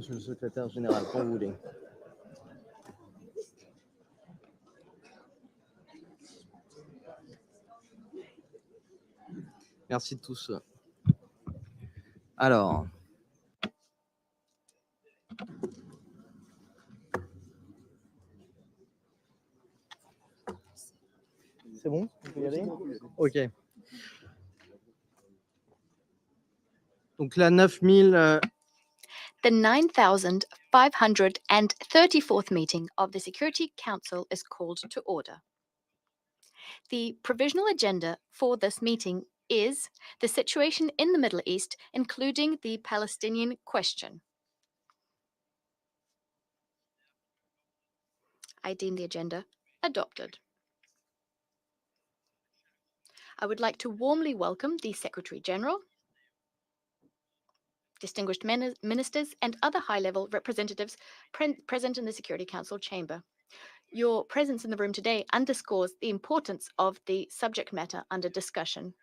Monsieur le secrétaire général, quand vous voulez. Merci de tous. Alors. C'est bon? On peut y aller? Ok. Donc la 9000. The 9,534th meeting of the Security Council is called to order. The provisional agenda for this meeting is the situation in the Middle East, including the Palestinian question. I deem the agenda adopted. I would like to warmly welcome the Secretary General, distinguished ministers, and other high-level representatives present in the Security Council chamber. Your presence in the room today underscores the importance of the subject matter under discussion.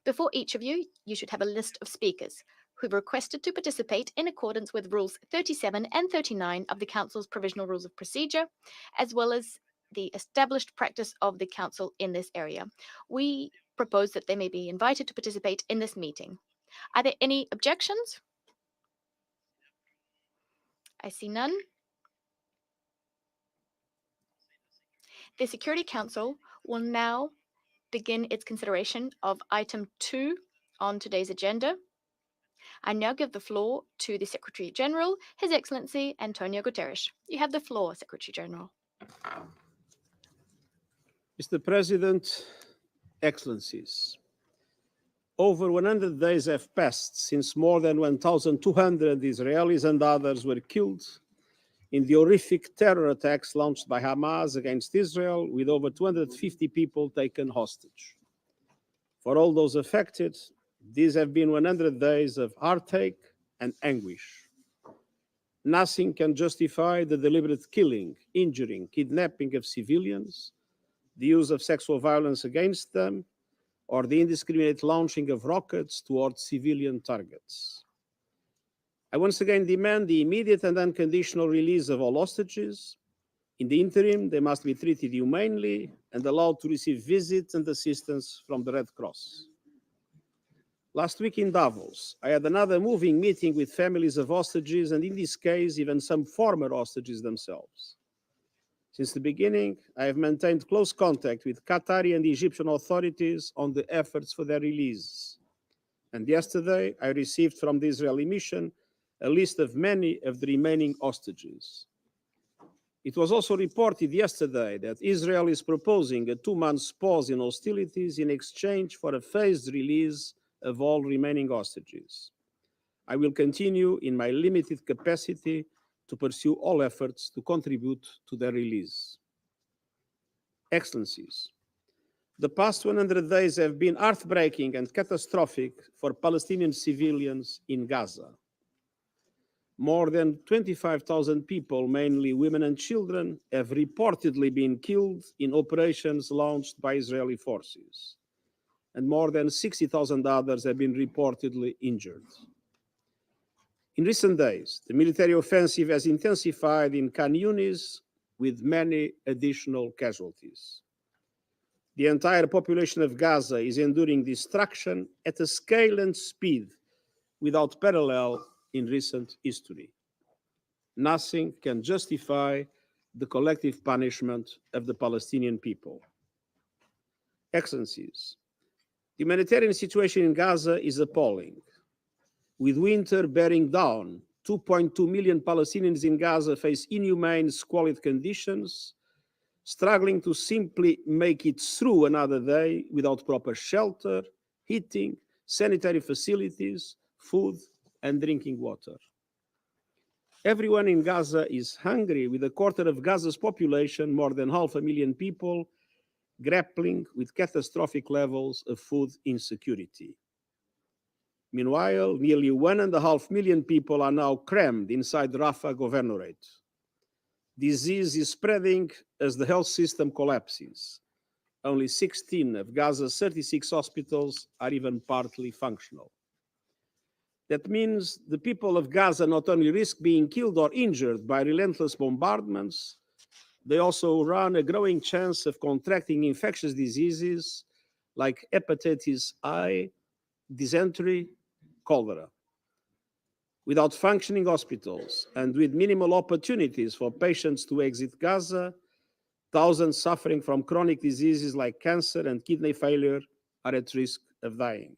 Before each of you, you should have a list of speakers who've requested to participate in accordance with Rules 37 and 39 of the Council's Provisional Rules of Procedure, as well as the established practice of the Council in this area. We propose that they may be invited to participate in this meeting. Are there any objections? I see none. The Security Council will now begin its consideration of item 2 on today's agenda. I now give the floor to the Secretary General, His Excellency Antonio Guterres. You have the floor, Secretary General. Mr. President, Excellencies, over 100 days have passed since more than 1,200 Israelis and others were killed in the horrific terror attacks launched by Hamas against Israel, with over 250 people taken hostage. For all those affected, these have been 100 days of heartache and anguish. Nothing can justify the deliberate killing, injuring, kidnapping of civilians, the use of sexual violence against them, or the indiscriminate launching of rockets towards civilian targets. I once again demand the immediate and unconditional release of all hostages. In the interim, they must be treated humanely and allowed to receive visits and assistance from the Red Cross. Last week in Davos, I had another moving meeting with families of hostages, and in this case, even some former hostages themselves. Since the beginning, I have maintained close contact with Qatari and Egyptian authorities on the efforts for their release. And yesterday, I received from the Israeli mission a list of many of the remaining hostages. It was also reported yesterday that Israel is proposing a 2-month pause in hostilities in exchange for a phased release of all remaining hostages. I will continue in my limited capacity to pursue all efforts to contribute to their release. Excellencies, the past 100 days have been heartbreaking and catastrophic for Palestinian civilians in Gaza. More than 25,000 people, mainly women and children, have reportedly been killed in operations launched by Israeli forces, and more than 60,000 others have been reportedly injured. In recent days, the military offensive has intensified in Khan Yunis with many additional casualties. The entire population of Gaza is enduring destruction at a scale and speed without parallel in recent history. Nothing can justify the collective punishment of the Palestinian people. Excellencies, the humanitarian situation in Gaza is appalling. With winter bearing down, 2.2 million Palestinians in Gaza face inhumane, squalid conditions, struggling to simply make it through another day without proper shelter, heating, sanitary facilities, food, and drinking water. Everyone in Gaza is hungry, with a quarter of Gaza's population, more than 500,000 people, grappling with catastrophic levels of food insecurity. Meanwhile, nearly 1.5 million people are now crammed inside Rafah governorate. Disease is spreading as the health system collapses. Only 16 of Gaza's 36 hospitals are even partly functional. That means the people of Gaza not only risk being killed or injured by relentless bombardments, they also run a growing chance of contracting infectious diseases like hepatitis I, dysentery, cholera. Without functioning hospitals and with minimal opportunities for patients to exit Gaza, thousands suffering from chronic diseases like cancer and kidney failure are at risk of dying.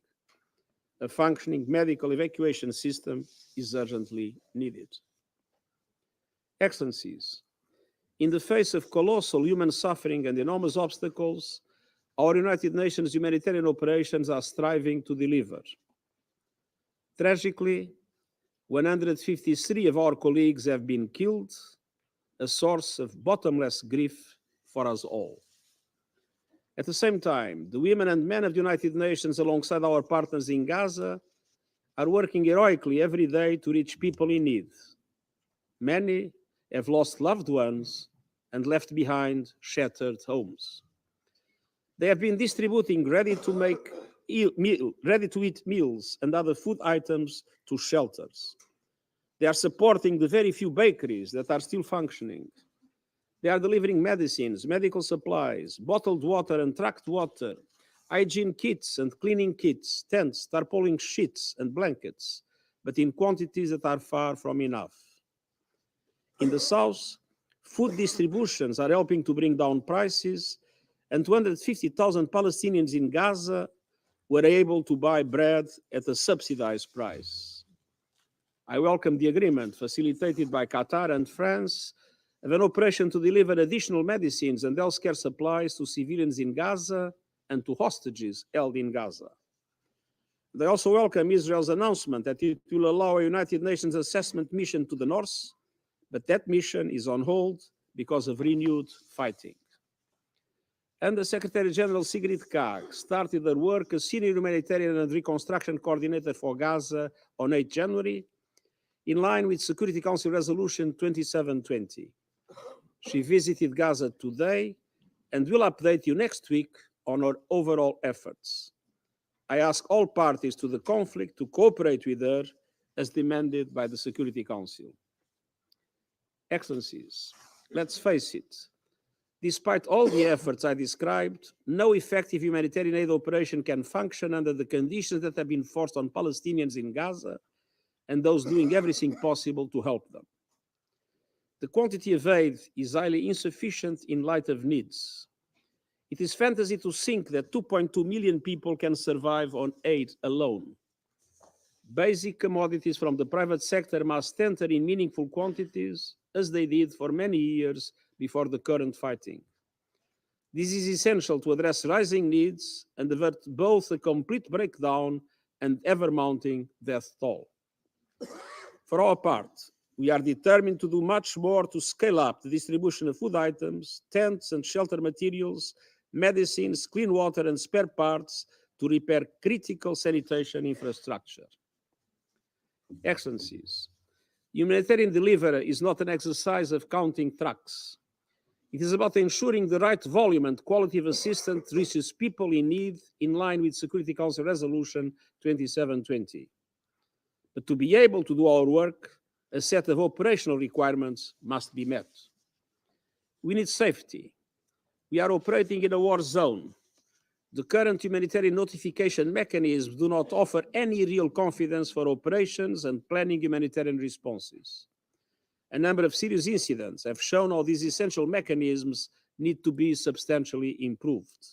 A functioning medical evacuation system is urgently needed. Excellencies, in the face of colossal human suffering and enormous obstacles, our United Nations humanitarian operations are striving to deliver. Tragically, 153 of our colleagues have been killed, a source of bottomless grief for us all. At the same time, the women and men of the United Nations, alongside our partners in Gaza, are working heroically every day to reach people in need. Many have lost loved ones and left behind shattered homes. They have been distributing ready-to-eat meals and other food items to shelters. They are supporting the very few bakeries that are still functioning. They are delivering medicines, medical supplies, bottled water and tracked water, hygiene kits and cleaning kits, tents, tarpaulin sheets and blankets, but in quantities that are far from enough. In the south, food distributions are helping to bring down prices, and 250,000 Palestinians in Gaza were able to buy bread at a subsidized price. I welcome the agreement facilitated by Qatar and France of an operation to deliver additional medicines and healthcare supplies to civilians in Gaza and to hostages held in Gaza. They also welcome Israel's announcement that it will allow a United Nations assessment mission to the north, but that mission is on hold because of renewed fighting. Under Secretary General Sigrid Kaag started her work as Senior Humanitarian and Reconstruction Coordinator for Gaza on 8 January, in line with Security Council Resolution 2720. She visited Gaza today and will update you next week on our overall efforts. I ask all parties to the conflict to cooperate with her as demanded by the Security Council. Excellencies, let's face it, despite all the efforts I described, no effective humanitarian aid operation can function under the conditions that have been forced on Palestinians in Gaza and those doing everything possible to help them. The quantity of aid is highly insufficient in light of needs. It is fantasy to think that 2.2 million people can survive on aid alone. Basic commodities from the private sector must enter in meaningful quantities, as they did for many years before the current fighting. This is essential to address rising needs and avert both a complete breakdown and ever-mounting death toll. For our part, we are determined to do much more to scale up the distribution of food items, tents and shelter materials, medicines, clean water and spare parts to repair critical sanitation infrastructure. Excellencies, humanitarian delivery is not an exercise of counting trucks. It is about ensuring the right volume and quality of assistance reaches people in need in line with Security Council Resolution 2720. But to be able to do our work, a set of operational requirements must be met. We need safety. We are operating in a war zone. The current humanitarian notification mechanisms do not offer any real confidence for operations and planning humanitarian responses. A number of serious incidents have shown how these essential mechanisms need to be substantially improved.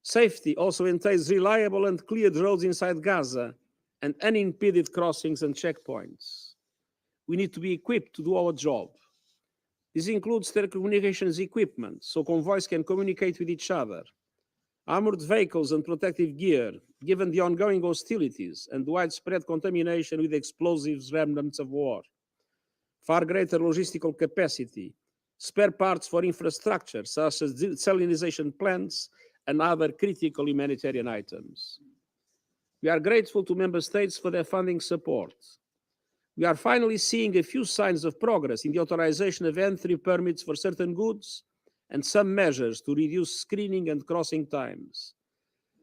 Safety also entails reliable and cleared roads inside Gaza and unimpeded crossings and checkpoints. We need to be equipped to do our job. This includes telecommunications equipment, so convoys can communicate with each other, armored vehicles and protective gear, given the ongoing hostilities and widespread contamination with explosives remnants of war, far greater logistical capacity, spare parts for infrastructure such as desalination plants and other critical humanitarian items. We are grateful to member states for their funding support. We are finally seeing a few signs of progress in the authorization of entry permits for certain goods and some measures to reduce screening and crossing times.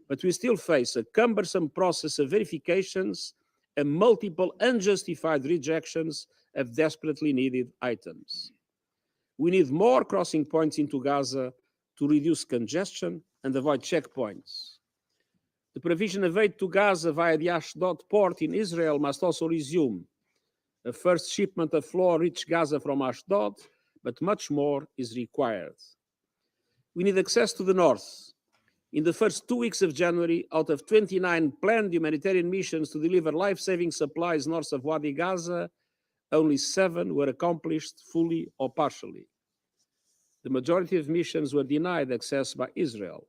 But we still face a cumbersome process of verifications and multiple unjustified rejections of desperately needed items. We need more crossing points into Gaza to reduce congestion and avoid checkpoints. The provision of aid to Gaza via the Ashdod port in Israel must also resume. A first shipment of flour reached Gaza from Ashdod, but much more is required. We need access to the north. In the first 2 weeks of January, out of 29 planned humanitarian missions to deliver life-saving supplies north of Wadi Gaza, only 7 were accomplished fully or partially. The majority of missions were denied access by Israel.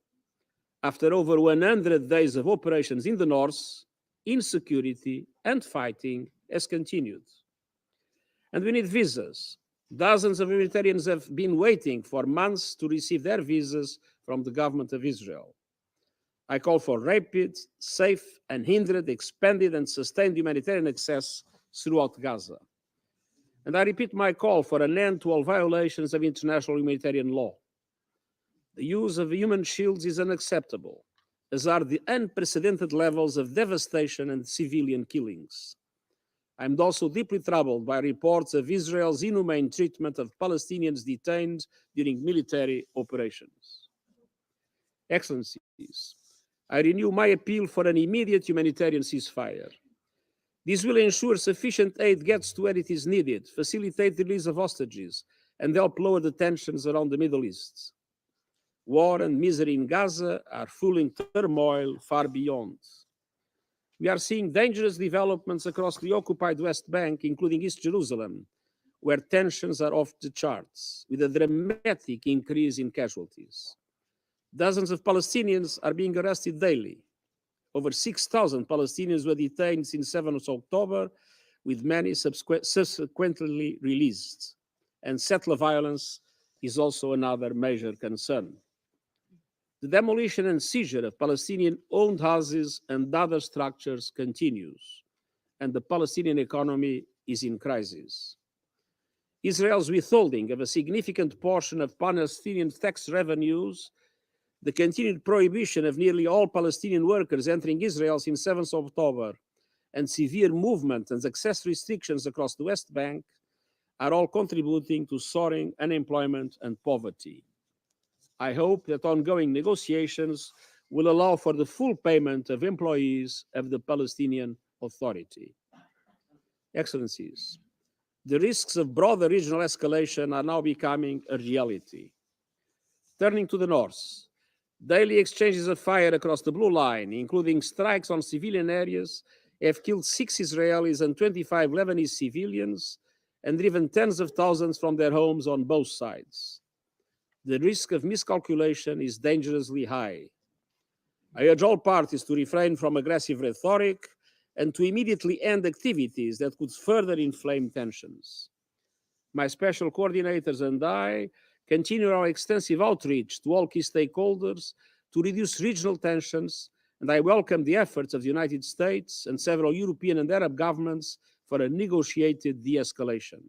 After over 100 days of operations in the north, insecurity and fighting has continued. And we need visas. Dozens of humanitarians have been waiting for months to receive their visas from the government of Israel. I call for rapid, safe, unhindered, expanded, and sustained humanitarian access throughout Gaza. And I repeat my call for an end to all violations of international humanitarian law. The use of human shields is unacceptable, as are the unprecedented levels of devastation and civilian killings. I'm also deeply troubled by reports of Israel's inhumane treatment of Palestinians detained during military operations. Excellencies, I renew my appeal for an immediate humanitarian ceasefire. This will ensure sufficient aid gets to where it is needed, facilitate the release of hostages, and help lower the tensions around the Middle East. War and misery in Gaza are fueling turmoil far beyond. We are seeing dangerous developments across the occupied West Bank, including East Jerusalem, where tensions are off the charts, with a dramatic increase in casualties. Dozens of Palestinians are being arrested daily. Over 6,000 Palestinians were detained since 7th October, with many subsequently released. And settler violence is also another major concern. The demolition and seizure of Palestinian-owned houses and other structures continues, and the Palestinian economy is in crisis. Israel's withholding of a significant portion of Palestinian tax revenues, the continued prohibition of nearly all Palestinian workers entering Israel since 7th October, and severe movement and access restrictions across the West Bank are all contributing to soaring unemployment and poverty. I hope that ongoing negotiations will allow for the full payment of employees of the Palestinian Authority. Excellencies, the risks of broader regional escalation are now becoming a reality. Turning to the north, daily exchanges of fire across the Blue Line, including strikes on civilian areas, have killed 6 Israelis and 25 Lebanese civilians and driven tens of thousands from their homes on both sides. The risk of miscalculation is dangerously high. I urge all parties to refrain from aggressive rhetoric and to immediately end activities that could further inflame tensions. My special coordinators and I continue our extensive outreach to all key stakeholders to reduce regional tensions, and I welcome the efforts of the United States and several European and Arab governments for a negotiated de-escalation.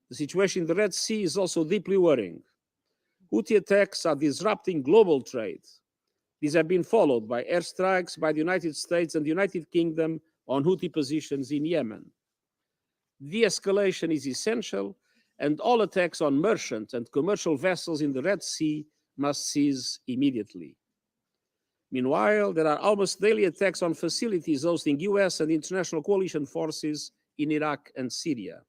The situation in the Red Sea is also deeply worrying. Houthi attacks are disrupting global trade. These have been followed by airstrikes by the United States and the United Kingdom on Houthi positions in Yemen. De-escalation is essential, and all attacks on merchant and commercial vessels in the Red Sea must cease immediately. Meanwhile, there are almost daily attacks on facilities hosting US and international coalition forces in Iraq and Syria.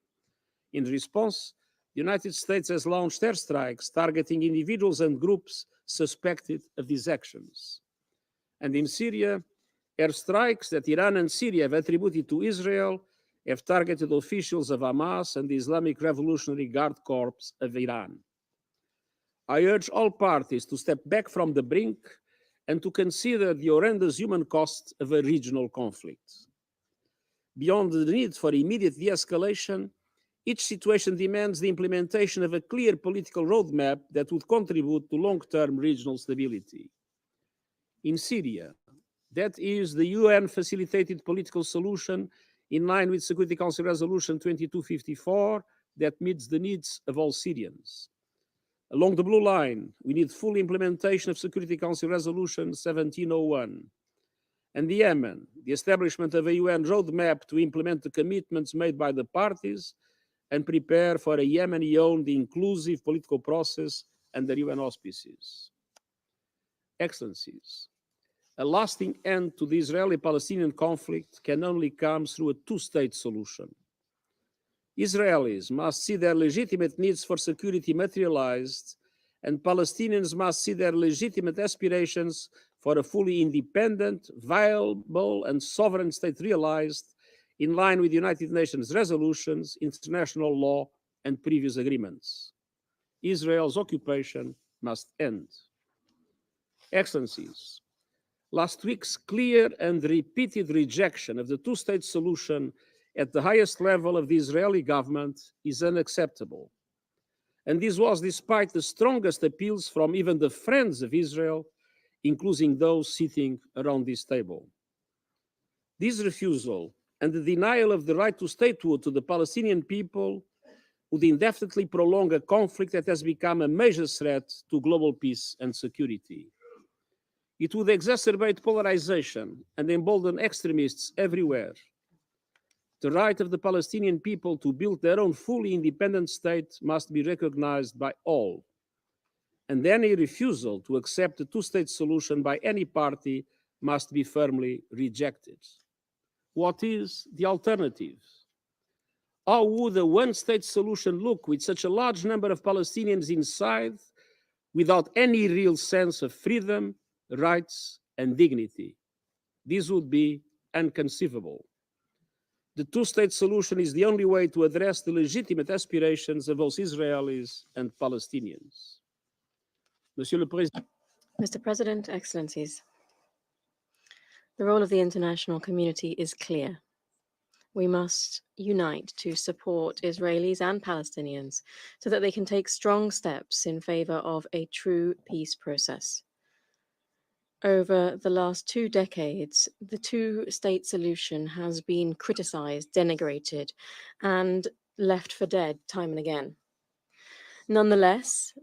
In response, the United States has launched airstrikes targeting individuals and groups suspected of these actions. And in Syria, airstrikes that Iran and Syria have attributed to Israel have targeted officials of Hamas and the Islamic Revolutionary Guard Corps of Iran. I urge all parties to step back from the brink and to consider the horrendous human cost of a regional conflict. Beyond the need for immediate de-escalation, each situation demands the implementation of a clear political roadmap that would contribute to long-term regional stability. In Syria, that is the UN-facilitated political solution in line with Security Council Resolution 2254 that meets the needs of all Syrians. Along the Blue Line, we need full implementation of Security Council Resolution 1701. and Yemen, the establishment of a UN roadmap to implement the commitments made by the parties and prepare for a Yemeni-owned inclusive political process under UN auspices. Excellencies, a lasting end to the Israeli-Palestinian conflict can only come through a two-state solution. Israelis must see their legitimate needs for security materialized, and Palestinians must see their legitimate aspirations for a fully independent, viable, and sovereign state realized in line with United Nations resolutions, international law, and previous agreements. Israel's occupation must end. Excellencies, last week's clear and repeated rejection of the two-state solution at the highest level of the Israeli government is unacceptable. And this was despite the strongest appeals from even the friends of Israel, including those sitting around this table. This refusal and the denial of the right to statehood to the Palestinian people would indefinitely prolong a conflict that has become a major threat to global peace and security. It would exacerbate polarization and embolden extremists everywhere. The right of the Palestinian people to build their own fully independent state must be recognized by all. And any refusal to accept a two-state solution by any party must be firmly rejected. What is the alternative? How would a one-state solution look with such a large number of Palestinians inside without any real sense of freedom, rights, and dignity? This would be inconceivable. The two-state solution is the only way to address the legitimate aspirations of both Israelis and Palestinians. Monsieur le Président. Mr. President, Excellencies, the role of the international community is clear. We must unite to support Israelis and Palestinians so that they can take strong steps in favor of a true peace process. Over the last 2 decades, the two-state solution has been criticized, denigrated, and left for dead time and again. Nonetheless,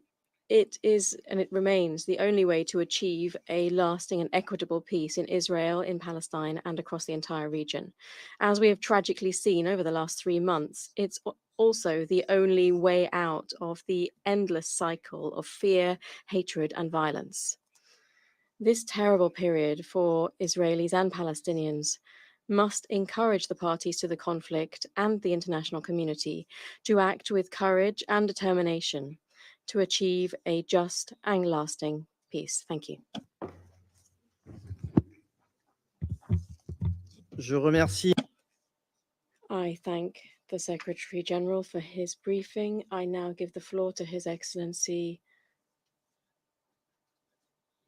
it is and it remains the only way to achieve a lasting and equitable peace in Israel, in Palestine, and across the entire region. As we have tragically seen over the last 3 months, it's also the only way out of the endless cycle of fear, hatred, and violence. This terrible period for Israelis and Palestinians must encourage the parties to the conflict and the international community to act with courage and determination to achieve a just and lasting peace. Thank you. Je remercie. I thank the Secretary General for his briefing. I now give the floor to His Excellency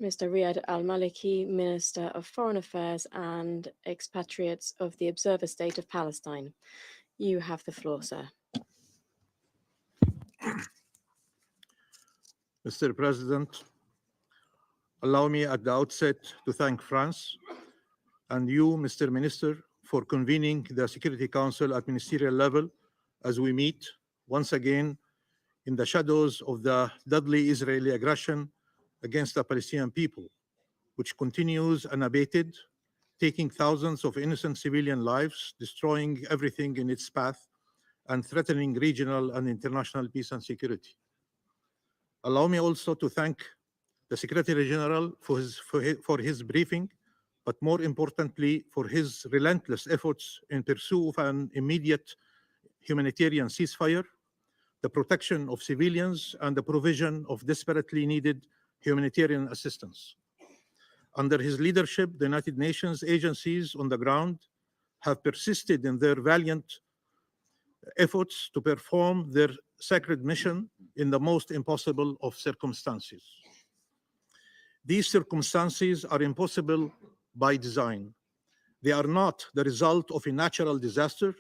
Mr. Riyad al-Maliki, Minister of Foreign Affairs and Expatriates of the Observer State of Palestine. You have the floor, sir. Mr. President, allow me at the outset to thank France and you, Mr. Minister, for convening the Security Council at ministerial level as we meet once again in the shadows of the deadly Israeli aggression against the Palestinian people, which continues unabated, taking thousands of innocent civilian lives, destroying everything in its path, and threatening regional and international peace and security. Allow me also to thank the Secretary General for his briefing, but more importantly, for his relentless efforts in pursuit of an immediate humanitarian ceasefire, the protection of civilians, and the provision of desperately needed humanitarian assistance. Under his leadership, the United Nations agencies on the ground have persisted in their valiant efforts to perform their sacred mission in the most impossible of circumstances. These circumstances are impossible by design. They are not the result of a natural disaster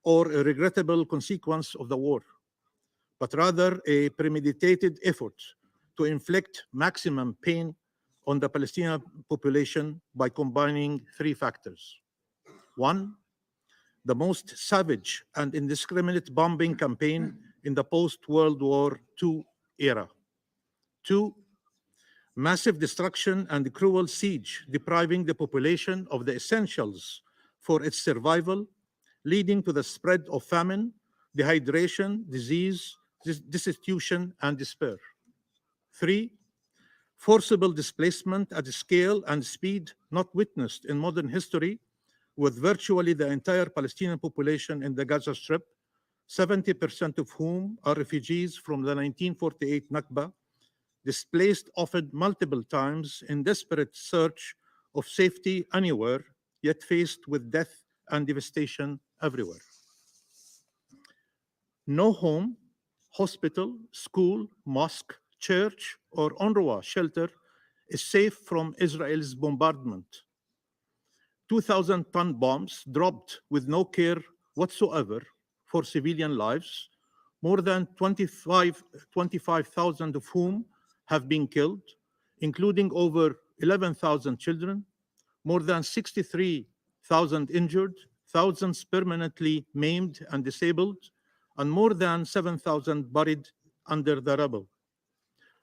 or a regrettable consequence of the war, but rather a premeditated effort to inflict maximum pain on the Palestinian population by combining 3 factors. 1, the most savage and indiscriminate bombing campaign in the post-World War II era. 2, massive destruction and cruel siege, depriving the population of the essentials for its survival, leading to the spread of famine, dehydration, disease, destitution, and despair. 3, forcible displacement at a scale and speed not witnessed in modern history, with virtually the entire Palestinian population in the Gaza Strip, 70% of whom are refugees from the 1948 Nakba, displaced often multiple times in desperate search of safety anywhere, yet faced with death and devastation everywhere. No home, hospital, school, mosque, church, or UNRWA shelter is safe from Israel's bombardment. 2,000-ton bombs dropped with no care whatsoever for civilian lives, more than 25,000 of whom have been killed, including over 11,000 children, more than 63,000 injured, thousands permanently maimed and disabled, and more than 7,000 buried under the rubble.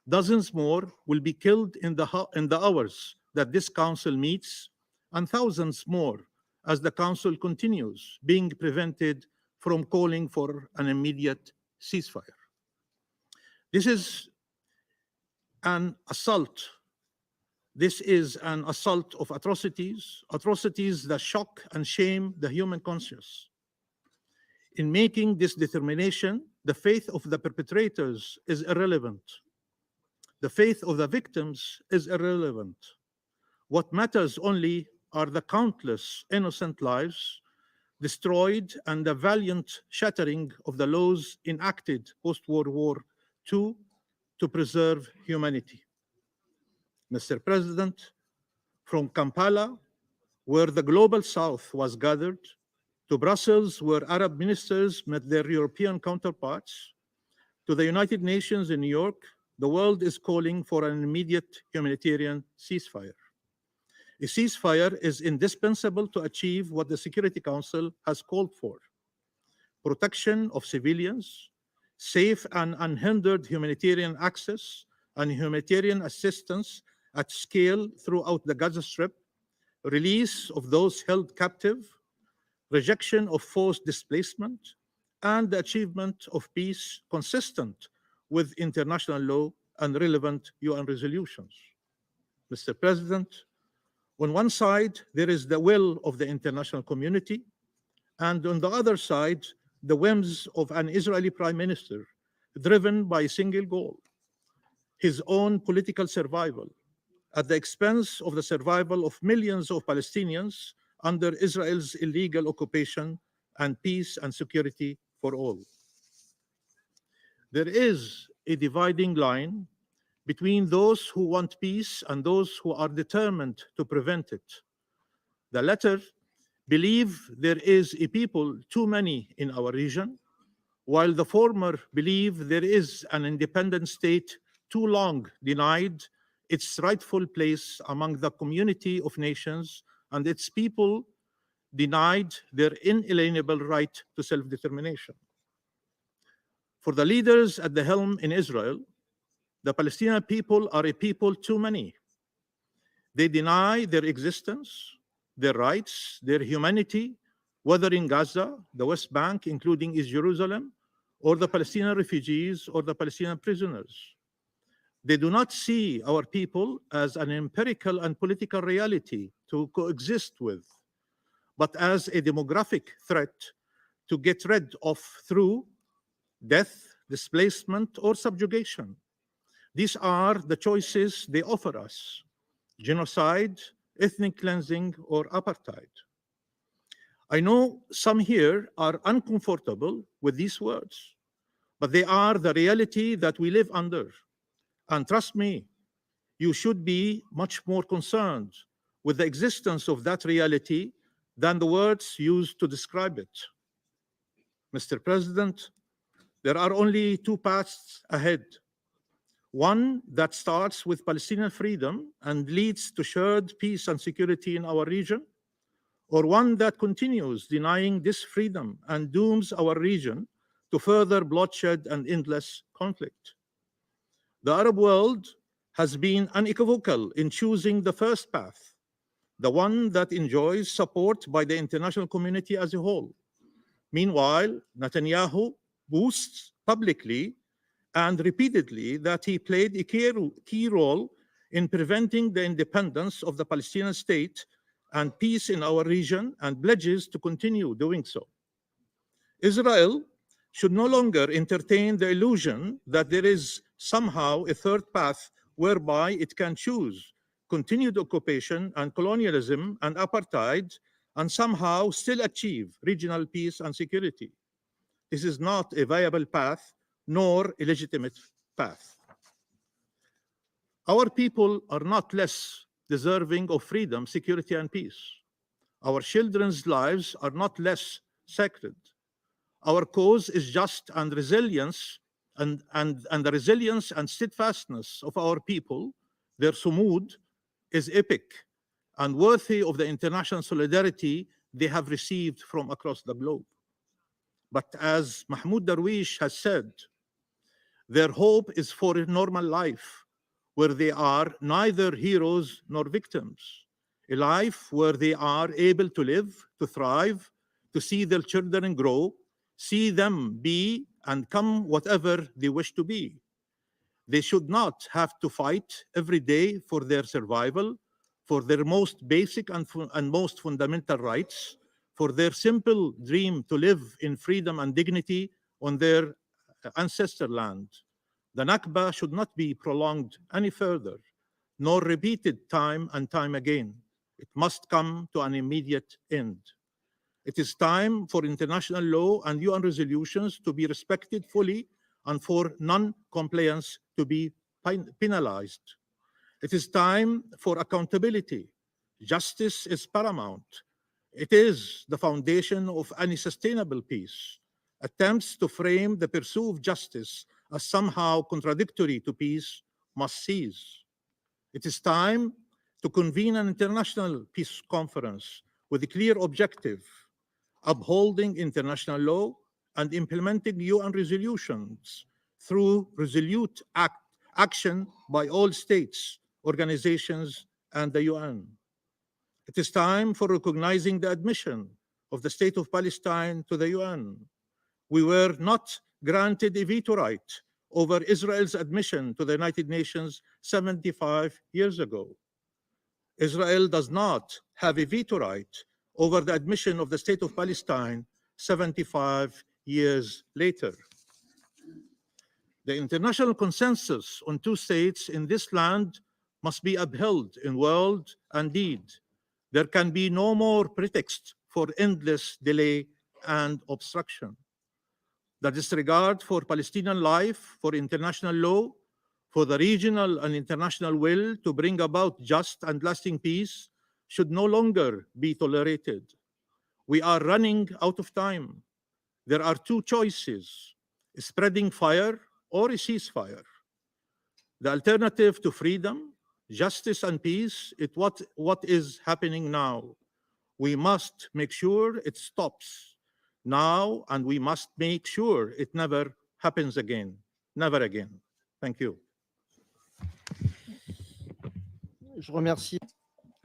Dozens more will be killed in the hours that this council meets, and thousands more as the council continues being prevented from calling for an immediate ceasefire. This is an assault. This is an assault of atrocities that shock and shame the human conscience. In making this determination, the faith of the perpetrators is irrelevant. The faith of the victims is irrelevant. What matters only are the countless innocent lives destroyed and the valiant shattering of the laws enacted post-World War II to preserve humanity. Mr. President, from Kampala, where the global South was gathered, to Brussels, where Arab ministers met their European counterparts, to the United Nations in New York, the world is calling for an immediate humanitarian ceasefire. A ceasefire is indispensable to achieve what the Security Council has called for: protection of civilians, safe and unhindered humanitarian access and humanitarian assistance at scale throughout the Gaza Strip, release of those held captive, rejection of forced displacement, and the achievement of peace consistent with international law and relevant UN resolutions. Mr. President, on one side, there is the will of the international community, and on the other side, the whims of an Israeli prime minister driven by a single goal: his own political survival, at the expense of the survival of millions of Palestinians under Israel's illegal occupation and peace and security for all. There is a dividing line between those who want peace and those who are determined to prevent it. The latter believe there is a people too many in our region, while the former believe there is an independent state too long denied its rightful place among the community of nations and its people denied their inalienable right to self-determination. For the leaders at the helm in Israel, the Palestinian people are a people too many. They deny their existence, their rights, their humanity, whether in Gaza, the West Bank, including East Jerusalem, or the Palestinian refugees or the Palestinian prisoners. They do not see our people as an empirical and political reality to coexist with, but as a demographic threat to get rid of through death, displacement, or subjugation. These are the choices they offer us: genocide, ethnic cleansing, or apartheid. I know some here are uncomfortable with these words, but they are the reality that we live under. And trust me, you should be much more concerned with the existence of that reality than the words used to describe it. Mr. President, there are only two paths ahead. One that starts with Palestinian freedom and leads to shared peace and security in our region, or one that continues denying this freedom and dooms our region to further bloodshed and endless conflict. The Arab world has been unequivocal in choosing the first path, the one that enjoys support by the international community as a whole. Meanwhile, Netanyahu boasts publicly and repeatedly that he played a key role in preventing the independence of the Palestinian state and peace in our region, and pledges to continue doing so. Israel should no longer entertain the illusion that there is somehow a third path whereby it can choose continued occupation and colonialism and apartheid and somehow still achieve regional peace and security. This is not a viable path nor a legitimate path. Our people are not less deserving of freedom, security, and peace. Our children's lives are not less sacred. Our cause is just, and resilience and the resilience and steadfastness of our people, their sumud, is epic and worthy of the international solidarity they have received from across the globe. But as Mahmoud Darwish has said, their hope is for a normal life where they are neither heroes nor victims, a life where they are able to live, to thrive, to see their children grow, see them be and come whatever they wish to be. They should not have to fight every day for their survival, for their most basic and most fundamental rights, for their simple dream to live in freedom and dignity on their ancestral land. The Nakba should not be prolonged any further, nor repeated time and time again. It must come to an immediate end. It is time for international law and UN resolutions to be respected fully and for non-compliance to be penalized. It is time for accountability. Justice is paramount. It is the foundation of any sustainable peace. Attempts to frame the pursuit of justice as somehow contradictory to peace must cease. It is time to convene an international peace conference with a clear objective: upholding international law and implementing UN resolutions through resolute action by all states, organizations, and the UN. It is time for recognizing the admission of the State of Palestine to the UN. We were not granted a veto right over Israel's admission to the United Nations 75 years ago. Israel does not have a veto right over the admission of the State of Palestine 75 years later. The international consensus on two states in this land must be upheld in word and deed. There can be no more pretext for endless delay and obstruction. The disregard for Palestinian life, for international law, for the regional and international will to bring about just and lasting peace should no longer be tolerated. We are running out of time. There are two choices: spreading fire or a ceasefire. The alternative to freedom, justice, and peace is what is happening now. We must make sure it stops now, and we must make sure it never happens again. Never again. Thank you. Je remercie.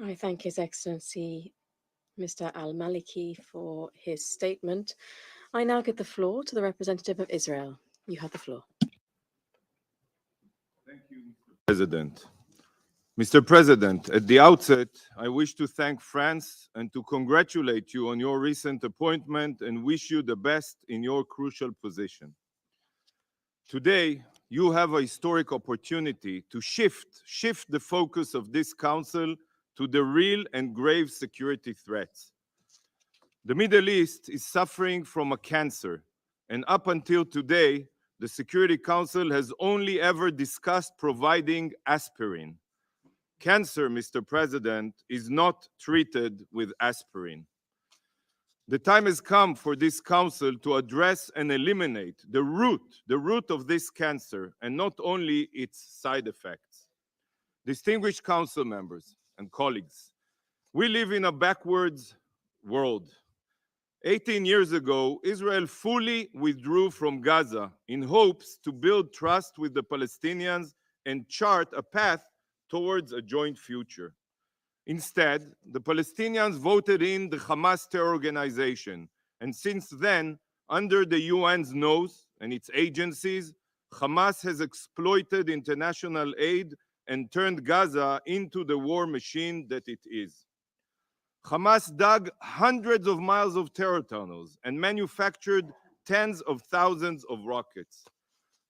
I thank His Excellency Mr. Al-Maliki for his statement. I now give the floor to the representative of Israel. You have the floor. Thank you, Mr. President. Mr. President, at the outset, I wish to thank France and to congratulate you on your recent appointment and wish you the best in your crucial position. Today, you have a historic opportunity to shift the focus of this council to the real and grave security threats. The Middle East is suffering from a cancer, and up until today, the Security Council has only ever discussed providing aspirin. Cancer, Mr. President, is not treated with aspirin. The time has come for this council to address and eliminate the root of this cancer, and not only its side effects. Distinguished council members and colleagues, we live in a backwards world. 18 years ago, Israel fully withdrew from Gaza in hopes to build trust with the Palestinians and chart a path towards a joint future. Instead, the Palestinians voted in the Hamas terror organization, and since then, under the UN's nose and its agencies, Hamas has exploited international aid and turned Gaza into the war machine that it is. Hamas dug hundreds of miles of terror tunnels and manufactured tens of thousands of rockets.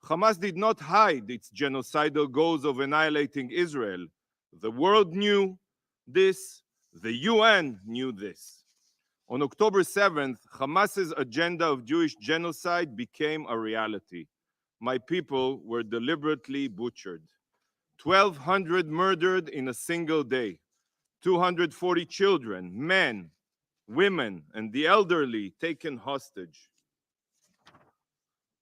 Hamas did not hide its genocidal goals of annihilating Israel. The world knew this, the UN knew this. On October 7th, Hamas's agenda of Jewish genocide became a reality. My people were deliberately butchered. 1,200 murdered in a single day. 240 children, men, women, and the elderly taken hostage.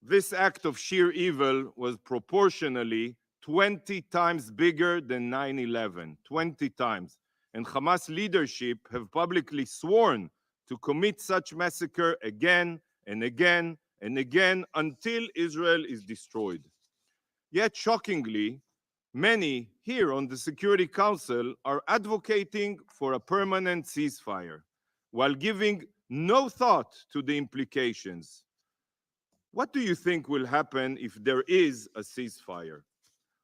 This act of sheer evil was proportionally 20 times bigger than 9/11, 20 times. And Hamas leadership have publicly sworn to commit such massacre again and again and again until Israel is destroyed. Yet shockingly, many here on the Security Council are advocating for a permanent ceasefire while giving no thought to the implications. What do you think will happen if there is a ceasefire?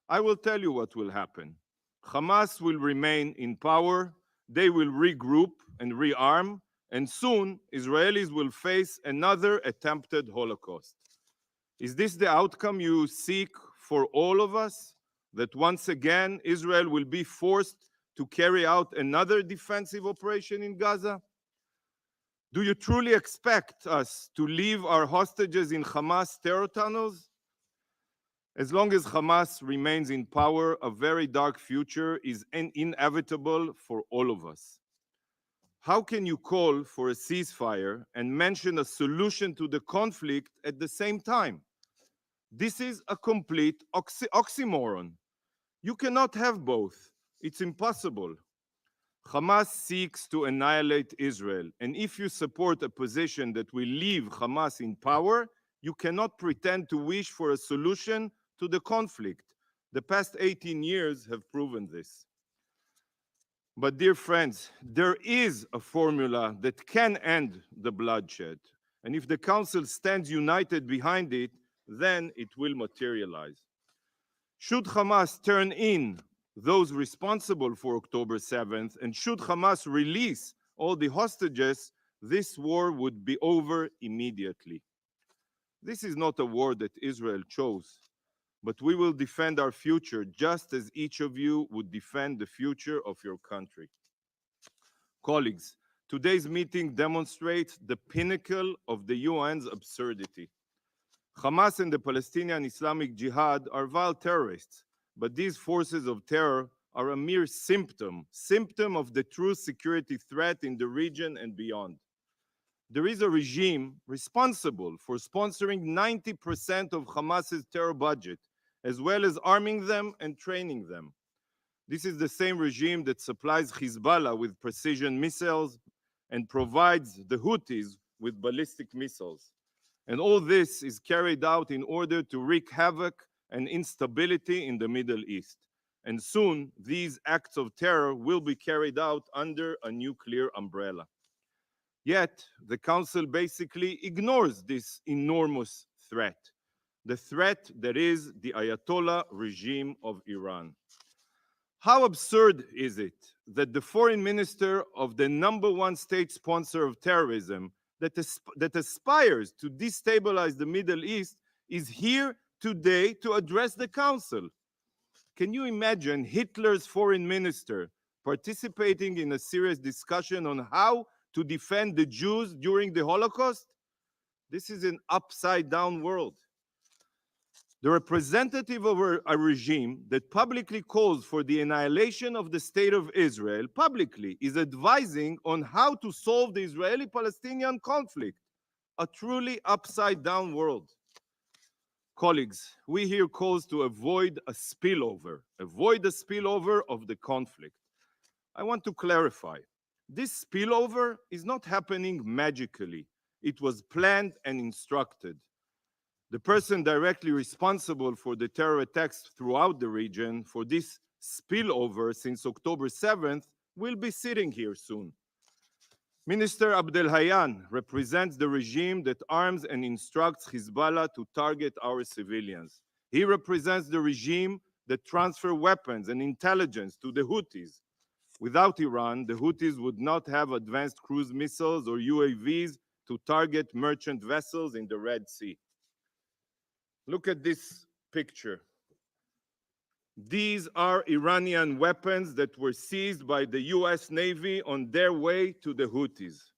I will tell you what will happen. Hamas will remain in power, they will regroup and rearm, and soon Israelis will face another attempted Holocaust. Is this the outcome you seek for all of us? That once again Israel will be forced to carry out another defensive operation in Gaza? Do you truly expect us to leave our hostages in Hamas terror tunnels? As long as Hamas remains in power, a very dark future is inevitable for all of us. How can you call for a ceasefire and mention a solution to the conflict at the same time? This is a complete oxymoron. You cannot have both. It's impossible. Hamas seeks to annihilate Israel, and if you support a position that will leave Hamas in power, you cannot pretend to wish for a solution to the conflict. The past 18 years have proven this. But dear friends, there is a formula that can end the bloodshed. And if the Council stands united behind it, then it will materialize. Should Hamas turn in those responsible for October 7th, and should Hamas release all the hostages, this war would be over immediately. This is not a war that Israel chose, but we will defend our future just as each of you would defend the future of your country. Colleagues, today's meeting demonstrates the pinnacle of the UN's absurdity. Hamas and the Palestinian Islamic Jihad are vile terrorists, but these forces of terror are a mere symptom of the true security threat in the region and beyond. There is a regime responsible for sponsoring 90% of Hamas's terror budget, as well as arming them and training them. This is the same regime that supplies Hezbollah with precision missiles and provides the Houthis with ballistic missiles. And all this is carried out in order to wreak havoc and instability in the Middle East. And soon, these acts of terror will be carried out under a nuclear umbrella. Yet, the Council basically ignores this enormous threat, the threat that is the Ayatollah regime of Iran. How absurd is it that the foreign minister of the #1 state sponsor of terrorism that aspires to destabilize the Middle East is here today to address the Council? Can you imagine Hitler's foreign minister participating in a serious discussion on how to defend the Jews during the Holocaust? This is an upside-down world. The representative of a regime that publicly calls for the annihilation of the State of Israel publicly is advising on how to solve the Israeli-Palestinian conflict, a truly upside-down world. Colleagues, we hear calls to avoid a spillover of the conflict. I want to clarify. This spillover is not happening magically. It was planned and instructed. The person directly responsible for the terror attacks throughout the region for this spillover since October 7th will be sitting here soon. Minister Abdelhayan represents the regime that arms and instructs Hezbollah to target our civilians. He represents the regime that transfers weapons and intelligence to the Houthis. Without Iran, the Houthis would not have advanced cruise missiles or UAVs to target merchant vessels in the Red Sea. Look at this picture. These are Iranian weapons that were seized by the US Navy on their way to the Houthis.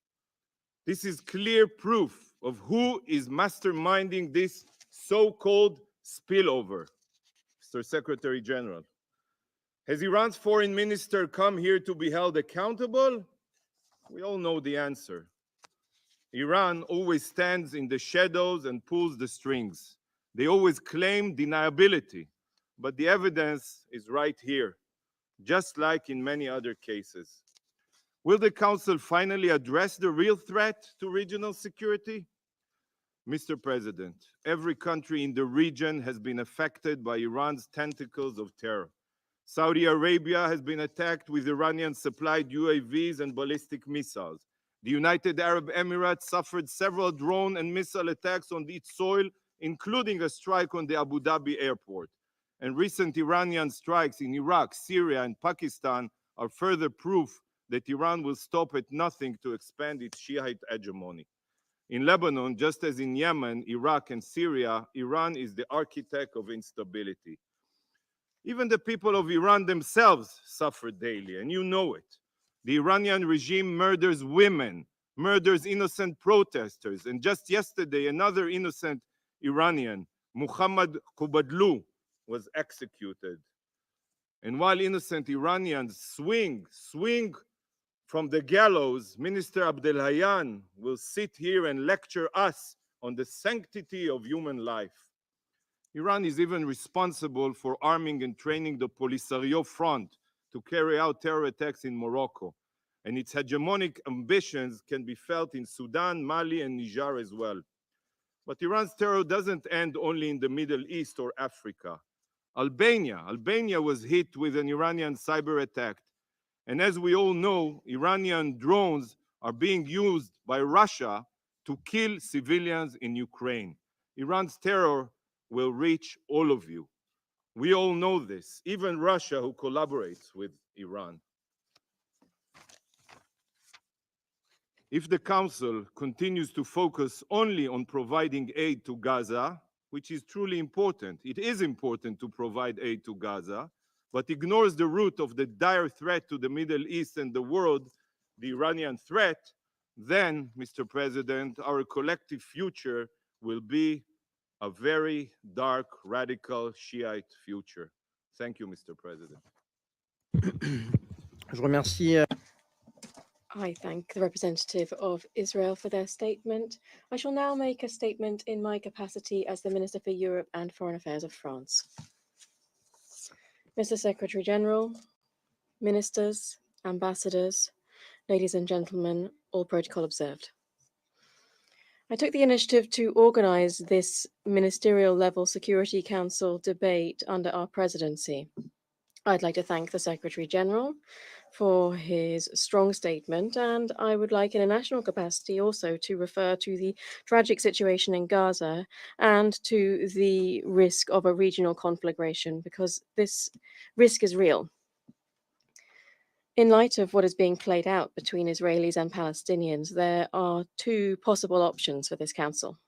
This is clear proof of who is masterminding this so-called spillover. Mr. Secretary General, has Iran's foreign minister come here to be held accountable? We all know the answer. Iran always stands in the shadows and pulls the strings. They always claim deniability, but the evidence is right here, just like in many other cases. Will the Council finally address the real threat to regional security? Mr. President, every country in the region has been affected by Iran's tentacles of terror. Saudi Arabia has been attacked with Iranian-supplied UAVs and ballistic missiles. The United Arab Emirates suffered several drone and missile attacks on its soil, including a strike on the Abu Dhabi airport. And recent Iranian strikes in Iraq, Syria, and Pakistan are further proof that Iran will stop at nothing to expand its Shiite hegemony. In Lebanon, just as in Yemen, Iraq, and Syria, Iran is the architect of instability. Even the people of Iran themselves suffer daily, and you know it. The Iranian regime murders women, murders innocent protesters, and just yesterday, another innocent Iranian, Muhammad Kubadlu, was executed. And while innocent Iranians swing from the gallows, Minister Abdelhayan will sit here and lecture us on the sanctity of human life. Iran is even responsible for arming and training the Polisario Front to carry out terror attacks in Morocco. And its hegemonic ambitions can be felt in Sudan, Mali, and Niger as well. But Iran's terror doesn't end only in the Middle East or Africa. Albania was hit with an Iranian cyber attack. And as we all know, Iranian drones are being used by Russia to kill civilians in Ukraine. Iran's terror will reach all of you. We all know this, even Russia, who collaborates with Iran. If the Council continues to focus only on providing aid to Gaza, which is truly important, it is important to provide aid to Gaza, but ignores the root of the dire threat to the Middle East and the world, the Iranian threat, then, Mr. President, our collective future will be a very dark, radical Shiite future. Thank you, Mr. President. Je remercie I thank the representative of Israel for their statement. I shall now make a statement in my capacity as the Minister for Europe and Foreign Affairs of France. Mr. Secretary General, ministers, ambassadors, ladies and gentlemen, all protocol observed. I took the initiative to organize this ministerial level Security Council debate under our presidency. I'd like to thank the Secretary General for his strong statement, and I would like in a national capacity also to refer to the tragic situation in Gaza and to the risk of a regional conflagration, because this risk is real. In light of what is being played out between Israelis and Palestinians, there are two possible options for this council.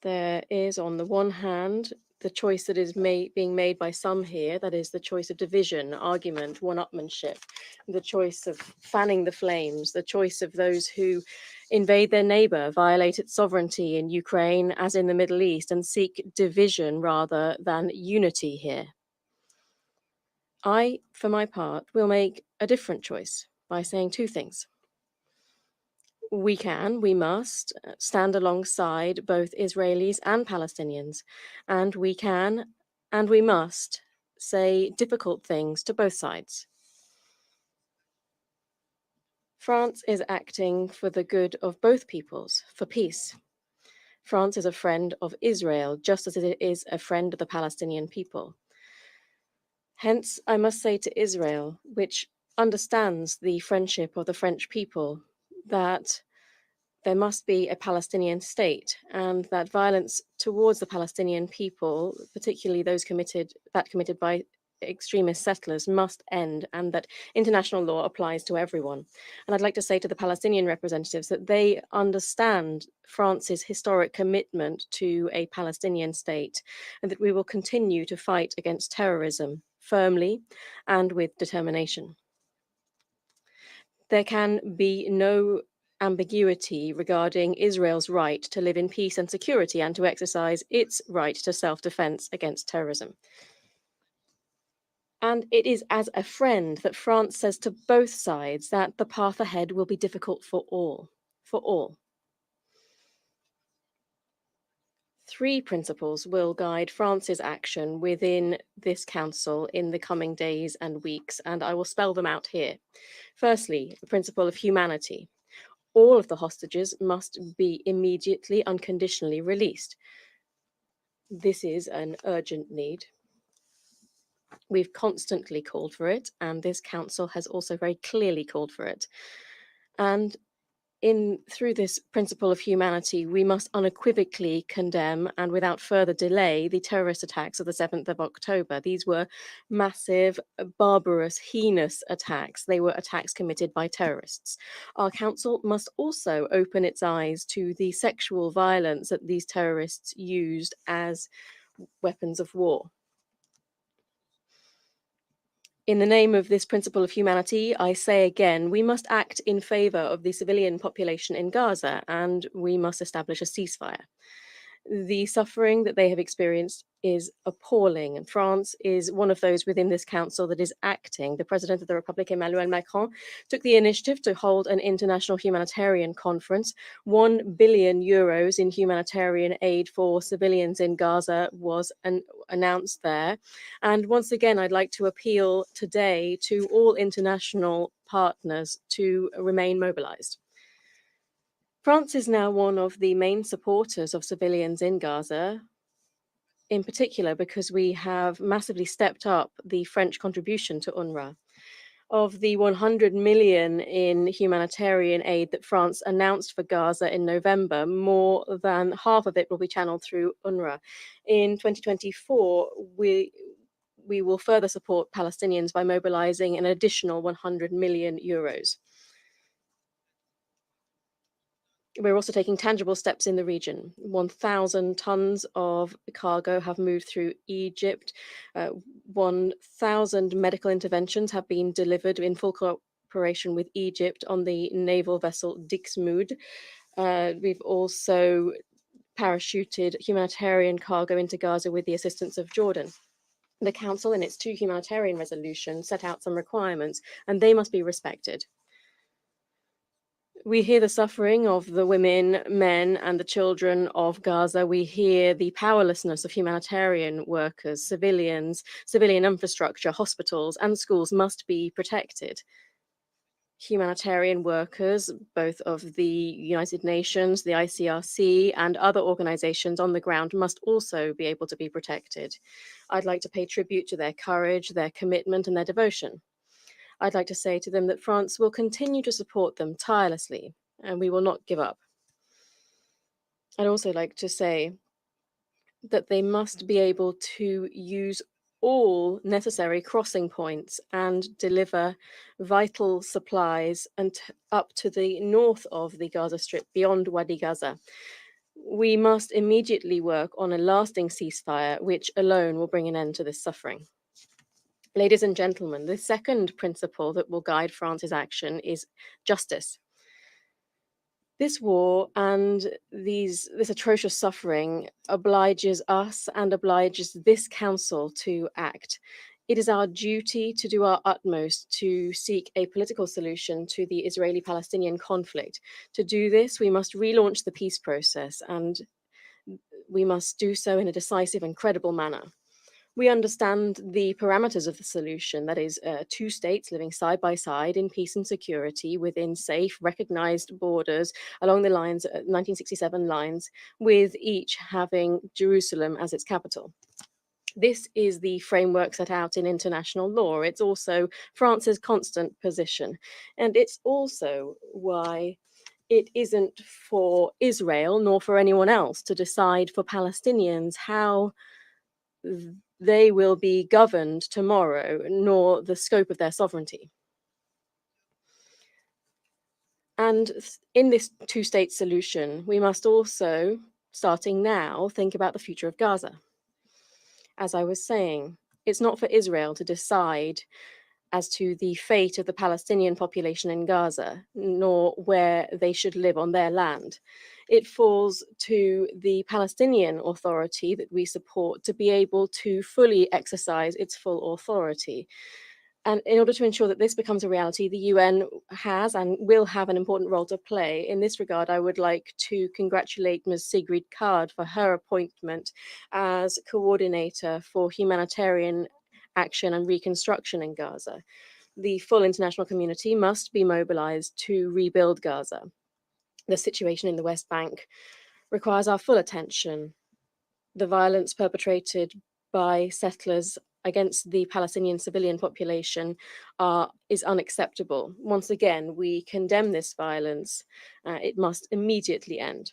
There is, on the one hand, the choice that is being made by some here, that is the choice of division, argument, one-upmanship, the choice of fanning the flames, the choice of those who invade their neighbor, violate its sovereignty in Ukraine as in the Middle East, and seek division rather than unity here. I, for my part, will make a different choice by saying two things. We must stand alongside both Israelis and Palestinians, and we can and we must say difficult things to both sides. France is acting for the good of both peoples, for peace. France is a friend of Israel, just as it is a friend of the Palestinian people. Hence, I must say to Israel, which understands the friendship of the French people, that there must be a Palestinian state, and that violence towards the Palestinian people, particularly those committed by extremist settlers, must end, and that international law applies to everyone. And I'd like to say to the Palestinian representatives that they understand France's historic commitment to a Palestinian state, and that we will continue to fight against terrorism firmly and with determination. There can be no ambiguity regarding Israel's right to live in peace and security and to exercise its right to self-defense against terrorism. And it is as a friend that France says to both sides that the path ahead will be difficult for all. For all. 3 principles will guide France's action within this council in the coming days and weeks, and I will spell them out here. Firstly, the principle of humanity. All of the hostages must be immediately, unconditionally released. This is an urgent need. We've constantly called for it, and this council has also very clearly called for it. And through this principle of humanity, we must unequivocally condemn and without further delay the terrorist attacks of the 7th of October. These were massive, barbarous, heinous attacks. They were attacks committed by terrorists. Our council must also open its eyes to the sexual violence that these terrorists used as weapons of war. In the name of this principle of humanity, I say again, we must act in favor of the civilian population in Gaza, and we must establish a ceasefire. The suffering that they have experienced is appalling, and France is one of those within this council that is acting. The President of the Republic, Emmanuel Macron, took the initiative to hold an international humanitarian conference. 1 billion euros in humanitarian aid for civilians in Gaza was announced there. And once again, I'd like to appeal today to all international partners to remain mobilized. France is now one of the main supporters of civilians in Gaza, in particular because we have massively stepped up the French contribution to UNRWA. Of the 100 million in humanitarian aid that France announced for Gaza in November, more than half of it will be channeled through UNRWA. In 2024, we will further support Palestinians by mobilizing an additional 100 million euros. We're also taking tangible steps in the region. 1,000 tons of cargo have moved through Egypt. 1,000 medical interventions have been delivered in full cooperation with Egypt on the naval vessel Dixmude. We've also parachuted humanitarian cargo into Gaza with the assistance of Jordan. The Council, in its 2 humanitarian resolutions, set out some requirements, and they must be respected. We hear the suffering of the women, men, and the children of Gaza. We hear the powerlessness of humanitarian workers, civilians, civilian infrastructure, hospitals, and schools must be protected. Humanitarian workers, both of the United Nations, the ICRC, and other organizations on the ground must also be able to be protected. I'd like to pay tribute to their courage, their commitment, and their devotion. I'd like to say to them that France will continue to support them tirelessly, and we will not give up. I'd also like to say that they must be able to use all necessary crossing points and deliver vital supplies and up to the north of the Gaza Strip, beyond Wadi Gaza. We must immediately work on a lasting ceasefire, which alone will bring an end to this suffering. Ladies and gentlemen, the second principle that will guide France's action is justice. This war and this atrocious suffering obliges us and obliges this council to act. It is our duty to do our utmost to seek a political solution to the Israeli-Palestinian conflict. To do this, we must relaunch the peace process, and we must do so in a decisive and credible manner. We understand the parameters of the solution, that is, two states living side by side in peace and security within safe, recognized borders along the lines, 1967 lines, with each having Jerusalem as its capital. This is the framework set out in international law. It's also France's constant position. And it's also why it isn't for Israel nor for anyone else to decide for Palestinians how they will be governed tomorrow, nor the scope of their sovereignty. And in this two-state solution, we must also, starting now, think about the future of Gaza. As I was saying, it's not for Israel to decide as to the fate of the Palestinian population in Gaza, nor where they should live on their land. It falls to the Palestinian Authority that we support to be able to fully exercise its full authority. And in order to ensure that this becomes a reality, the UN has and will have an important role to play. In this regard, I would like to congratulate Ms. Sigrid Kaag for her appointment as coordinator for humanitarian action and reconstruction in Gaza. The full international community must be mobilized to rebuild Gaza. The situation in the West Bank requires our full attention. The violence perpetrated by settlers against the Palestinian civilian population is unacceptable. Once again, we condemn this violence. It must immediately end.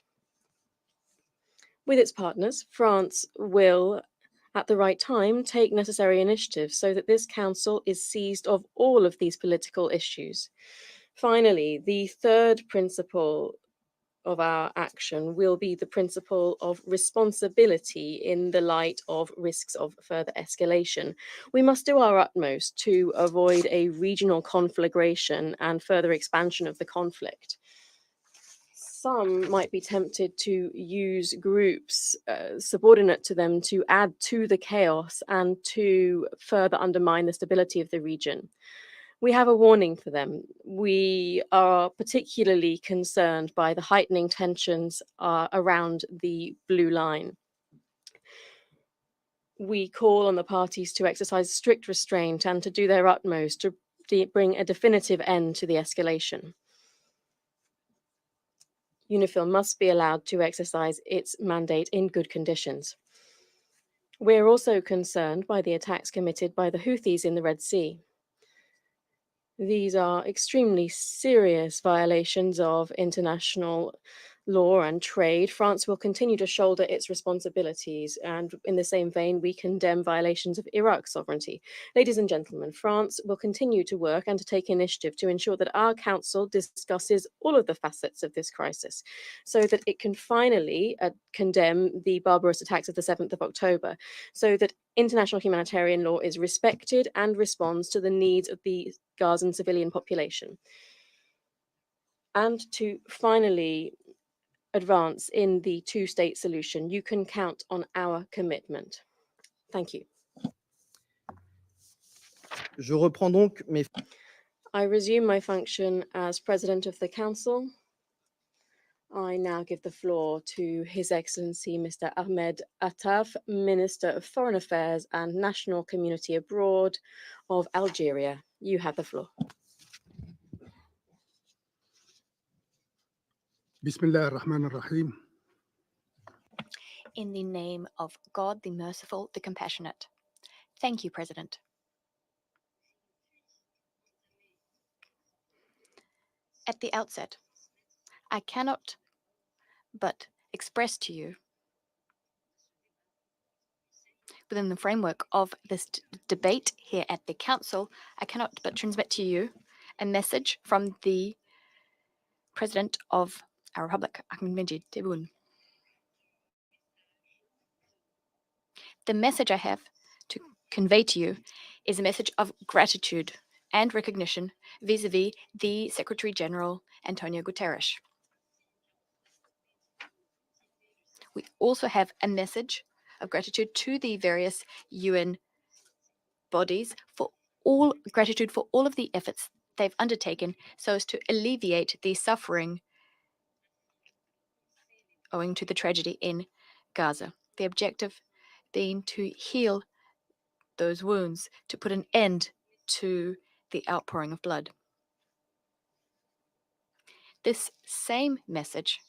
With its partners, France will, at the right time, take necessary initiatives so that this council is seized of all of these political issues. Finally, the third principle of our action will be the principle of responsibility in the light of risks of further escalation. We must do our utmost to avoid a regional conflagration and further expansion of the conflict. Some might be tempted to use groups subordinate to them to add to the chaos and to further undermine the stability of the region. We have a warning for them. We are particularly concerned by the heightening tensions around the blue line. We call on the parties to exercise strict restraint and to do their utmost to bring a definitive end to the escalation. UNIFIL must be allowed to exercise its mandate in good conditions. We're also concerned by the attacks committed by the Houthis in the Red Sea. These are extremely serious violations of international law and trade. France will continue to shoulder its responsibilities, and in the same vein, we condemn violations of Iraq's sovereignty. Ladies and gentlemen, France will continue to work and to take initiative to ensure that our council discusses all of the facets of this crisis so that it can finally condemn the barbarous attacks of the 7th of October, so that international humanitarian law is respected and responds to the needs of the Gazan civilian population. And to finally advance in the two-state solution, you can count on our commitment. Thank you. Je reprends donc mes... I resume my function as President of the Council. I now give the floor to His Excellency Mr. Ahmed Attaf, Minister of Foreign Affairs and National Community Abroad of Algeria. You have the floor. Bismillah ar-Rahman ar-Rahim. In the name of God, the merciful, the compassionate. Thank you, President. At the outset, I cannot but express to you, within the framework of this debate here at the Council, I cannot but transmit to you a message from the President of our Republic, Ahmed Tebboune. The message I have to convey to you is a message of gratitude and recognition vis-a-vis the Secretary General, Antonio Guterres. We also have a message of gratitude to the various UN bodies for all of the efforts they've undertaken so as to alleviate the suffering owing to the tragedy in Gaza. The objective being to heal those wounds, to put an end to the outpouring of blood. This same message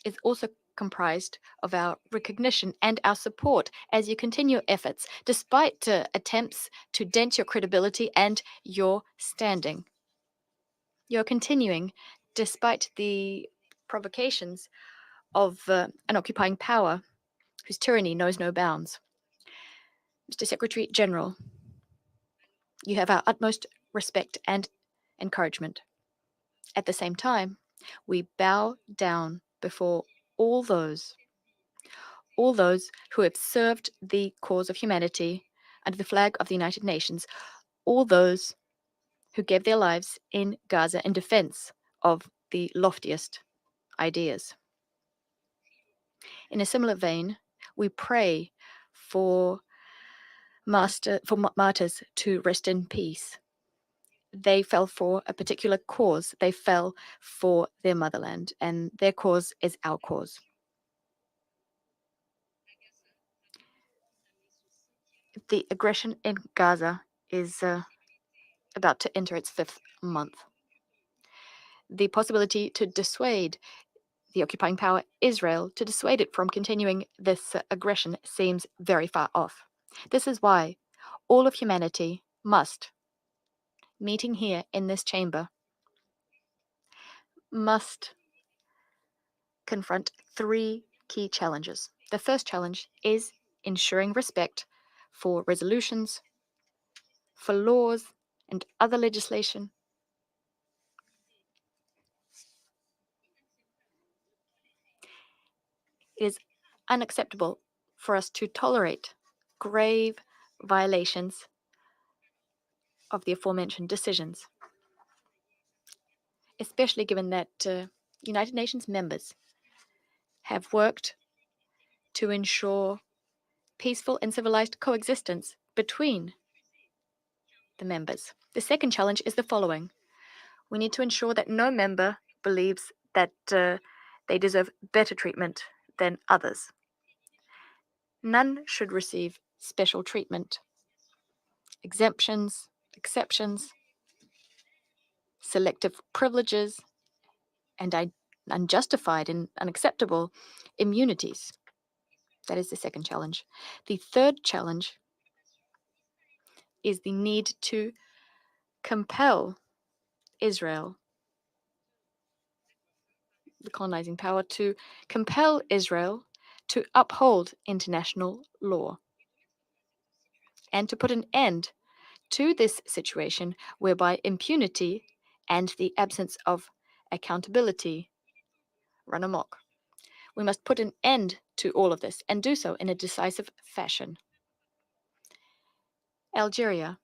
is also comprised of our recognition and our support as you continue efforts, despite attempts to dent your credibility and your standing. You're continuing despite the provocations of an occupying power whose tyranny knows no bounds. Mr. Secretary General, you have our utmost respect and encouragement. At the same time, we bow down before all those who have served the cause of humanity under the flag of the United Nations, all those who gave their lives in Gaza in defense of the loftiest ideas. In a similar vein, we pray for martyrs to rest in peace. They fell for a particular cause. They fell for their motherland, and their cause is our cause. The aggression in Gaza is about to enter its 5th month. The possibility to dissuade the occupying power, Israel, to dissuade it from continuing this aggression seems very far off. This is why all of humanity must, meeting here in this chamber, must confront 3 key challenges. The first challenge is ensuring respect for resolutions, for laws, and other legislation. It is unacceptable for us to tolerate grave violations of the aforementioned decisions, especially given that United Nations members have worked to ensure peaceful and civilized coexistence between the members. The second challenge is the following. We need to ensure that no member believes that they deserve better treatment than others. None should receive special treatment. Exemptions, exceptions, selective privileges, and unjustified and unacceptable immunities. That is the second challenge. The third challenge is the need to compel Israel, the colonizing power, to compel Israel to uphold international law and to put an end to this situation whereby impunity and the absence of accountability run amok. We must put an end to all of this and do so in a decisive fashion. Algeria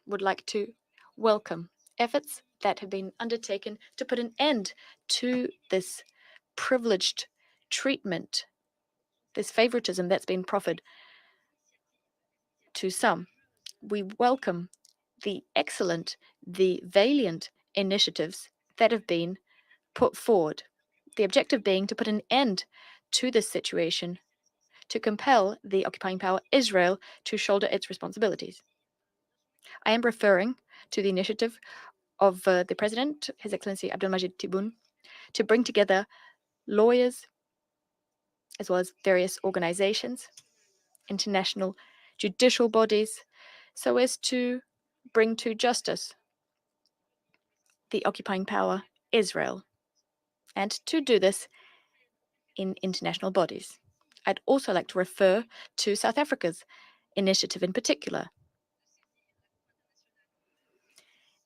would like to welcome efforts that have been undertaken to put an end to this privileged treatment, this favoritism that's been proffered to some. We welcome the excellent, the valiant initiatives that have been put forward. The objective being to put an end to this situation, to compel the occupying power, Israel, to shoulder its responsibilities. I am referring to the initiative of the President, His Excellency Abdelmajid Tebboune, to bring together lawyers as well as various organizations, international judicial bodies, so as to bring to justice the occupying power, Israel, and to do this in international bodies. I'd also like to refer to South Africa's initiative in particular.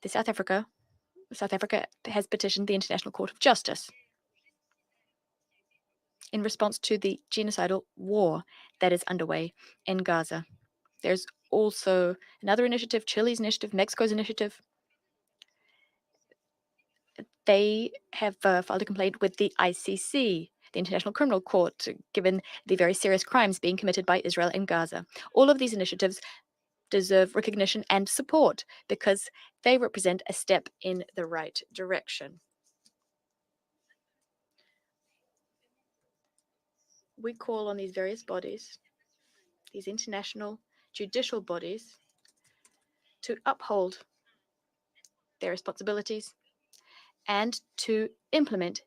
South Africa has petitioned the International Court of Justice in response to the genocidal war that is underway in Gaza. There's also another initiative, Chile's initiative, Mexico's initiative. They have filed a complaint with the ICC, the International Criminal Court, given the very serious crimes being committed by Israel in Gaza. All of these initiatives deserve recognition and support because they represent a step in the right direction. we call on these various bodies, these international judicial bodies, to uphold their responsibilities and to implement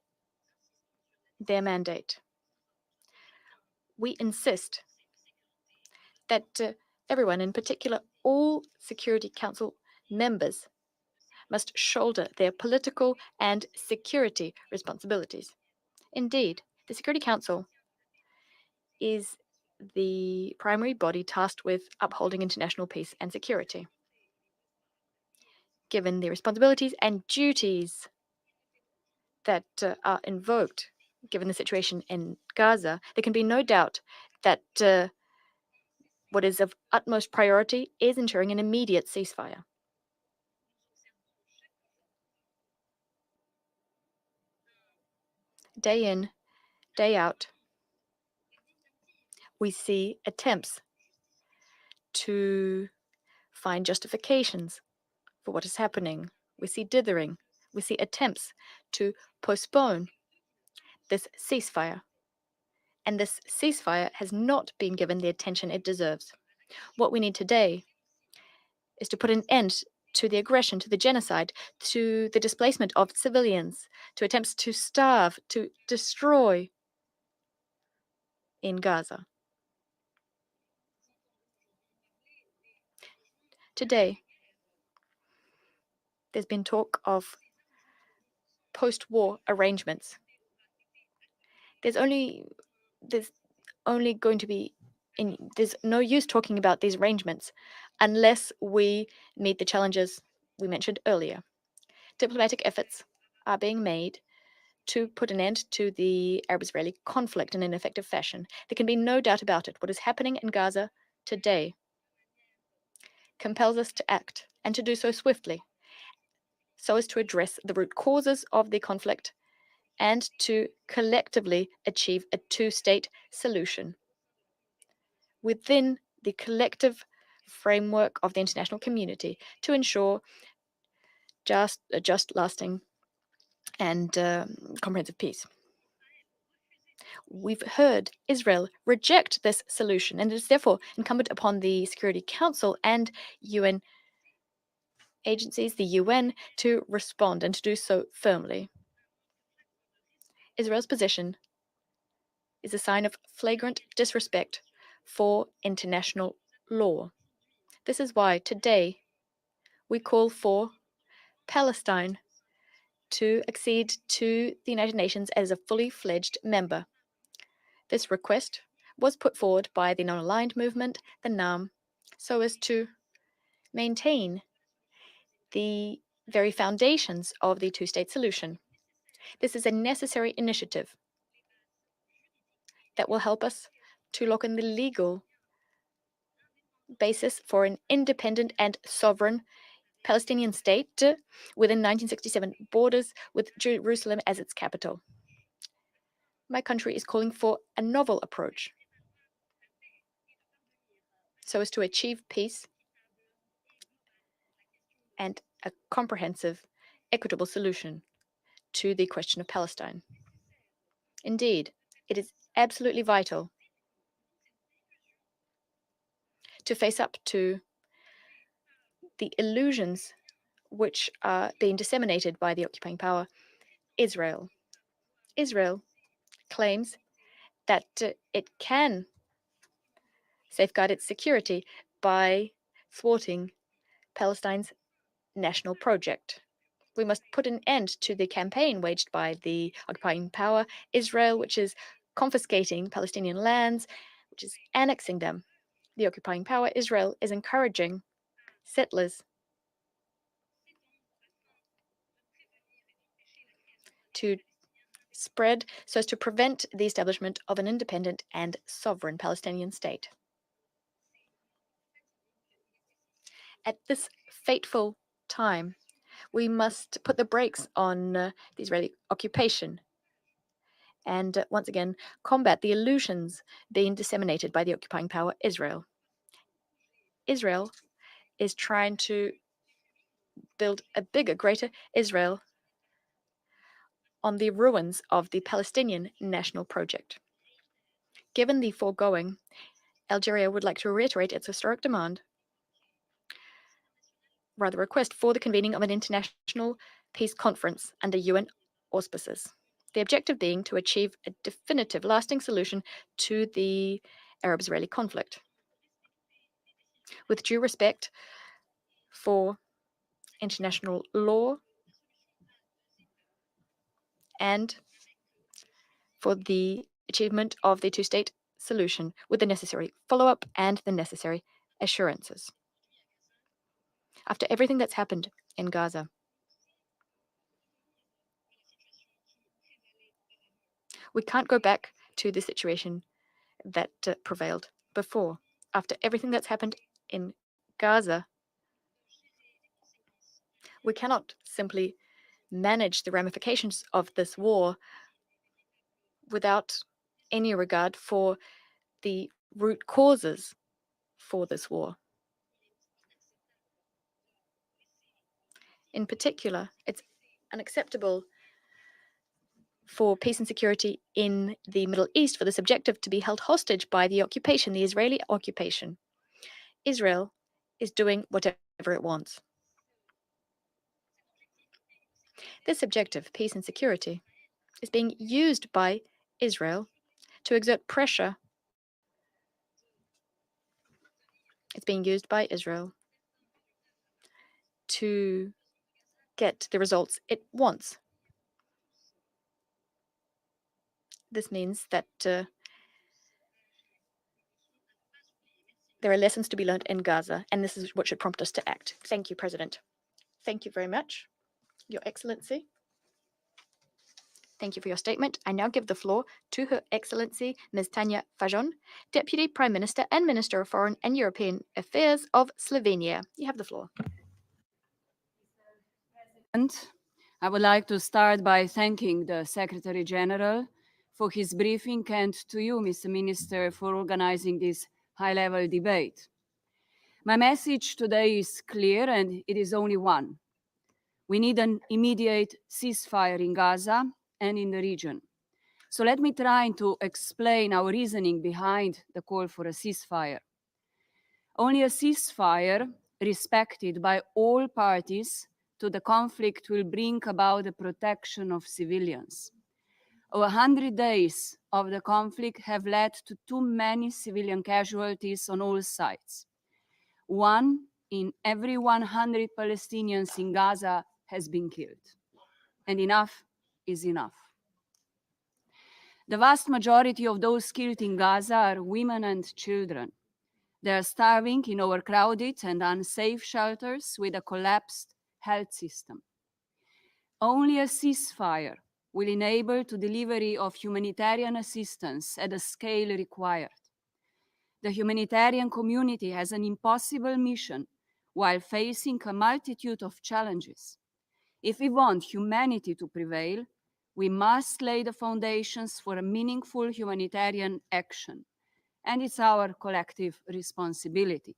their mandate. We insist that everyone, in particular all Security Council members, must shoulder their political and security responsibilities. Indeed, the Security Council is the primary body tasked with upholding international peace and security. Given the responsibilities and duties that are invoked, given the situation in Gaza, there can be no doubt that what is of utmost priority is ensuring an immediate ceasefire. Day in, day out, we see attempts to find justifications for what is happening. We see dithering. We see attempts to postpone this ceasefire. And this ceasefire has not been given the attention it deserves. What we need today is to put an end to the aggression, to the genocide, to the displacement of civilians, to attempts to starve, to destroy in Gaza. Today, there's been talk of post-war arrangements. There's only going to be there's no use talking about these arrangements unless we meet the challenges we mentioned earlier. Diplomatic efforts are being made to put an end to the Arab-Israeli conflict in an effective fashion. There can be no doubt about it. What is happening in Gaza today compels us to act, and to do so swiftly, so as to address the root causes of the conflict and to collectively achieve a two-state solution within the collective framework of the international community to ensure just, lasting, and comprehensive peace. We've heard Israel reject this solution, and it is therefore incumbent upon the Security Council and UN agencies, the UN, to respond and to do so firmly. Israel's position is a sign of flagrant disrespect for international law. This is why today we call for Palestine to accede to the United Nations as a fully fledged member. This request was put forward by the non-aligned movement, the NAM, so as to maintain the very foundations of the two-state solution. This is a necessary initiative that will help us to lock in the legal basis for an independent and sovereign Palestinian state within 1967 borders with Jerusalem as its capital. My country is calling for a novel approach so as to achieve peace and a comprehensive, equitable solution to the question of Palestine. Indeed, it is absolutely vital to face up to the illusions which are being disseminated by the occupying power, Israel. Israel claims that it can safeguard its security by thwarting Palestine's national project. We must put an end to the campaign waged by the occupying power, Israel, which is confiscating Palestinian lands, which is annexing them. The occupying power, Israel, is encouraging settlers to spread so as to prevent the establishment of an independent and sovereign Palestinian state. At this fateful time, we must put the brakes on the Israeli occupation and once again combat the illusions being disseminated by the occupying power, Israel. Israel is trying to build a bigger, greater Israel on the ruins of the Palestinian national project. Given the foregoing, Algeria would like to reiterate its historic request for the convening of an international peace conference under UN auspices. The objective being to achieve a definitive, lasting solution to the Arab-Israeli conflict. With due respect for international law and for the achievement of the two-state solution with the necessary follow-up and the necessary assurances. After everything that's happened in Gaza, we can't go back to the situation that prevailed before. After everything that's happened in Gaza, we cannot simply manage the ramifications of this war without any regard for the root causes for this war. In particular, it's unacceptable for peace and security in the Middle East for this objective to be held hostage by the occupation, the Israeli occupation. Israel is doing whatever it wants. This objective, peace and security, is being used by Israel to exert pressure. It's being used by Israel to get the results it wants. This means that there are lessons to be learned in Gaza, and this is what should prompt us to act. Thank you, President. Thank you very much, Your Excellency. Thank you for your statement. I now give the floor to Her Excellency Ms. Tanja Fajon, Deputy Prime Minister and Minister of Foreign and European Affairs of Slovenia. You have the floor. I would like to start by thanking the Secretary General for his briefing and to you, Mr. Minister, for organizing this high-level debate. My message today is clear and it is only one. We need an immediate ceasefire in Gaza and in the region. So let me try to explain our reasoning behind the call for a ceasefire. Only a ceasefire respected by all parties to the conflict will bring about the protection of civilians. Over 100 days of the conflict have led to too many civilian casualties on all sides. 1 in every 100 Palestinians in Gaza has been killed. And enough is enough. The vast majority of those killed in Gaza are women and children. They are starving in overcrowded and unsafe shelters with a collapsed health system. Only a ceasefire will enable the delivery of humanitarian assistance at the scale required. The humanitarian community has an impossible mission while facing a multitude of challenges. If we want humanity to prevail, we must lay the foundations for a meaningful humanitarian action, and it's our collective responsibility.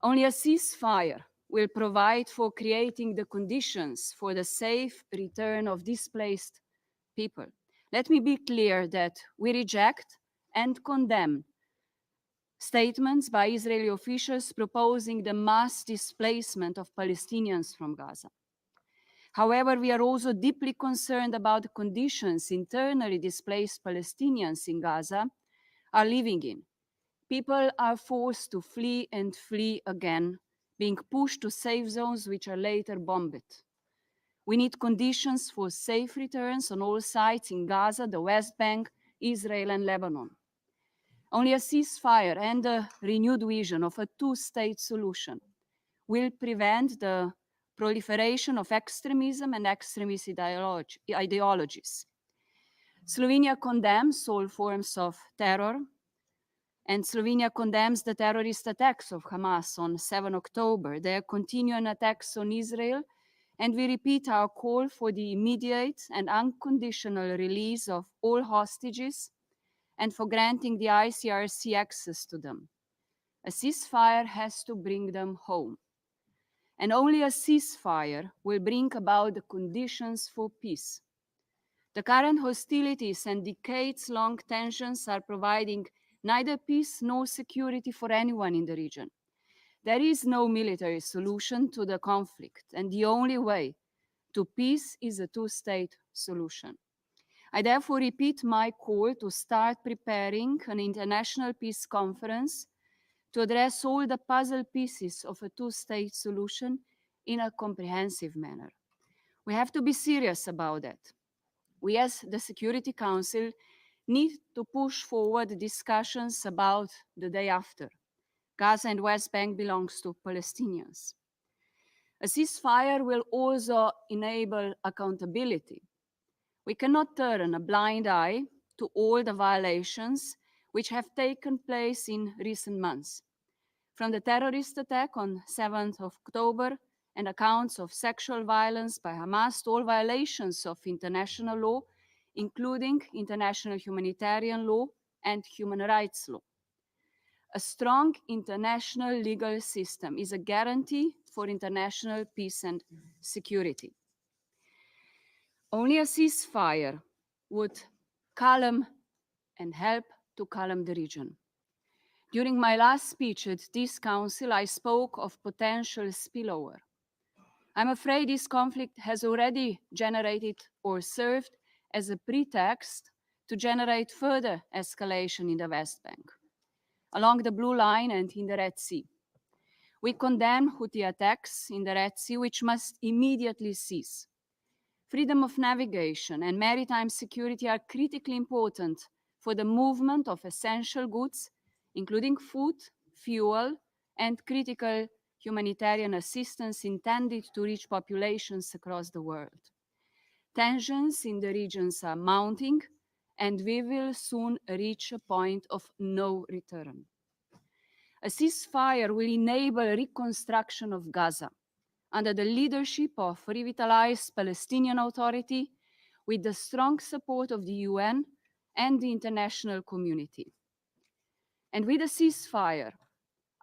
Only a ceasefire will provide for creating the conditions for the safe return of displaced people. Let me be clear that we reject and condemn statements by Israeli officials proposing the mass displacement of Palestinians from Gaza. However, we are also deeply concerned about the conditions internally displaced Palestinians in Gaza are living in. People are forced to flee and flee again, being pushed to safe zones which are later bombed. We need conditions for safe returns on all sides in Gaza, the West Bank, Israel, and Lebanon. Only a ceasefire and a renewed vision of a two-state solution will prevent the proliferation of extremism and extremist ideologies. Slovenia condemns all forms of terror, and Slovenia condemns the terrorist attacks of Hamas on 7 October, their continuing attacks on Israel, and we repeat our call for the immediate and unconditional release of all hostages and for granting the ICRC access to them. A ceasefire has to bring them home. And only a ceasefire will bring about the conditions for peace. The current hostilities and decades-long tensions are providing neither peace nor security for anyone in the region. There is no military solution to the conflict, and the only way to peace is a two-state solution. I therefore repeat my call to start preparing an international peace conference to address all the puzzle pieces of a two-state solution in a comprehensive manner. We have to be serious about that. We, as the Security Council, need to push forward discussions about the day after. Gaza and West Bank belongs to Palestinians. A ceasefire will also enable accountability. We cannot turn a blind eye to all the violations which have taken place in recent months. From the terrorist attack on 7th of October and accounts of sexual violence by Hamas to all violations of international law, including international humanitarian law and human rights law. A strong international legal system is a guarantee for international peace and security. Only a ceasefire would calm and help to calm the region. During my last speech at this council, I spoke of potential spillover. I'm afraid this conflict has already generated or served as a pretext to generate further escalation in the West Bank, along the Blue Line and in the Red Sea. We condemn Houthi attacks in the Red Sea, which must immediately cease. Freedom of navigation and maritime security are critically important for the movement of essential goods, including food, fuel, and critical humanitarian assistance intended to reach populations across the world. Tensions in the regions are mounting, and we will soon reach a point of no return. A ceasefire will enable reconstruction of Gaza under the leadership of revitalized Palestinian Authority with the strong support of the UN and the international community. And with a ceasefire,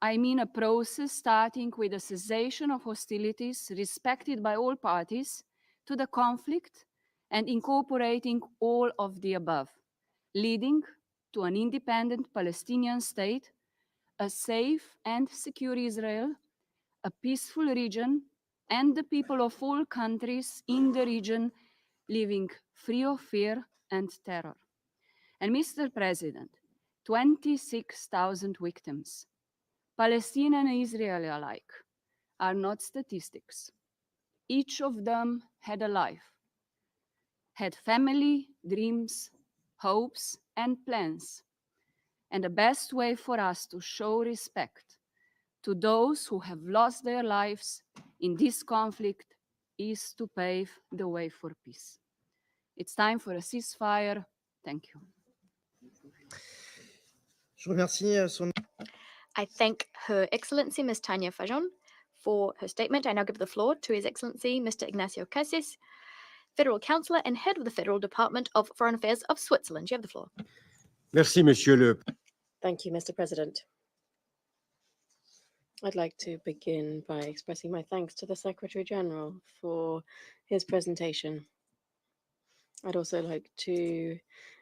I mean a process starting with a cessation of hostilities respected by all parties to the conflict and incorporating all of the above, leading to an independent Palestinian state, a safe and secure Israel, a peaceful region, and the people of all countries in the region living free of fear and terror. And Mr. President, 26,000 victims, Palestinian and Israeli alike, are not statistics. Each of them had a life, had family, dreams, hopes, and plans. And the best way for us to show respect to those who have lost their lives in this conflict is to pave the way for peace. It's time for a ceasefire. Thank you. Je remercie son... I thank Her Excellency Ms. Tanya Fajon for her statement. I now give the floor to His Excellency Mr. Ignacio Cassis, Federal Councillor and Head of the Federal Department of Foreign Affairs of Switzerland. You have the floor. Merci, Monsieur le... Thank you, Mr. President. I'd like to begin by expressing my thanks to the Secretary General for his presentation. I'd also like to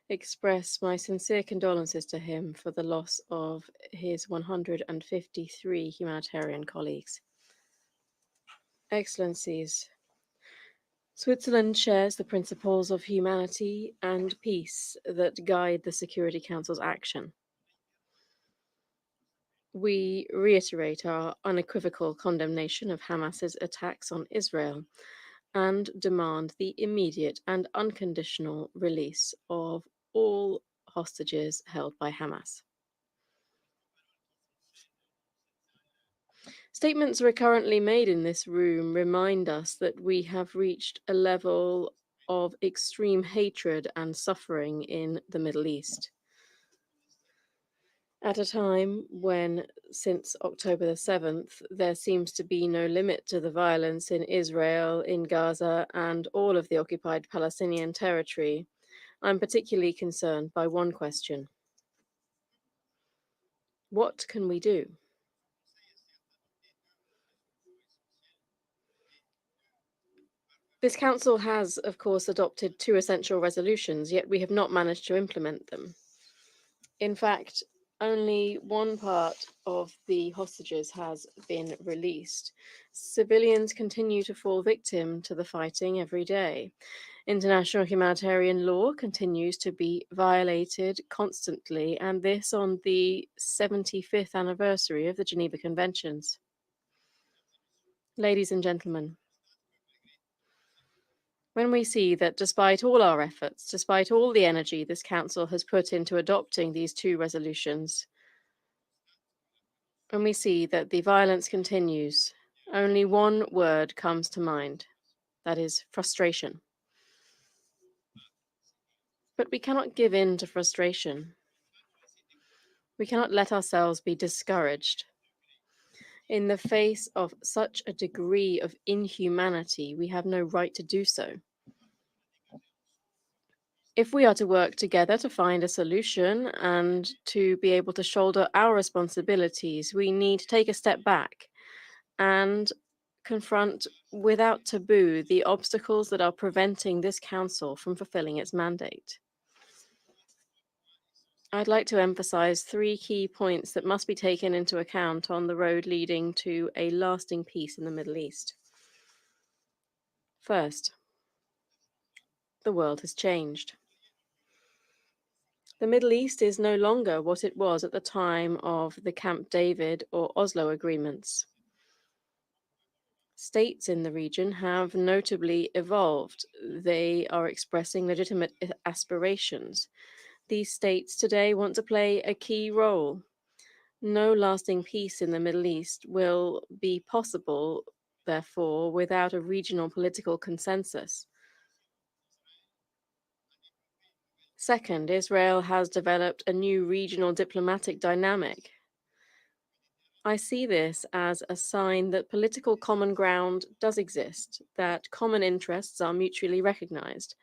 express my sincere condolences to him for the loss of his 153 humanitarian colleagues. Excellencies, Switzerland shares the principles of humanity and peace that guide the Security Council's action. We reiterate our unequivocal condemnation of Hamas's attacks on Israel and demand the immediate and unconditional release of all hostages held by Hamas. Statements recurrently made in this room remind us that we have reached a level of extreme hatred and suffering in the Middle East. At a time when, since October the 7th, there seems to be no limit to the violence in Israel, in Gaza, and all of the occupied Palestinian territory, I'm particularly concerned by one question. What can we do? This council has, of course, adopted 2 essential resolutions, yet we have not managed to implement them. In fact, only one part of the hostages has been released. Civilians continue to fall victim to the fighting every day. International humanitarian law continues to be violated constantly, and this on the 75th anniversary of the Geneva Conventions. Ladies and gentlemen, when we see that despite all our efforts, despite all the energy this Council has put into adopting these 2 resolutions, when we see that the violence continues, only one word comes to mind, that is frustration. But we cannot give in to frustration. We cannot let ourselves be discouraged. In the face of such a degree of inhumanity, we have no right to do so. If we are to work together to find a solution and to be able to shoulder our responsibilities, we need to take a step back and confront without taboo the obstacles that are preventing this council from fulfilling its mandate. I'd like to emphasize 3 key points that must be taken into account on the road leading to a lasting peace in the Middle East. First, the world has changed. The Middle East is no longer what it was at the time of the Camp David or Oslo agreements. States in the region have notably evolved. They are expressing legitimate aspirations. These states today want to play a key role. No lasting peace in the Middle East will be possible, therefore, without a regional political consensus. Second, Israel has developed a new regional diplomatic dynamic. I see this as a sign that political common ground does exist, that common interests are mutually recognized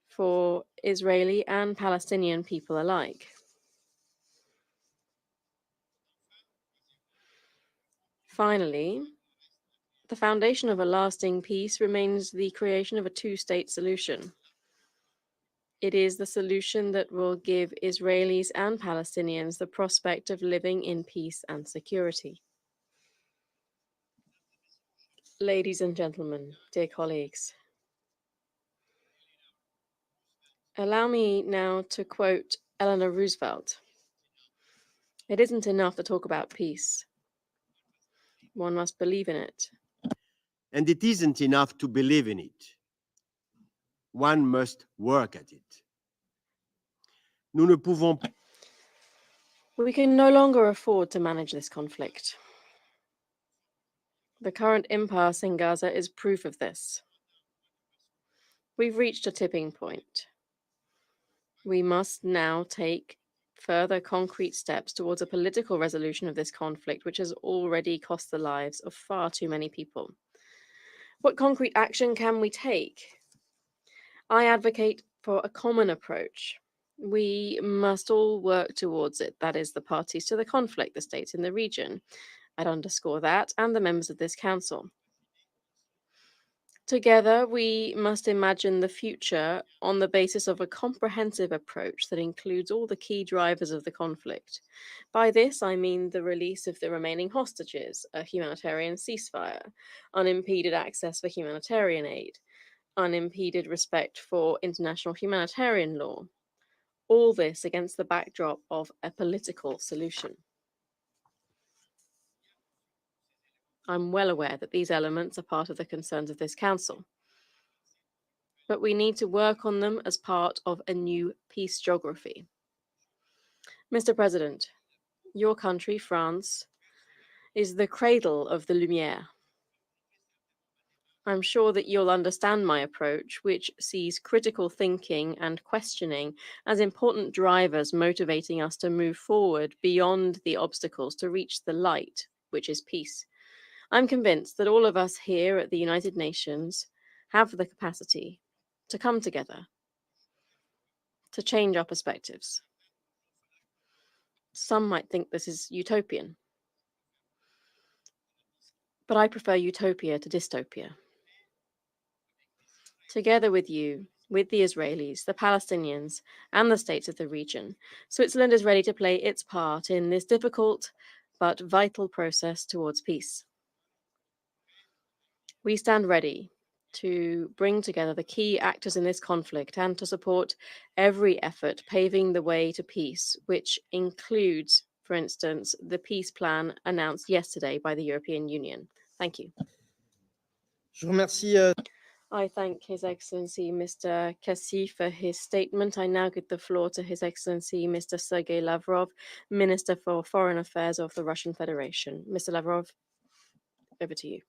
for Israeli and Palestinian people alike. Finally, the foundation of a lasting peace remains the creation of a 2-state solution. It is the solution that will give Israelis and Palestinians the prospect of living in peace and security. Ladies and gentlemen, dear colleagues, allow me now to quote Eleanor Roosevelt. It isn't enough to talk about peace. One must believe in it. And it isn't enough to believe in it. One must work at it. Nous ne pouvons pas. We can no longer afford to manage this conflict. The current impasse in Gaza is proof of this. We've reached a tipping point. We must now take further concrete steps towards a political resolution of this conflict, which has already cost the lives of far too many people. What concrete action can we take? I advocate for a common approach. We must all work towards it. That is, the parties to the conflict, the states in the region. I'd underscore that, and the members of this council. Together, we must imagine the future on the basis of a comprehensive approach that includes all the key drivers of the conflict. By this, I mean the release of the remaining hostages, a humanitarian ceasefire, unimpeded access for humanitarian aid, unimpeded respect for international humanitarian law. All this against the backdrop of a political solution. I'm well aware that these elements are part of the concerns of this council, but we need to work on them as part of a new peace geography. Mr. President, your country, France, is the cradle of the Lumière. I'm sure that you'll understand my approach, which sees critical thinking and questioning as important drivers motivating us to move forward beyond the obstacles to reach the light, which is peace. I'm convinced that all of us here at the United Nations have the capacity to come together, to change our perspectives. Some might think this is utopian, but I prefer utopia to dystopia. Together with you, with the Israelis, the Palestinians, and the states of the region, Switzerland is ready to play its part in this difficult but vital process towards peace. We stand ready to bring together the key actors in this conflict and to support every effort paving the way to peace, which includes, for instance, the peace plan announced yesterday by the European Union. Thank you. Je remercie I thank His Excellency Mr. Kassi for his statement. I now give the floor to His Excellency Mr. Sergei Lavrov, Minister for Foreign Affairs of the Russian Federation. Mr. Lavrov, over to you.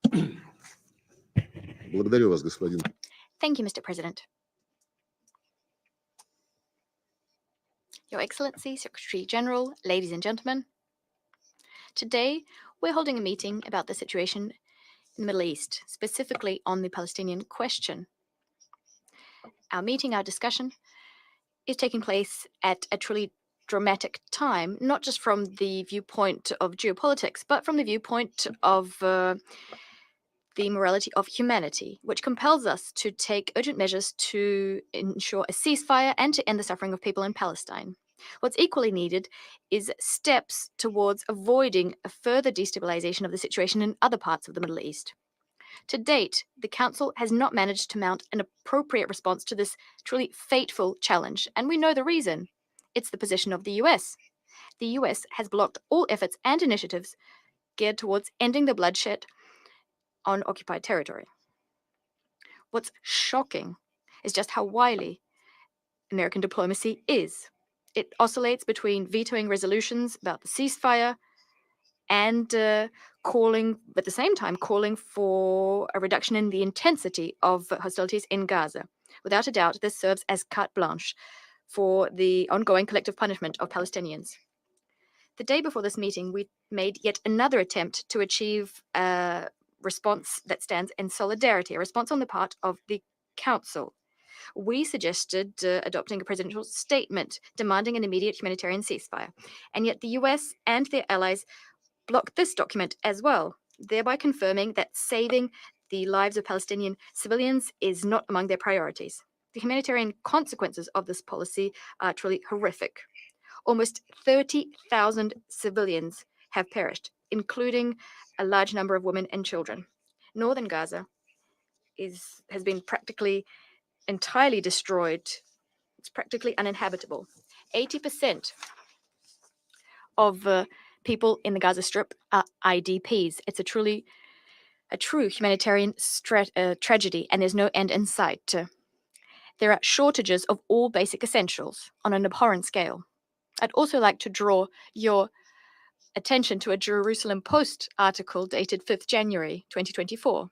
Благодарю вас, господин. Thank you, Mr. President. Your Excellency, Secretary General, ladies and gentlemen, today we're holding a meeting about the situation in the Middle East, specifically on the Palestinian question. Our meeting, our discussion, is taking place at a truly dramatic time, not just from the viewpoint of geopolitics, but from the viewpoint of the morality of humanity, which compels us to take urgent measures to ensure a ceasefire and to end the suffering of people in Palestine. What's equally needed is steps towards avoiding a further destabilization of the situation in other parts of the Middle East. To date, the Council has not managed to mount an appropriate response to this truly fateful challenge, and we know the reason. It's the position of the US. The US has blocked all efforts and initiatives geared towards ending the bloodshed on occupied territory. What's shocking is just how wily American diplomacy is. It oscillates between vetoing resolutions about the ceasefire and calling, at the same time, calling for a reduction in the intensity of hostilities in Gaza. Without a doubt, this serves as carte blanche for the ongoing collective punishment of Palestinians. The day before this meeting, we made yet another attempt to achieve a response that stands in solidarity, a response on the part of the Council. We suggested adopting a presidential statement demanding an immediate humanitarian ceasefire, and yet the US and their allies blocked this document as well, thereby confirming that saving the lives of Palestinian civilians is not among their priorities. The humanitarian consequences of this policy are truly horrific. Almost 30,000 civilians have perished, including a large number of women and children. Northern Gaza has been practically entirely destroyed. It's practically uninhabitable. 80% of people in the Gaza Strip are IDPs. It's a true humanitarian tragedy, and there's no end in sight. There are shortages of all basic essentials on an abhorrent scale. I'd also like to draw your attention to a Jerusalem Post article dated 5th January 2024.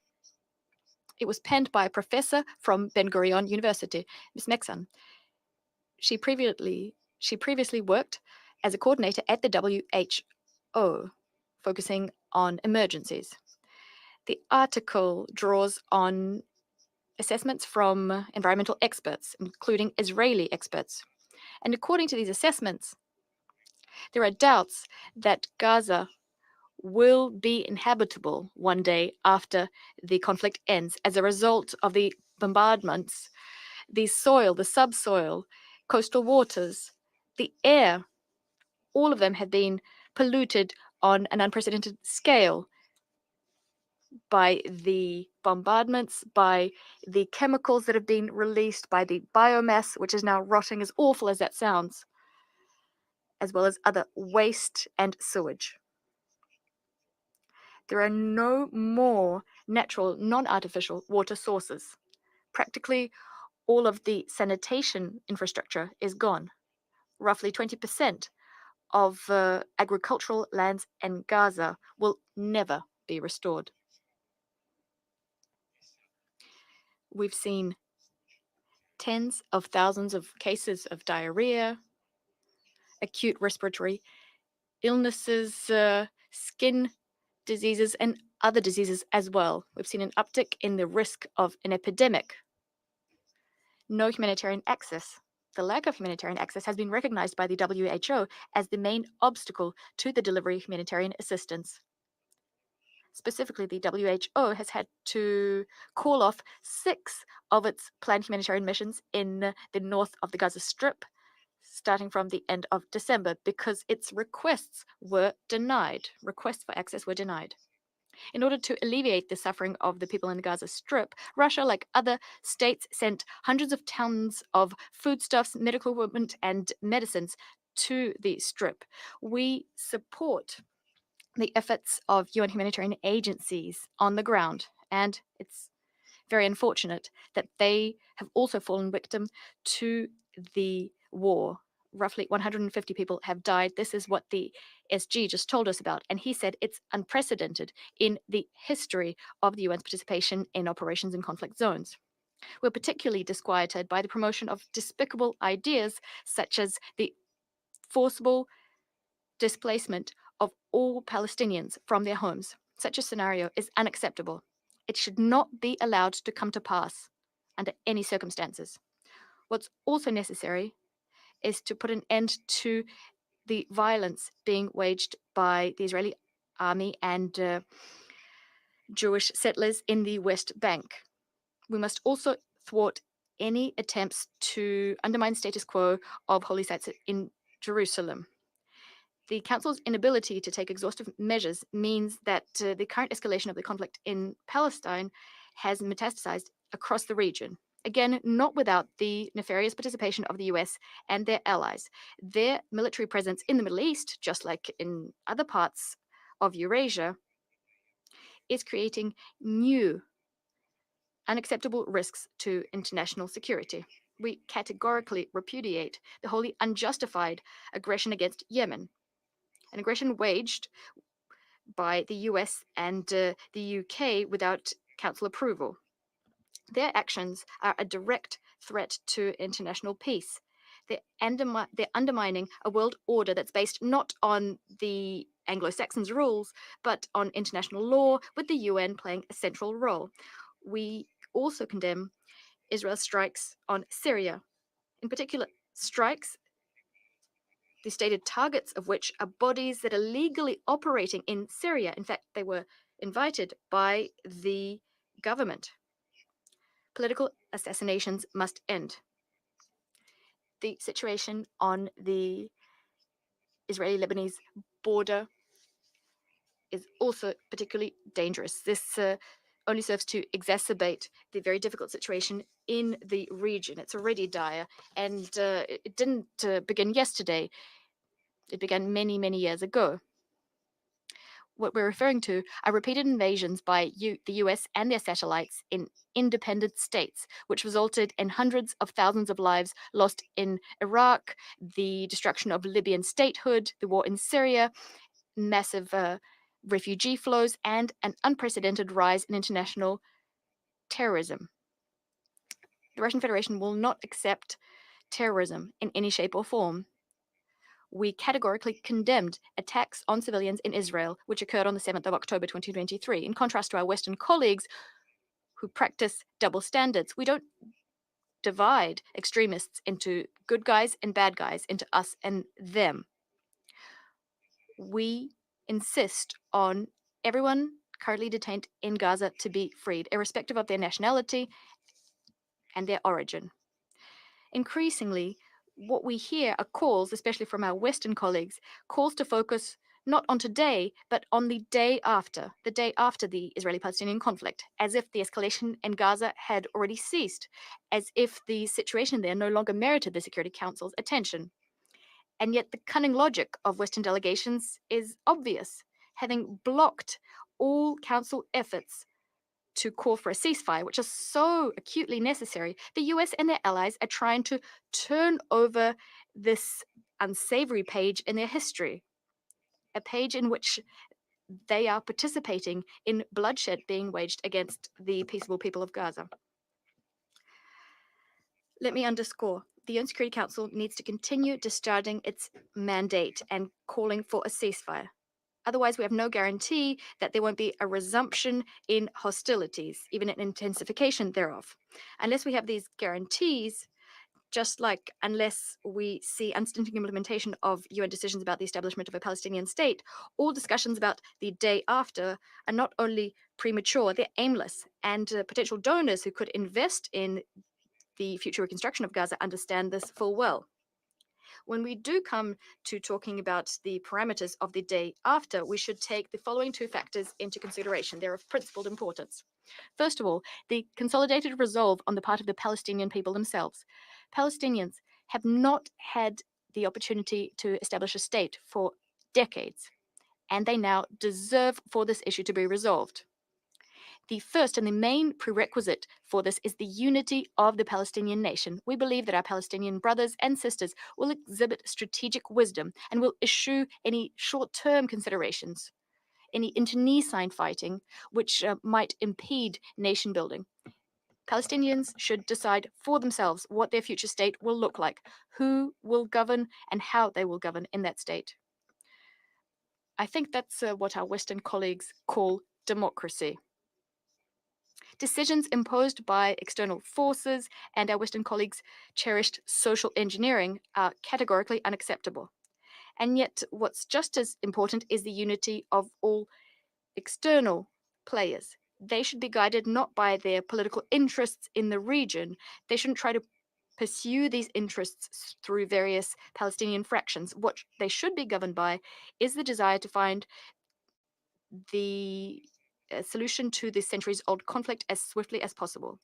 It was penned by a professor from Ben-Gurion University, Ms. Meksan. She previously worked as a coordinator at the WHO, focusing on emergencies. The article draws on assessments from environmental experts, including Israeli experts. And according to these assessments, there are doubts that Gaza will be inhabitable one day after the conflict ends as a result of the bombardments, the soil, the subsoil, coastal waters, the air. All of them have been polluted on an unprecedented scale by the bombardments, by the chemicals that have been released, by the biomass, which is now rotting, as awful as that sounds, as well as other waste and sewage. There are no more natural, non-artificial water sources. Practically all of the sanitation infrastructure is gone. Roughly 20% of agricultural lands in Gaza will never be restored. We've seen tens of thousands of cases of diarrhea, acute respiratory illnesses, skin diseases, and other diseases as well. We've seen an uptick in the risk of an epidemic. No humanitarian access. The lack of humanitarian access has been recognized by the WHO as the main obstacle to the delivery of humanitarian assistance. Specifically, the WHO has had to call off 6 of its planned humanitarian missions in the north of the Gaza Strip, starting from the end of December, because its requests were denied. Requests for access were denied. In order to alleviate the suffering of the people in the Gaza Strip, Russia, like other states, sent hundreds of tons of foodstuffs, medical equipment, and medicines to the Strip. We support the efforts of UN humanitarian agencies on the ground, and it's very unfortunate that they have also fallen victim to the war. Roughly 150 people have died. This is what the SG just told us about, and he said it's unprecedented in the history of the UN's participation in operations in conflict zones. We're particularly disquieted by the promotion of despicable ideas such as the forcible displacement of all Palestinians from their homes. Such a scenario is unacceptable. It should not be allowed to come to pass under any circumstances. What's also necessary is to put an end to the violence being waged by the Israeli army and Jewish settlers in the West Bank. We must also thwart any attempts to undermine status quo of holy sites in Jerusalem. The Council's inability to take exhaustive measures means that the current escalation of the conflict in Palestine has metastasized across the region. Again, not without the nefarious participation of the US and their allies. Their military presence in the Middle East, just like in other parts of Eurasia, is creating new unacceptable risks to international security. We categorically repudiate the wholly unjustified aggression against Yemen, an aggression waged by the US and the UK without Council approval. Their actions are a direct threat to international peace. They're undermining a world order that's based not on the Anglo-Saxons' rules, but on international law, with the UN playing a central role. We also condemn Israel's strikes on Syria. In particular, strikes the stated targets of which are bodies that are legally operating in Syria. In fact, they were invited by the government. Political assassinations must end. The situation on the Israeli-Lebanese border is also particularly dangerous. This only serves to exacerbate the very difficult situation in the region. It's already dire, and it didn't begin yesterday. It began many, many years ago. What we're referring to are repeated invasions by the US and their satellites in independent states, which resulted in hundreds of thousands of lives lost in Iraq, the destruction of Libyan statehood, the war in Syria, massive refugee flows, and an unprecedented rise in international terrorism. The Russian Federation will not accept terrorism in any shape or form. We categorically condemned attacks on civilians in Israel, which occurred on the 7th of October 2023. In contrast to our Western colleagues who practice double standards, we don't divide extremists into good guys and bad guys, into us and them. We insist on everyone currently detained in Gaza to be freed, irrespective of their nationality and their origin. Increasingly, what we hear are calls, especially from our Western colleagues, calls to focus not on today, but on the day after the Israeli-Palestinian conflict, as if the escalation in Gaza had already ceased, as if the situation there no longer merited the Security Council's attention. And yet the cunning logic of Western delegations is obvious, having blocked all Council efforts to call for a ceasefire, which is so acutely necessary. The US and their allies are trying to turn over this unsavory page in their history, a page in which they are participating in bloodshed being waged against the peaceable people of Gaza. Let me underscore, the UN Security Council needs to continue discharging its mandate and calling for a ceasefire. Otherwise, we have no guarantee that there won't be a resumption in hostilities, even an intensification thereof. Unless we have these guarantees, just like unless we see unstinting implementation of UN decisions about the establishment of a Palestinian state, all discussions about the day after are not only premature, they're aimless. And potential donors who could invest in the future reconstruction of Gaza understand this full well. When we do come to talking about the parameters of the day after, we should take the following two factors into consideration. They're of principled importance. First of all, the consolidated resolve on the part of the Palestinian people themselves. Palestinians have not had the opportunity to establish a state for decades, and they now deserve for this issue to be resolved. The first and the main prerequisite for this is the unity of the Palestinian nation. We believe that our Palestinian brothers and sisters will exhibit strategic wisdom and will eschew any short-term considerations, any internecine fighting, which might impede nation building. Palestinians should decide for themselves what their future state will look like, who will govern, and how they will govern in that state. I think that's what our Western colleagues call democracy. Decisions imposed by external forces and our Western colleagues' cherished social engineering are categorically unacceptable. And yet, what's just as important is the unity of all external players. They should be guided not by their political interests in the region. They shouldn't try to pursue these interests through various Palestinian fractions. What they should be governed by is the desire to find the solution to this centuries-old conflict as swiftly as possible.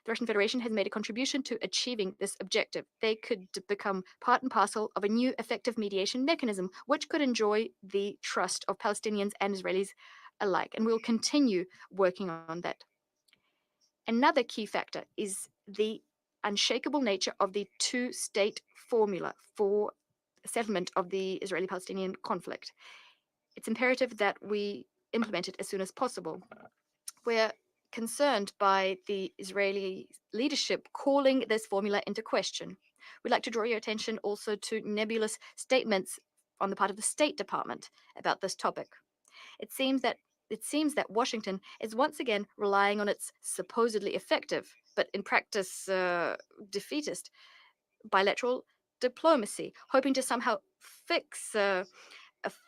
The Russian Federation has made a contribution to achieving this objective. They could become part and parcel of a new effective mediation mechanism, which could enjoy the trust of Palestinians and Israelis alike, and we'll continue working on that. Another key factor is the unshakable nature of the two-state formula for settlement of the Israeli-Palestinian conflict. It's imperative that we implement it as soon as possible. We're concerned by the Israeli leadership calling this formula into question. We'd like to draw your attention also to nebulous statements on the part of the State Department about this topic. It seems that Washington is once again relying on its supposedly effective, but in practice defeatist, bilateral diplomacy, hoping to somehow fix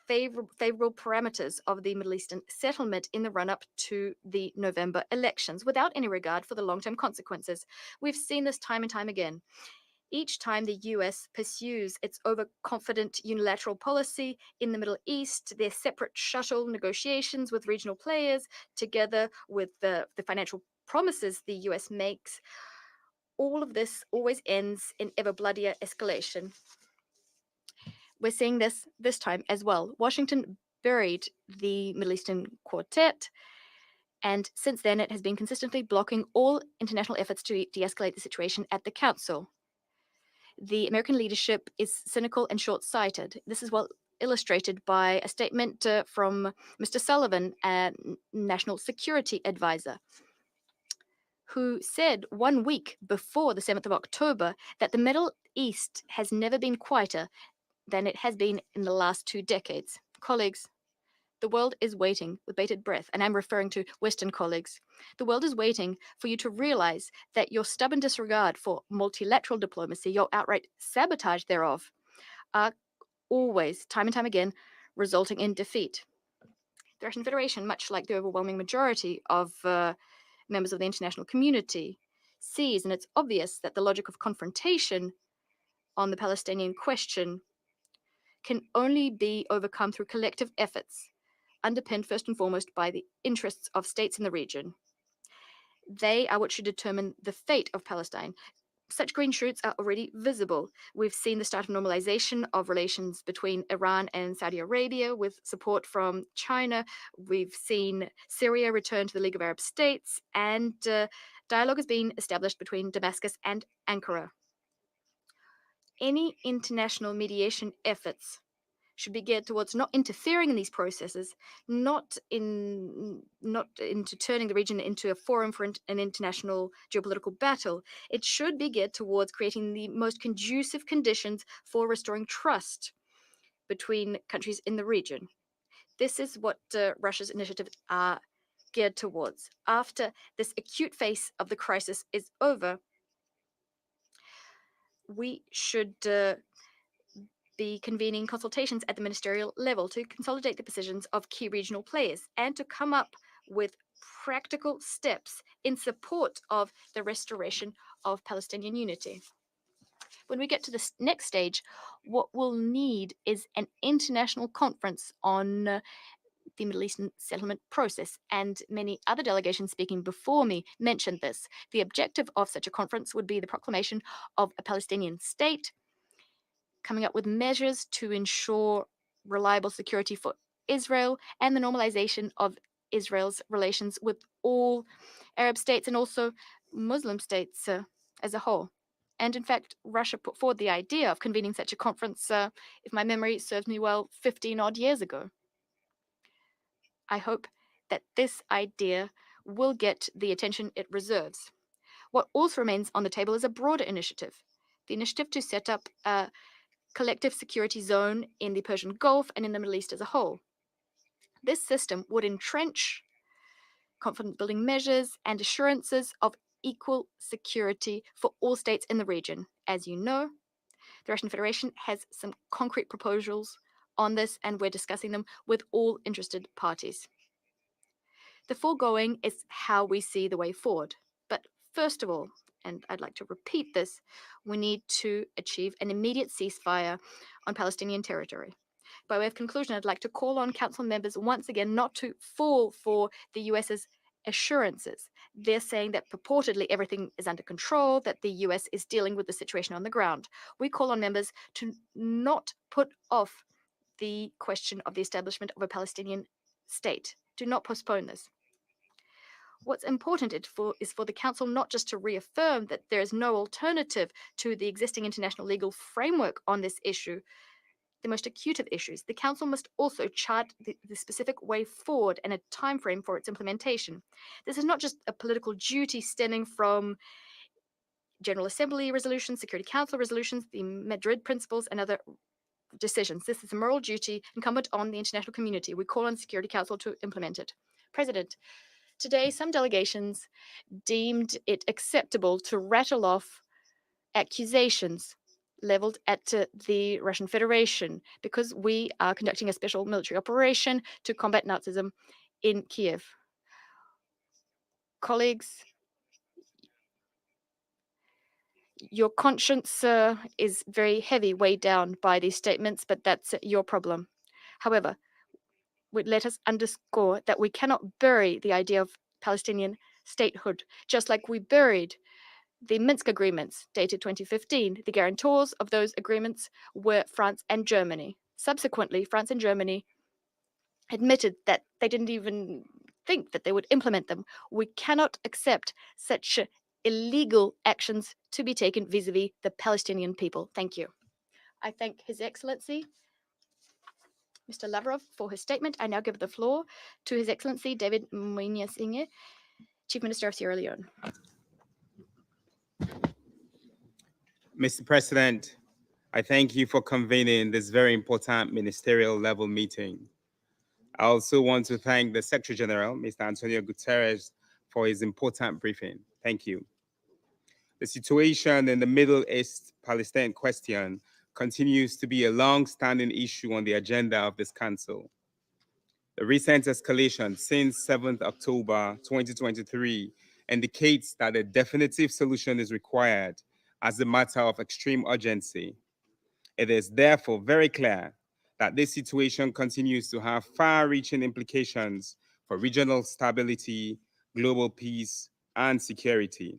favorable parameters of the Middle Eastern settlement in the run-up to the November elections, without any regard for the long-term consequences. We've seen this time and time again. Each time the US pursues its overconfident unilateral policy in the Middle East, their separate shuttle negotiations with regional players, together with the financial promises the US makes, all of this always ends in ever bloodier escalation. We're seeing this time as well. Washington buried the Middle Eastern Quartet, and since then it has been consistently blocking all international efforts to de-escalate the situation at the Council. The American leadership is cynical and short-sighted. This is well illustrated by a statement from Mr. Sullivan, a national security advisor, who said 1 week before the 7th of October that the Middle East has never been quieter than it has been in the last 2 decades. Colleagues, the world is waiting with bated breath, and I'm referring to Western colleagues. The world is waiting for you to realize that your stubborn disregard for multilateral diplomacy, your outright sabotage thereof, are always, time and time again, resulting in defeat. The Russian Federation, much like the overwhelming majority of members of the international community, sees, and it's obvious that the logic of confrontation on the Palestinian question can only be overcome through collective efforts, underpinned first and foremost by the interests of states in the region. They are what should determine the fate of Palestine. Such green shoots are already visible. We've seen the start of normalization of relations between Iran and Saudi Arabia with support from China. We've seen Syria return to the League of Arab States, and dialogue has been established between Damascus and Ankara. Any international mediation efforts should be geared towards not interfering in these processes, not into turning the region into a forum for an international geopolitical battle. It should be geared towards creating the most conducive conditions for restoring trust between countries in the region. This is what Russia's initiatives are geared towards. After this acute phase of the crisis is over, we should be convening consultations at the ministerial level to consolidate the positions of key regional players and to come up with practical steps in support of the restoration of Palestinian unity. When we get to this next stage, what we'll need is an international conference on the Middle Eastern settlement process, and many other delegations speaking before me mentioned this. The objective of such a conference would be the proclamation of a Palestinian state, coming up with measures to ensure reliable security for Israel and the normalization of Israel's relations with all Arab states and also Muslim states as a whole. And in fact, Russia put forward the idea of convening such a conference, if my memory serves me well, 15 odd years ago. I hope that this idea will get the attention it deserves. What also remains on the table is a broader initiative, the initiative to set up a collective security zone in the Persian Gulf and in the Middle East as a whole. This system would entrench confidence building measures and assurances of equal security for all states in the region. As you know, the Russian Federation has some concrete proposals on this, and we're discussing them with all interested parties. The foregoing is how we see the way forward. But first of all, and I'd like to repeat this, we need to achieve an immediate ceasefire on Palestinian territory. By way of conclusion, I'd like to call on Council members once again not to fall for the US's assurances. They're saying that purportedly everything is under control, that the US is dealing with the situation on the ground. We call on members to not put off the question of the establishment of a Palestinian state. Do not postpone this. What's important is for the Council not just to reaffirm that there is no alternative to the existing international legal framework on this issue, the most acute of issues. The Council must also chart the specific way forward and a time frame for its implementation. This is not just a political duty stemming from General Assembly resolutions, Security Council resolutions, the Madrid principles, and other decisions. This is a moral duty incumbent on the international community. We call on the Security Council to implement it. President, today some delegations deemed it acceptable to rattle off accusations leveled at the Russian Federation because we are conducting a special military operation to combat Nazism in Kiev. Colleagues, your conscience is very heavy, weighed down by these statements, but that's your problem. However, let us underscore that we cannot bury the idea of Palestinian statehood, just like we buried the Minsk agreements dated 2015. The guarantors of those agreements were France and Germany. Subsequently, France and Germany admitted that they didn't even think that they would implement them. We cannot accept such illegal actions to be taken vis-a-vis the Palestinian people. Thank you. I thank His Excellency, Mr. Lavrov, for his statement. I now give the floor to His Excellency David Moinyasinge, Chief Minister of Sierra Leone. Mr. President, I thank you for convening this very important ministerial level meeting. I also want to thank the Secretary General, Mr. Antonio Guterres, for his important briefing. Thank you. The situation in the Middle East Palestine question continues to be a long-standing issue on the agenda of this Council. The recent escalation since 7th October 2023 indicates that a definitive solution is required as a matter of extreme urgency. It is therefore very clear that this situation continues to have far-reaching implications for regional stability, global peace, and security.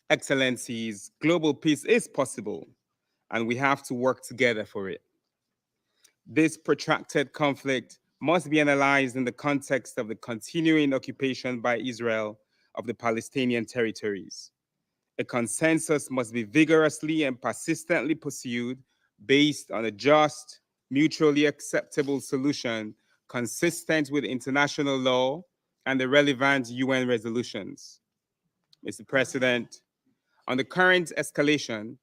Excellencies, global peace is possible, and we have to work together for it. This protracted conflict must be analyzed in the context of the continuing occupation by Israel of the Palestinian territories. A consensus must be vigorously and persistently pursued based on a just, mutually acceptable solution consistent with international law and the relevant UN resolutions. Mr. President, on the current escalation,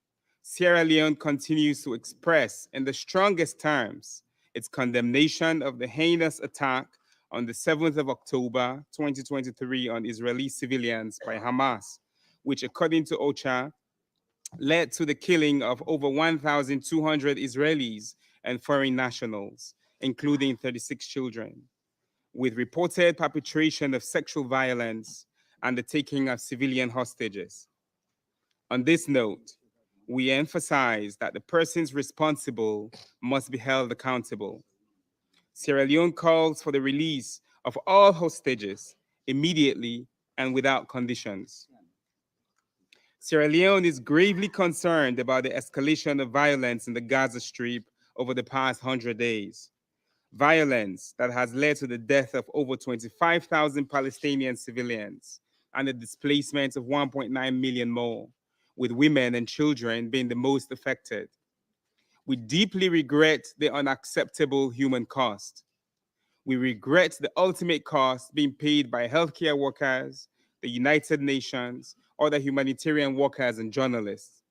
Sierra Leone continues to express in the strongest terms its condemnation of the heinous attack on the 7th of October 2023 on Israeli civilians by Hamas, which according to OCHA led to the killing of over 1,200 Israelis and foreign nationals, including 36 children, with reported perpetration of sexual violence and the taking of civilian hostages. On this note, we emphasize that the persons responsible must be held accountable. Sierra Leone calls for the release of all hostages immediately and without conditions. Sierra Leone is gravely concerned about the escalation of violence in the Gaza Strip over the past 100 days. Violence that has led to the death of over 25,000 Palestinian civilians and the displacement of 1.9 million more, with women and children being the most affected. We deeply regret the unacceptable human cost. We regret the ultimate cost being paid by healthcare workers, the United Nations, other humanitarian workers and journalists.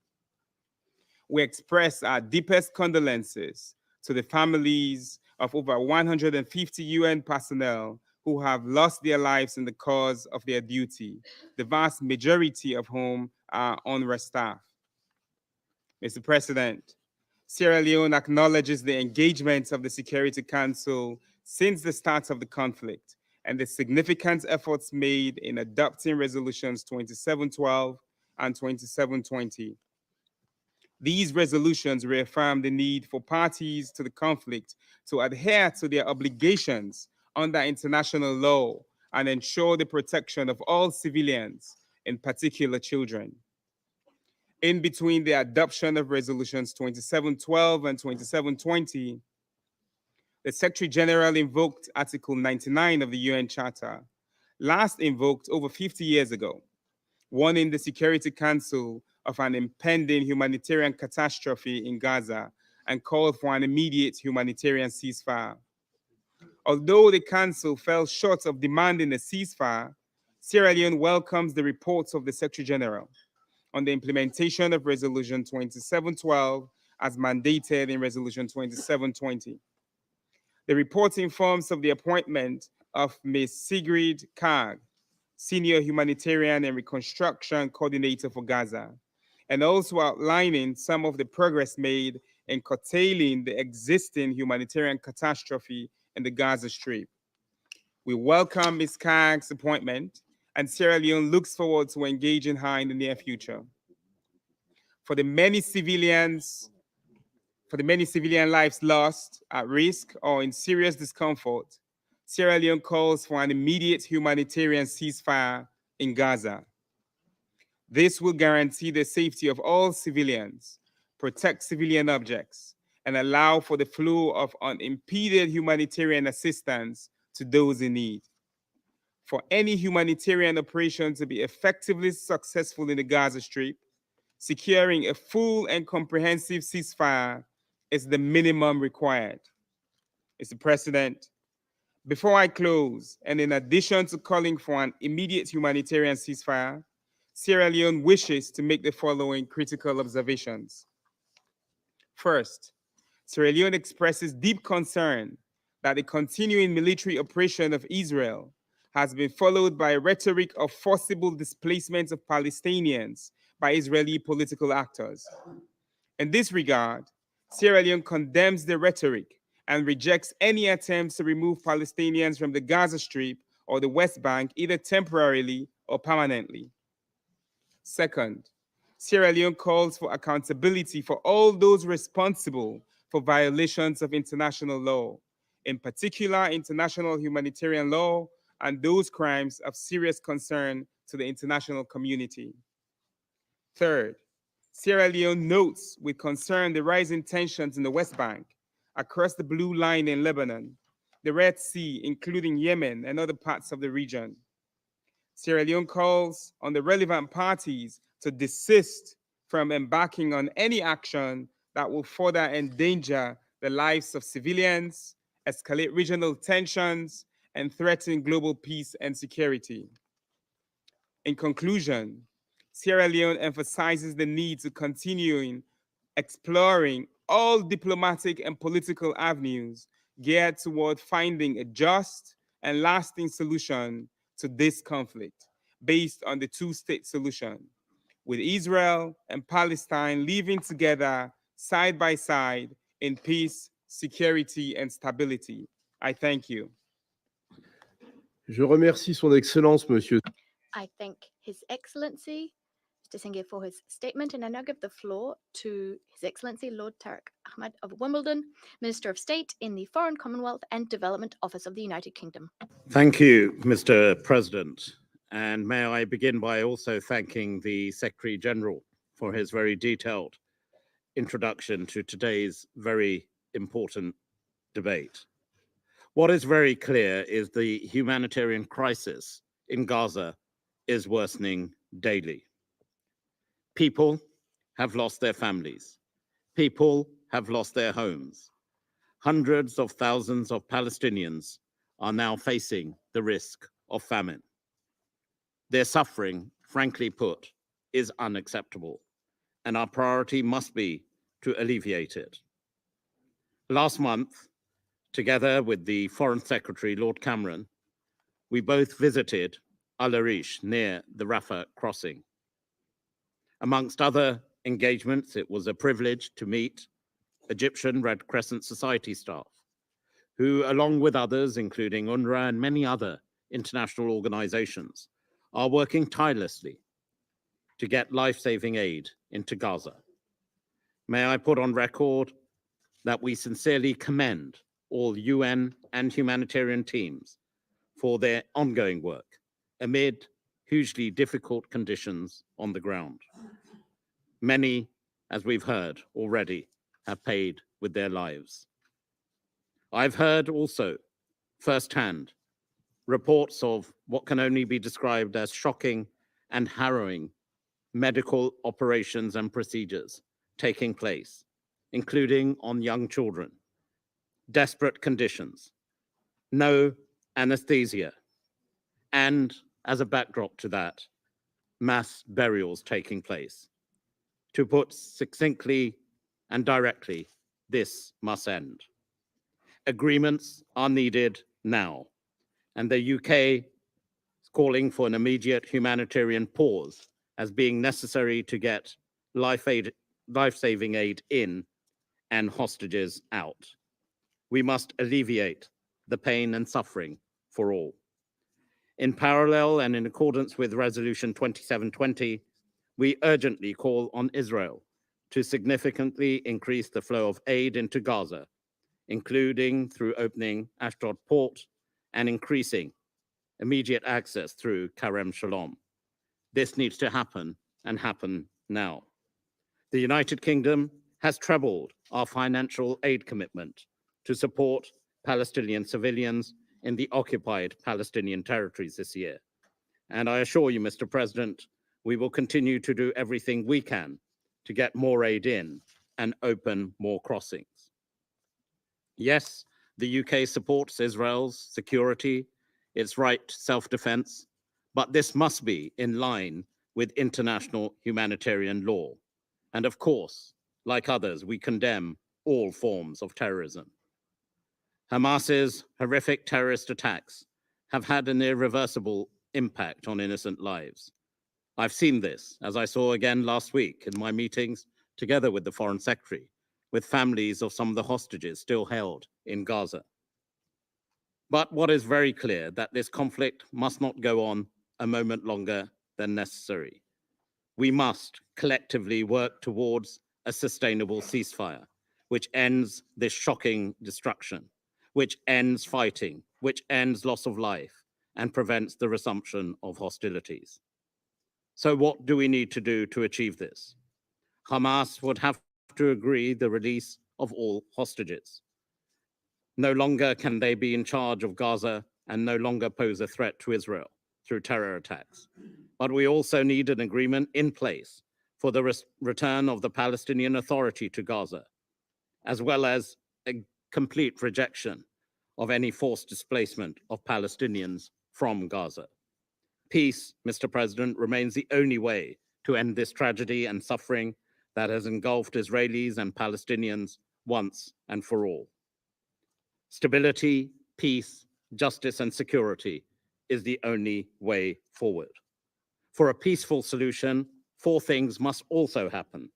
We express our deepest condolences to the families of over 150 UN personnel who have lost their lives in the cause of their duty, the vast majority of whom are UNRWA staff. Mr. President, Sierra Leone acknowledges the engagement of the Security Council since the start of the conflict and the significant efforts made in adopting resolutions 2712 and 2720. These resolutions reaffirm the need for parties to the conflict to adhere to their obligations under international law and ensure the protection of all civilians, in particular children. In between the adoption of resolutions 2712 and 2720, the Secretary General invoked Article 99 of the UN Charter, last invoked over 50 years ago, warning the Security Council of an impending humanitarian catastrophe in Gaza and called for an immediate humanitarian ceasefire. Although the Council fell short of demanding a ceasefire, Sierra Leone welcomes the reports of the Secretary General on the implementation of Resolution 2712 as mandated in Resolution 2720. The report informs of the appointment of Ms. Sigrid Kaag, Senior Humanitarian and Reconstruction Coordinator for Gaza, and also outlining some of the progress made in curtailing the existing humanitarian catastrophe in the Gaza Strip. We welcome Ms. Kaag's appointment, and Sierra Leone looks forward to engaging her in the near future. For the many civilian lives lost, at risk, or in serious discomfort, Sierra Leone calls for an immediate humanitarian ceasefire in Gaza. This will guarantee the safety of all civilians, protect civilian objects, and allow for the flow of unimpeded humanitarian assistance to those in need. For any humanitarian operation to be effectively successful in the Gaza Strip, securing a full and comprehensive ceasefire is the minimum required. Mr. President, before I close, and in addition to calling for an immediate humanitarian ceasefire, Sierra Leone wishes to make the following critical observations. First, Sierra Leone expresses deep concern that the continuing military operation of Israel has been followed by a rhetoric of forcible displacement of Palestinians by Israeli political actors. In this regard, Sierra Leone condemns the rhetoric and rejects any attempts to remove Palestinians from the Gaza Strip or the West Bank, either temporarily or permanently. Second, Sierra Leone calls for accountability for all those responsible for violations of international law, in particular international humanitarian law and those crimes of serious concern to the international community. Third, Sierra Leone notes with concern the rising tensions in the West Bank, across the Blue Line in Lebanon, the Red Sea, including Yemen and other parts of the region. Sierra Leone calls on the relevant parties to desist from embarking on any action that will further endanger the lives of civilians, escalate regional tensions, and threaten global peace and security. In conclusion, Sierra Leone emphasizes the need to continue exploring all diplomatic and political avenues geared toward finding a just and lasting solution to this conflict based on the two-state solution, with Israel and Palestine living together side by side in peace, security, and stability. I thank you. Je remercie Son Excellence, Monsieur. I thank His Excellency, Mr. Singh, for his statement, and I now give the floor to His Excellency Lord Tariq Ahmad of Wimbledon, Minister of State in the Foreign Commonwealth and Development Office of the United Kingdom. Thank you, Mr. President. And may I begin by also thanking the Secretary General for his very detailed introduction to today's very important debate. What is very clear is the humanitarian crisis in Gaza is worsening daily. People have lost their families. People have lost their homes. Hundreds of thousands of Palestinians are now facing the risk of famine. Their suffering, frankly put, is unacceptable, and our priority must be to alleviate it. Last month, together with the Foreign Secretary, Lord Cameron, we both visited Al-Arish near the Rafah crossing. Amongst other engagements, it was a privilege to meet Egyptian Red Crescent Society staff, who, along with others, including UNRWA and many other international organizations, are working tirelessly to get life-saving aid into Gaza. May I put on record that we sincerely commend all UN and humanitarian teams for their ongoing work amid hugely difficult conditions on the ground. Many, as we've heard already, have paid with their lives. I've heard also firsthand reports of what can only be described as shocking and harrowing medical operations and procedures taking place, including on young children, desperate conditions, no anesthesia, and as a backdrop to that, mass burials taking place. To put succinctly and directly, this must end. Agreements are needed now, and the UK is calling for an immediate humanitarian pause as being necessary to get life-saving aid in and hostages out. We must alleviate the pain and suffering for all. In parallel and in accordance with Resolution 2720, we urgently call on Israel to significantly increase the flow of aid into Gaza, including through opening Ashdod port and increasing immediate access through Karem Shalom. This needs to happen and happen now. The United Kingdom has trebled our financial aid commitment to support Palestinian civilians in the occupied Palestinian territories this year. And I assure you, Mr. President, we will continue to do everything we can to get more aid in and open more crossings. Yes, the UK supports Israel's security, its right to self-defense, but this must be in line with international humanitarian law. And of course, like others, we condemn all forms of terrorism. Hamas's horrific terrorist attacks have had an irreversible impact on innocent lives. I've seen this, as I saw again last week in my meetings together with the Foreign Secretary, with families of some of the hostages still held in Gaza. But what is very clear, that this conflict must not go on a moment longer than necessary. We must collectively work towards a sustainable ceasefire, which ends this shocking destruction, which ends fighting, which ends loss of life, and prevents the resumption of hostilities. So what do we need to do to achieve this? Hamas would have to agree the release of all hostages. No longer can they be in charge of Gaza and no longer pose a threat to Israel through terror attacks. But we also need an agreement in place for the return of the Palestinian Authority to Gaza, as well as a complete rejection of any forced displacement of Palestinians from Gaza. Peace, Mr. President, remains the only way to end this tragedy and suffering that has engulfed Israelis and Palestinians once and for all. Stability, peace, justice, and security is the only way forward. For a peaceful solution, 4 things must also happen.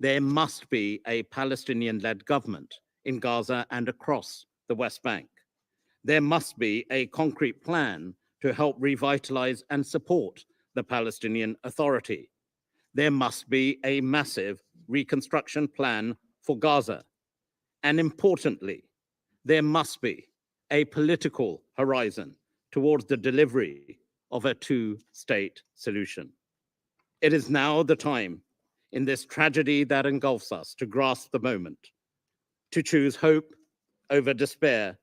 There must be a Palestinian-led government in Gaza and across the West Bank. There must be a concrete plan to help revitalize and support the Palestinian Authority. There must be a massive reconstruction plan for Gaza. And importantly, there must be a political horizon towards the delivery of a 2-state solution. It is now the time in this tragedy that engulfs us to grasp the moment, to choose hope over despair,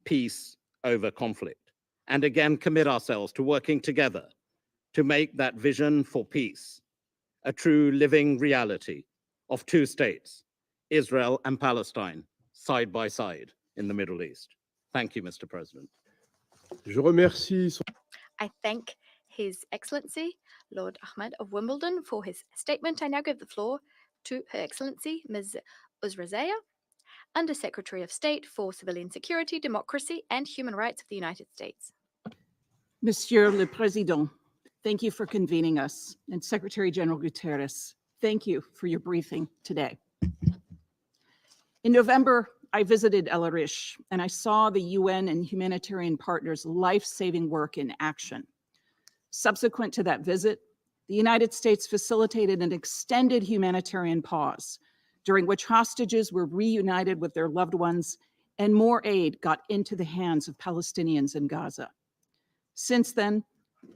peace over conflict, and again commit ourselves to working together to make that vision for peace a true living reality of 2 states, Israel and Palestine, side by side in the Middle East. Thank you, Mr. President. Je remercie I thank His Excellency, Lord Ahmed of Wimbledon, for his statement. I now give the floor to Her Excellency, Ms. Uzrazaya, Under Secretary of State for Civilian Security, Democracy, and Human Rights of the United States. Monsieur le Président, thank you for convening us. And Secretary General Guterres, thank you for your briefing today. In November, I visited El Arish, and I saw the UN and humanitarian partners' life-saving work in action. Subsequent to that visit, the United States facilitated an extended humanitarian pause, during which hostages were reunited with their loved ones and more aid got into the hands of Palestinians in Gaza. Since then,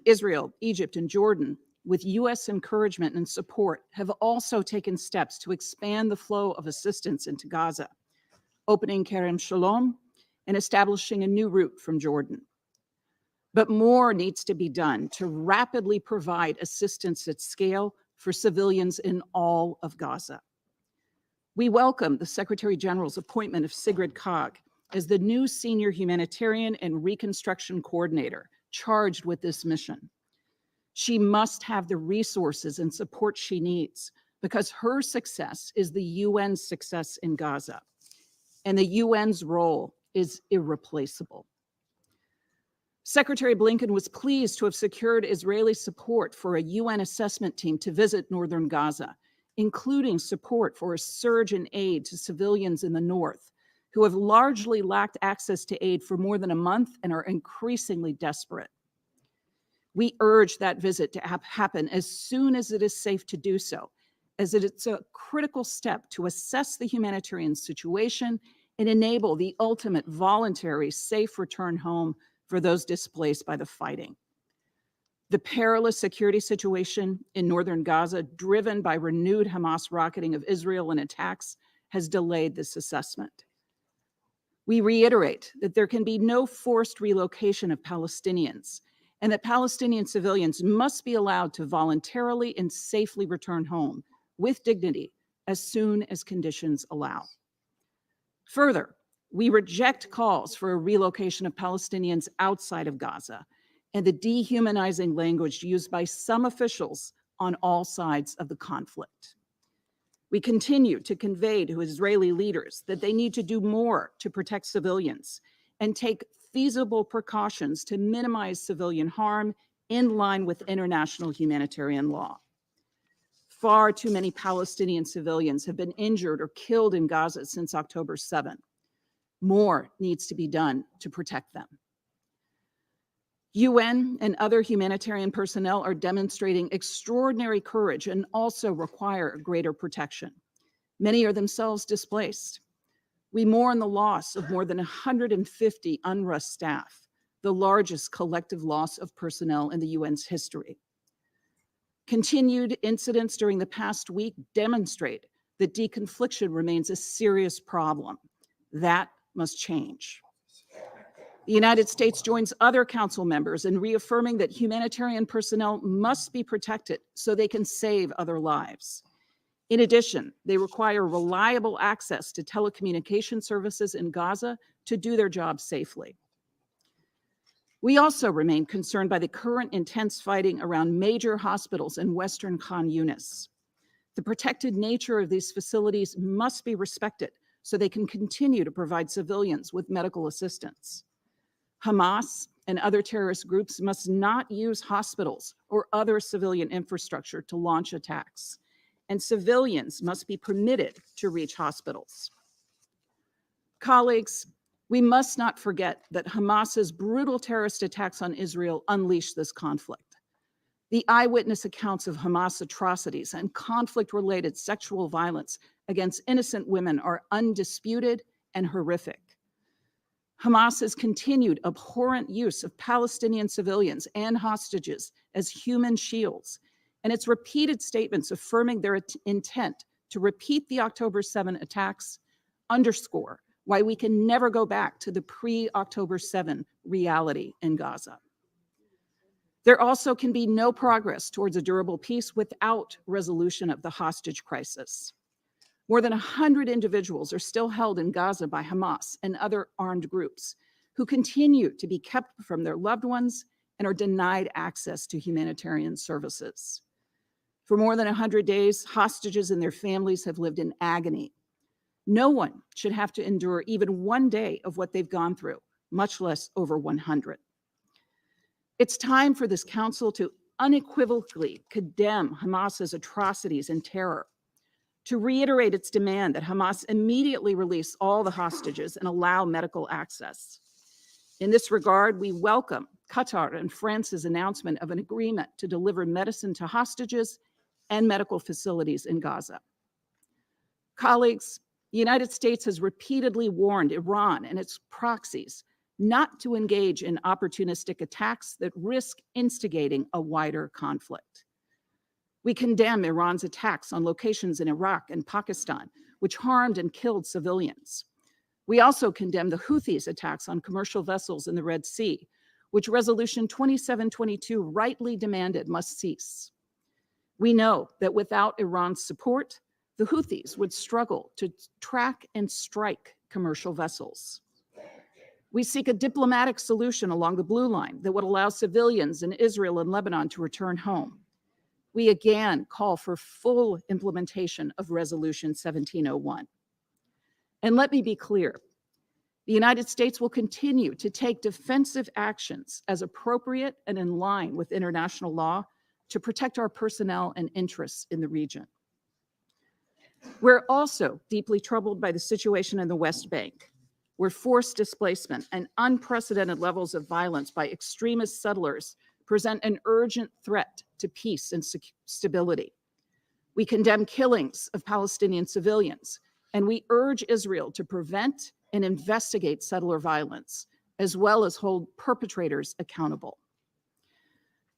Israel, Egypt, and Jordan, with US encouragement and support, have also taken steps to expand the flow of assistance into Gaza, opening Kerem Shalom and establishing a new route from Jordan. But more needs to be done to rapidly provide assistance at scale for civilians in all of Gaza. We welcome the Secretary General's appointment of Sigrid Kaag as the new Senior Humanitarian and Reconstruction Coordinator charged with this mission. She must have the resources and support she needs because her success is the UN's success in Gaza, and the UN's role is irreplaceable. Secretary Blinken was pleased to have secured Israeli support for a UN assessment team to visit northern Gaza, including support for a surge in aid to civilians in the north, who have largely lacked access to aid for more than a month and are increasingly desperate. We urge that visit to happen as soon as it is safe to do so, as it's a critical step to assess the humanitarian situation and enable the ultimate voluntary, safe return home for those displaced by the fighting. The perilous security situation in northern Gaza, driven by renewed Hamas rocketing of Israel and attacks, has delayed this assessment. We reiterate that there can be no forced relocation of Palestinians, and that Palestinian civilians must be allowed to voluntarily and safely return home with dignity as soon as conditions allow. Further, we reject calls for a relocation of Palestinians outside of Gaza and the dehumanizing language used by some officials on all sides of the conflict. We continue to convey to Israeli leaders that they need to do more to protect civilians and take feasible precautions to minimize civilian harm in line with international humanitarian law. Far too many Palestinian civilians have been injured or killed in Gaza since October 7. More needs to be done to protect them. UN and other humanitarian personnel are demonstrating extraordinary courage and also require greater protection. Many are themselves displaced. We mourn the loss of more than 150 UNRWA staff, the largest collective loss of personnel in the UN's history. Continued incidents during the past week demonstrate that deconfliction remains a serious problem. That must change. The United States joins other council members in reaffirming that humanitarian personnel must be protected so they can save other lives. In addition, they require reliable access to telecommunication services in Gaza to do their job safely. We also remain concerned by the current intense fighting around major hospitals in Western Khan Yunis. The protected nature of these facilities must be respected so they can continue to provide civilians with medical assistance. Hamas and other terrorist groups must not use hospitals or other civilian infrastructure to launch attacks, and civilians must be permitted to reach hospitals. Colleagues, we must not forget that Hamas's brutal terrorist attacks on Israel unleashed this conflict. The eyewitness accounts of Hamas atrocities and conflict-related sexual violence against innocent women are undisputed and horrific. Hamas's continued abhorrent use of Palestinian civilians and hostages as human shields, and its repeated statements affirming their intent to repeat the October 7 attacks underscore why we can never go back to the pre-October 7 reality in Gaza. There also can be no progress towards a durable peace without resolution of the hostage crisis. More than 100 individuals are still held in Gaza by Hamas and other armed groups who continue to be kept from their loved ones and are denied access to humanitarian services. For more than 100 days, hostages and their families have lived in agony. No one should have to endure even one day of what they've gone through, much less over 100. It's time for this council to unequivocally condemn Hamas's atrocities and terror, to reiterate its demand that Hamas immediately release all the hostages and allow medical access. In this regard, we welcome Qatar and France's announcement of an agreement to deliver medicine to hostages and medical facilities in Gaza. Colleagues, the United States has repeatedly warned Iran and its proxies not to engage in opportunistic attacks that risk instigating a wider conflict. We condemn Iran's attacks on locations in Iraq and Pakistan, which harmed and killed civilians. We also condemn the Houthis' attacks on commercial vessels in the Red Sea, which Resolution 2722 rightly demanded must cease. We know that without Iran's support, the Houthis would struggle to track and strike commercial vessels. We seek a diplomatic solution along the blue line that would allow civilians in Israel and Lebanon to return home. We again call for full implementation of Resolution 1701. And let me be clear, the United States will continue to take defensive actions as appropriate and in line with international law to protect our personnel and interests in the region. We're also deeply troubled by the situation in the West Bank, where forced displacement and unprecedented levels of violence by extremist settlers present an urgent threat to peace and stability. We condemn killings of Palestinian civilians, and we urge Israel to prevent and investigate settler violence, as well as hold perpetrators accountable.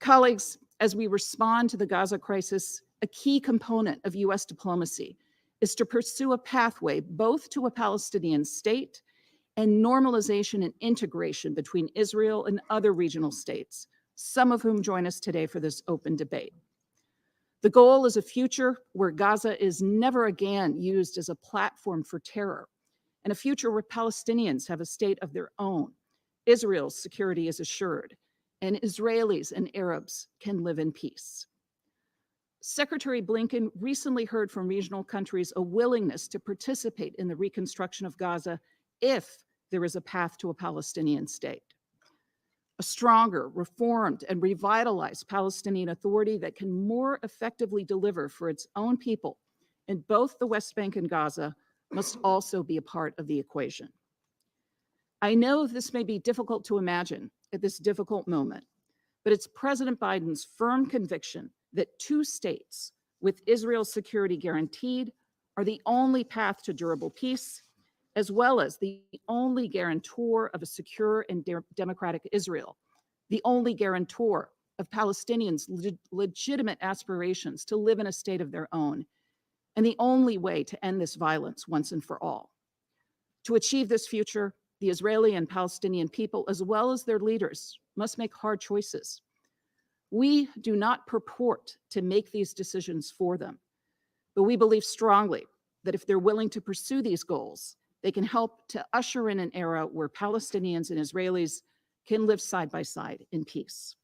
Colleagues, as we respond to the Gaza crisis, a key component of U.S. diplomacy is to pursue a pathway both to a Palestinian state and normalization and integration between Israel and other regional states, some of whom join us today for this open debate. The goal is a future where Gaza is never again used as a platform for terror, and a future where Palestinians have a state of their own, Israel's security is assured, and Israelis and Arabs can live in peace. Secretary Blinken recently heard from regional countries a willingness to participate in the reconstruction of Gaza if there is a path to a Palestinian state. A stronger, reformed, and revitalized Palestinian Authority that can more effectively deliver for its own people in both the West Bank and Gaza must also be a part of the equation. I know this may be difficult to imagine at this difficult moment, but it's President Biden's firm conviction that two states with Israel's security guaranteed are the only path to durable peace, as well as the only guarantor of a secure and democratic Israel, the only guarantor of Palestinians' legitimate aspirations to live in a state of their own, and the only way to end this violence once and for all. To achieve this future, the Israeli and Palestinian people, as well as their leaders, must make hard choices. We do not purport to make these decisions for them, but we believe strongly that if they're willing to pursue these goals, they can help to usher in an era where Palestinians and Israelis can live side by side in peace.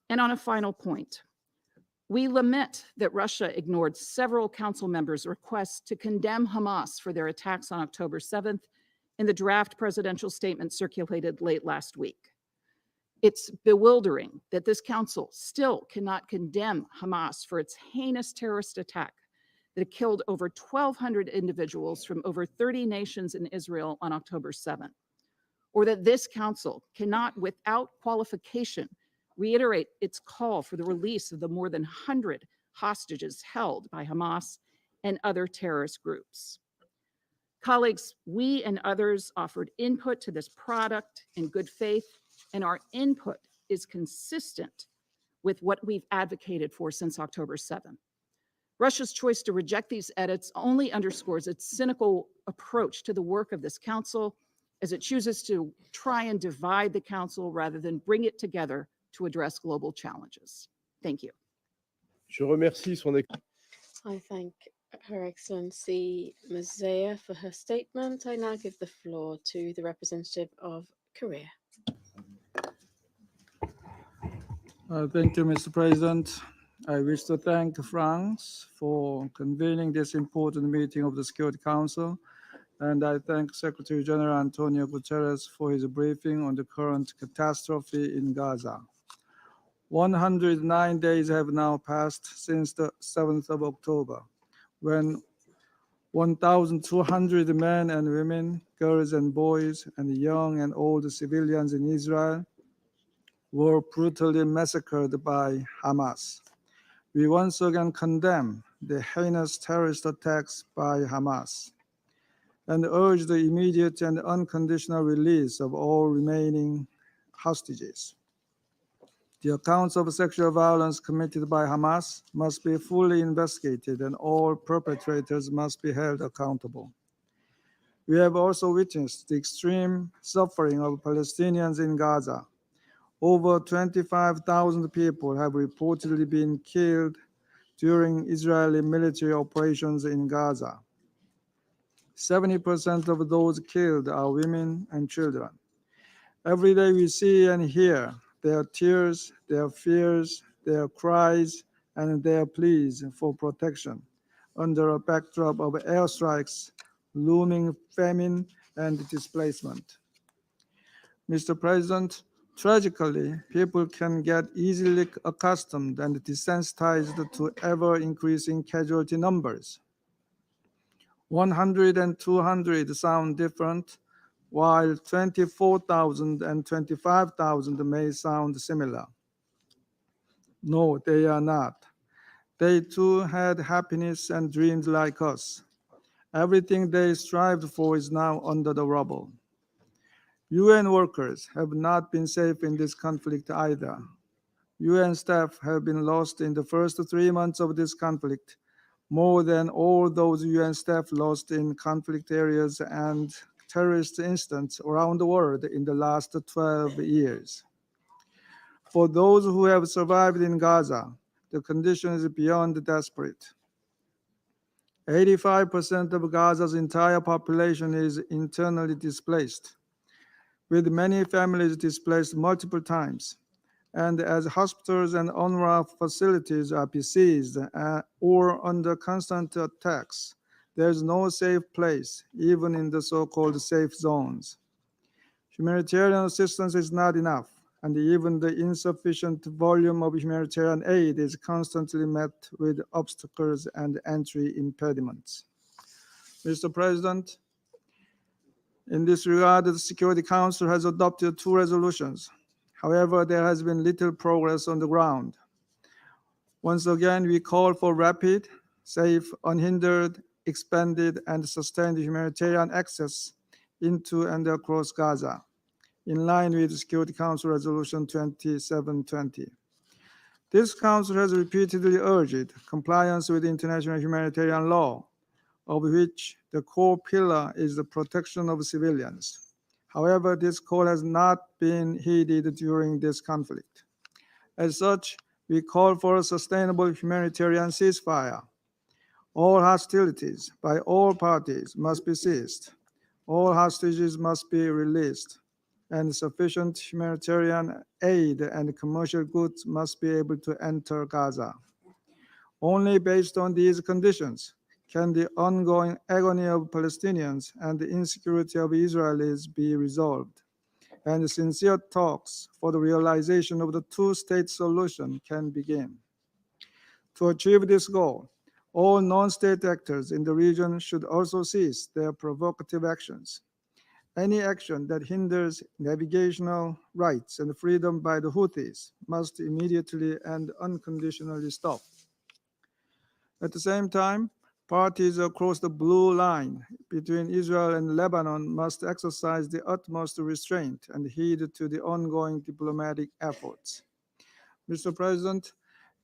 And on a final point, we lament that Russia ignored several council members' requests to condemn Hamas for their attacks on October 7th in the draft presidential statement circulated late last week. It's bewildering that this council still cannot condemn Hamas for its heinous terrorist attack that killed over 1,200 individuals from over 30 nations in Israel on October 7th, or that this council cannot, without qualification, reiterate its call for the release of the more than 100 hostages held by Hamas and other terrorist groups. Colleagues, we and others offered input to this product in good faith, and our input is consistent with what we've advocated for since October 7th. Russia's choice to reject these edits only underscores its cynical approach to the work of this council, as it chooses to try and divide the council rather than bring it together to address global challenges. Thank you. Je remercie son I thank Her Excellency Mazea for her statement. I now give the floor to the representative of Korea. Thank you, Mr. President. I wish to thank France for convening this important meeting of the Security Council, and I thank Secretary General Antonio Guterres for his briefing on the current catastrophe in Gaza. 109 days have now passed since the 7th of October, when 1,200 men and women, girls and boys, and young and old civilians in Israel were brutally massacred by Hamas. We once again condemn the heinous terrorist attacks by Hamas and urge the immediate and unconditional release of all remaining hostages. The accounts of sexual violence committed by Hamas must be fully investigated, and all perpetrators must be held accountable. We have also witnessed the extreme suffering of Palestinians in Gaza. Over 25,000 people have reportedly been killed during Israeli military operations in Gaza. 70% of those killed are women and children. Every day we see and hear their tears, their fears, their cries, and their pleas for protection under a backdrop of airstrikes, looming famine, and displacement. Mr. President, tragically, people can get easily accustomed and desensitized to ever-increasing casualty numbers. 100 and 200 sound different, while 24,000 and 25,000 may sound similar. No, they are not. They too had happiness and dreams like us. Everything they strived for is now under the rubble. UN workers have not been safe in this conflict either. UN staff have been lost in the first 3 months of this conflict, more than all those UN staff lost in conflict areas and terrorist incidents around the world in the last 12 years. For those who have survived in Gaza, the condition is beyond desperate. 85% of Gaza's entire population is internally displaced, with many families displaced multiple times. And as hospitals and UNRWA facilities are besieged or under constant attacks, there is no safe place, even in the so-called safe zones. Humanitarian assistance is not enough, and even the insufficient volume of humanitarian aid is constantly met with obstacles and entry impediments. Mr. President, in this regard, the Security Council has adopted 2 resolutions. However, there has been little progress on the ground. Once again, we call for rapid, safe, unhindered, expanded, and sustained humanitarian access into and across Gaza, in line with Security Council Resolution 2720. This Council has repeatedly urged compliance with international humanitarian law, of which the core pillar is the protection of civilians. However, this call has not been heeded during this conflict. As such, we call for a sustainable humanitarian ceasefire. All hostilities by all parties must be ceased. All hostages must be released, and sufficient humanitarian aid and commercial goods must be able to enter Gaza. Only based on these conditions can the ongoing agony of Palestinians and the insecurity of Israelis be resolved, and sincere talks for the realization of the two-state solution can begin. To achieve this goal, all non-state actors in the region should also cease their provocative actions. Any action that hinders navigational rights and freedom by the Houthis must immediately and unconditionally stop. At the same time, parties across the blue line between Israel and Lebanon must exercise the utmost restraint and heed to the ongoing diplomatic efforts. Mr. President,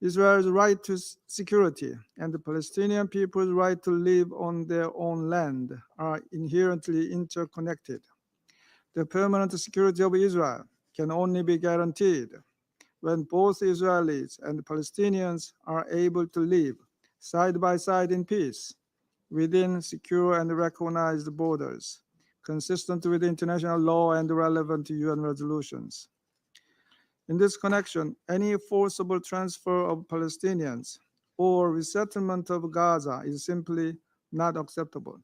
Israel's right to security and the Palestinian people's right to live on their own land are inherently interconnected. The permanent security of Israel can only be guaranteed when both Israelis and Palestinians are able to live side by side in peace within secure and recognized borders, consistent with international law and relevant UN resolutions. In this connection, any forcible transfer of Palestinians or resettlement of Gaza is simply not acceptable.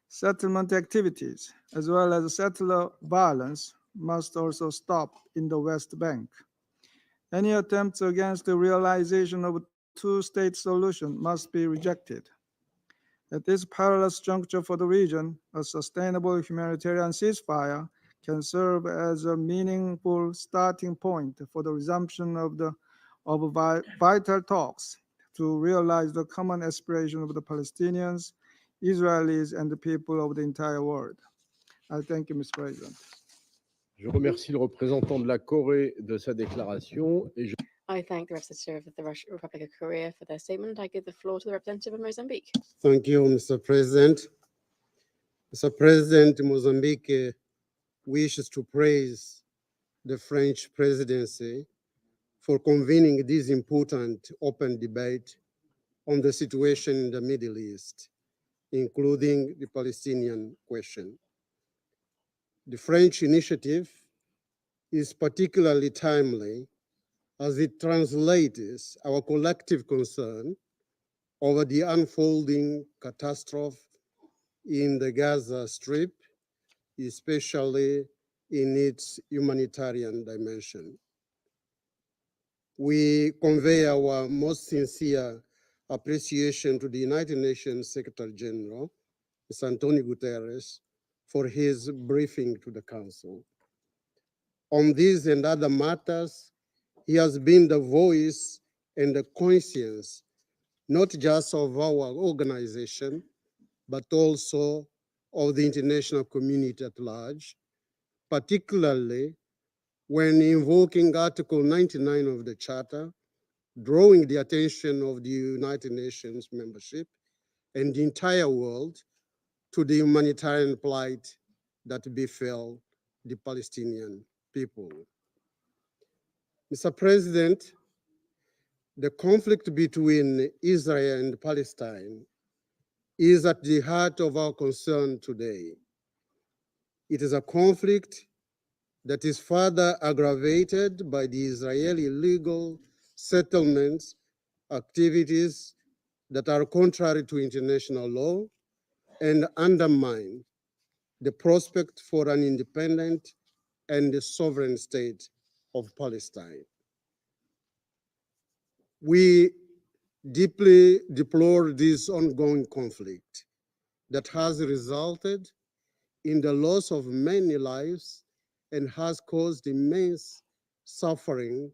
Settlement activities, as well as settler violence, must also stop in the West Bank. Any attempts against the realization of a two-state solution must be rejected. At this perilous juncture for the region, a sustainable humanitarian ceasefire can serve as a meaningful starting point for the resumption of vital talks to realize the common aspiration of the Palestinians, Israelis, and the people of the entire world. I thank you, Mr. President. Je remercie le représentant de la Corée de sa déclaration et je I thank the representative of the Republic of Korea for their statement. I give the floor to the representative of Mozambique. Thank you, Mr. President. Mr. President, Mozambique wishes to praise the French presidency for convening this important open debate on the situation in the Middle East, including the Palestinian question. The French initiative is particularly timely as it translates our collective concern over the unfolding catastrophe in the Gaza Strip, especially in its humanitarian dimension. We convey our most sincere appreciation to the United Nations Secretary General, Mr. Antonio Guterres, for his briefing to the Council. On these and other matters, he has been the voice and the conscience, not just of our organization, but also of the international community at large, particularly when invoking Article 99 of the Charter, drawing the attention of the United Nations membership and the entire world to the humanitarian plight that befell the Palestinian people. Mr. President, the conflict between Israel and Palestine is at the heart of our concern today. It is a conflict that is further aggravated by the Israeli illegal settlements activities that are contrary to international law and undermine the prospect for an independent and sovereign state of Palestine. We deeply deplore this ongoing conflict that has resulted in the loss of many lives and has caused immense suffering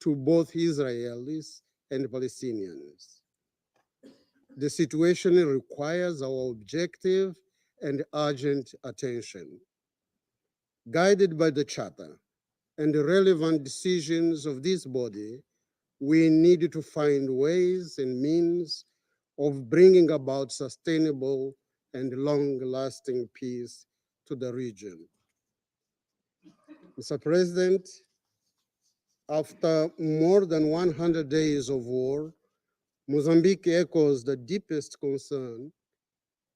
to both Israelis and Palestinians. The situation requires our objective and urgent attention. Guided by the Charter and the relevant decisions of this body, we need to find ways and means of bringing about sustainable and long-lasting peace to the region. Mr. President, after more than 100 days of war, Mozambique echoes the deepest concern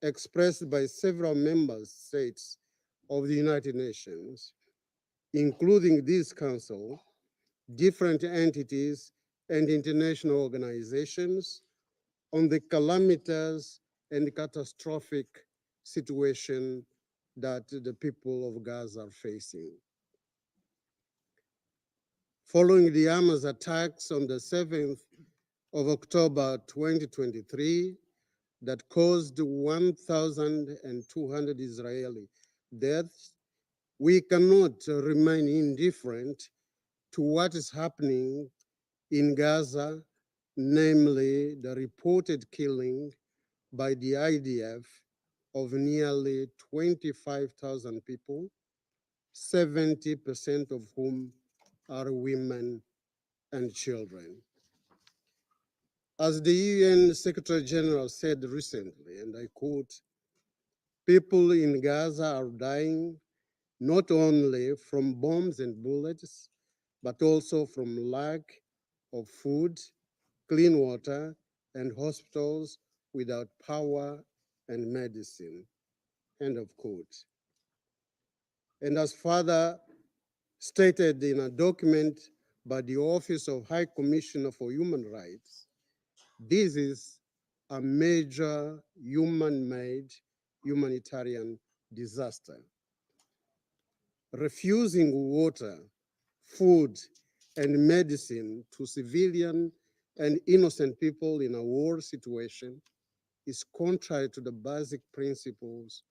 expressed by several member states of the United Nations, including this Council, different entities, and international organizations on the calamitous and catastrophic situation that the people of Gaza are facing. following the Hamas attacks on the 7th of October 2023 that caused 1,200 Israeli deaths, we cannot remain indifferent to what is happening in Gaza, namely the reported killing by the IDF of nearly 25,000 people, 70% of whom are women and children. As the UN Secretary General said recently, and I quote, "People in Gaza are dying not only from bombs and bullets, but also from lack of food, clean water, and hospitals without power and medicine," end of quote. And as further stated in a document by the Office of High Commissioner for Human Rights, this is a major human-made humanitarian disaster. Refusing water, food, and medicine to civilian and innocent people in a war situation is contrary to the basic principles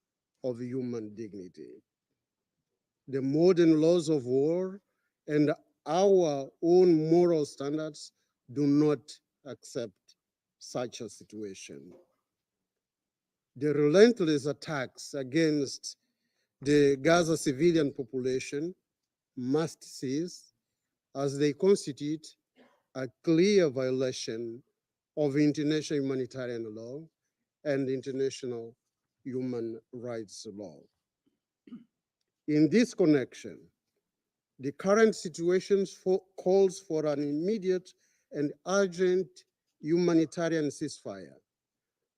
of human dignity. The modern laws of war and our own moral standards do not accept such a situation. The relentless attacks against the Gaza civilian population must cease, as they constitute a clear violation of international humanitarian law and international human rights law. In this connection, the current situation calls for an immediate and urgent humanitarian ceasefire,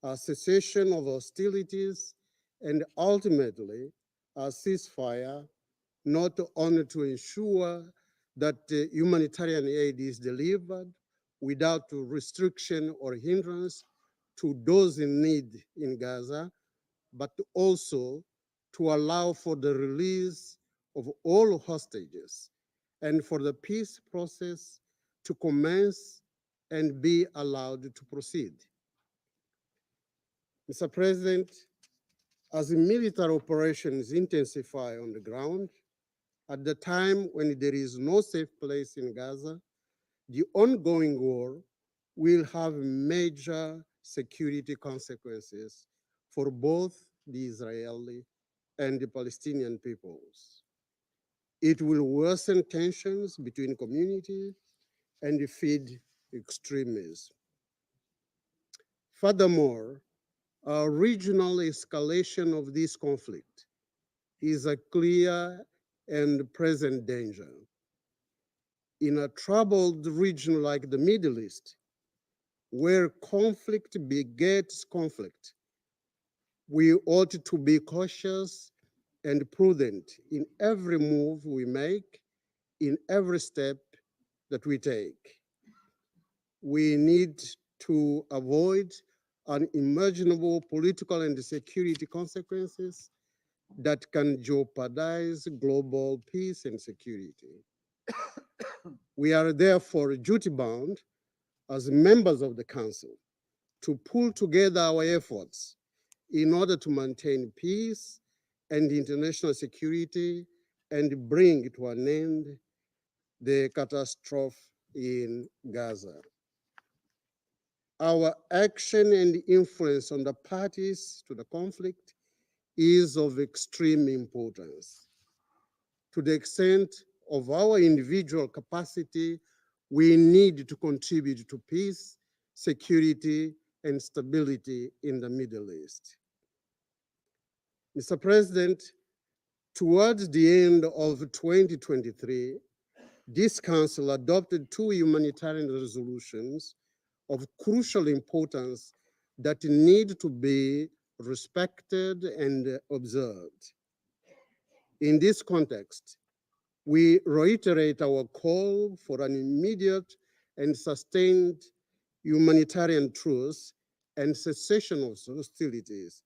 a cessation of hostilities, and ultimately a ceasefire not only to ensure that humanitarian aid is delivered without restriction or hindrance to those in need in Gaza, but also to allow for the release of all hostages and for the peace process to commence and be allowed to proceed. Mr. President, as military operations intensify on the ground, at the time when there is no safe place in Gaza, the ongoing war will have major security consequences for both the Israeli and the Palestinian peoples. It will worsen tensions between communities and feed extremism. Furthermore, a regional escalation of this conflict is a clear and present danger. In a troubled region like the Middle East, where conflict begets conflict, we ought to be cautious and prudent in every move we make, in every step that we take. We need to avoid unimaginable political and security consequences that can jeopardize global peace and security. We are therefore duty-bound as members of the Council to pull together our efforts in order to maintain peace and international security and bring to an end the catastrophe in Gaza. Our action and influence on the parties to the conflict is of extreme importance. To the extent of our individual capacity, we need to contribute to peace, security, and stability in the Middle East. Mr. President, towards the end of 2023, this Council adopted two humanitarian resolutions of crucial importance that need to be respected and observed. In this context, we reiterate our call for an immediate and sustained humanitarian truce and cessation of hostilities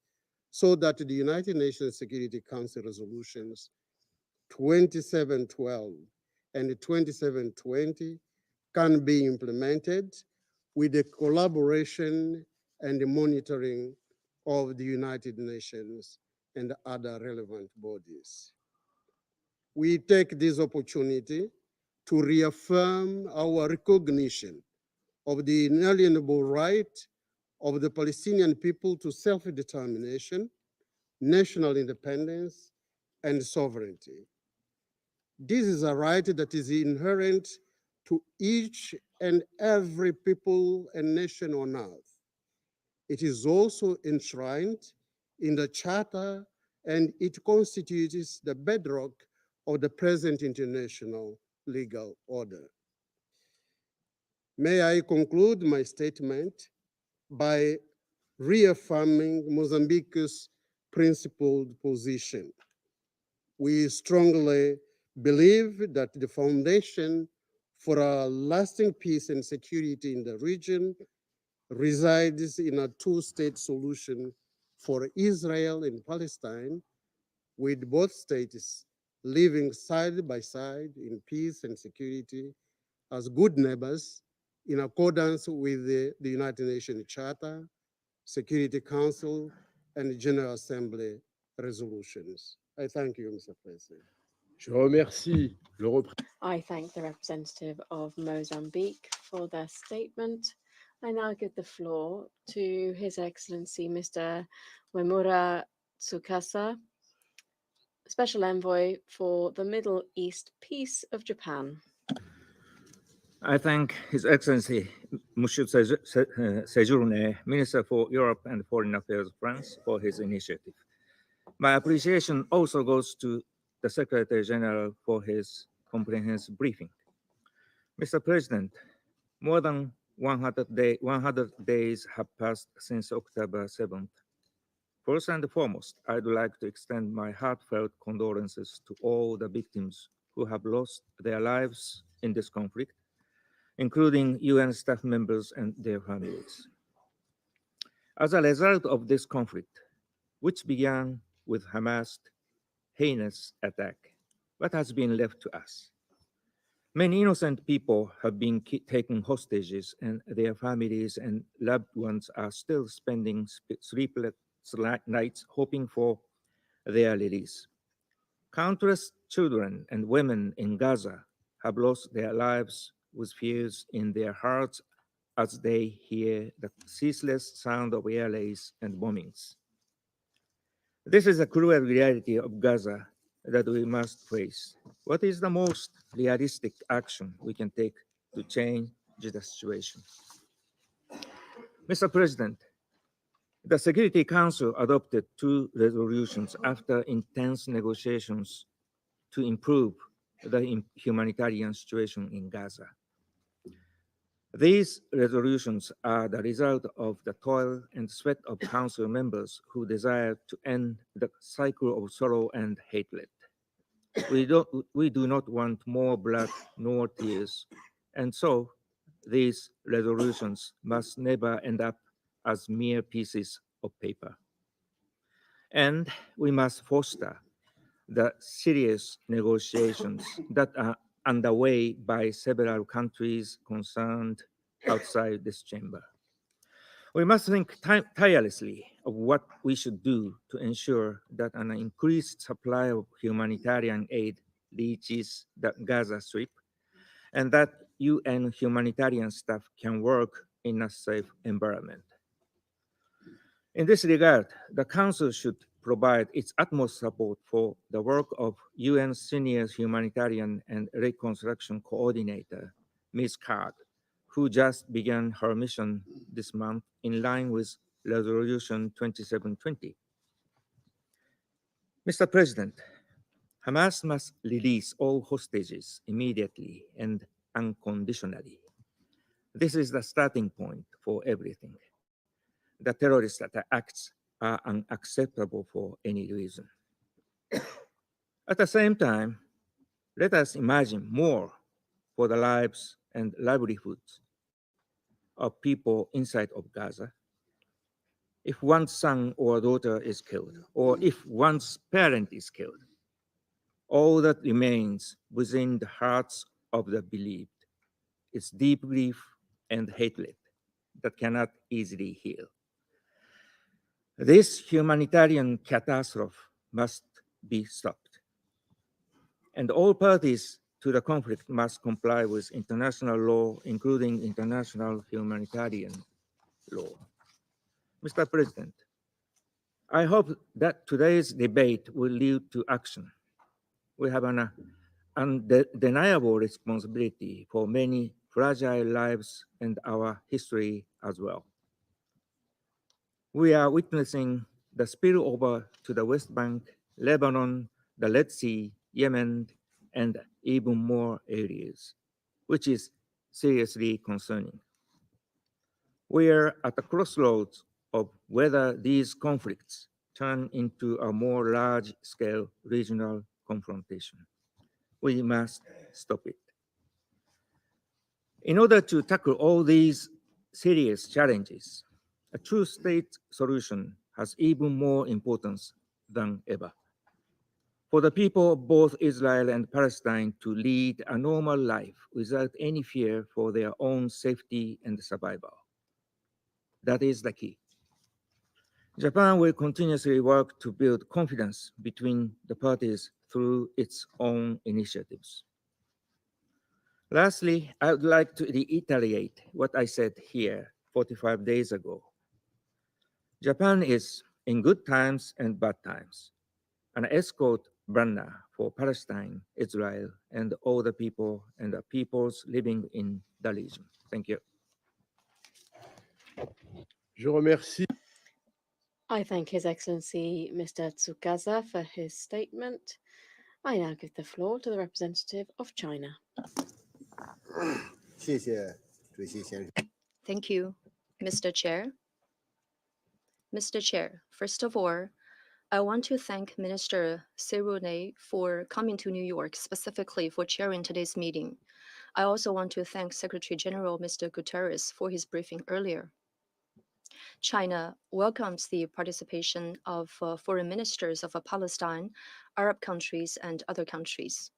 so that the United Nations Security Council resolutions 2712 and 2720 can be implemented with the collaboration and the monitoring of the United Nations and other relevant bodies. We take this opportunity to reaffirm our recognition of the inalienable right of the Palestinian people to self-determination, national independence, and sovereignty. This is a right that is inherent to each and every people and nation on earth. It is also enshrined in the Charter, and it constitutes the bedrock of the present international legal order. May I conclude my statement by reaffirming Mozambique's principled position. We strongly believe that the foundation for a lasting peace and security in the region resides in a two-state solution for Israel and Palestine, with both states living side by side in peace and security as good neighbors in accordance with the United Nations Charter, Security Council, and General Assembly resolutions. I thank you, Mr. President. Je remercie le I thank the representative of Mozambique for their statement. I now give the floor to His Excellency Mr. Uemura Tsukasa, Special Envoy for the Middle East Peace of Japan. I thank His Excellency Monsieur Séjourné, Minister for Europe and Foreign Affairs of France, for his initiative. My appreciation also goes to the Secretary General for his comprehensive briefing. Mr. President, more than 100 days have passed since October 7th. First and foremost, I'd like to extend my heartfelt condolences to all the victims who have lost their lives in this conflict, including UN staff members and their families. As a result of this conflict, which began with Hamas' heinous attack, what has been left to us? Many innocent people have been taken hostages, and their families and loved ones are still spending sleepless nights hoping for their release. Countless children and women in Gaza have lost their lives with fears in their hearts as they hear the ceaseless sound of air raids and bombings. This is a cruel reality of Gaza that we must face. What is the most realistic action we can take to change the situation? Mr. President, the Security Council adopted 2 resolutions after intense negotiations to improve the humanitarian situation in Gaza. These resolutions are the result of the toil and sweat of Council members who desire to end the cycle of sorrow and hatred. We do not want more blood nor tears, and so these resolutions must never end up as mere pieces of paper. And we must foster the serious negotiations that are underway by several countries concerned outside this chamber. We must think tirelessly of what we should do to ensure that an increased supply of humanitarian aid reaches the Gaza Strip and that UN humanitarian staff can work in a safe environment. In this regard, the Council should provide its utmost support for the work of UN Senior Humanitarian and Reconstruction Coordinator, Ms. Card, who just began her mission this month in line with Resolution 2720. Mr. President, Hamas must release all hostages immediately and unconditionally. This is the starting point for everything. The terrorist acts are unacceptable for any reason. At the same time, let us imagine more for the lives and livelihoods of people inside of Gaza. If one's son or daughter is killed, or if one's parent is killed, All that remains within the hearts of the bereaved is deep grief and hatred that cannot easily heal. This humanitarian catastrophe must be stopped, and all parties to the conflict must comply with international law, including international humanitarian law. Mr. President, I hope that today's debate will lead to action. We have an undeniable responsibility for many fragile lives and our history as well. We are witnessing the spillover to the West Bank, Lebanon, the Red Sea, Yemen, and even more areas, which is seriously concerning. We are at the crossroads of whether these conflicts turn into a more large-scale regional confrontation. We must stop it. In order to tackle all these serious challenges, a two-state solution has even more importance than ever. For the people of both Israel and Palestine to lead a normal life without any fear for their own safety and survival. That is the key. Japan will continuously work to build confidence between the parties through its own initiatives. Lastly, I would like to reiterate what I said here 45 days ago. Japan is, in good times and bad times, an escort runner for Palestine, Israel, and all the people and the peoples living in the region. Thank you. Je remercie. I thank His Excellency Mr. Tsukasa for his statement. I now give the floor to the representative of China. Thank you, Mr. Chair. Mr. Chair, first of all, I want to thank Minister Leone for coming to New York specifically for chairing today's meeting. I also want to thank Secretary General Mr. Guterres for his briefing earlier. China welcomes the participation of foreign ministers of Palestine, Arab countries, and other countries.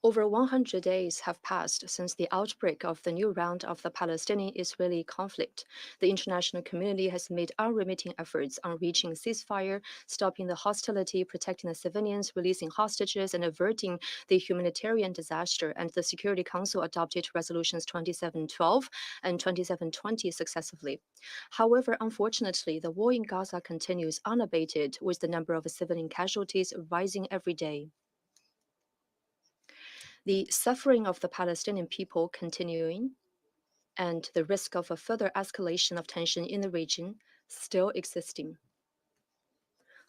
Over 100 days have passed since the outbreak of the new round of the Palestinian-Israeli conflict. The international community has made unremitting efforts on reaching a ceasefire, stopping the hostility, protecting the civilians, releasing hostages, and averting the humanitarian disaster. And the Security Council adopted resolutions 2712 and 2720 successively. However, unfortunately, the war in Gaza continues unabated, with the number of civilian casualties rising every day. The suffering of the Palestinian people continuing, and the risk of a further escalation of tension in the region still existing.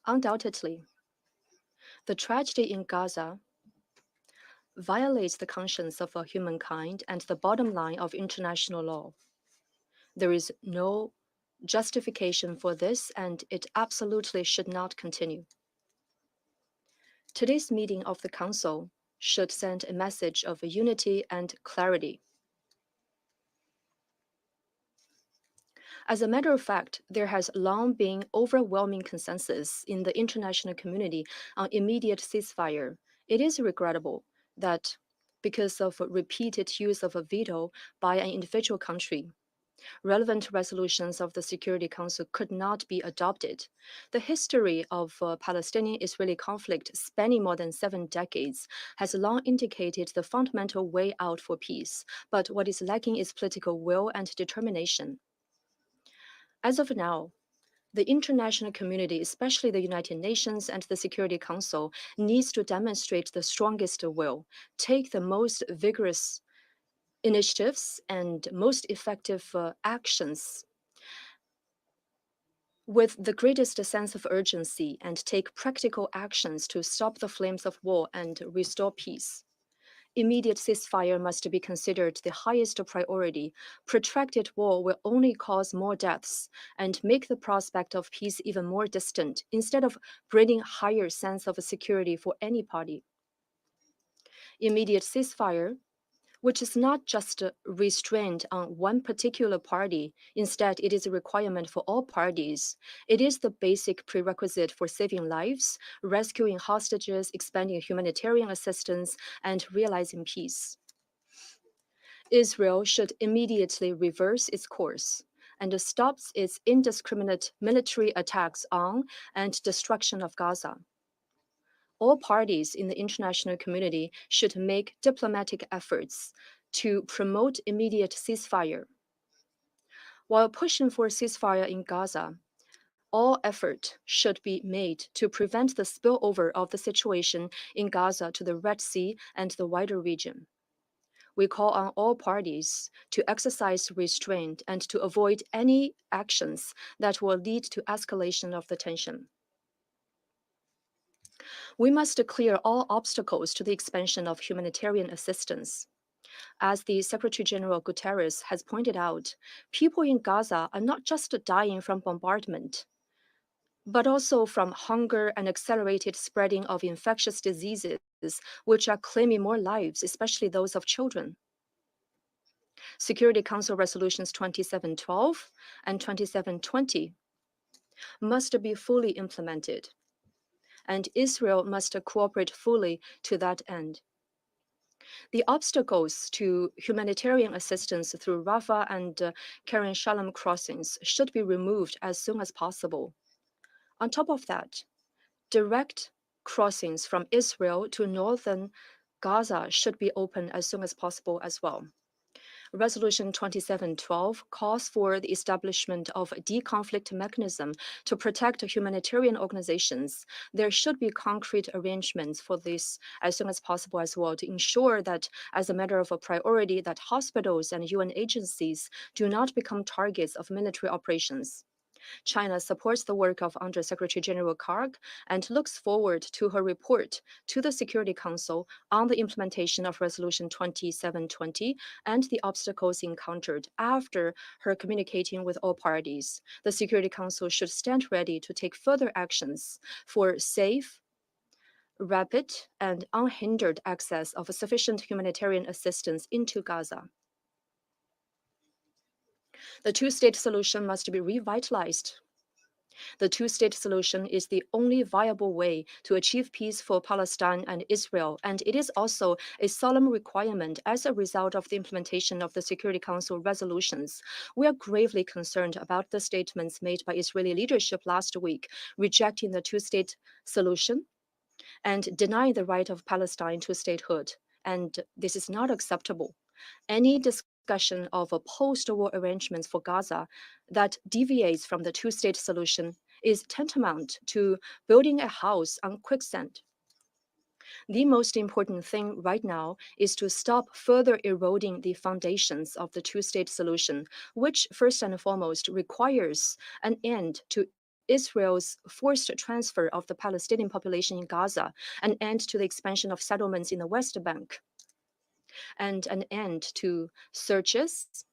Undoubtedly, the tragedy in Gaza violates the conscience of humankind and the bottom line of international law. There is no justification for this, and it absolutely should not continue. Today's meeting of the Council should send a message of unity and clarity. As a matter of fact, there has long been overwhelming consensus in the international community on immediate ceasefire. It is regrettable that because of repeated use of a veto by an individual country, relevant resolutions of the Security Council could not be adopted. The history of Palestinian-Israeli conflict, spanning more than 7 decades, has long indicated the fundamental way out for peace, but what is lacking is political will and determination. As of now, the international community, especially the United Nations and the Security Council, needs to demonstrate the strongest will, take the most vigorous initiatives and most effective actions with the greatest sense of urgency, and take practical actions to stop the flames of war and restore peace. Immediate ceasefire must be considered the highest priority. Protracted war will only cause more deaths and make the prospect of peace even more distant, instead of bringing higher sense of security for any party. Immediate ceasefire which is not just restrained on one particular party. Instead, it is a requirement for all parties. It is the basic prerequisite for saving lives, rescuing hostages, expanding humanitarian assistance, and realizing peace. Israel should immediately reverse its course and stops its indiscriminate military attacks on and destruction of Gaza. All parties in the international community should make diplomatic efforts to promote immediate ceasefire. While pushing for a ceasefire in Gaza, all effort should be made to prevent the spillover of the situation in Gaza to the Red Sea and the wider region. We call on all parties to exercise restraint and to avoid any actions that will lead to escalation of the tension. We must clear all obstacles to the expansion of humanitarian assistance. As the Secretary General Guterres has pointed out, people in Gaza are not just dying from bombardment, but also from hunger and accelerated spreading of infectious diseases, which are claiming more lives, especially those of children. Security Council Resolutions 2712 and 2720 must be fully implemented, and Israel must cooperate fully to that end. The obstacles to humanitarian assistance through Rafah and Keren Shalom crossings should be removed as soon as possible. On top of that, direct crossings from Israel to northern Gaza should be open as soon as possible as well. Resolution 2712 calls for the establishment of a deconflict mechanism to protect humanitarian organizations. There should be concrete arrangements for this as soon as possible as well to ensure that, as a matter of a priority, that hospitals and UN agencies do not become targets of military operations. China supports the work of Under-Secretary General Karg and looks forward to her report to the Security Council on the implementation of Resolution 2720 and the obstacles encountered after her communicating with all parties. The Security Council should stand ready to take further actions for safe, rapid, and unhindered access of sufficient humanitarian assistance into Gaza. The two-state solution must be revitalized. The two-state solution is the only viable way to achieve peace for Palestine and Israel, and it is also a solemn requirement as a result of the implementation of the Security Council resolutions. We are gravely concerned about the statements made by Israeli leadership last week, rejecting the two-state solution and denying the right of Palestine to statehood, and this is not acceptable. Any discussion of post-war arrangements for Gaza that deviates from the two-state solution is tantamount to building a house on quicksand. The most important thing right now is to stop further eroding the foundations of the two-state solution, which first and foremost requires an end to Israel's forced transfer of the Palestinian population in Gaza, an end to the expansion of settlements in the West Bank, and an end to searches,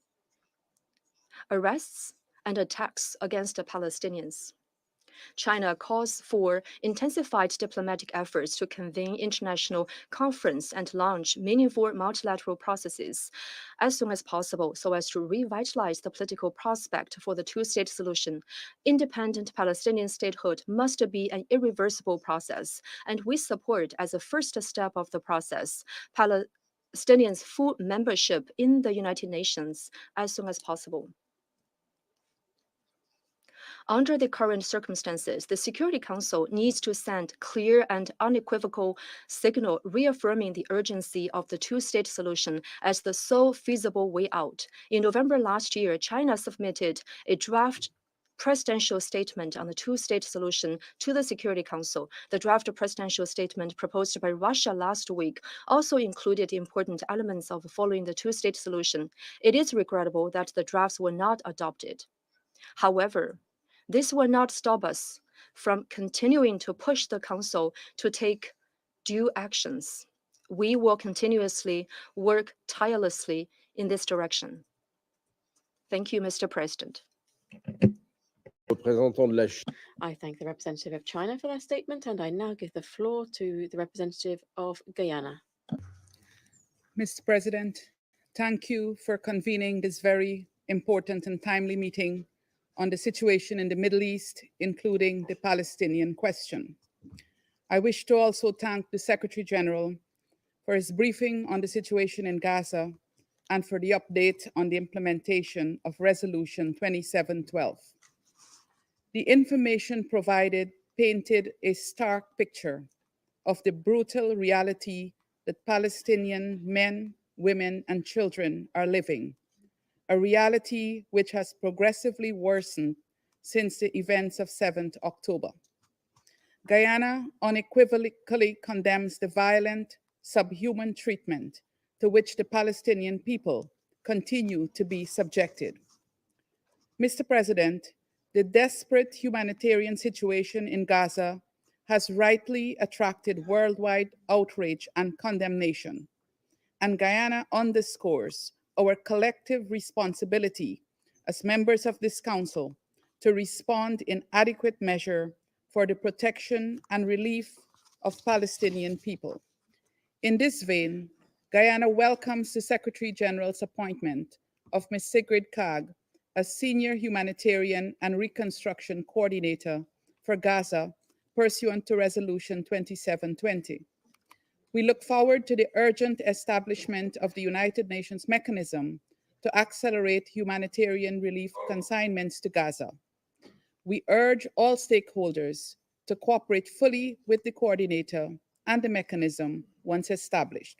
arrests, and attacks against the Palestinians. China calls for intensified diplomatic efforts to convene international conference and launch meaningful multilateral processes as soon as possible so as to revitalize the political prospect for the two-state solution. Independent Palestinian statehood must be an irreversible process, and we support, as a first step of the process, Palestinians' full membership in the United Nations as soon as possible. Under the current circumstances, the Security Council needs to send clear and unequivocal signal reaffirming the urgency of the two-state solution as the sole feasible way out. In November last year, China submitted a draft presidential statement on the two-state solution to the Security Council. The draft presidential statement proposed by Russia last week also included important elements of following the two-state solution. It is regrettable that the drafts were not adopted. However, this will not stop us from continuing to push the Council to take due actions. We will continuously work tirelessly in this direction. Thank you, Mr. President. I thank the representative of China for that statement, and I now give the floor to the representative of Guyana. Mr. President, thank you for convening this very important and timely meeting on the situation in the Middle East, including the Palestinian question. I wish to also thank the Secretary General for his briefing on the situation in Gaza and for the update on the implementation of Resolution 2712. The information provided painted a stark picture of the brutal reality that Palestinian men, women, and children are living, a reality which has progressively worsened since the events of 7th October. Guyana unequivocally condemns the violent, subhuman treatment to which the Palestinian people continue to be subjected. Mr. President, the desperate humanitarian situation in Gaza has rightly attracted worldwide outrage and condemnation, and Guyana underscores our collective responsibility as members of this Council to respond in adequate measure for the protection and relief of Palestinian people. In this vein, Guyana welcomes the Secretary General's appointment of Ms. Sigrid Kaag as Senior Humanitarian and Reconstruction Coordinator for Gaza, pursuant to Resolution 2720. We look forward to the urgent establishment of the United Nations mechanism to accelerate humanitarian relief consignments to Gaza. We urge all stakeholders to cooperate fully with the coordinator and the mechanism once established.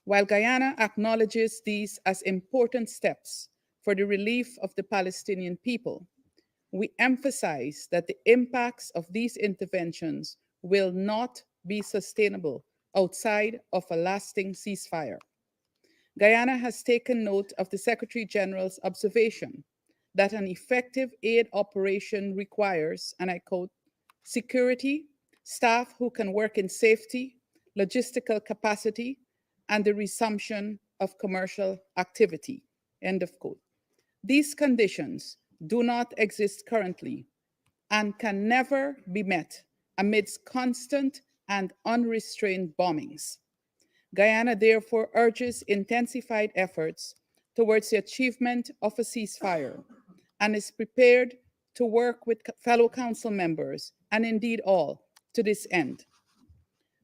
While Guyana acknowledges these as important steps for the relief of the Palestinian people, we emphasize that the impacts of these interventions will not be sustainable outside of a lasting ceasefire. Guyana has taken note of the Secretary General's observation that an effective aid operation requires, and I quote, security, staff who can work in safety, logistical capacity, and the resumption of commercial activity, end of quote. These conditions do not exist currently and can never be met amidst constant and unrestrained bombings. Guyana therefore urges intensified efforts towards the achievement of a ceasefire and is prepared to work with fellow council members, and indeed all, to this end.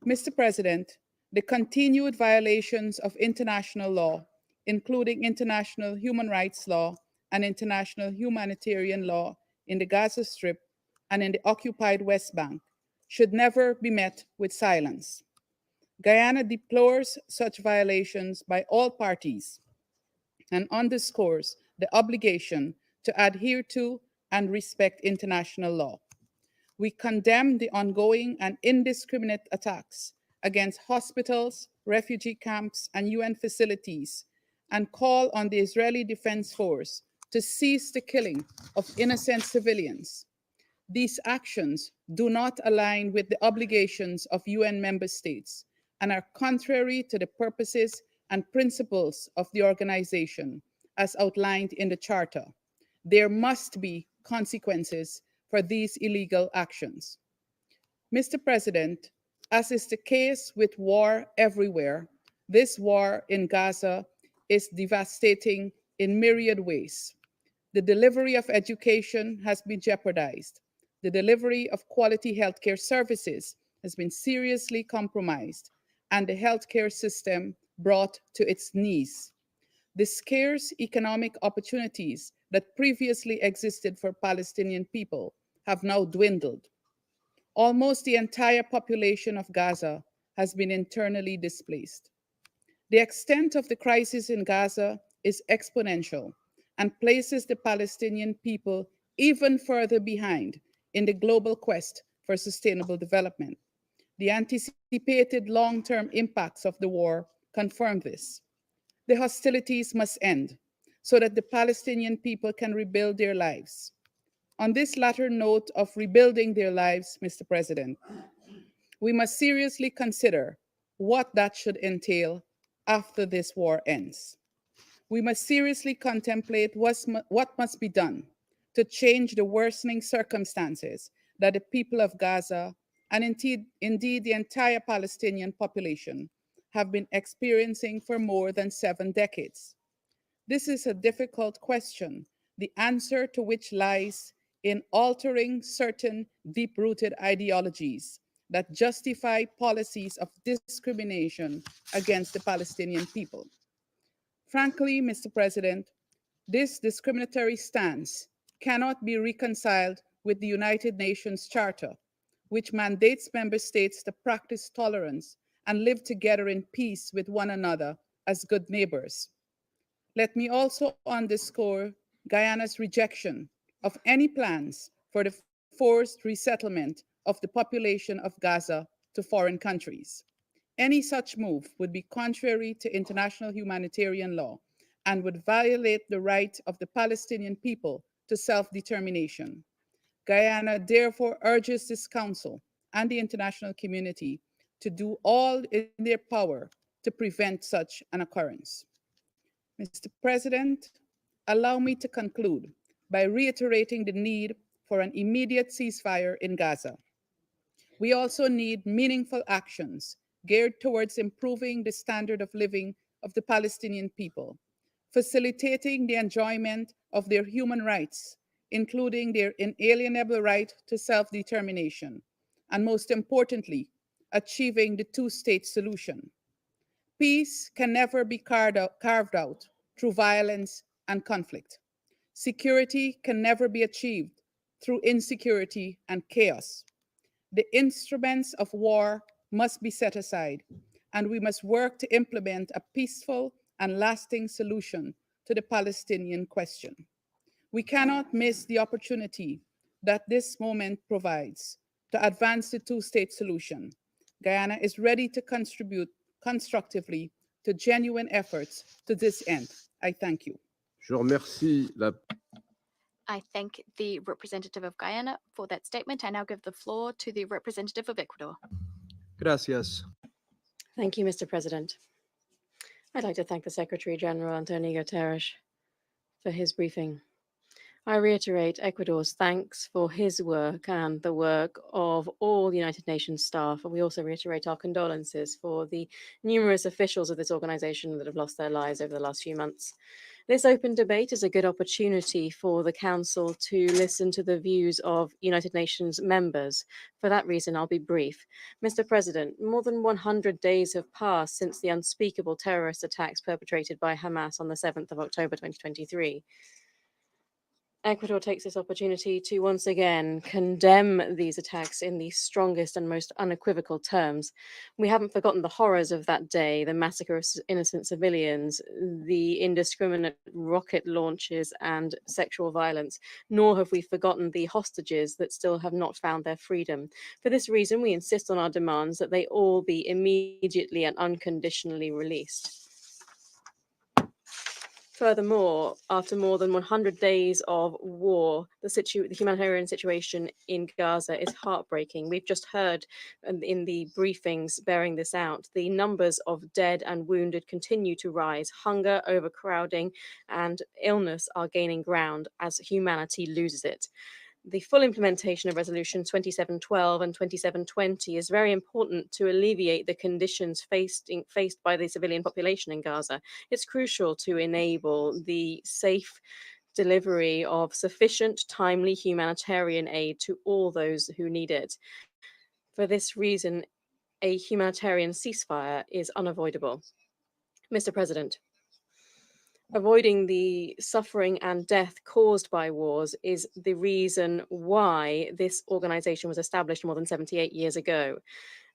Mr. President, the continued violations of international law, including international human rights law and international humanitarian law in the Gaza Strip and in the occupied West Bank, should never be met with silence. Guyana deplores such violations by all parties and underscores the obligation to adhere to and respect international law. We condemn the ongoing and indiscriminate attacks against hospitals, refugee camps, and UN facilities, and call on the Israeli Defense Force to cease the killing of innocent civilians. These actions do not align with the obligations of UN member states and are contrary to the purposes and principles of the organization as outlined in the Charter. There must be consequences for these illegal actions. Mr. President, as is the case with war everywhere, this war in Gaza is devastating in myriad ways. The delivery of education has been jeopardized. The delivery of quality healthcare services has been seriously compromised, and the healthcare system brought to its knees. The scarce economic opportunities that previously existed for Palestinian people have now dwindled. Almost the entire population of Gaza has been internally displaced. The extent of the crisis in Gaza is exponential and places the Palestinian people even further behind in the global quest for sustainable development. The anticipated long-term impacts of the war confirm this. The hostilities must end so that the Palestinian people can rebuild their lives. On this latter note of rebuilding their lives, Mr. President, we must seriously consider what that should entail after this war ends. We must seriously contemplate what must be done to change the worsening circumstances that the people of Gaza and indeed the entire Palestinian population have been experiencing for more than 7 decades. This is a difficult question, the answer to which lies in altering certain deep-rooted ideologies that justify policies of discrimination against the Palestinian people. Frankly, Mr. President, this discriminatory stance cannot be reconciled with the United Nations Charter, which mandates member states to practice tolerance and live together in peace with one another as good neighbors. Let me also underscore Guyana's rejection of any plans for the forced resettlement of the population of Gaza to foreign countries. Any such move would be contrary to international humanitarian law and would violate the right of the Palestinian people to self-determination. Guyana therefore urges this Council and the international community to do all in their power to prevent such an occurrence. Mr. President, allow me to conclude by reiterating the need for an immediate ceasefire in Gaza. We also need meaningful actions geared towards improving the standard of living of the Palestinian people, facilitating the enjoyment of their human rights, including their inalienable right to self-determination, and most importantly, achieving the two-state solution. Peace can never be carved out through violence and conflict. Security can never be achieved through insecurity and chaos. The instruments of war must be set aside, and we must work to implement a peaceful and lasting solution to the Palestinian question. We cannot miss the opportunity that this moment provides to advance the two-state solution. Guyana is ready to contribute constructively to genuine efforts to this end. I thank you. Je remercie la I thank the representative of Guyana for that statement. I now give the floor to the representative of Ecuador. Gracias. Thank you, Mr. President. I'd like to thank the Secretary General, Antonio Guterres, for his briefing. I reiterate Ecuador's thanks for his work and the work of all United Nations staff. And we also reiterate our condolences for the numerous officials of this organization that have lost their lives over the last few months. This open debate is a good opportunity for the Council to listen to the views of United Nations members. For that reason, I'll be brief. Mr. President, more than 100 days have passed since the unspeakable terrorist attacks perpetrated by Hamas on the 7th of October 2023. Ecuador takes this opportunity to once again condemn these attacks in the strongest and most unequivocal terms. We haven't forgotten the horrors of that day, the massacre of innocent civilians, the indiscriminate rocket launches and sexual violence, nor have we forgotten the hostages that still have not found their freedom. For this reason, we insist on our demands that they all be immediately and unconditionally released. Furthermore, after more than 100 days of war, the humanitarian situation in Gaza is heartbreaking. We've just heard in the briefings bearing this out, the numbers of dead and wounded continue to rise. Hunger, overcrowding, and illness are gaining ground as humanity loses it. The full implementation of Resolution 2712 and 2720 is very important to alleviate the conditions faced by the civilian population in Gaza. It's crucial to enable the safe delivery of sufficient, timely humanitarian aid to all those who need it. For this reason, a humanitarian ceasefire is unavoidable. Mr. President, avoiding the suffering and death caused by wars is the reason why this organization was established more than 78 years ago.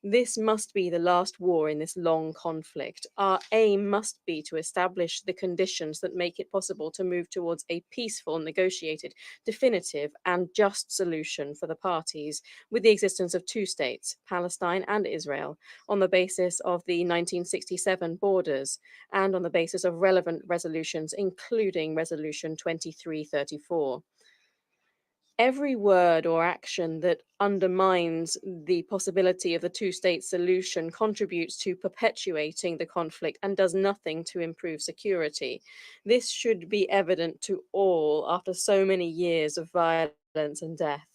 This must be the last war in this long conflict. Our aim must be to establish the conditions that make it possible to move towards a peaceful, negotiated, definitive, and just solution for the parties with the existence of two states, Palestine and Israel, on the basis of the 1967 borders and on the basis of relevant resolutions, including Resolution 2334. Every word or action that undermines the possibility of the two-state solution contributes to perpetuating the conflict and does nothing to improve security. This should be evident to all after so many years of violence and death.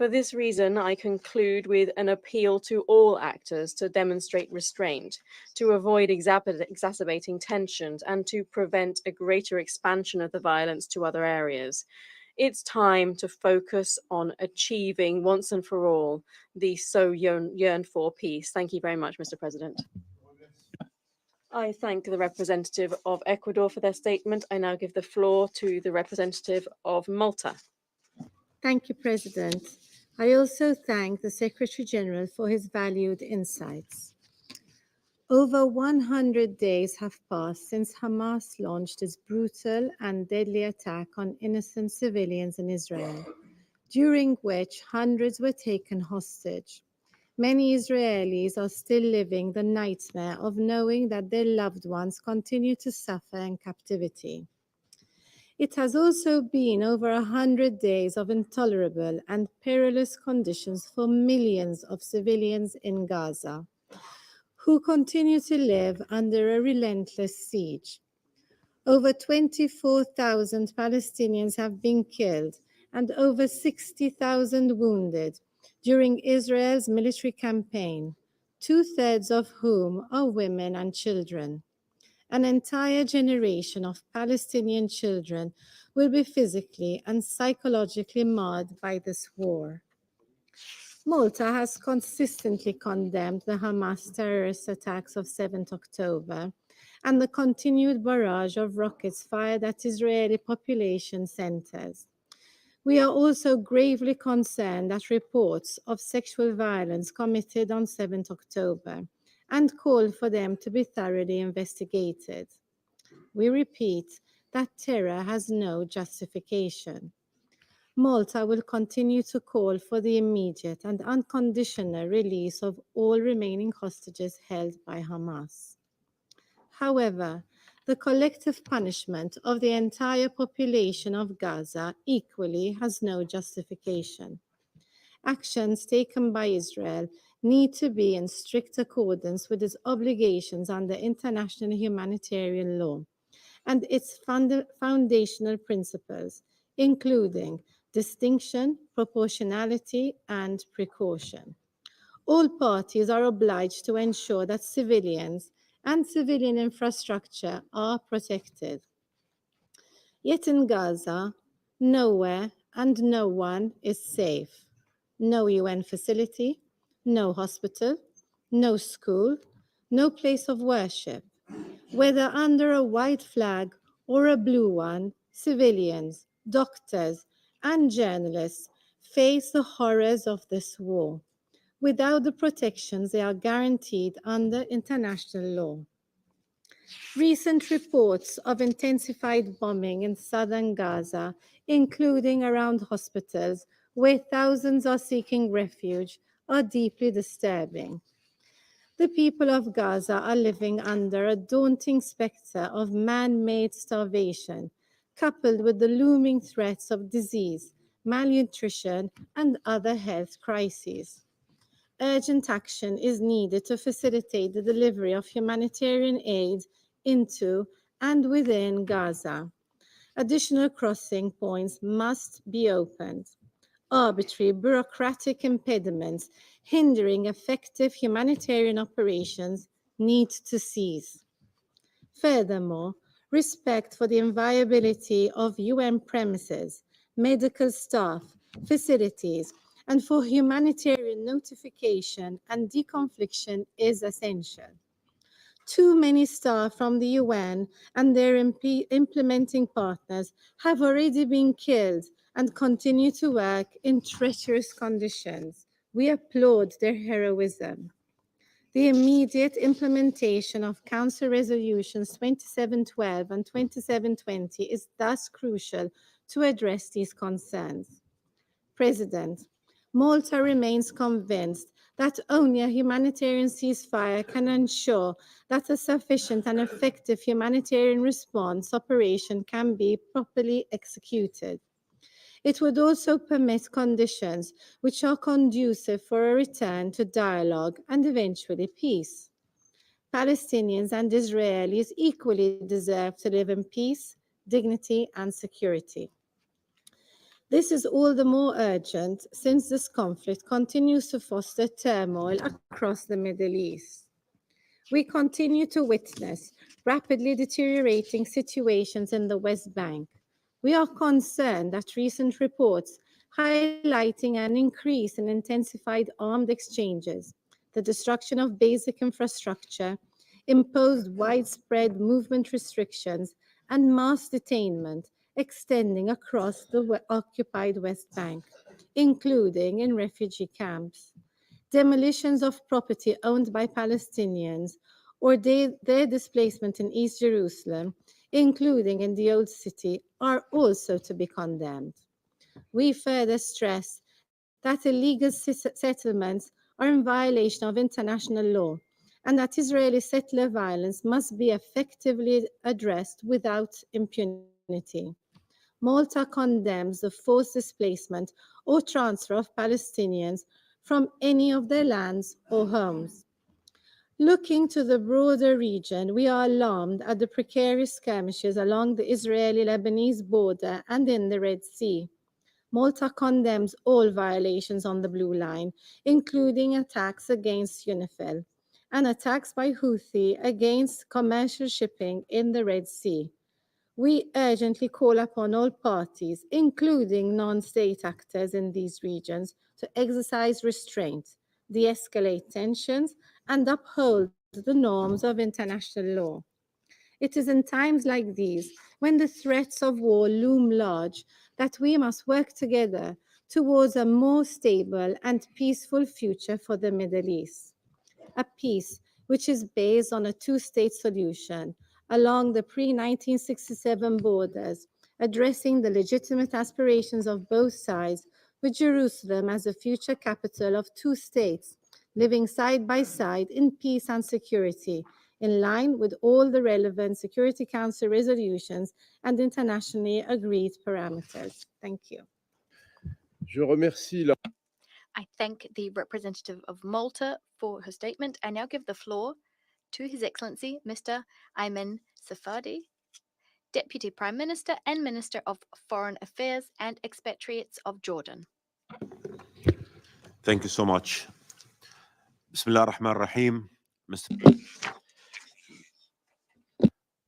For this reason, I conclude with an appeal to all actors to demonstrate restraint, to avoid exacerbating tensions, and to prevent a greater expansion of the violence to other areas. It's time to focus on achieving once and for all the so yearned for peace. Thank you very much, Mr. President. I thank the representative of Ecuador for their statement. I now give the floor to the representative of Malta. Thank you, President. I also thank the Secretary General for his valued insights. Over 100 days have passed since Hamas launched its brutal and deadly attack on innocent civilians in Israel, during which hundreds were taken hostage. Many Israelis are still living the nightmare of knowing that their loved ones continue to suffer in captivity. It has also been over 100 days of intolerable and perilous conditions for millions of civilians in Gaza, who continue to live under a relentless siege. Over 24,000 Palestinians have been killed and over 60,000 wounded during Israel's military campaign, 2/3 of whom are women and children. An entire generation of Palestinian children will be physically and psychologically marred by this war. Malta has consistently condemned the Hamas terrorist attacks of 7th October and the continued barrage of rockets fired at Israeli population centers. We are also gravely concerned at reports of sexual violence committed on 7th October and call for them to be thoroughly investigated. We repeat that terror has no justification. Malta will continue to call for the immediate and unconditional release of all remaining hostages held by Hamas. However, the collective punishment of the entire population of Gaza equally has no justification. Actions taken by Israel need to be in strict accordance with its obligations under international humanitarian law and its foundational principles, including distinction, proportionality, and precaution. All parties are obliged to ensure that civilians and civilian infrastructure are protected. Yet in Gaza, nowhere and no one is safe. No UN facility, no hospital, no school, no place of worship. Whether under a white flag or a blue one, civilians, doctors, and journalists face the horrors of this war without the protections they are guaranteed under international law. Recent reports of intensified bombing in southern Gaza, including around hospitals where thousands are seeking refuge, are deeply disturbing. The people of Gaza are living under a daunting specter of man-made starvation, coupled with the looming threats of disease, malnutrition, and other health crises. Urgent action is needed to facilitate the delivery of humanitarian aid into and within Gaza. Additional crossing points must be opened. Arbitrary bureaucratic impediments hindering effective humanitarian operations need to cease. Furthermore, respect for the inviolability of UN premises, medical staff, facilities, and for humanitarian notification and deconfliction is essential. Too many staff from the UN and their implementing partners have already been killed and continue to work in treacherous conditions. We applaud their heroism. The immediate implementation of Council Resolutions 2712 and 2720 is thus crucial to address these concerns. President, Malta remains convinced that only a humanitarian ceasefire can ensure that a sufficient and effective humanitarian response operation can be properly executed. It would also permit conditions which are conducive for a return to dialogue and eventually peace. Palestinians and Israelis equally deserve to live in peace, dignity, and security. This is all the more urgent since this conflict continues to foster turmoil across the Middle East. We continue to witness rapidly deteriorating situations in the West Bank. We are concerned at recent reports highlighting an increase in intensified armed exchanges, the destruction of basic infrastructure, imposed widespread movement restrictions, and mass detainment extending across the occupied West Bank, including in refugee camps. Demolitions of property owned by Palestinians or their displacement in East Jerusalem, including in the Old City, are also to be condemned. We further stress that illegal settlements are in violation of international law and that Israeli settler violence must be effectively addressed without impunity. Malta condemns the forced displacement or transfer of Palestinians from any of their lands or homes. Looking to the broader region, we are alarmed at the precarious skirmishes along the Israeli-Lebanese border and in the Red Sea. Malta condemns all violations on the Blue Line, including attacks against UNIFIL and attacks by Houthi against commercial shipping in the Red Sea. We urgently call upon all parties, including non-state actors in these regions, to exercise restraint, de-escalate tensions, and uphold the norms of international law. It is in times like these, when the threats of war loom large, that we must work together towards a more stable and peaceful future for the Middle East. A peace which is based on a two-state solution along the pre-1967 borders, addressing the legitimate aspirations of both sides, with Jerusalem as the future capital of two states, living side by side in peace and security, in line with all the relevant Security Council resolutions and internationally agreed parameters. Thank you. Je remercie la... I thank the representative of Malta for her statement. I now give the floor to His Excellency Mr. Ayman Safadi, Deputy Prime Minister and Minister of Foreign Affairs and Expatriates of Jordan. Thank you so much. Bismillah ar-Rahman ar-Rahim.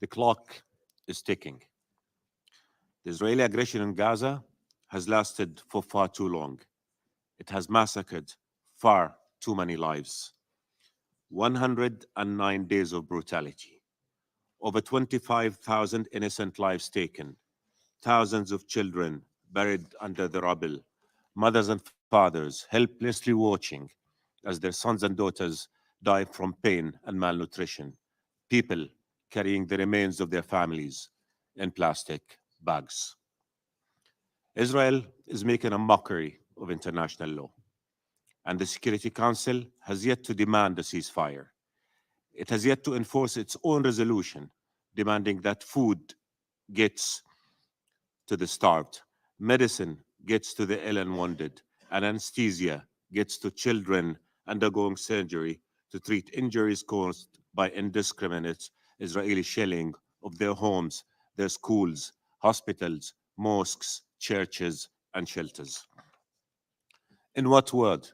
The clock is ticking. The Israeli aggression in Gaza has lasted for far too long. It has massacred far too many lives. 109 days of brutality. Over 25,000 innocent lives taken. Thousands of children buried under the rubble. Mothers and fathers helplessly watching as their sons and daughters die from pain and malnutrition. People carrying the remains of their families in plastic bags. Israel is making a mockery of international law, and the Security Council has yet to demand a ceasefire. It has yet to enforce its own resolution demanding that food gets to the starved, medicine gets to the ill and wounded, and anesthesia gets to children undergoing surgery to treat injuries caused by indiscriminate Israeli shelling of their homes, their schools, hospitals, mosques, churches, and shelters. In what word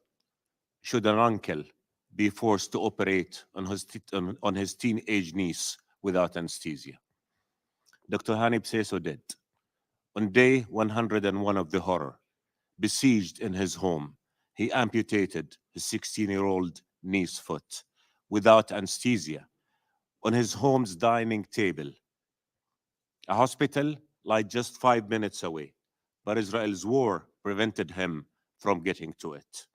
should an uncle be forced to operate on his teenage niece without anesthesia? Dr. Hanib Seso did. On day 101 of the horror, besieged in his home, he amputated his 16-year-old niece's foot without anesthesia on his home's dining table. A hospital lay just 5 minutes away, but Israel's war prevented him from getting to it.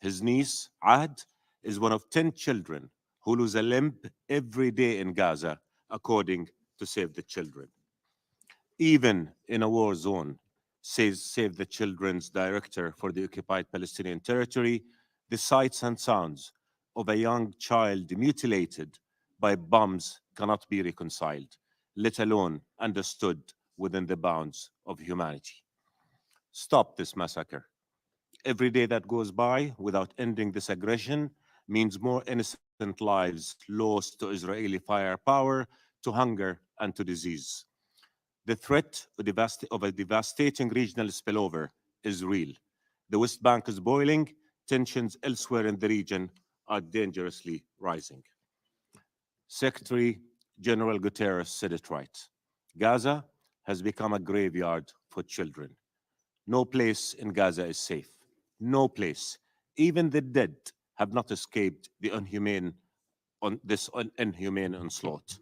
His niece, Ahd, is one of 10 children who lose a limb every day in Gaza, according to Save the Children. Even in a war zone, says Save the Children's director for the occupied Palestinian territory, the sights and sounds of a young child mutilated by bombs cannot be reconciled, let alone understood within the bounds of humanity. Stop this massacre. Every day that goes by without ending this aggression means more innocent lives lost to Israeli firepower, to hunger, and to disease. The threat of a devastating regional spillover is real. The West Bank is boiling. Tensions elsewhere in the region are dangerously rising. Secretary General Guterres said it right. Gaza has become a graveyard for children. No place in Gaza is safe. No place. Even the dead have not escaped the inhumane onslaught.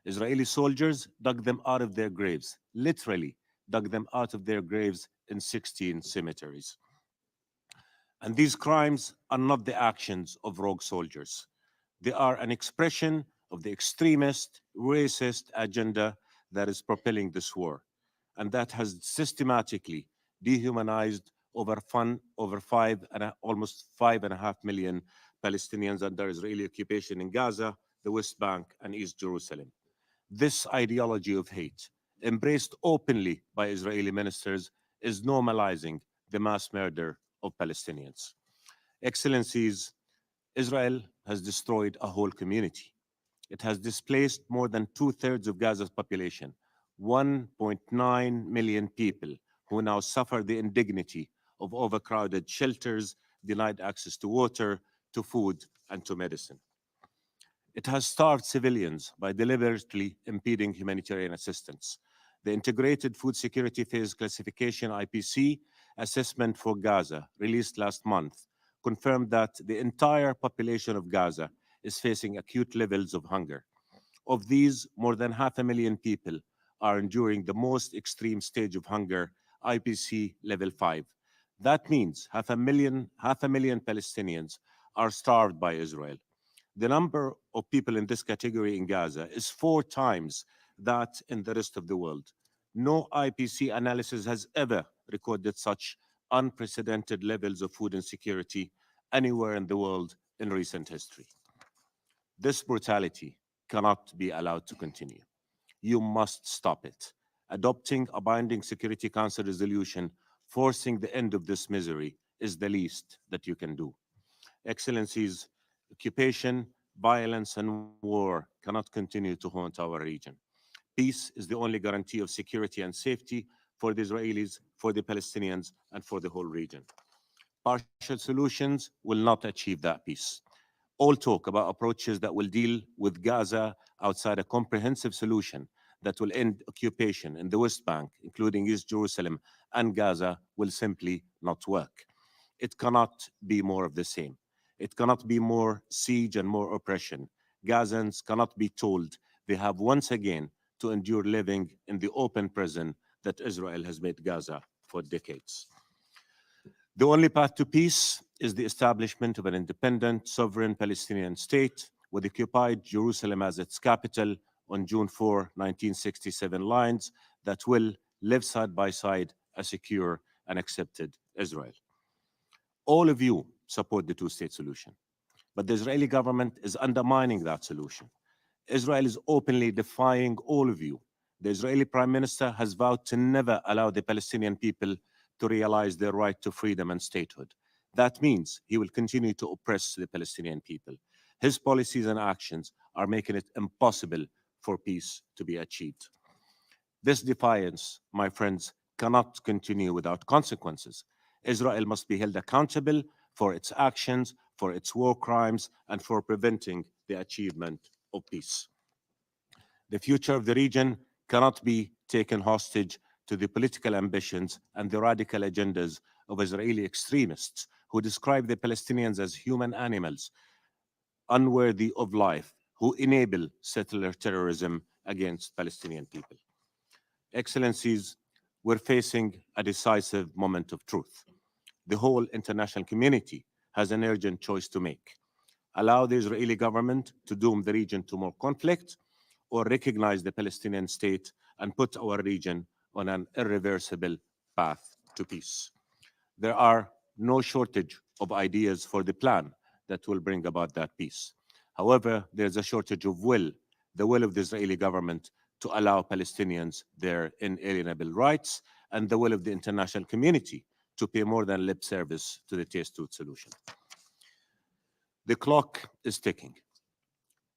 Israeli soldiers dug them out of their graves, literally dug them out of their graves in 16 cemeteries. And these crimes are not the actions of rogue soldiers. They are an expression of the extremist, racist agenda that is propelling this war, and that has systematically dehumanized almost 5.5 million Palestinians under Israeli occupation in Gaza, the West Bank, and East Jerusalem. This ideology of hate, embraced openly by Israeli ministers, is normalizing the mass murder of Palestinians. Excellencies, Israel has destroyed a whole community. It has displaced more than 2/3 of Gaza's population, 1.9 million people who now suffer the indignity of overcrowded shelters, denied access to water, to food, and to medicine. It has starved civilians by deliberately impeding humanitarian assistance. The Integrated Food Security Phase Classification IPC assessment for Gaza, released last month, confirmed that the entire population of Gaza is facing acute levels of hunger. Of these, more than 500,000 people are enduring the most extreme stage of hunger, IPC level 5. That means 500,000 Palestinians are starved by Israel. The number of people in this category in Gaza is 4 times that in the rest of the world. No IPC analysis has ever recorded such unprecedented levels of food insecurity anywhere in the world in recent history. This brutality cannot be allowed to continue. You must stop it. Adopting a binding Security Council resolution forcing the end of this misery is the least that you can do. Excellencies, occupation, violence, and war cannot continue to haunt our region. Peace is the only guarantee of security and safety for the Israelis, for the Palestinians, and for the whole region. Partial solutions will not achieve that peace. All talk about approaches that will deal with Gaza outside a comprehensive solution that will end occupation in the West Bank, including East Jerusalem and Gaza, will simply not work. It cannot be more of the same. It cannot be more siege and more oppression. Gazans cannot be told they have once again to endure living in the open prison that Israel has made Gaza for decades. The only path to peace is the establishment of an independent, sovereign Palestinian state with occupied Jerusalem as its capital on June 4, 1967 lines that will live side by side a secure and accepted Israel. All of you support the two-state solution, but the Israeli government is undermining that solution. Israel is openly defying all of you. The Israeli Prime Minister has vowed to never allow the Palestinian people to realize their right to freedom and statehood. That means he will continue to oppress the Palestinian people. His policies and actions are making it impossible for peace to be achieved. This defiance, my friends, cannot continue without consequences. Israel must be held accountable for its actions, for its war crimes, and for preventing the achievement of peace. The future of the region cannot be taken hostage to the political ambitions and the radical agendas of Israeli extremists who describe the Palestinians as human animals, unworthy of life, who enable settler terrorism against Palestinian people. Excellencies, we're facing a decisive moment of truth. The whole international community has an urgent choice to make. Allow the Israeli government to doom the region to more conflict, or recognize the Palestinian state and put our region on an irreversible path to peace. There are no shortage of ideas for the plan that will bring about that peace. However, there's a shortage of will, the will of the Israeli government to allow Palestinians their inalienable rights, and the will of the international community to pay more than lip service to the two-state solution. The clock is ticking.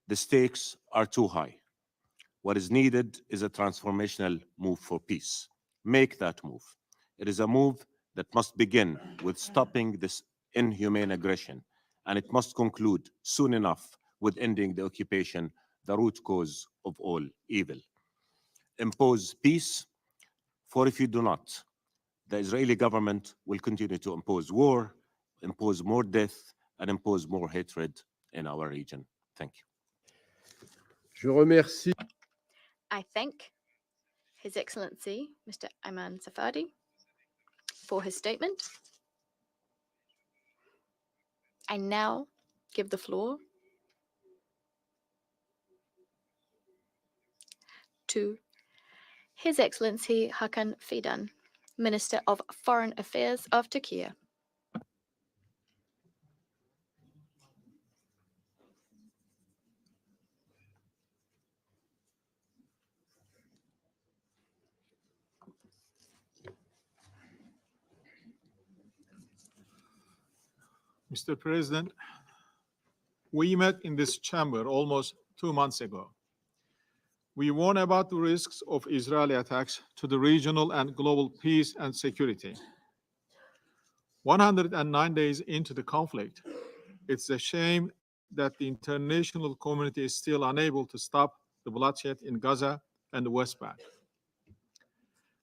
The stakes are too high. What is needed is a transformational move for peace. Make that move. It is a move that must begin with stopping this inhumane aggression, and it must conclude soon enough with ending the occupation, the root cause of all evil. Impose peace, for if you do not, the Israeli government will continue to impose war, impose more death, and impose more hatred in our region. Thank you. Je remercie. I thank His Excellency, Mr. Ayman Safadi, for his statement. I now give the floor to His Excellency Hakan Fidan, Minister of Foreign Affairs of Turkey. Mr. President, we met in this chamber almost 2 months ago. We warned about the risks of Israeli attacks to the regional and global peace and security. 109 days into the conflict, it's a shame that the international community is still unable to stop the bloodshed in Gaza and the West Bank.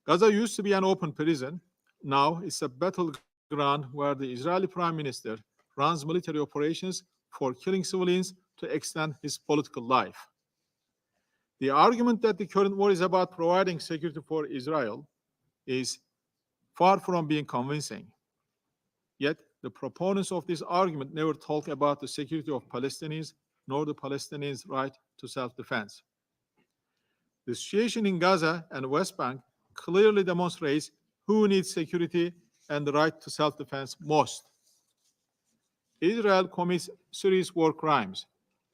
Gaza used to be an open prison. Now it's a battleground where the Israeli Prime Minister runs military operations for killing civilians to extend his political life. The argument that the current war is about providing security for Israel is far from being convincing. Yet, the proponents of this argument never talk about the security of Palestinians nor the Palestinians' right to self-defense. The situation in Gaza and West Bank clearly demonstrates who needs security and the right to self-defense most. Israel commits serious war crimes.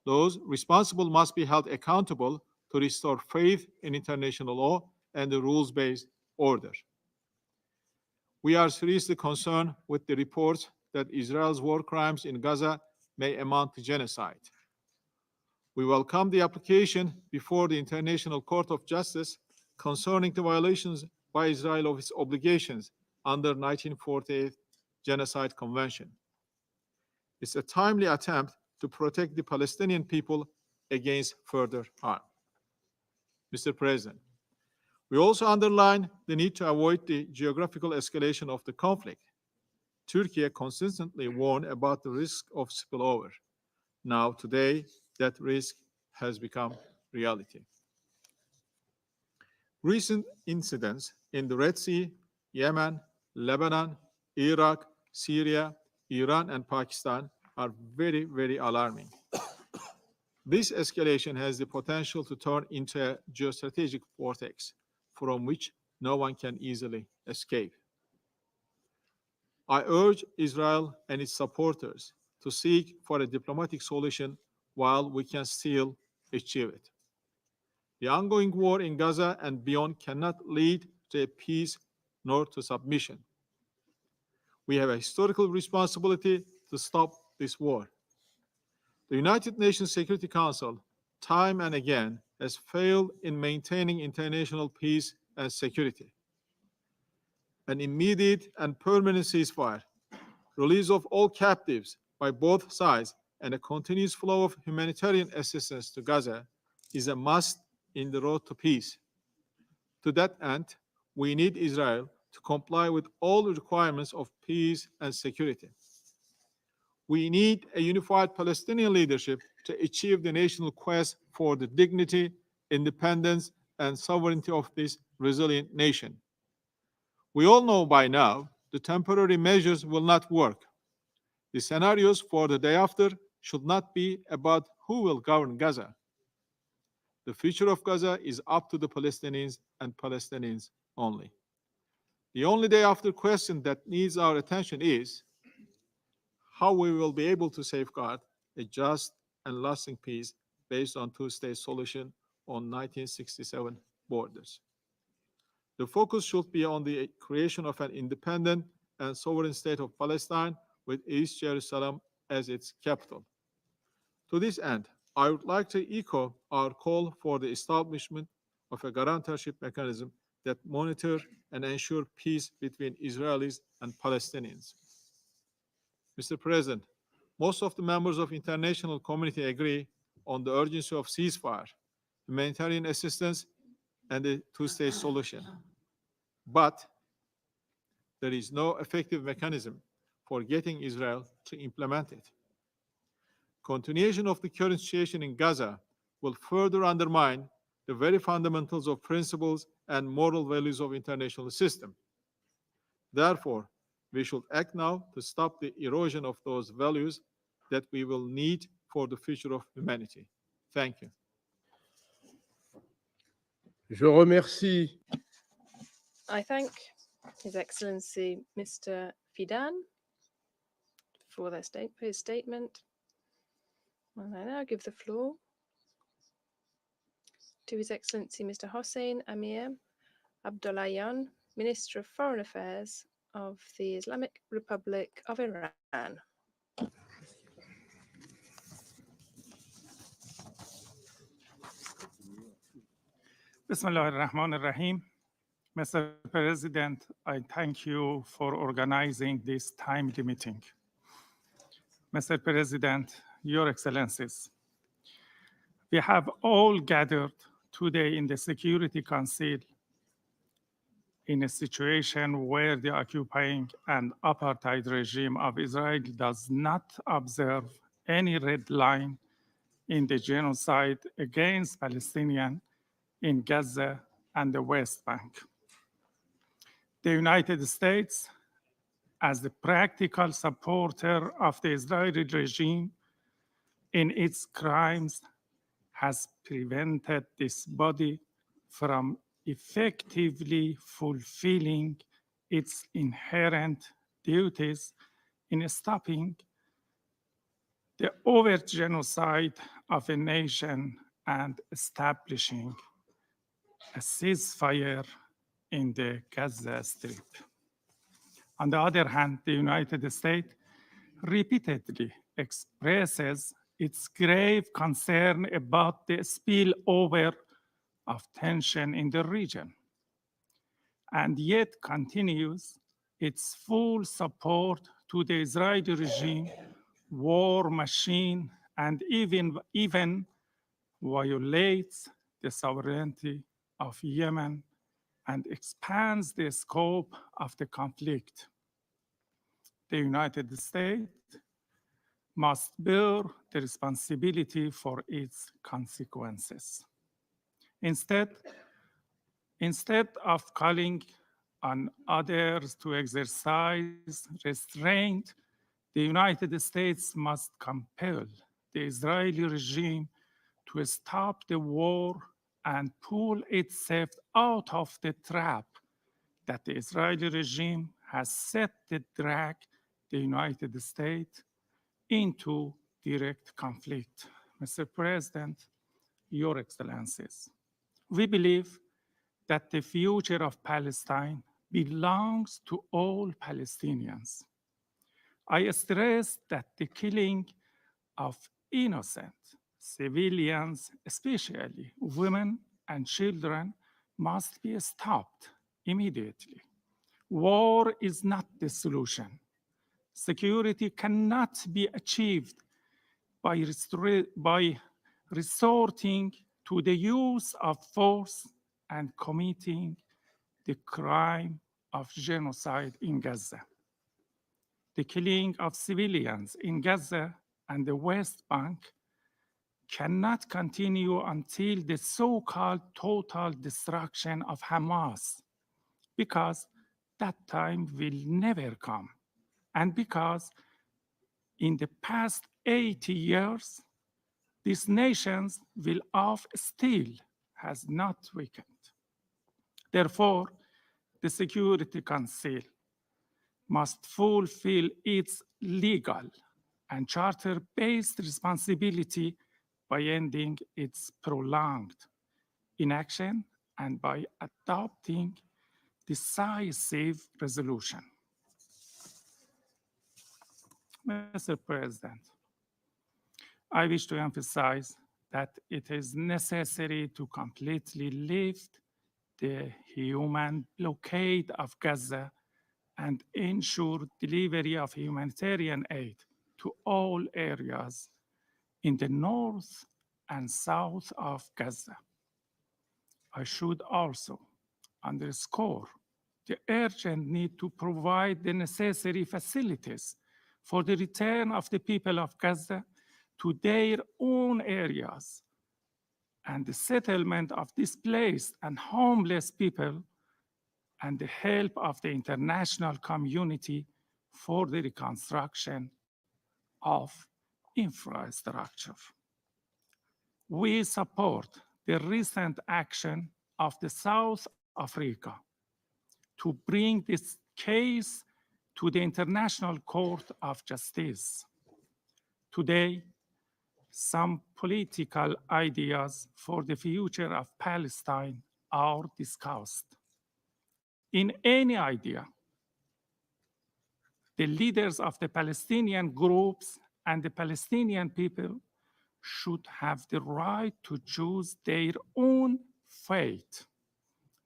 Those responsible must be held accountable to restore faith in international law and the rules-based order. We are seriously concerned with the reports that Israel's war crimes in Gaza may amount to genocide. We welcome the application before the International Court of Justice concerning the violations by Israel of its obligations under 1948 Genocide Convention. It's a timely attempt to protect the Palestinian people against further harm. Mr. President, we also underline the need to avoid the geographical escalation of the conflict. Turkey consistently warned about the risk of spillover. Now, today, that risk has become reality. Recent incidents in the Red Sea, Yemen, Lebanon, Iraq, Syria, Iran, and Pakistan are very, very alarming. This escalation has the potential to turn into a geostrategic vortex from which no one can easily escape. I urge Israel and its supporters to seek for a diplomatic solution while we can still achieve it. The ongoing war in Gaza and beyond cannot lead to a peace nor to submission. We have a historical responsibility to stop this war. The United Nations Security Council, time and again, has failed in maintaining international peace and security. An immediate and permanent ceasefire, release of all captives by both sides, and a continuous flow of humanitarian assistance to Gaza is a must in the road to peace. To that end, we need Israel to comply with all the requirements of peace and security. We need a unified Palestinian leadership to achieve the national quest for the dignity, independence, and sovereignty of this resilient nation. We all know by now the temporary measures will not work. The scenarios for the day after should not be about who will govern Gaza. The future of Gaza is up to the Palestinians and Palestinians only. The only day after question that needs our attention is how we will be able to safeguard a just and lasting peace based on two-state solution on 1967 borders. The focus should be on the creation of an independent and sovereign state of Palestine with East Jerusalem as its capital. To this end, I would like to echo our call for the establishment of a guarantorship mechanism that monitor and ensure peace between Israelis and Palestinians. Mr. President, most of the members of the international community agree on the urgency of ceasefire, humanitarian assistance, and a two-state solution. But there is no effective mechanism for getting Israel to implement it. Continuation of the current situation in Gaza will further undermine the very fundamentals of principles and moral values of the international system. Therefore, we should act now to stop the erosion of those values that we will need for the future of humanity. Thank you. Je remercie I thank His Excellency Mr. Fidan for his statement. And I now give the floor to His Excellency Mr. Hossein Amir Abdollahian, Minister of Foreign Affairs of the Islamic Republic of Iran. Bismillah ar-Rahman ar-Rahim. Mr. President, I thank you for organizing this timely meeting. Mr. President, Your Excellencies, we have all gathered today in the Security Council in a situation where the occupying and apartheid regime of Israel does not observe any red line in the genocide against Palestinians in Gaza and the West Bank. The United States, as the practical supporter of the Israeli regime in its crimes, has prevented this body from effectively fulfilling its inherent duties in stopping the overt genocide of a nation and establishing a ceasefire in the Gaza Strip. On the other hand, the United States repeatedly expresses its grave concern about the spillover of tension in the region, and yet continues its full support to the Israeli regime, war machine, and even violates the sovereignty of Yemen and expands the scope of the conflict. The United States must bear the responsibility for its consequences. Instead of calling on others to exercise restraint, the United States must compel the Israeli regime to stop the war and pull itself out of the trap that the Israeli regime has set to drag the United States into direct conflict. Mr. President, Your Excellencies, we believe that the future of Palestine belongs to all Palestinians. I stress that the killing of innocent civilians, especially women and children, must be stopped immediately. War is not the solution. Security cannot be achieved by resorting to the use of force and committing the crime of genocide in Gaza. The killing of civilians in Gaza and the West Bank cannot continue until the so-called total destruction of Hamas, because that time will never come, and because in the past 80 years, these nations will of still has not weakened. Therefore, the Security Council must fulfill its legal and charter-based responsibility by ending its prolonged inaction and by adopting decisive resolution. Mr. President, I wish to emphasize that it is necessary to completely lift the human blockade of Gaza and ensure delivery of humanitarian aid to all areas in the north and south of Gaza. I should also underscore the urgent need to provide the necessary facilities for the return of the people of Gaza to their own areas and the settlement of displaced and homeless people and the help of the international community for the reconstruction of infrastructure. We support the recent action of the South Africa to bring this case to the International Court of Justice. Today, some political ideas for the future of Palestine are discussed. In any idea, the leaders of the Palestinian groups and the Palestinian people should have the right to choose their own fate.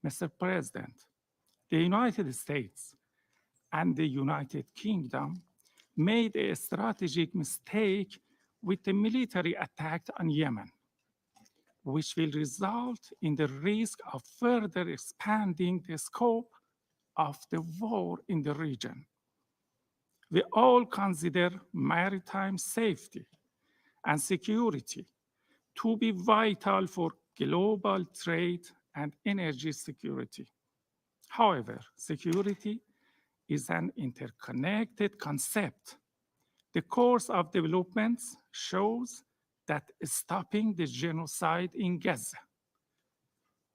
Mr. President, the United States and the United Kingdom made a strategic mistake with the military attack on Yemen, which will result in the risk of further expanding the scope of the war in the region. We all consider maritime safety and security to be vital for global trade and energy security. However, security is an interconnected concept. The course of developments shows that stopping the genocide in Gaza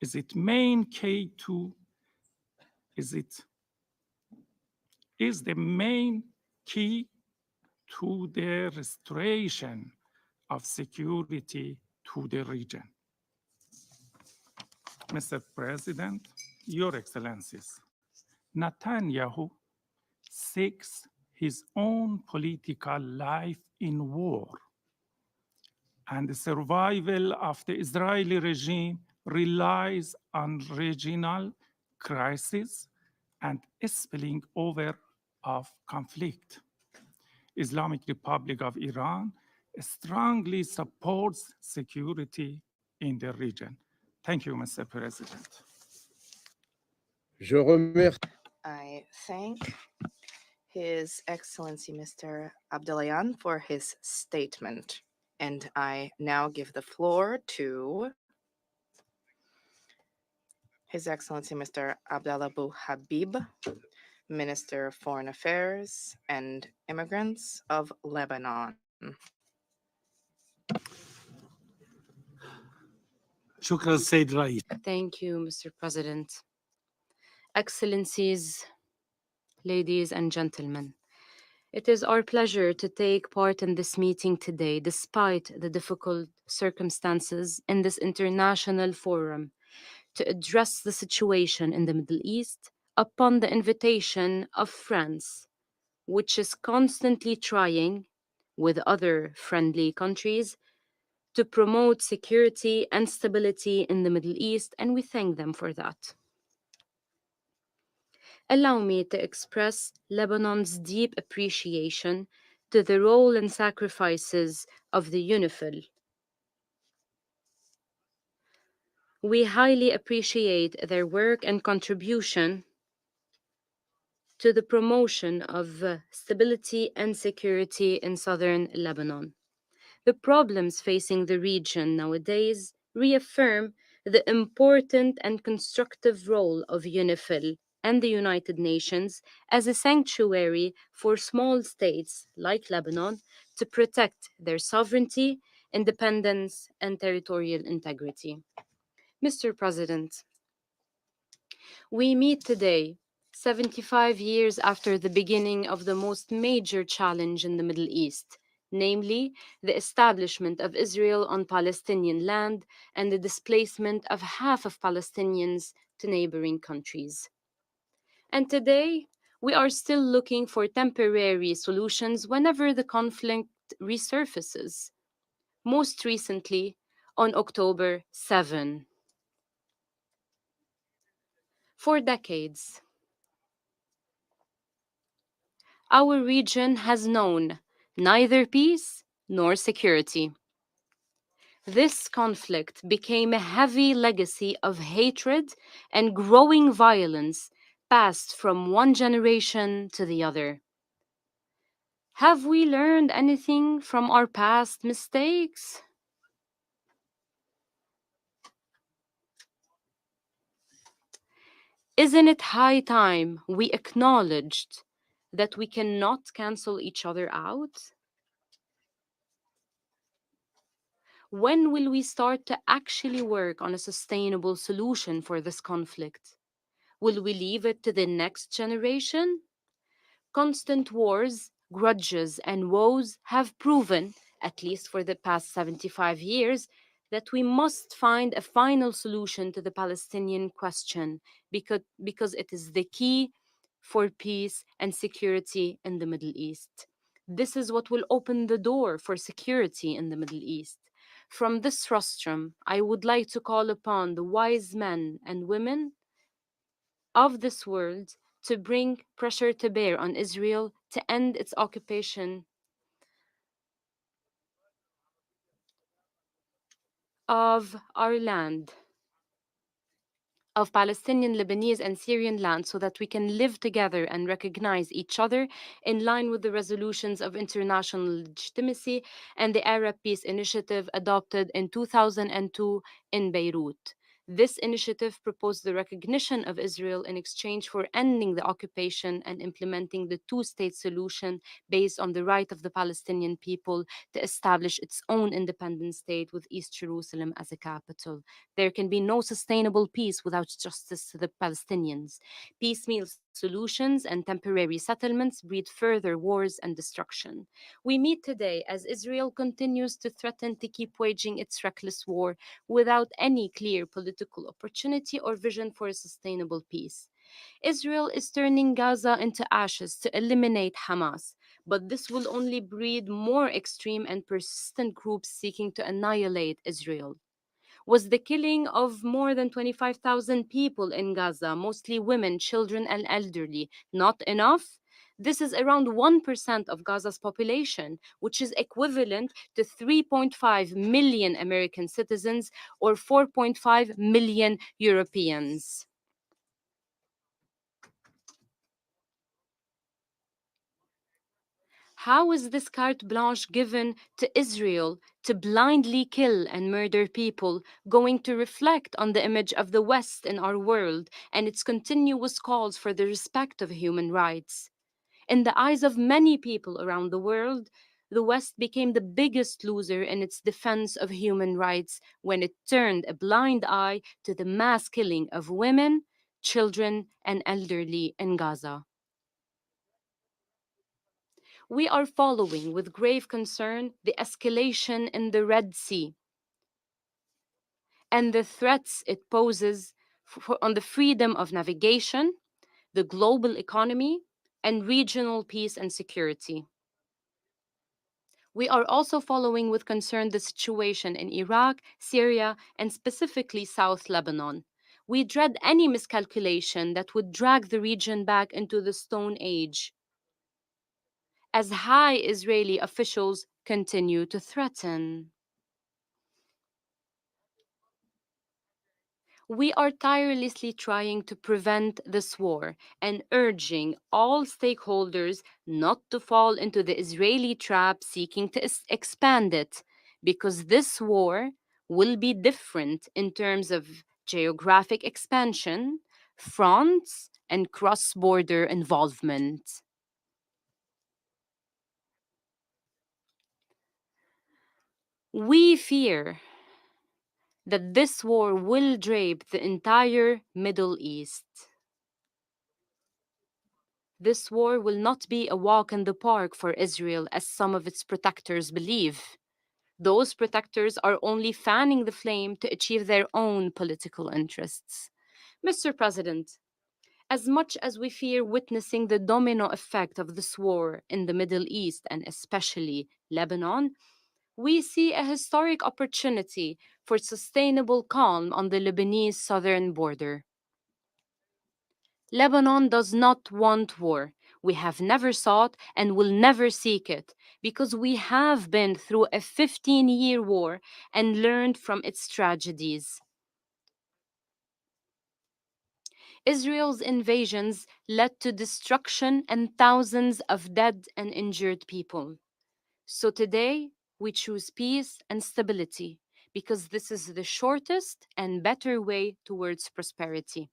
is the main key to the restoration of security to the region. Mr. President, Your Excellencies, Netanyahu seeks his own political life in war, and the survival of the Israeli regime relies on regional crisis and spilling over of conflict. Islamic Republic of Iran strongly supports security in the region. Thank you, Mr. President. Je remercie. I thank His Excellency Mr. Abdullahian for his statement. And I now give the floor to His Excellency Mr. Abdallah Abu Habib, Minister of Foreign Affairs and Immigrants of Lebanon. Thank you, Mr. President. Excellencies, ladies and gentlemen, it is our pleasure to take part in this meeting today, despite the difficult circumstances in this international forum, to address the situation in the Middle East upon the invitation of France, which is constantly trying, with other friendly countries, to promote security and stability in the Middle East, and we thank them for that. Allow me to express Lebanon's deep appreciation to the role and sacrifices of the UNIFIL. We highly appreciate their work and contribution to the promotion of stability and security in southern Lebanon. The problems facing the region nowadays reaffirm the important and constructive role of UNIFIL and the United Nations as a sanctuary for small states like Lebanon to protect their sovereignty, independence, and territorial integrity. Mr. President, we meet today, 75 years after the beginning of the most major challenge in the Middle East, namely the establishment of Israel on Palestinian land and the displacement of half of Palestinians to neighboring countries. And today, we are still looking for temporary solutions whenever the conflict resurfaces. Most recently, on October 7. For decades, our region has known neither peace nor security. This conflict became a heavy legacy of hatred and growing violence passed from one generation to the other. Have we learned anything from our past mistakes? Isn't it high time we acknowledged that we cannot cancel each other out? When will we start to actually work on a sustainable solution for this conflict? Will we leave it to the next generation? Constant wars, grudges, and woes have proven, at least for the past 75 years, that we must find a final solution to the Palestinian question because it is the key for peace and security in the Middle East. This is what will open the door for security in the Middle East. From this rostrum, I would like to call upon the wise men and women of this world to bring pressure to bear on Israel to end its occupation of our land, of Palestinian, Lebanese, and Syrian land, so that we can live together and recognize each other in line with the resolutions of international legitimacy and the Arab Peace Initiative adopted in 2002 in Beirut. This initiative proposed the recognition of Israel in exchange for ending the occupation and implementing the two-state solution based on the right of the Palestinian people to establish its own independent state with East Jerusalem as a capital. There can be no sustainable peace without justice to the Palestinians. Piecemeal solutions and temporary settlements breed further wars and destruction. We meet today as Israel continues to threaten to keep waging its reckless war without any clear political opportunity or vision for a sustainable peace. Israel is turning Gaza into ashes to eliminate Hamas, but this will only breed more extreme and persistent groups seeking to annihilate Israel. Was the killing of more than 25,000 people in Gaza, mostly women, children, and elderly, not enough? This is around 1% of Gaza's population, which is equivalent to 3.5 million American citizens or 4.5 million Europeans. How is this carte blanche given to Israel to blindly kill and murder people going to reflect on the image of the West in our world and its continuous calls for the respect of human rights? In the eyes of many people around the world, the West became the biggest loser in its defense of human rights when it turned a blind eye to the mass killing of women, children, and elderly in Gaza. We are following with grave concern the escalation in the Red Sea and the threats it poses on the freedom of navigation, the global economy, and regional peace and security. We are also following with concern the situation in Iraq, Syria, and specifically South Lebanon. We dread any miscalculation that would drag the region back into the Stone Age, as high Israeli officials continue to threaten. We are tirelessly trying to prevent this war and urging all stakeholders not to fall into the Israeli trap seeking to expand it, because this war will be different in terms of geographic expansion, fronts, and cross-border involvement. We fear that this war will drape the entire Middle East. This war will not be a walk in the park for Israel, as some of its protectors believe. Those protectors are only fanning the flame to achieve their own political interests. Mr. President, as much as we fear witnessing the domino effect of this war in the Middle East and especially Lebanon, we see a historic opportunity for sustainable calm on the Lebanese southern border. Lebanon does not want war. We have never sought and will never seek it because we have been through a 15-year war and learned from its tragedies. Israel's invasions led to destruction and thousands of dead and injured people. So today, we choose peace and stability because this is the shortest and better way towards prosperity.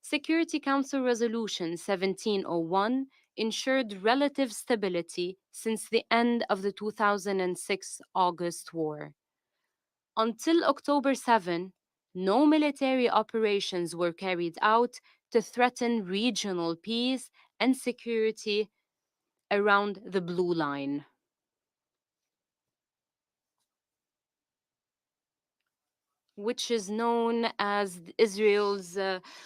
Security Council Resolution 1701 ensured relative stability since the end of the 2006 August war. Until October 7, no military operations were carried out to threaten regional peace and security around the Blue Line. Which is known as Israel's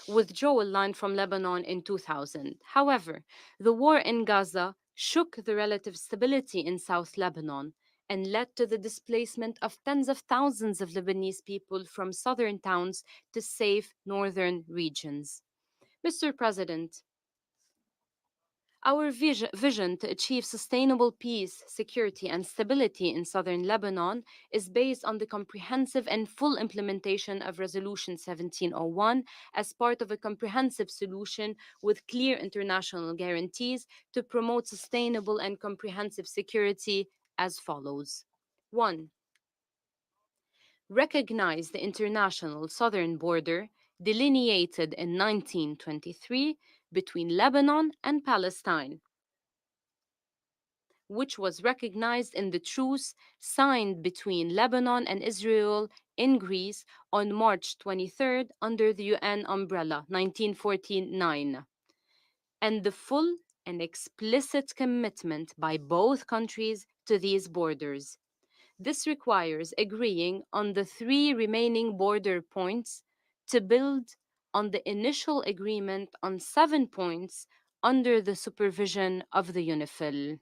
withdrawal line from Lebanon in 2000. However, the war in Gaza shook the relative stability in South Lebanon and led to the displacement of tens of thousands of Lebanese people from southern towns to safe northern regions. Mr. President, our vision to achieve sustainable peace, security, and stability in southern Lebanon is based on the comprehensive and full implementation of Resolution 1701 as part of a comprehensive solution with clear international guarantees to promote sustainable and comprehensive security as follows. 1. Recognize the international southern border delineated in 1923 between Lebanon and Palestine, which was recognized in the truce signed between Lebanon and Israel in Greece on March 23rd under the UN umbrella 1949, and the full and explicit commitment by both countries to these borders. This requires agreeing on the 3 remaining border points to build on the initial agreement on 7 points under the supervision of the UNIFIL.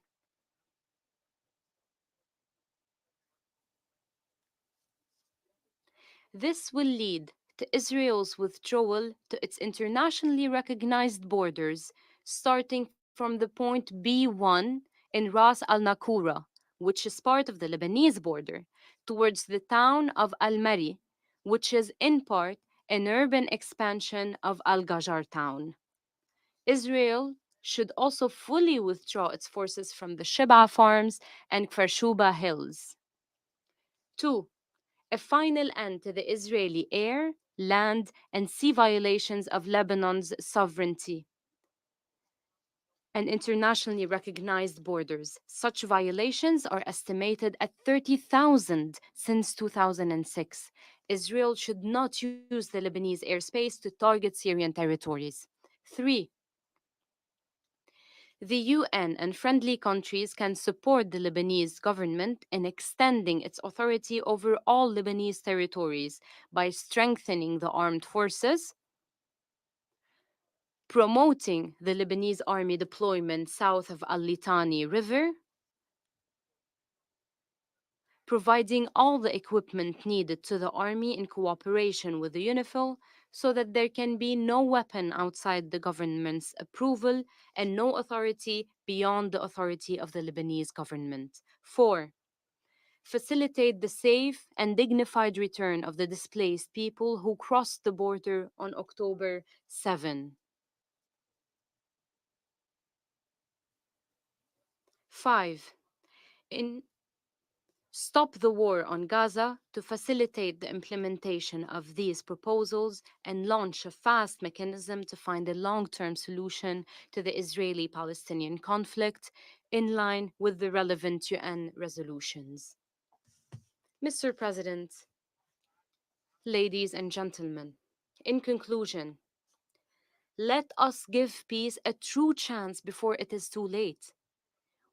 This will lead to Israel's withdrawal to its internationally recognized borders, starting from the point B1 in Ras al Nakura, which is part of the Lebanese border, towards the town of Al Mari, which is in part an urban expansion of Al Gajar town. Israel should also fully withdraw its forces from the Sheba farms and Kfar hills. 2. A final end to the Israeli air, land, and sea violations of Lebanon's sovereignty and internationally recognized borders. Such violations are estimated at 30,000 since 2006. Israel should not use the Lebanese airspace to target Syrian territories. 3. The UN and friendly countries can support the Lebanese government in extending its authority over all Lebanese territories by strengthening the armed forces, promoting the Lebanese army deployment south of Al-Litani River, providing all the equipment needed to the army in cooperation with the UNIFIL so that there can be no weapon outside the government's approval and no authority beyond the authority of the Lebanese government. 4. Facilitate the safe and dignified return of the displaced people who crossed the border on October 7. 5. Stop the war on Gaza to facilitate the implementation of these proposals and launch a fast mechanism to find a long-term solution to the Israeli-Palestinian conflict in line with the relevant UN resolutions. Mr. President, ladies and gentlemen, in conclusion, let us give peace a true chance before it is too late.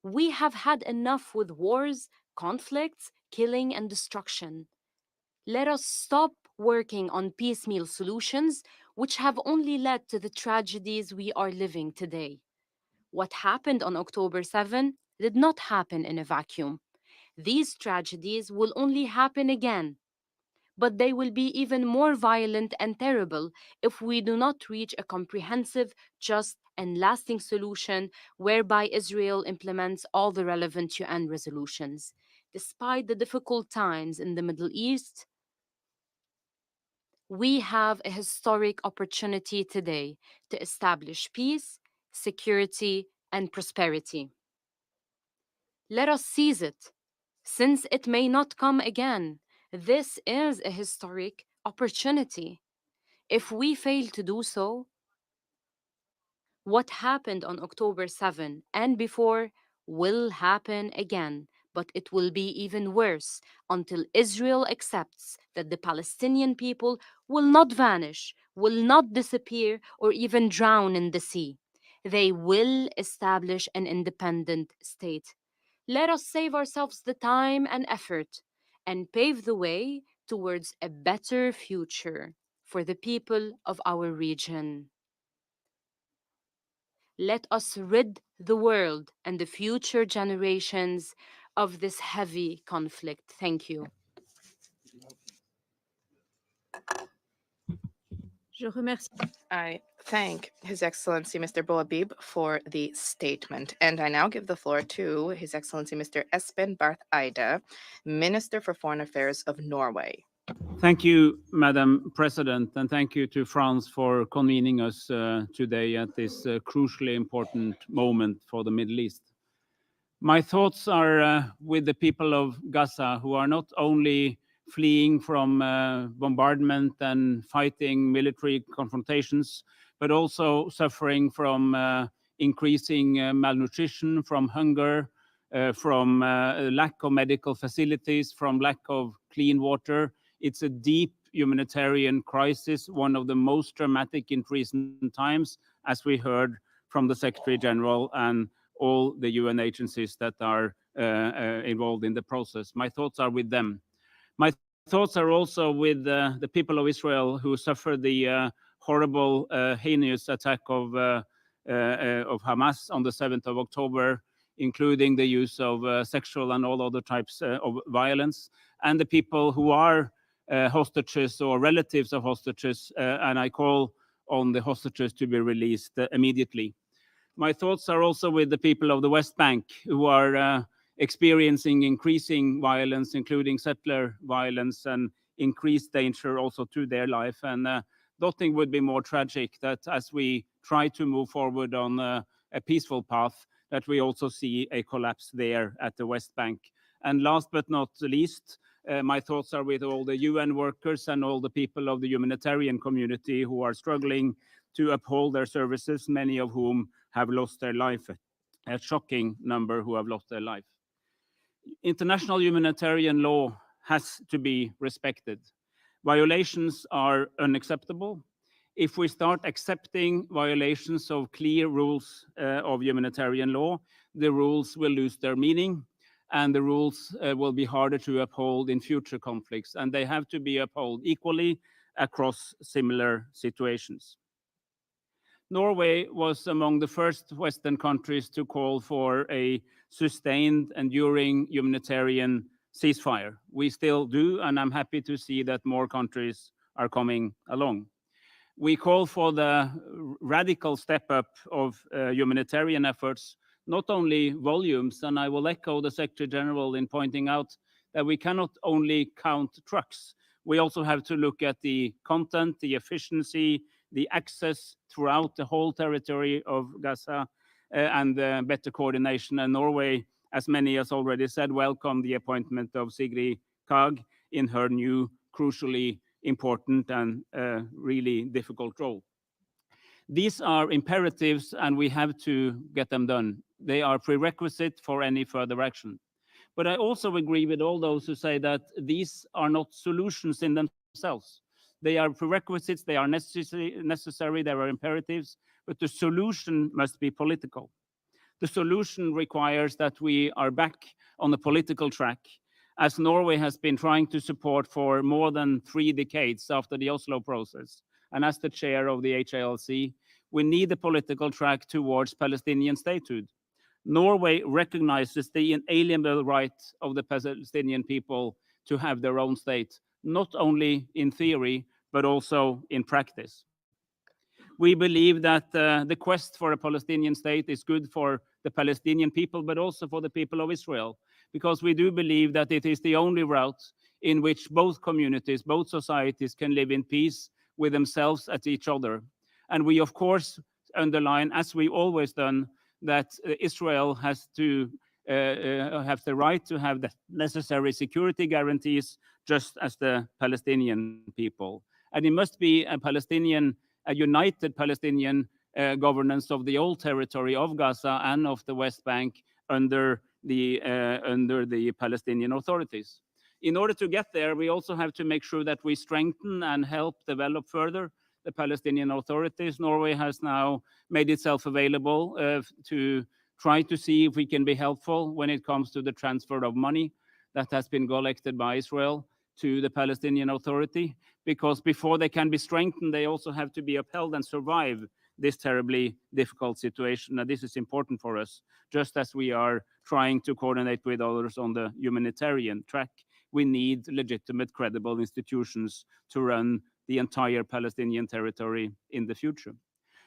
We have had enough with wars, conflicts, killing, and destruction. Let us stop working on piecemeal solutions, which have only led to the tragedies we are living today. What happened on October 7 did not happen in a vacuum. These tragedies will only happen again. but they will be even more violent and terrible if we do not reach a comprehensive, just, and lasting solution whereby Israel implements all the relevant UN resolutions. Despite the difficult times in the Middle East, we have a historic opportunity today to establish peace, security, and prosperity. Let us seize it, since it may not come again. This is a historic opportunity. If we fail to do so, what happened on October 7 and before will happen again, but it will be even worse until Israel accepts that the Palestinian people will not vanish, will not disappear, or even drown in the sea. They will establish an independent state. Let us save ourselves the time and effort and pave the way towards a better future for the people of our region. Let us rid the world and the future generations of this heavy conflict. Thank you. I thank His Excellency Mr. Boabib for the statement, and I now give the floor to His Excellency Mr. Espen Barth Eide, Minister for Foreign Affairs of Norway. Thank you, Madam President, and thank you to France for convening us today at this crucially important moment for the Middle East. My thoughts are with the people of Gaza, who are not only fleeing from bombardment and fighting military confrontations, but also suffering from increasing malnutrition, from hunger, from lack of medical facilities, from lack of clean water. It's a deep humanitarian crisis, one of the most dramatic in recent times, as we heard from the Secretary General and all the UN agencies that are involved in the process. My thoughts are with them. My thoughts are also with the people of Israel who suffered the horrible, heinous attack of Hamas on the 7th of October, including the use of sexual and all other types of violence, and the people who are hostages or relatives of hostages, and I call on the hostages to be released immediately. My thoughts are also with the people of the West Bank who are experiencing increasing violence, including settler violence, and increased danger also to their life. And nothing would be more tragic that as we try to move forward on a peaceful path, that we also see a collapse there at the West Bank. And last but not least, my thoughts are with all the UN workers and all the people of the humanitarian community who are struggling to uphold their services, many of whom have lost their life, a shocking number who have lost their life. International humanitarian law has to be respected. Violations are unacceptable. If we start accepting violations of clear rules of humanitarian law, the rules will lose their meaning, and the rules will be harder to uphold in future conflicts, and they have to be upheld equally across similar situations. Norway was among the first Western countries to call for a sustained, enduring humanitarian ceasefire. We still do, and I'm happy to see that more countries are coming along. We call for the radical step up of humanitarian efforts, not only volumes, and I will echo the Secretary General in pointing out that we cannot only count trucks. We also have to look at the content, the efficiency, the access throughout the whole territory of Gaza, and better coordination. And Norway, as many has already said, welcomed the appointment of Sigrid Kaag in her new, crucially important and really difficult role. These are imperatives, and we have to get them done. They are prerequisite for any further action. But I also agree with all those who say that these are not solutions in themselves. They are prerequisites, they are necessary, they are imperatives, but the solution must be political. The solution requires that we are back on the political track, as Norway has been trying to support for more than 3 decades after the Oslo process. And as the chair of the HALC, we need a political track towards Palestinian statehood. Norway recognizes the inalienable right of the Palestinian people to have their own state, not only in theory, but also in practice. We believe that the quest for a Palestinian state is good for the Palestinian people, but also for the people of Israel, because we do believe that it is the only route in which both communities, both societies can live in peace with themselves and each other. And we, of course, underline, as we always done, that Israel has to have the right to have the necessary security guarantees, just as the Palestinian people. And it must be a united Palestinian governance of the old territory of Gaza and of the West Bank under the Palestinian authorities. In order to get there, we also have to make sure that we strengthen and help develop further the Palestinian authorities. Norway has now made itself available to try to see if we can be helpful when it comes to the transfer of money that has been collected by Israel to the Palestinian Authority, because before they can be strengthened, they also have to be upheld and survive this terribly difficult situation. And this is important for us, just as we are trying to coordinate with others on the humanitarian track. We need legitimate, credible institutions to run the entire Palestinian territory in the future.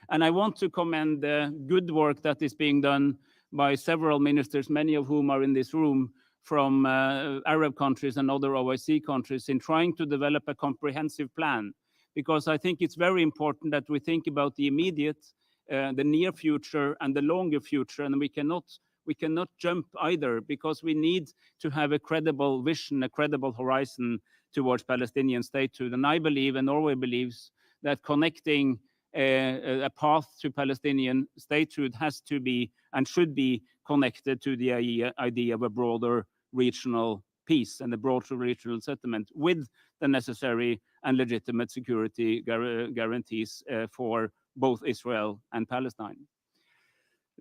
And I want to commend the good work that is being done by several ministers, many of whom are in this room, from Arab countries and other OIC countries, in trying to develop a comprehensive plan. Because I think it's very important that we think about the immediate, the near future, and the longer future, and we cannot jump either, because we need to have a credible vision, a credible horizon towards Palestinian statehood. And I believe, and Norway believes, that connecting a path to Palestinian statehood has to be and should be connected to the idea of a broader regional peace and a broader regional settlement with the necessary and legitimate security guarantees for both Israel and Palestine.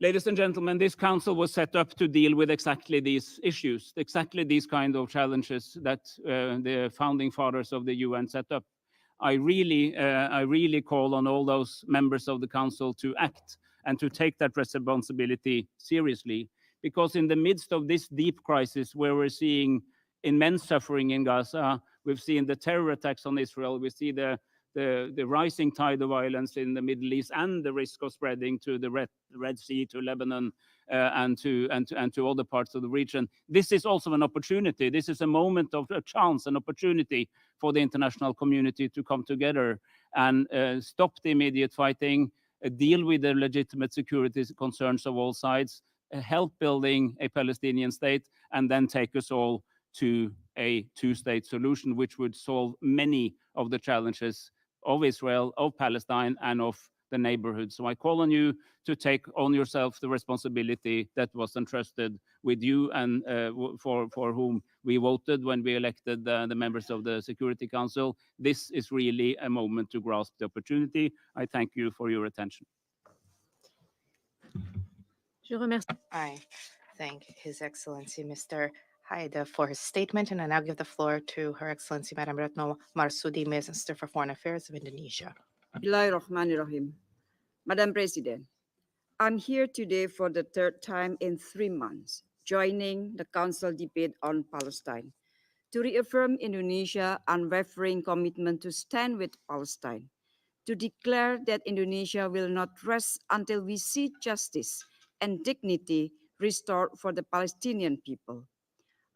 Ladies and gentlemen, this council was set up to deal with exactly these issues, exactly these kind of challenges that the founding fathers of the UN set up. I really call on all those members of the council to act and to take that responsibility seriously, because in the midst of this deep crisis where we're seeing immense suffering in Gaza, we've seen the terror attacks on Israel, we see the rising tide of violence in the Middle East and the risk of spreading to the Red Sea, to Lebanon, and to other parts of the region. This is also an opportunity. This is a moment of a chance, an opportunity for the international community to come together and stop the immediate fighting, deal with the legitimate security concerns of all sides, help building a Palestinian state, and then take us all to a two-state solution, which would solve many of the challenges of Israel, of Palestine, and of the neighborhood. So I call on you to take on yourself the responsibility that was entrusted with you and for whom we voted when we elected the members of the Security Council. This is really a moment to grasp the opportunity. I thank you for your attention. I thank His Excellency Mr. Haide for his statement, and I now give the floor to Her Excellency Madam Retno Marsudi, Minister for Foreign Affairs of Indonesia. Bismillahirrahmanirrahim. Madam President, I'm here today for the third time in 3 months, joining the Council debate on Palestine to reaffirm Indonesia's unwavering commitment to stand with Palestine, to declare that Indonesia will not rest until we see justice and dignity restored for the Palestinian people.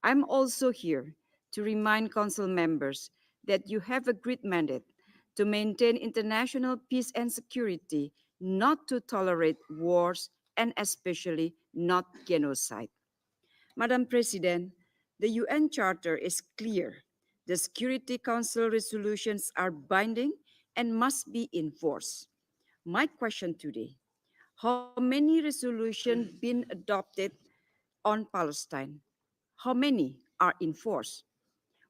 I'm also here to remind Council members that you have a great mandate to maintain international peace and security, not to tolerate wars, and especially not genocide. Madam President, the UN Charter is clear. The Security Council resolutions are binding and must be enforced. My question today, how many resolutions been adopted on Palestine? How many are enforced?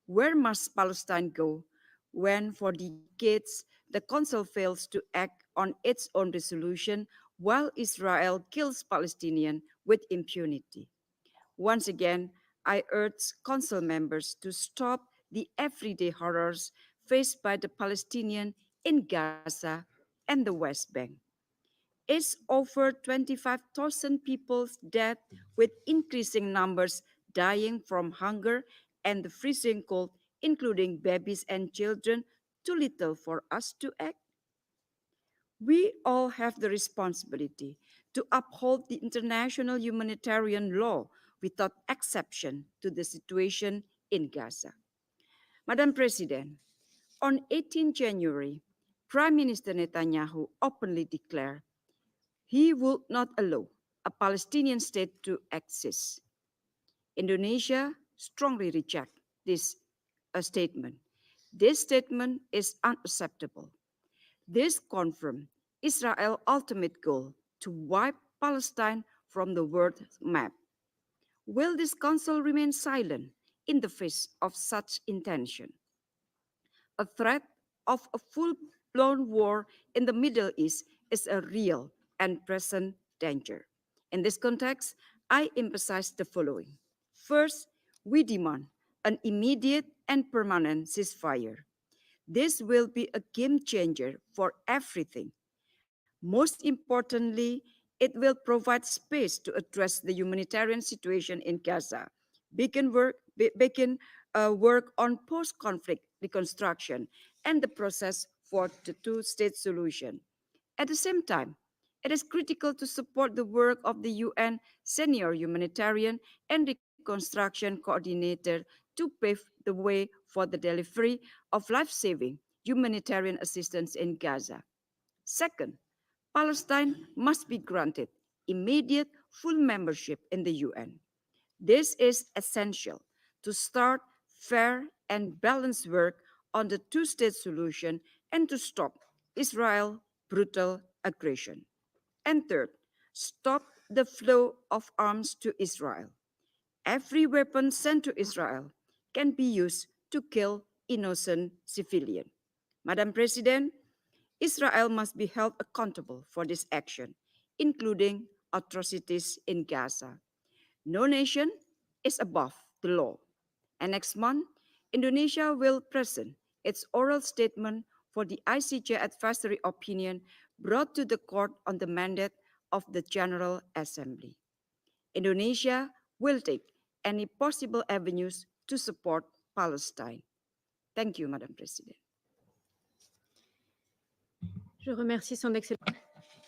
Where must Palestine go when for decades the Council fails to act on its own resolution while Israel kills Palestinians with impunity? Once again, I urge Council members to stop the everyday horrors faced by the Palestinians in Gaza and the West Bank. It's over 25,000 people dead, with increasing numbers dying from hunger and the freezing cold including babies and children, too little for us to act? We all have the responsibility to uphold the international humanitarian law without exception to the situation in Gaza. Madam President, on 18 January, Prime Minister Netanyahu openly declared he would not allow a Palestinian state to exist. Indonesia strongly rejects this statement. This statement is unacceptable. This confirms Israel's ultimate goal to wipe Palestine from the world map. Will this council remain silent in the face of such intention? A threat of a full-blown war in the Middle East is a real and present danger. In this context, I emphasize the following. First, we demand an immediate and permanent ceasefire. This will be a game changer for everything. Most importantly, it will provide space to address the humanitarian situation in Gaza, begin work on post-conflict reconstruction and the process for the two-state solution. At the same time, it is critical to support the work of the UN Senior Humanitarian and Reconstruction Coordinator to pave the way for the delivery of life-saving humanitarian assistance in Gaza. Second, Palestine must be granted immediate full membership in the UN. This is essential to start fair and balanced work on the two-state solution and to stop Israel's brutal aggression. And third, stop the flow of arms to Israel. Every weapon sent to Israel can be used to kill innocent civilians. Madam President, Israel must be held accountable for this action, including atrocities in Gaza. No nation is above the law. And next month, Indonesia will present its oral statement for the ICJ advisory opinion brought to the court on the mandate of the General Assembly. Indonesia will take any possible avenues to support Palestine. Thank you, Madam President. Je remercie Son Excellence.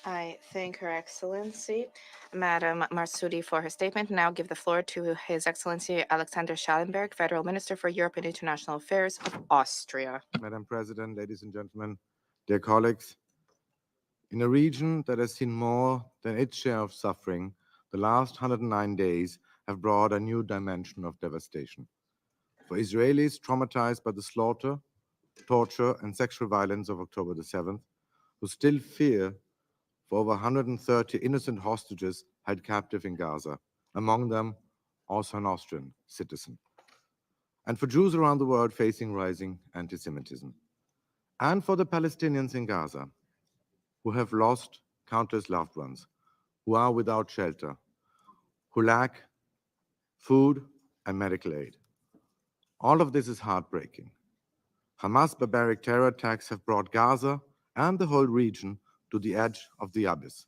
I thank Her Excellency, Madam Marsudi, for her statement. Now give the floor to His Excellency Alexander Schallenberg, Federal Minister for Europe and International Affairs of Austria. Madam President, ladies and gentlemen, dear colleagues, in a region that has seen more than its share of suffering, the last 109 days have brought a new dimension of devastation. For Israelis traumatized by the slaughter, torture, and sexual violence of October the 7th, who still fear for over 130 innocent hostages held captive in Gaza, among them also an Austrian citizen. And for Jews around the world facing rising anti-Semitism. And for the Palestinians in Gaza, who have lost countless loved ones, who are without shelter, who lack food and medical aid. All of this is heartbreaking. Hamas' barbaric terror attacks have brought Gaza and the whole region to the edge of the abyss.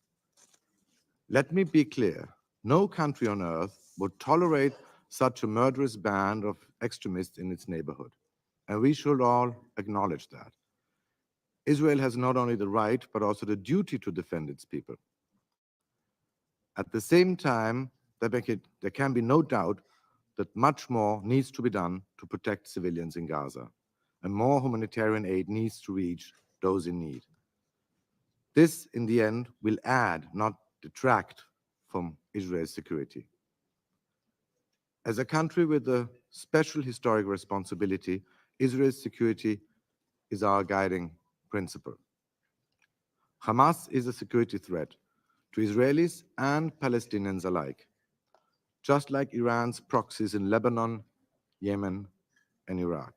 Let me be clear, no country on earth would tolerate such a murderous band of extremists in its neighborhood. And we should all acknowledge that. Israel has not only the right, but also the duty to defend its people. At the same time, there can be no doubt that much more needs to be done to protect civilians in Gaza, and more humanitarian aid needs to reach those in need. This, in the end, will add, not detract, from Israel's security. As a country with a special historic responsibility, Israel's security is our guiding principle. Hamas is a security threat to Israelis and Palestinians alike, just like Iran's proxies in Lebanon, Yemen, and Iraq.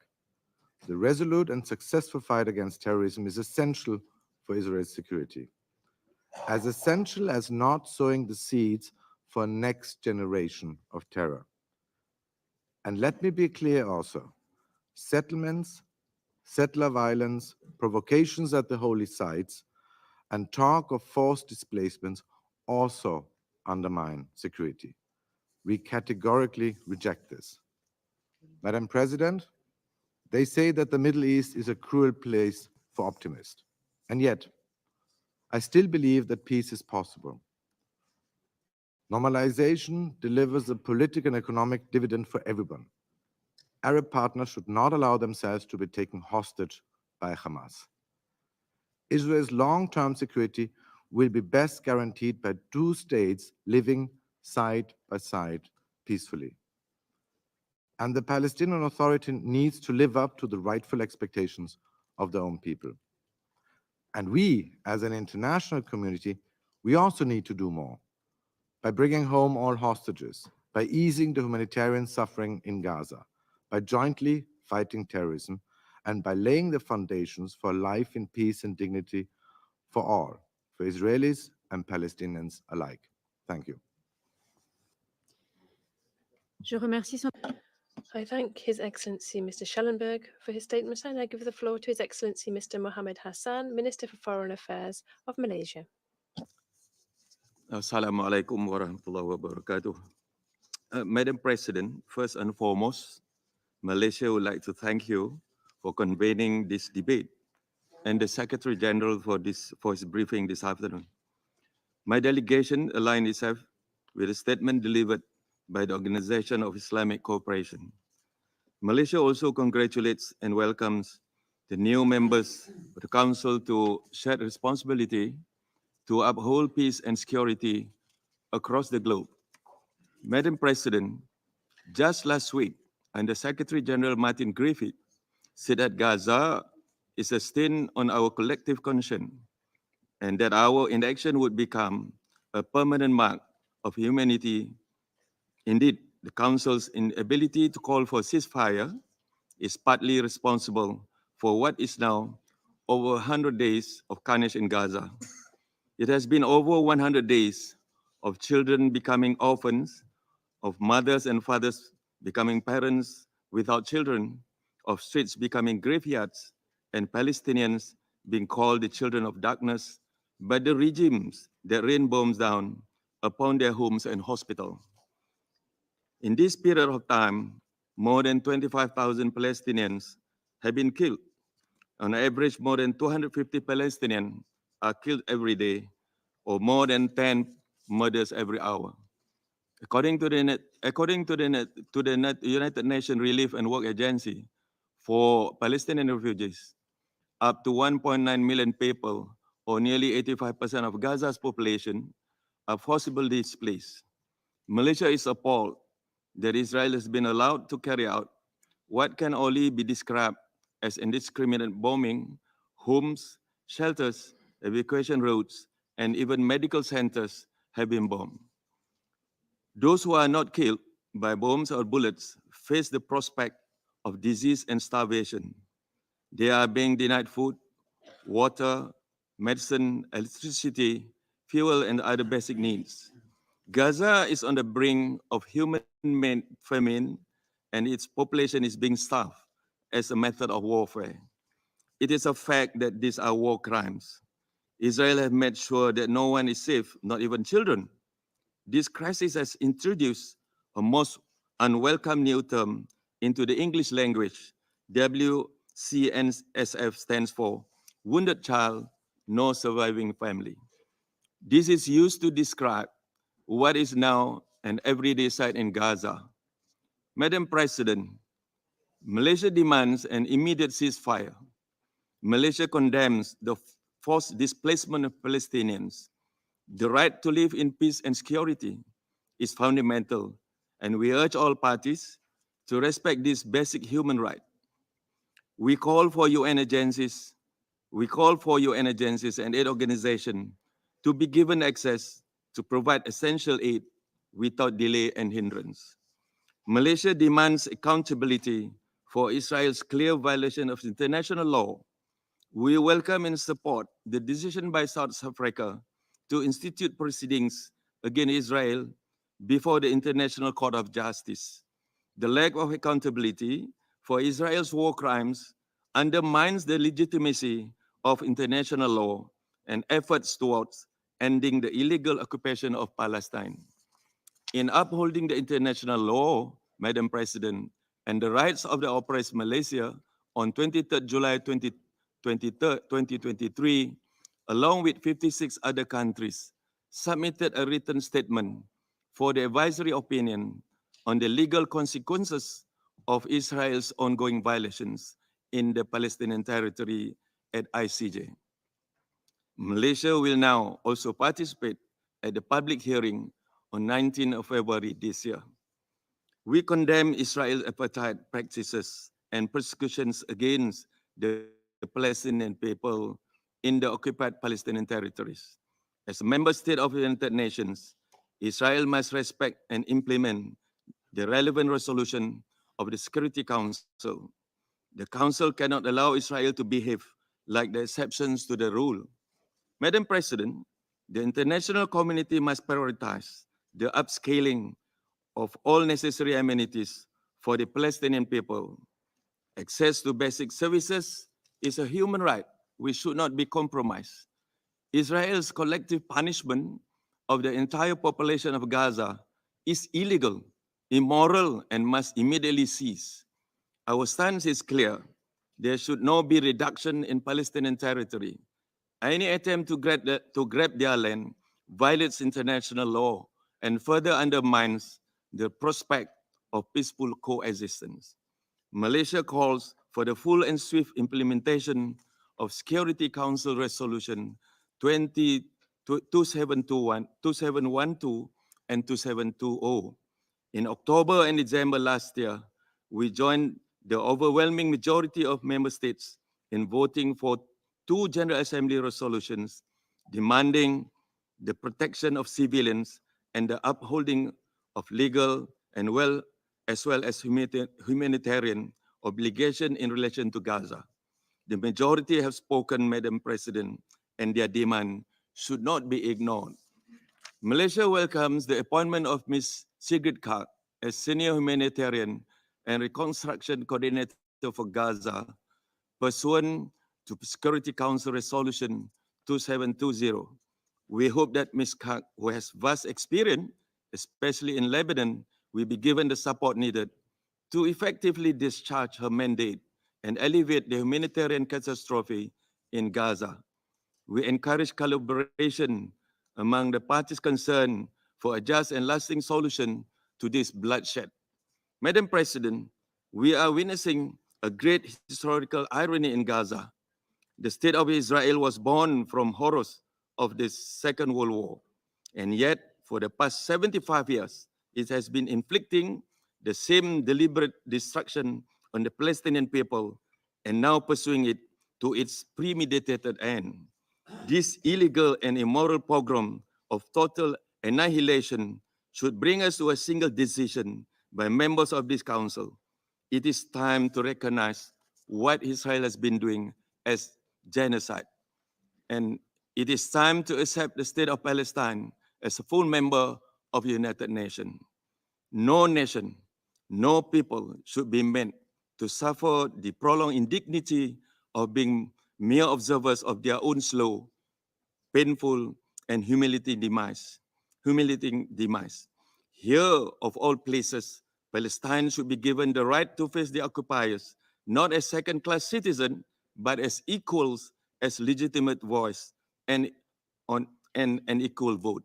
The resolute and successful fight against terrorism is essential for Israel's security, as essential as not sowing the seeds for a next generation of terror. And let me be clear also, settlements, settler violence, provocations at the holy sites, and talk of forced displacements also undermine security. We categorically reject this. Madam President, They say that the Middle East is a cruel place for optimists. And yet, I still believe that peace is possible. Normalization delivers a political and economic dividend for everyone. Arab partners should not allow themselves to be taken hostage by Hamas. Israel's long-term security will be best guaranteed by two states living side by side peacefully. And the Palestinian Authority needs to live up to the rightful expectations of their own people. And we, as an international community, we also need to do more by bringing home all hostages, by easing the humanitarian suffering in Gaza, by jointly fighting terrorism, and by laying the foundations for life in peace and dignity for all, for Israelis and Palestinians alike. Thank you. I thank His Excellency Mr. Schellenberg for his statement, and I give the floor to His Excellency Mr. Mohammed Hassan, Minister for Foreign Affairs of Malaysia. Assalamualaikum warahmatullahi wabarakatuh. Madam President, first and foremost, Malaysia would like to thank you for convening this debate and the Secretary General for his briefing this afternoon. My delegation aligned itself with a statement delivered by the Organization of Islamic Cooperation. Malaysia also congratulates and welcomes the new members of the Council to share responsibility to uphold peace and security across the globe. Madam President, just last week, Under Secretary General Martin Griffiths said that Gaza is a stain on our collective conscience and that our inaction would become a permanent mark of humanity. Indeed, the Council's inability to call for ceasefire is partly responsible for what is now over 100 days of carnage in Gaza. It has been over 100 days of children becoming orphans, of mothers and fathers becoming parents without children, of streets becoming graveyards, and Palestinians being called the children of darkness by the regimes that rain bombs down upon their homes and hospitals. In this period of time, more than 25,000 Palestinians have been killed. On average, more than 250 Palestinians are killed every day, or more than 10 murders every hour. According to the United Nations Relief and Work Agency for Palestinian refugees, up to 1.9 million people, or nearly 85% of Gaza's population, are forcibly displaced. Malaysia is appalled that Israel has been allowed to carry out what can only be described as indiscriminate bombing. Homes, shelters, evacuation routes, and even medical centers have been bombed. Those who are not killed by bombs or bullets face the prospect of disease and starvation. They are being denied food, water, medicine, electricity, fuel, and other basic needs. Gaza is on the brink of human famine, and its population is being starved as a method of warfare. It is a fact that these are war crimes. Israel has made sure that no one is safe, not even children. This crisis has introduced a most unwelcome new term into the English language. WCNSF stands for Wounded Child, No Surviving Family. This is used to describe what is now an everyday sight in Gaza. Madam President, Malaysia demands an immediate ceasefire. Malaysia condemns the forced displacement of Palestinians. The right to live in peace and security is fundamental, and we urge all parties to respect this basic human right. We call for UN agencies and aid organizations to be given access to provide essential aid without delay and hindrance. Malaysia demands accountability for Israel's clear violation of international law. We welcome and support the decision by South Africa to institute proceedings against Israel before the International Court of Justice. The lack of accountability for Israel's war crimes undermines the legitimacy of international law and efforts towards ending the illegal occupation of Palestine. In upholding the international law, Madam President, and the rights of the oppressed Malaysia on 23rd July 2023, along with 56 other countries, submitted a written statement for the advisory opinion on the legal consequences of Israel's ongoing violations in the Palestinian territory at ICJ. Malaysia will now also participate at the public hearing on 19th of February this year. We condemn Israel's apartheid practices and persecutions against the Palestinian people in the occupied Palestinian territories. As a member state of the United Nations, Israel must respect and implement the relevant resolution of the Security Council. The Council cannot allow Israel to behave like the exceptions to the rule. Madam President, the international community must prioritize the upscaling of all necessary amenities for the Palestinian people. Access to basic services is a human right which should not be compromised. Israel's collective punishment of the entire population of Gaza is illegal, immoral, and must immediately cease. Our stance is clear. There should not be reduction in Palestinian territory. Any attempt to grab their land violates international law and further undermines the prospect of peaceful coexistence. Malaysia calls for the full and swift implementation of Security Council Resolution 2712 and 2720. In October and December last year, we joined the overwhelming majority of member states in voting for 2 General Assembly resolutions demanding the protection of civilians and the upholding of legal and as well as humanitarian obligation in relation to Gaza. The majority have spoken, Madam President, and their demand should not be ignored. Malaysia welcomes the appointment of Ms. Sigrid Kaag as Senior Humanitarian and Reconstruction Coordinator for Gaza, pursuant to Security Council Resolution 2720. We hope that Ms. Kaag, who has vast experience, especially in Lebanon, will be given the support needed to effectively discharge her mandate and alleviate the humanitarian catastrophe in Gaza. We encourage collaboration among the parties concerned for a just and lasting solution to this bloodshed. Madam President, we are witnessing a great historical irony in Gaza. The state of Israel was born from horrors of the Second World War, and yet for the past 75 years, it has been inflicting the same deliberate destruction on the Palestinian people and now pursuing it to its premeditated end. This illegal and immoral pogrom of total annihilation should bring us to a single decision by members of this council. It is time to recognize what Israel has been doing as genocide. And it is time to accept the state of Palestine as a full member of the United Nations. No nation, no people should be meant to suffer the prolonged indignity of being mere observers of their own slow, painful, and humiliating demise. Here, of all places, Palestine should be given the right to face the occupiers, not as second-class citizens, but as equals, as legitimate voice and an equal vote.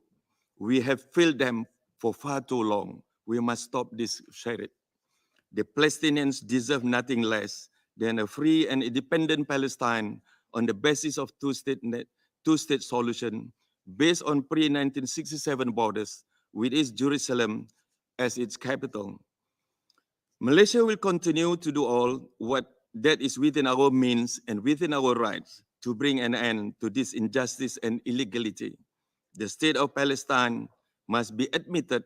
We have failed them for far too long. We must stop this charade. The Palestinians deserve nothing less than a free and independent Palestine on the basis of two-state solution based on pre-1967 borders with East Jerusalem as its capital. Malaysia will continue to do all what that is within our means and within our rights to bring an end to this injustice and illegality. The state of Palestine must be admitted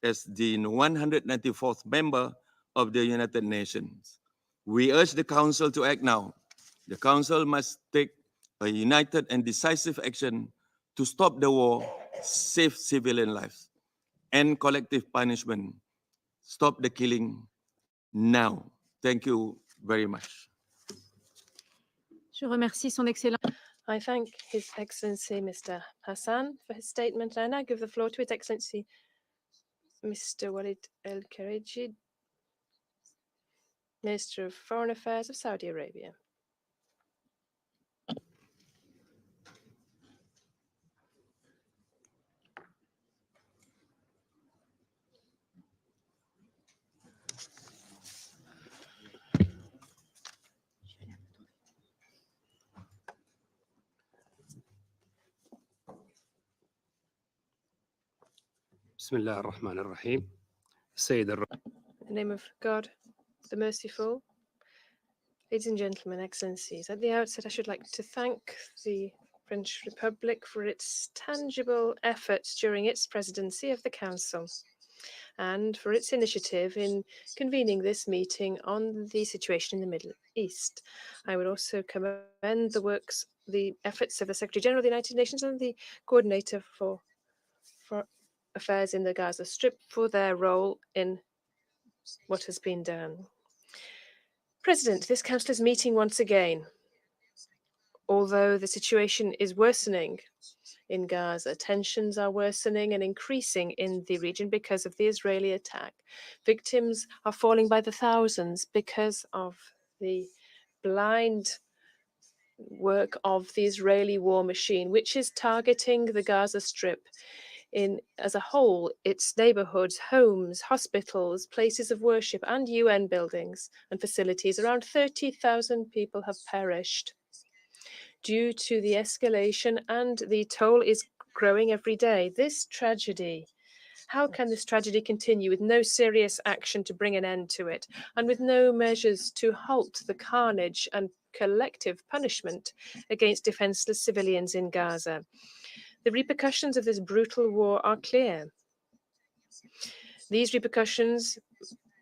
as the 194th member of the United Nations. We urge the Council to act now. The Council must take a united and decisive action to stop the war, save civilian lives, end collective punishment, stop the killing now. Thank you very much. Je remercie Son Excellence. I thank His Excellency Mr. Hassan for his statement. I now give the floor to His Excellency Mr. Walid El-Khareji, Minister of Foreign Affairs of Saudi Arabia. بسم الله الرحمن الرحيم السيد In the name of God, the Merciful, ladies and gentlemen, excellencies, at the outset I should like to thank the French Republic for its tangible efforts during its presidency of the Council and for its initiative in convening this meeting on the situation in the Middle East. I would also commend the efforts of the Secretary General of the United Nations and the Coordinator for Affairs in the Gaza Strip for their role in what has been done. President, this Council is meeting once again. Although the situation is worsening in Gaza, tensions are worsening and increasing in the region because of the Israeli attack. Victims are falling by the thousands because of the blind work of the Israeli war machine, which is targeting the Gaza Strip as a whole, its neighborhoods, homes, hospitals, places of worship, and UN buildings and facilities. Around 30,000 people have perished due to the escalation, and the toll is growing every day. How can this tragedy continue with no serious action to bring an end to it, and with no measures to halt the carnage and collective punishment against defenseless civilians in Gaza? The repercussions of this brutal war are clear. These repercussions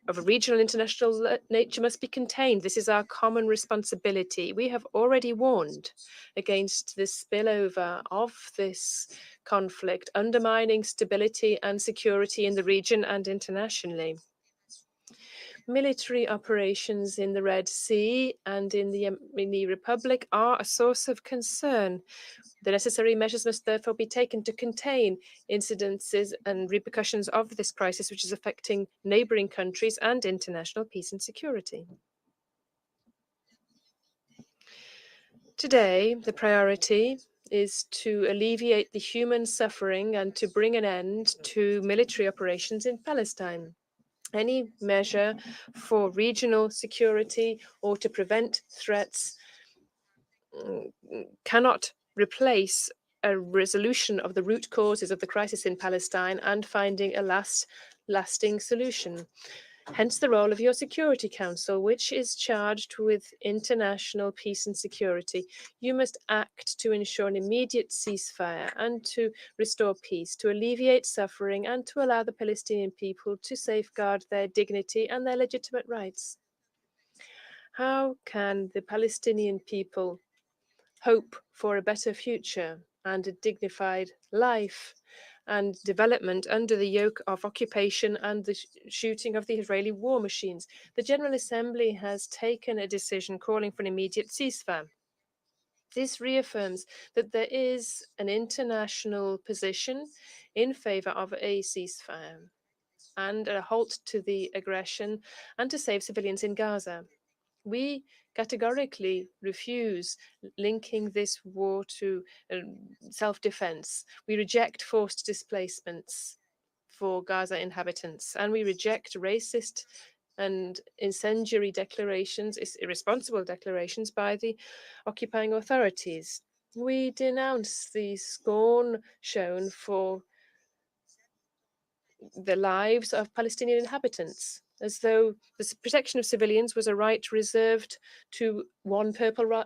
of a regional and international nature must be contained. This is our common responsibility. We have already warned against the spillover of this conflict, undermining stability and security in the region and internationally. Military operations in the Red Sea and in the Republic are a source of concern. The necessary measures must therefore be taken to contain incidences and repercussions of this crisis, which is affecting neighboring countries and international peace and security. Today, the priority is to alleviate the human suffering and to bring an end to military operations in Palestine. Any measure for regional security or to prevent threats cannot replace a resolution of the root causes of the crisis in Palestine and finding a lasting solution. Hence the role of your Security Council, which is charged with international peace and security. You must act to ensure an immediate ceasefire and to restore peace, to alleviate suffering and to allow the Palestinian people to safeguard their dignity and their legitimate rights. How can the Palestinian people hope for a better future and a dignified life and development under the yoke of occupation and the shooting of the Israeli war machines? The General Assembly has taken a decision calling for an immediate ceasefire. This reaffirms that there is an international position in favor of a ceasefire and a halt to the aggression and to save civilians in Gaza. We categorically refuse linking this war to self-defense. We reject forced displacements for Gaza inhabitants, and we reject racist and incendiary declarations, irresponsible declarations by the occupying authorities. We denounce the scorn shown for the lives of Palestinian inhabitants, as though the protection of civilians was a right reserved to one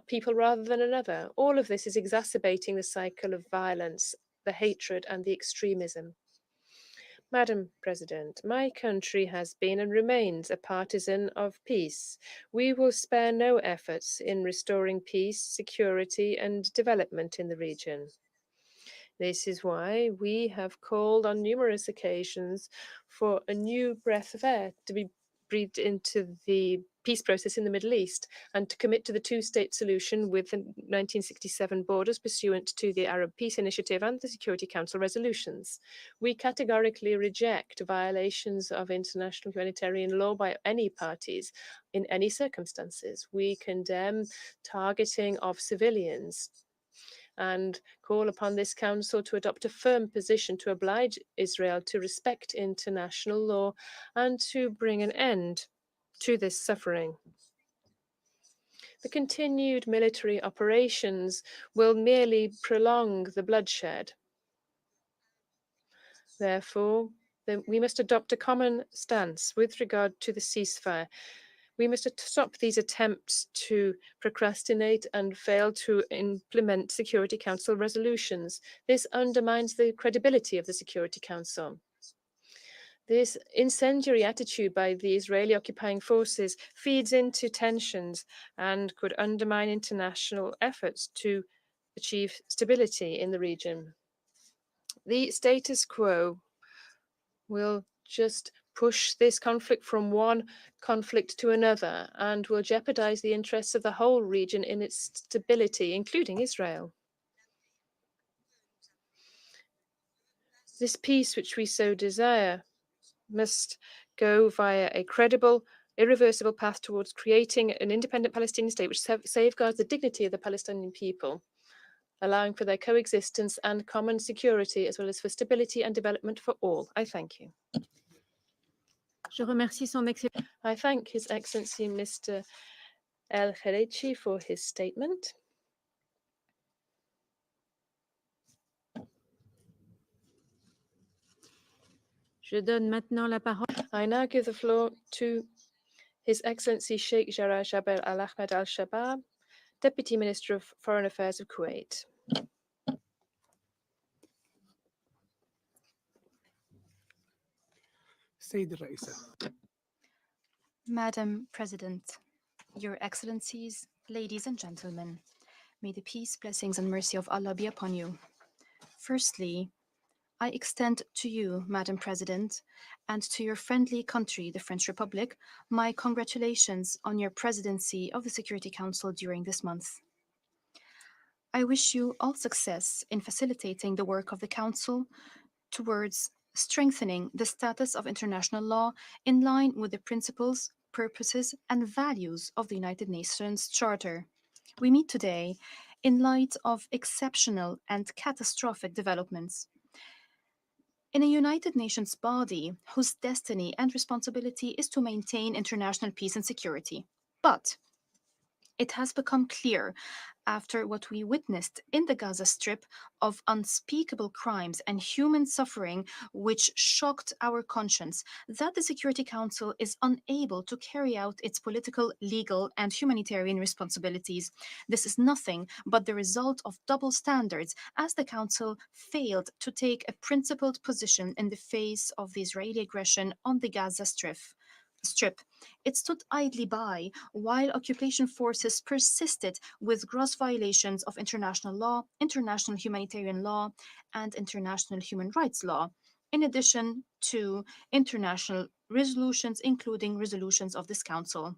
people rather than another. All of this is exacerbating the cycle of violence, the hatred, and the extremism. Madam President, my country has been and remains a partisan of peace. We will spare no efforts in restoring peace, security, and development in the region. This is why we have called on numerous occasions for a new breath of air to be breathed into the peace process in the Middle East and to commit to the two-state solution with the 1967 borders pursuant to the Arab Peace Initiative and the Security Council resolutions. We categorically reject violations of international humanitarian law by any parties in any circumstances. We condemn targeting of civilians and call upon this council to adopt a firm position to oblige Israel to respect international law and to bring an end to this suffering. The continued military operations will merely prolong the bloodshed. Therefore, we must adopt a common stance with regard to the ceasefire. We must stop these attempts to procrastinate and fail to implement Security Council resolutions. This undermines the credibility of the Security Council. This incendiary attitude by the Israeli occupying forces feeds into tensions and could undermine international efforts to achieve stability in the region. The status quo will just push this conflict from one conflict to another and will jeopardize the interests of the whole region in its stability, including Israel. This peace which we so desire must go via a credible, irreversible path towards creating an independent Palestinian state which safeguards the dignity of the Palestinian people, allowing for their coexistence and common security, as well as for stability and development for all. I thank you. I thank His Excellency Mr. El Khaleci for his statement. I now give the floor to His Excellency Sheikh Jarrah Jabal Al Ahmed Al Shabab, Deputy Minister of Foreign Affairs of Kuwait. Madam President, Your Excellencies, ladies and gentlemen, may the peace, blessings, and mercy of Allah be upon you. Firstly, I extend to you, Madam President, and to your friendly country, the French Republic, my congratulations on your presidency of the Security Council during this month. I wish you all success in facilitating the work of the Council towards strengthening the status of international law in line with the principles, purposes, and values of the United Nations Charter. We meet today in light of exceptional and catastrophic developments. In a United Nations body whose destiny and responsibility is to maintain international peace and security. But it has become clear after what we witnessed in the Gaza Strip of unspeakable crimes and human suffering which shocked our conscience that the Security Council is unable to carry out its political, legal, and humanitarian responsibilities. This is nothing but the result of double standards, as the Council failed to take a principled position in the face of the Israeli aggression on the Gaza Strip. It stood idly by while occupation forces persisted with gross violations of international law, international humanitarian law, and international human rights law, in addition to international resolutions, including resolutions of this Council.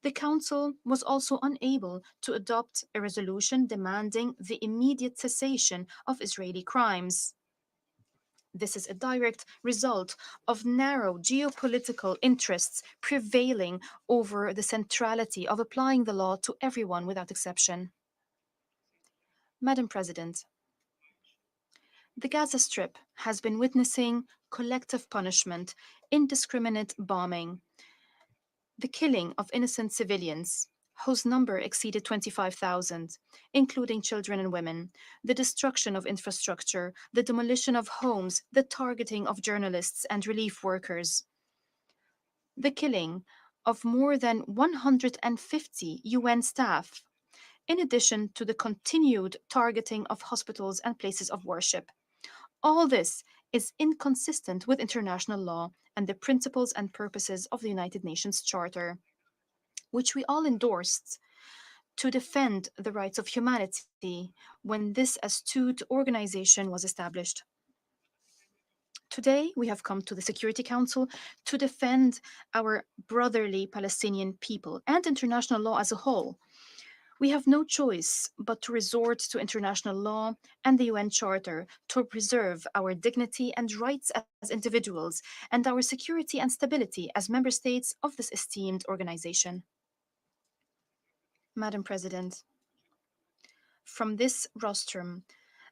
The Council was also unable to adopt a resolution demanding the immediate cessation of Israeli crimes. This is a direct result of narrow geopolitical interests prevailing over the centrality of applying the law to everyone without exception. Madam President, the Gaza Strip has been witnessing collective punishment, indiscriminate bombing, the killing of innocent civilians, whose number exceeded 25,000, including children and women, the destruction of infrastructure, the demolition of homes, the targeting of journalists and relief workers, the killing of more than 150 UN staff, in addition to the continued targeting of hospitals and places of worship. All this is inconsistent with international law and the principles and purposes of the United Nations Charter, which we all endorsed to defend the rights of humanity when this astute organization was established. Today, we have come to the Security Council to defend our brotherly Palestinian people and international law as a whole. We have no choice but to resort to international law and the UN Charter to preserve our dignity and rights as individuals and our security and stability as member states of this esteemed organization. Madam President, from this rostrum,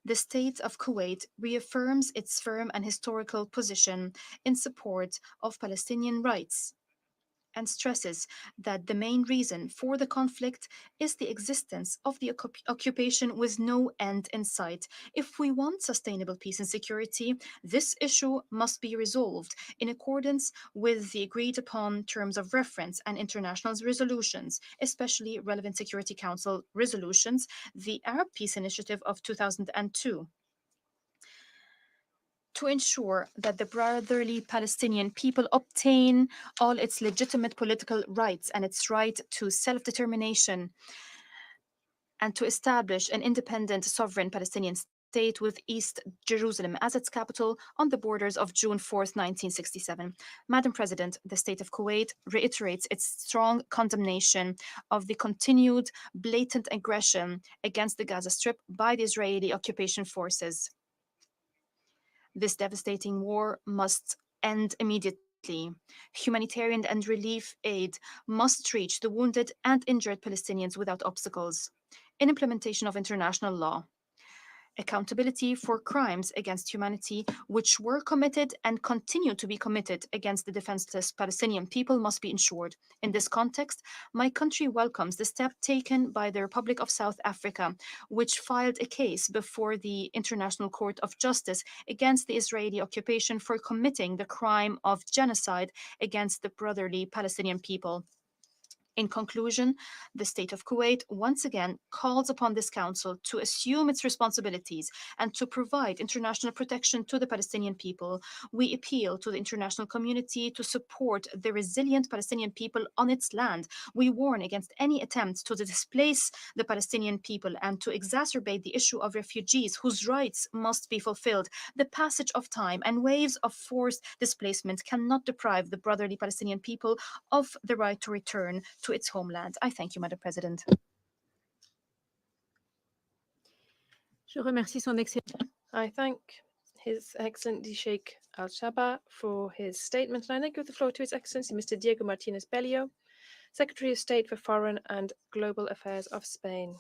the state of Kuwait reaffirms its firm and historical position in support of Palestinian rights and stresses that the main reason for the conflict is the existence of the occupation with no end in sight. If we want sustainable peace and security, this issue must be resolved in accordance with the agreed upon terms of reference and international resolutions, especially relevant Security Council resolutions, the Arab Peace Initiative of 2002. To ensure that the brotherly Palestinian people obtain all its legitimate political rights and its right to self-determination, and to establish an independent sovereign Palestinian state with East Jerusalem as its capital on the borders of June 4th, 1967. Madam President, the state of Kuwait reiterates its strong condemnation of the continued blatant aggression against the Gaza Strip by the Israeli occupation forces. This devastating war must end immediately. Humanitarian and relief aid must reach the wounded and injured Palestinians without obstacles. In implementation of international law, accountability for crimes against humanity which were committed and continue to be committed against the defenseless Palestinian people must be ensured. In this context, my country welcomes the step taken by the Republic of South Africa, which filed a case before the International Court of Justice against the Israeli occupation for committing the crime of genocide against the brotherly Palestinian people. In conclusion, the state of Kuwait once again calls upon this council to assume its responsibilities and to provide international protection to the Palestinian people. We appeal to the international community to support the resilient Palestinian people on its land. We warn against any attempts to displace the Palestinian people and to exacerbate the issue of refugees whose rights must be fulfilled. The passage of time and waves of forced displacement cannot deprive the brotherly Palestinian people of the right to return to its homeland. I thank you, Madam President. I thank His Excellency Sheikh Al-Shaba for his statement, and I now give the floor to His Excellency Mr. Diego Martinez Bello, Secretary of State for Foreign and Global Affairs of Spain.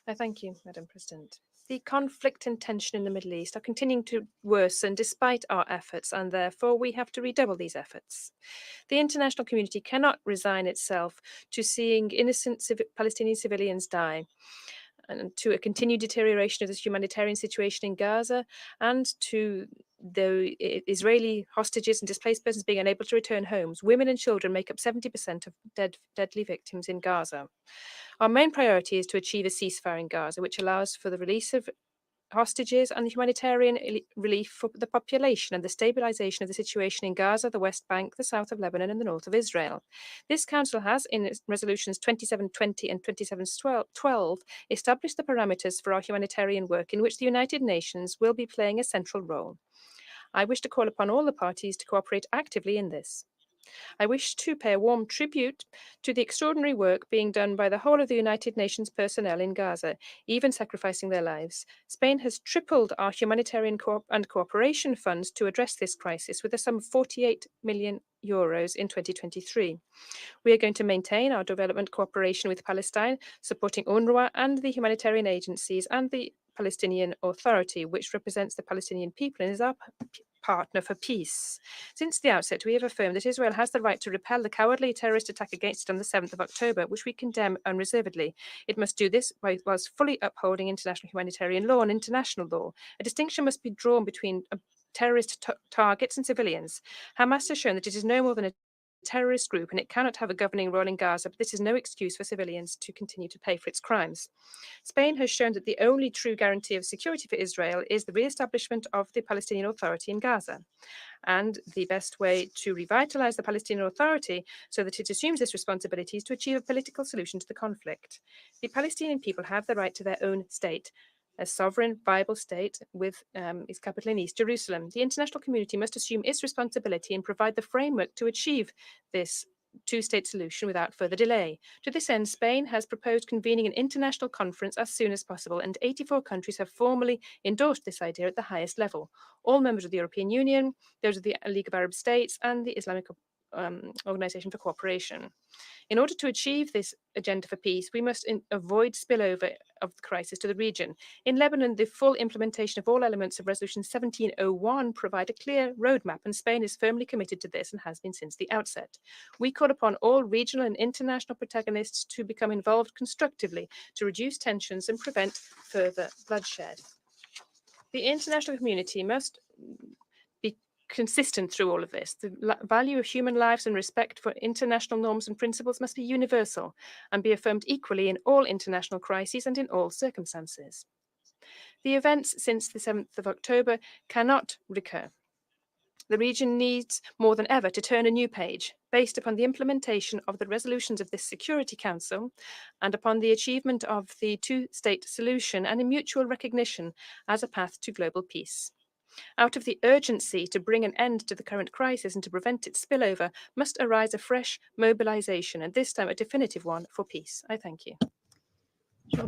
I thank you, Madam President. The conflict and tension in the Middle East are continuing to worsen despite our efforts, and therefore we have to redouble these efforts. The international community cannot resign itself to seeing innocent Palestinian civilians die, and to a continued deterioration of this humanitarian situation in Gaza, and to the Israeli hostages and displaced persons being unable to return homes. Women and children make up 70% of deadly victims in Gaza. Our main priority is to achieve a ceasefire in Gaza, which allows for the release of hostages and the humanitarian relief for the population and the stabilization of the situation in Gaza, the West Bank, the south of Lebanon, and the north of Israel. This Council has, in its resolutions 2720 and 2712, established the parameters for our humanitarian work, in which the United Nations will be playing a central role. I wish to call upon all the parties to cooperate actively in this. I wish to pay a warm tribute to the extraordinary work being done by the whole of the United Nations personnel in Gaza, even sacrificing their lives. Spain has tripled our humanitarian and cooperation funds to address this crisis, with a sum of 48 million euros in 2023. We are going to maintain our development cooperation with Palestine, supporting UNRWA and the humanitarian agencies and the Palestinian Authority, which represents the Palestinian people and is our partner for peace. Since the outset, we have affirmed that Israel has the right to repel the cowardly terrorist attack against it on the 7th of October, which we condemn unreservedly. It must do this whilst fully upholding international humanitarian law and international law. A distinction must be drawn between terrorist targets and civilians. Hamas has shown that it is no more than a terrorist group and it cannot have a governing role in Gaza, but this is no excuse for civilians to continue to pay for its crimes. Spain has shown that the only true guarantee of security for Israel is the re-establishment of the Palestinian Authority in Gaza. And the best way to revitalize the Palestinian Authority so that it assumes this responsibility is to achieve a political solution to the conflict. The Palestinian people have the right to their own state. a sovereign, viable state with its capital in East Jerusalem. The international community must assume its responsibility and provide the framework to achieve this two-state solution without further delay. To this end, Spain has proposed convening an international conference as soon as possible, and 84 countries have formally endorsed this idea at the highest level. All members of the European Union, those of the League of Arab States, and the Islamic Organization for Cooperation. In order to achieve this agenda for peace, we must avoid spillover of the crisis to the region. In Lebanon, the full implementation of all elements of Resolution 1701 provide a clear roadmap, and Spain is firmly committed to this and has been since the outset. We call upon all regional and international protagonists to become involved constructively to reduce tensions and prevent further bloodshed. The international community must be consistent through all of this. The value of human lives and respect for international norms and principles must be universal and be affirmed equally in all international crises and in all circumstances. The events since the 7th of October cannot recur. The region needs more than ever to turn a new page based upon the implementation of the resolutions of this Security Council and upon the achievement of the two-state solution and a mutual recognition as a path to global peace. Out of the urgency to bring an end to the current crisis and to prevent its spillover must arise a fresh mobilization, and this time a definitive one for peace. I thank you. I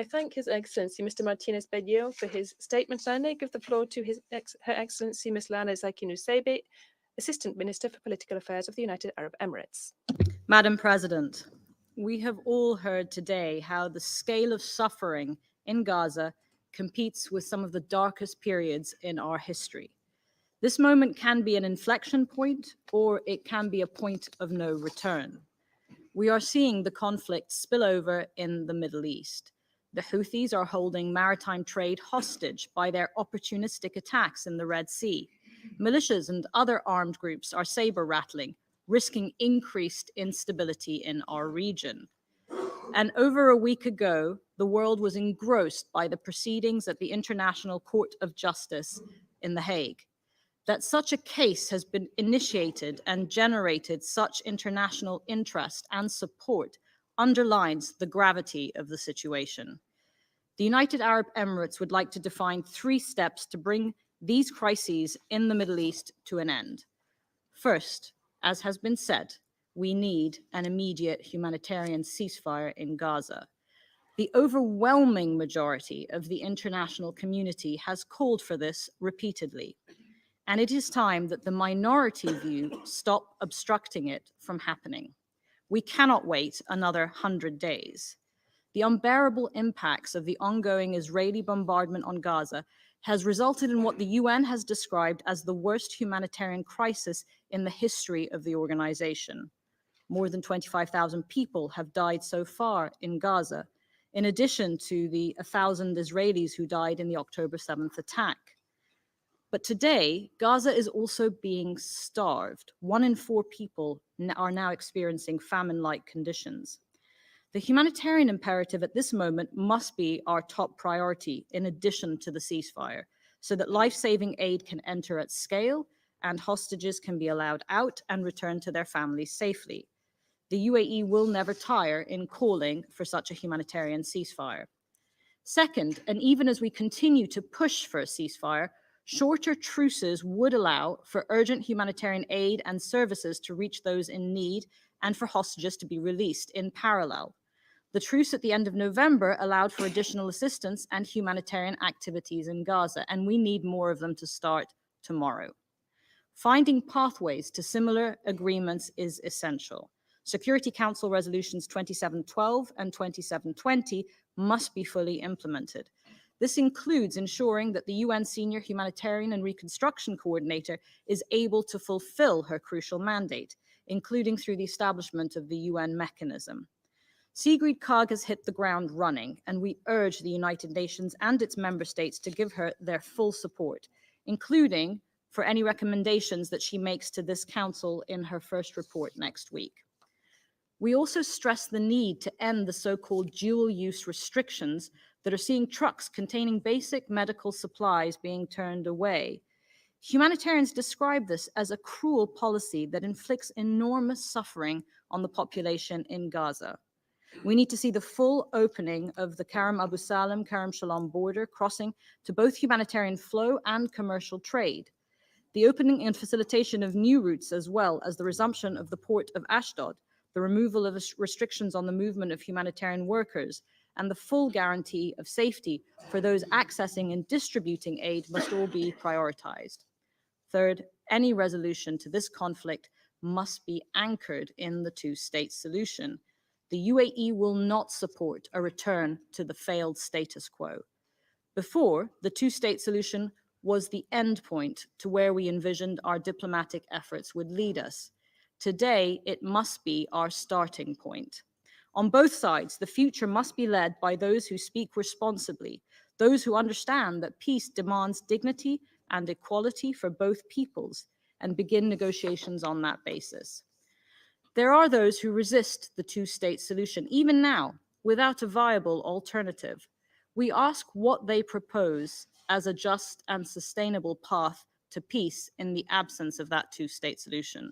thank His Excellency Mr. Martinez Bello for his statement, and I now give the floor to Her Excellency Ms. Lana Zaiki-Nusseibeh, Assistant Minister for Political Affairs of the United Arab Emirates. Madam President, we have all heard today how the scale of suffering in Gaza competes with some of the darkest periods in our history. This moment can be an inflection point, or it can be a point of no return. We are seeing the conflict spill over in the Middle East. The Houthis are holding maritime trade hostage by their opportunistic attacks in the Red Sea. Militias and other armed groups are saber-rattling, risking increased instability in our region. And over a week ago, the world was engrossed by the proceedings at the International Court of Justice in The Hague. That such a case has been initiated and generated such international interest and support underlines the gravity of the situation. The United Arab Emirates would like to define 3 steps to bring these crises in the Middle East to an end. First, as has been said, we need an immediate humanitarian ceasefire in Gaza. The overwhelming majority of the international community has called for this repeatedly, and it is time that the minority view stop obstructing it from happening. We cannot wait another 100 days. The unbearable impacts of the ongoing Israeli bombardment on Gaza has resulted in what the UN has described as the worst humanitarian crisis in the history of the organization. More than 25,000 people have died so far in Gaza, in addition to the 1,000 Israelis who died in the October 7th attack. But today, Gaza is also being starved. 1 in 4 people are now experiencing famine-like conditions. The humanitarian imperative at this moment must be our top priority in addition to the ceasefire, so that life-saving aid can enter at scale and hostages can be allowed out and return to their families safely. The UAE will never tire in calling for such a humanitarian ceasefire. Second, and even as we continue to push for a ceasefire, shorter truces would allow for urgent humanitarian aid and services to reach those in need and for hostages to be released in parallel. The truce at the end of November allowed for additional assistance and humanitarian activities in Gaza, and we need more of them to start tomorrow. Finding pathways to similar agreements is essential. Security Council resolutions 2712 and 2720 must be fully implemented. This includes ensuring that the UN Senior Humanitarian and Reconstruction Coordinator is able to fulfill her crucial mandate, including through the establishment of the UN mechanism. Sigrid Kaag has hit the ground running, and we urge the United Nations and its member states to give her their full support, including for any recommendations that she makes to this council in her first report next week. We also stress the need to end the so-called dual-use restrictions that are seeing trucks containing basic medical supplies being turned away. Humanitarians describe this as a cruel policy that inflicts enormous suffering on the population in Gaza. We need to see the full opening of the Karam Abu Salam, Karam Shalom border crossing to both humanitarian flow and commercial trade. The opening and facilitation of new routes, as well as the resumption of the port of Ashdod, the removal of restrictions on the movement of humanitarian workers, and the full guarantee of safety for those accessing and distributing aid must all be prioritized. Third, any resolution to this conflict must be anchored in the two-state solution. The UAE will not support a return to the failed status quo. Before, the two-state solution was the end point to where we envisioned our diplomatic efforts would lead us. Today, it must be our starting point. On both sides, the future must be led by those who speak responsibly, those who understand that peace demands dignity and equality for both peoples, and begin negotiations on that basis. There are those who resist the two-state solution, even now, without a viable alternative. We ask what they propose as a just and sustainable path to peace in the absence of that two-state solution.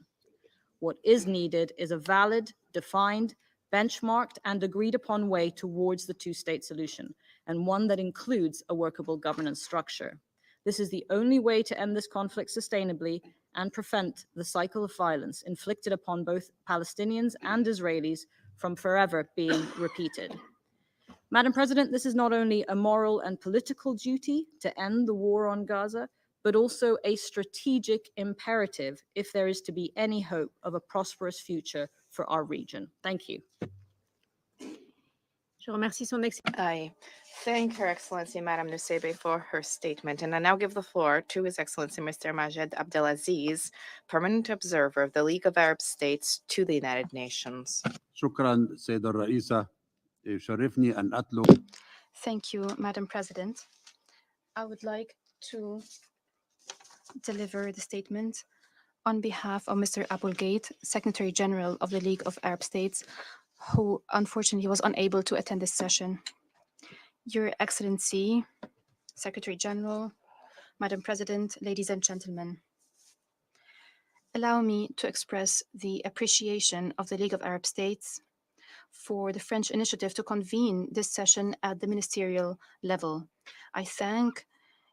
What is needed is a valid, defined, benchmarked, and agreed upon way towards the two-state solution, and one that includes a workable governance structure. This is the only way to end this conflict sustainably and prevent the cycle of violence inflicted upon both Palestinians and Israelis from forever being repeated. Madam President, this is not only a moral and political duty to end the war on Gaza, but also a strategic imperative if there is to be any hope of a prosperous future for our region. Thank you. I thank Her Excellency Madame Nusseibeh for her statement, and I now give the floor to His Excellency Mr. Majed Abdelaziz, Permanent Observer of the League of Arab States to the United Nations. شكرا سيدة الرئيسة يشرفني أن أتلو. Thank you, Madam President. I would like to deliver the statement on behalf of Mr. Aboulgate, Secretary General of the League of Arab States, who unfortunately was unable to attend this session. Your Excellency, Secretary General, Madam President, ladies and gentlemen, allow me to express the appreciation of the League of Arab States for the French initiative to convene this session at the ministerial level. I thank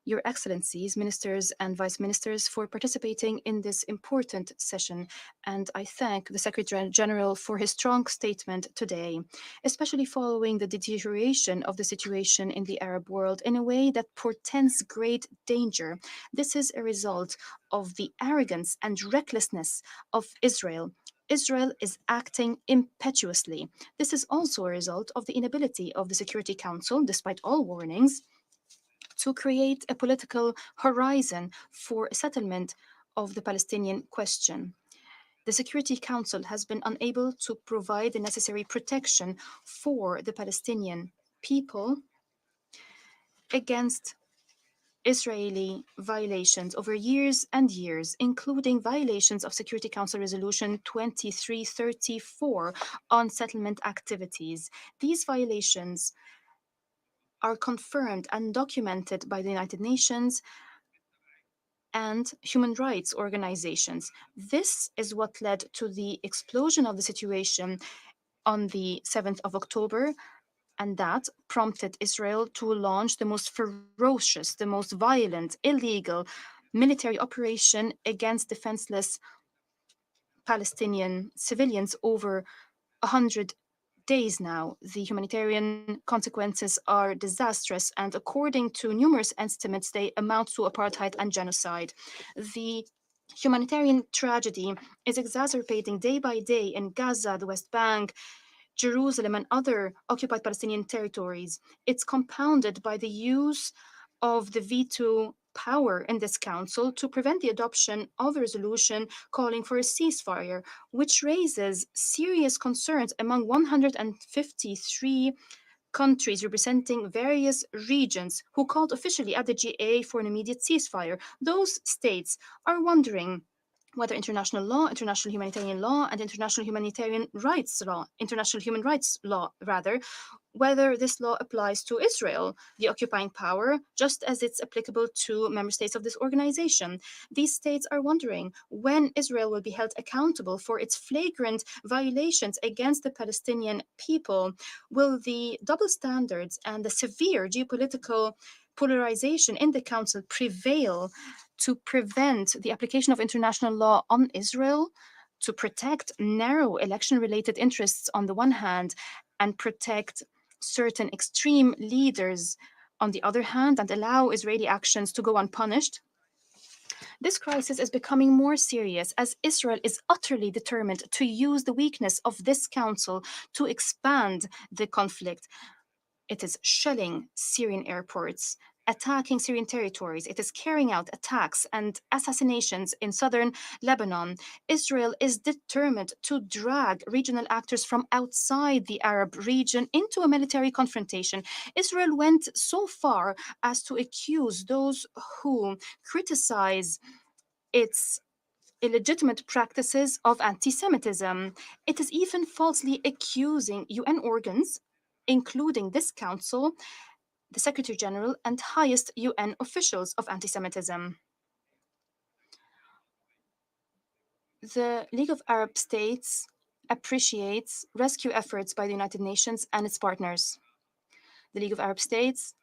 Your Excellencies, Ministers and Vice Ministers for participating in this important session, and I thank the Secretary General for his strong statement today, especially following the deterioration of the situation in the Arab world in a way that portends great danger. This is a result of the arrogance and recklessness of Israel. Israel is acting impetuously. This is also a result of the inability of the Security Council, despite all warnings, to create a political horizon for a settlement of the Palestinian question. The Security Council has been unable to provide the necessary protection for the Palestinian people against Israeli violations over years and years, including violations of Security Council Resolution 2334 on settlement activities. These violations are confirmed and documented by the United Nations and human rights organizations. This is what led to the explosion of the situation on the 7th of October, and that prompted Israel to launch the most ferocious, the most violent, illegal military operation against defenseless Palestinian civilians over 100 days now. The humanitarian consequences are disastrous, and according to numerous estimates, they amount to apartheid and genocide. The humanitarian tragedy is exacerbating day by day in Gaza, the West Bank, Jerusalem, and other occupied Palestinian territories. It's compounded by the use of the veto power in this council to prevent the adoption of a resolution calling for a ceasefire, which raises serious concerns among 153 countries representing various regions who called officially at the GA for an immediate ceasefire. Those states are wondering whether international law, international humanitarian law, and international humanitarian rights law, international human rights law, rather, whether this law applies to Israel, the occupying power, just as it's applicable to member states of this organization. These states are wondering when Israel will be held accountable for its flagrant violations against the Palestinian people. Will the double standards and the severe geopolitical polarization in the Council prevail to prevent the application of international law on Israel, to protect narrow election-related interests on the one hand, and protect certain extreme leaders on the other hand, and allow Israeli actions to go unpunished? This crisis is becoming more serious as Israel is utterly determined to use the weakness of this council to expand the conflict. It is shelling Syrian airports, attacking Syrian territories. It is carrying out attacks and assassinations in southern Lebanon. Israel is determined to drag regional actors from outside the Arab region into a military confrontation. Israel went so far as to accuse those who criticize its illegitimate practices of anti-Semitism. It is even falsely accusing UN organs, including this council, the Secretary General, and highest UN officials of anti-Semitism. The League of Arab States appreciates rescue efforts by the United Nations and its partners. The League of Arab States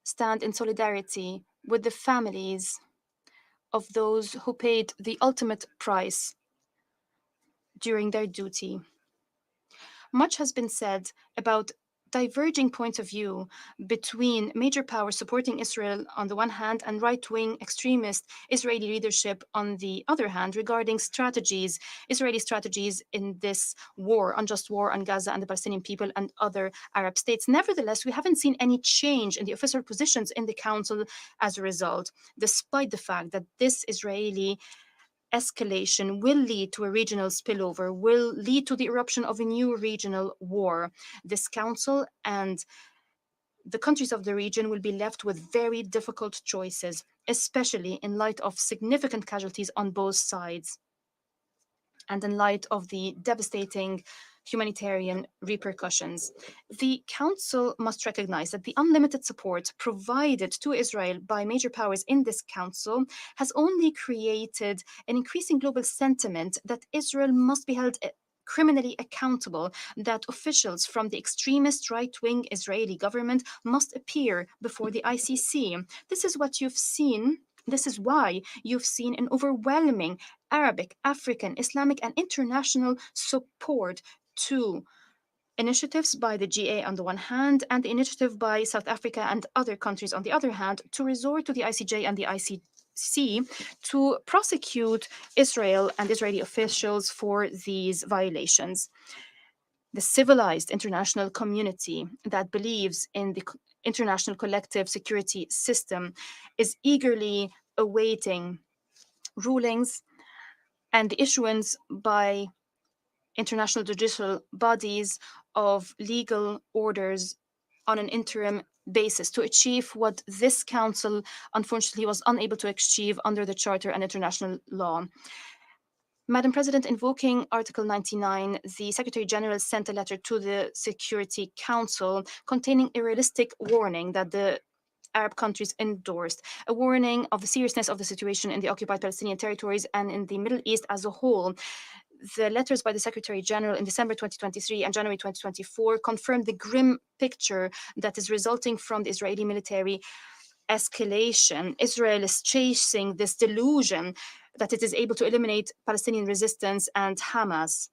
stand in solidarity with the families of those who paid the ultimate price during their duty. Much has been said about diverging points of view between major powers supporting Israel on the one hand and right-wing extremist Israeli leadership on the other hand regarding strategies, Israeli strategies in this war, unjust war on Gaza and the Palestinian people and other Arab states. Nevertheless, we haven't seen any change in the official positions in the Council as a result, despite the fact that this Israeli escalation will lead to a regional spillover, will lead to the eruption of a new regional war. This council and the countries of the region will be left with very difficult choices, especially in light of significant casualties on both sides and in light of the devastating humanitarian repercussions. The Council must recognize that the unlimited support provided to Israel by major powers in this Council has only created an increasing global sentiment that Israel must be held criminally accountable, that officials from the extremist right-wing Israeli government must appear before the ICC. This is what you've seen. This is why you've seen an overwhelming Arabic, African, Islamic, and international support to initiatives by the GA on the one hand, and the initiative by South Africa and other countries on the other hand, to resort to the ICJ and the ICC to prosecute Israel and Israeli officials for these violations. The civilized international community that believes in the international collective security system is eagerly awaiting rulings and the issuance by international judicial bodies of legal orders on an interim basis to achieve what this council unfortunately was unable to achieve under the Charter and international law. Madam President, invoking Article 99, the Secretary General sent a letter to the Security Council containing a realistic warning that the Arab countries endorsed, a warning of the seriousness of the situation in the occupied Palestinian territories and in the Middle East as a whole. The letters by the Secretary General in December 2023 and January 2024 confirmed the grim picture that is resulting from the Israeli military escalation. Israel is chasing this delusion that it is able to eliminate Palestinian resistance and Hamas.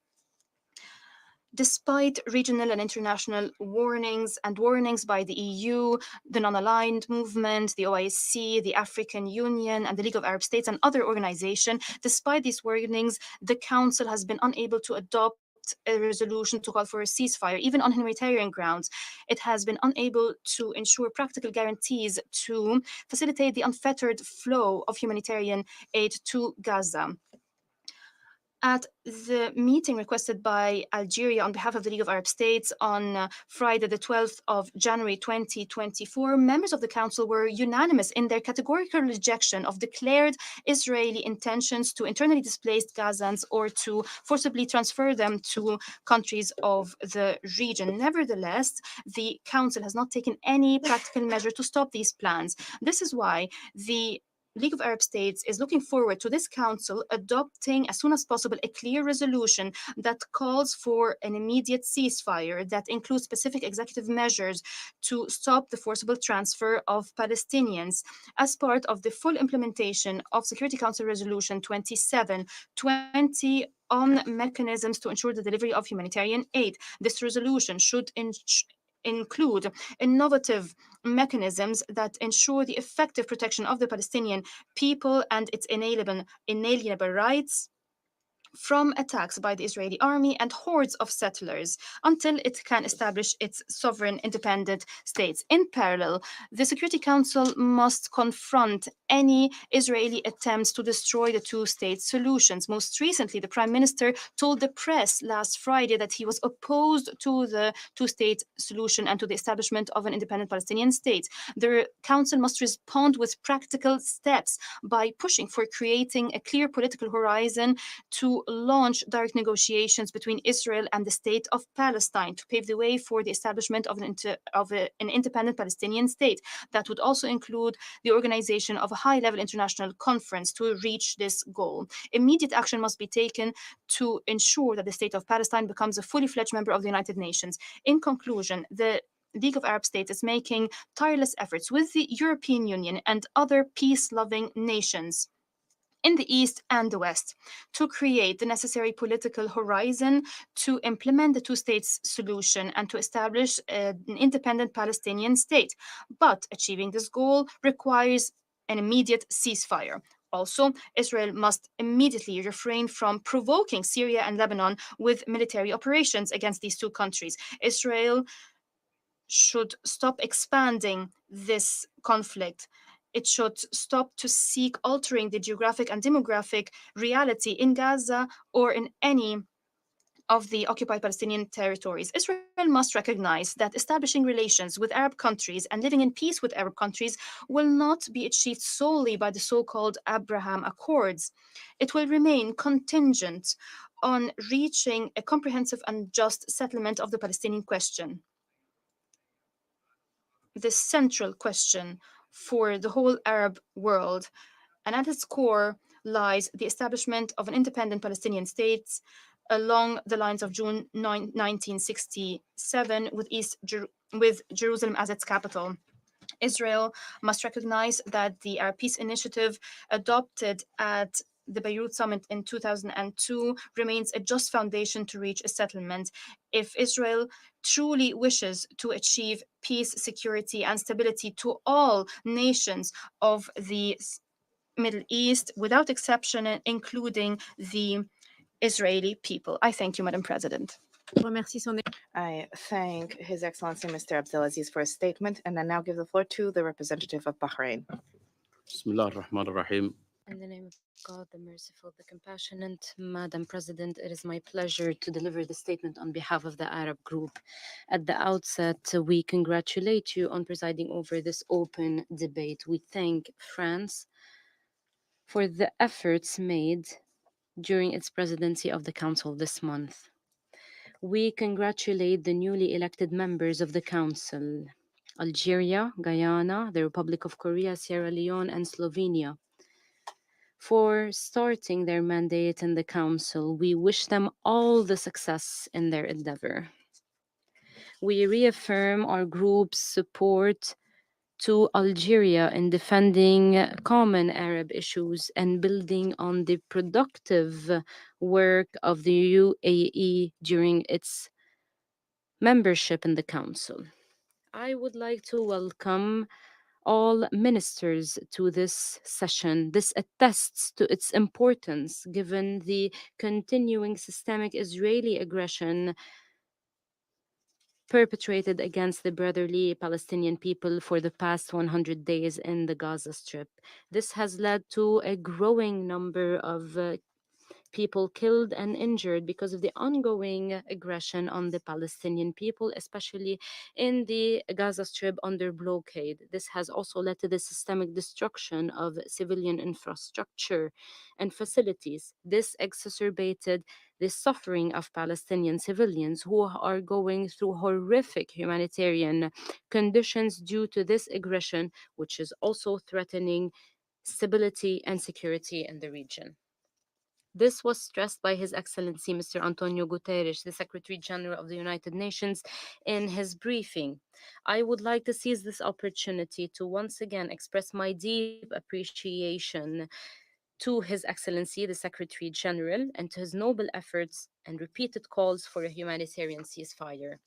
Despite regional and international warnings and warnings by the EU, the Non-Aligned Movement, the OIC, the African Union, and the League of Arab States and other organizations, despite these warnings, the Council has been unable to adopt a resolution to call for a ceasefire, even on humanitarian grounds. It has been unable to ensure practical guarantees to facilitate the unfettered flow of humanitarian aid to Gaza. At the meeting requested by Algeria on behalf of the League of Arab States on Friday, the 12th of January 2024, members of the Council were unanimous in their categorical rejection of declared Israeli intentions to internally displace Gazans or to forcibly transfer them to countries of the region. Nevertheless, the Council has not taken any practical measure to stop these plans. This is why the League of Arab States is looking forward to this council adopting as soon as possible a clear resolution that calls for an immediate ceasefire that includes specific executive measures to stop the forcible transfer of Palestinians as part of the full implementation of Security Council Resolution 2720 on mechanisms to ensure the delivery of humanitarian aid. This resolution should include innovative mechanisms that ensure the effective protection of the Palestinian people and its inalienable rights from attacks by the Israeli army and hordes of settlers until it can establish its sovereign independent states. In parallel, the Security Council must confront any Israeli attempts to destroy the two-state solutions. Most recently, the Prime Minister told the press last Friday that he was opposed to the two-state solution and to the establishment of an independent Palestinian state. The Council must respond with practical steps by pushing for creating a clear political horizon to launch direct negotiations between Israel and the state of Palestine to pave the way for the establishment of an independent Palestinian state. That would also include the organization of a high-level international conference to reach this goal. Immediate action must be taken to ensure that the state of Palestine becomes a fully fledged member of the United Nations. In conclusion, the League of Arab States is making tireless efforts with the European Union and other peace-loving nations in the East and the West to create the necessary political horizon to implement the two-states solution and to establish an independent Palestinian state. But achieving this goal requires an immediate ceasefire. Also, Israel must immediately refrain from provoking Syria and Lebanon with military operations against these two countries. Israel should stop expanding this conflict. It should stop to seek altering the geographic and demographic reality in Gaza or in any of the occupied Palestinian territories. Israel must recognize that establishing relations with Arab countries and living in peace with Arab countries will not be achieved solely by the so-called Abraham Accords. It will remain contingent on reaching a comprehensive and just settlement of the Palestinian question, the central question for the whole Arab world. And at its core lies the establishment of an independent Palestinian state along the lines of June 1967 with Jerusalem as its capital. Israel must recognize that the Arab Peace Initiative adopted at the Beirut summit in 2002 remains a just foundation to reach a settlement. If Israel truly wishes to achieve peace, security, and stability to all nations of the Middle East, without exception, including the Israeli people. I thank you, Madam President. I thank His Excellency Mr. Abdelaziz for his statement, and I now give the floor to the representative of Bahrain. Bismillah ar-Rahman ar-Rahim. In the name of God, the merciful, the compassionate, Madam President, it is my pleasure to deliver the statement on behalf of the Arab group. At the outset, we congratulate you on presiding over this open debate. We thank France for the efforts made during its presidency of the Council this month. We congratulate the newly elected members of the Council, Algeria, Guyana, the Republic of Korea, Sierra Leone, and Slovenia, for starting their mandate in the Council. We wish them all the success in their endeavor. We reaffirm our group's support to Algeria in defending common Arab issues and building on the productive work of the UAE during its membership in the Council. I would like to welcome all ministers to this session. This attests to its importance given the continuing systemic Israeli aggression perpetrated against the brotherly Palestinian people for the past 100 days in the Gaza Strip. This has led to a growing number of people killed and injured because of the ongoing aggression on the Palestinian people, especially in the Gaza Strip under blockade. This has also led to the systemic destruction of civilian infrastructure and facilities. This exacerbated the suffering of Palestinian civilians who are going through horrific humanitarian conditions due to this aggression, which is also threatening stability and security in the region. This was stressed by His Excellency Mr. Antonio Guterres, the Secretary General of the United Nations, in his briefing. I would like to seize this opportunity to once again express my deep appreciation to His Excellency, the Secretary General, and to his noble efforts and repeated calls for a humanitarian ceasefire.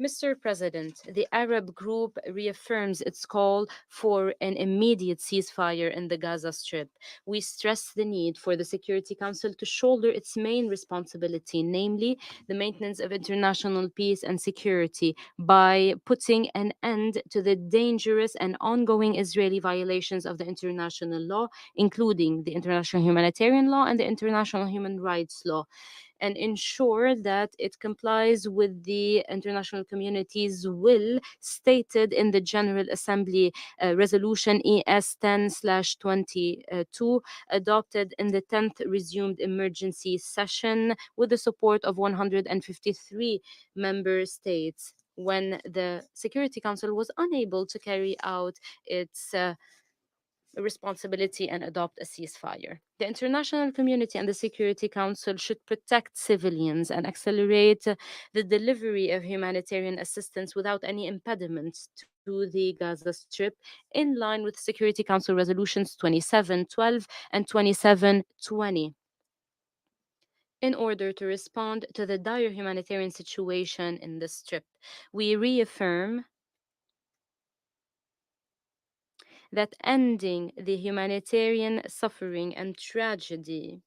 Mr. President, the Arab group reaffirms its call for an immediate ceasefire in the Gaza Strip. We stress the need for the Security Council to shoulder its main responsibility, namely the maintenance of international peace and security, by putting an end to the dangerous and ongoing Israeli violations of the international law, including the international humanitarian law and the international human rights law, and ensure that it complies with the international community's will stated in the General Assembly Resolution ES 10/22, adopted in the 10th resumed emergency session with the support of 153 member states, when the Security Council was unable to carry out its responsibility and adopt a ceasefire. The international community and the Security Council should protect civilians and accelerate the delivery of humanitarian assistance without any impediments to the Gaza Strip, in line with Security Council resolutions 2712 and 2720. In order to respond to the dire humanitarian situation in the Strip, we reaffirm that ending the humanitarian suffering and tragedy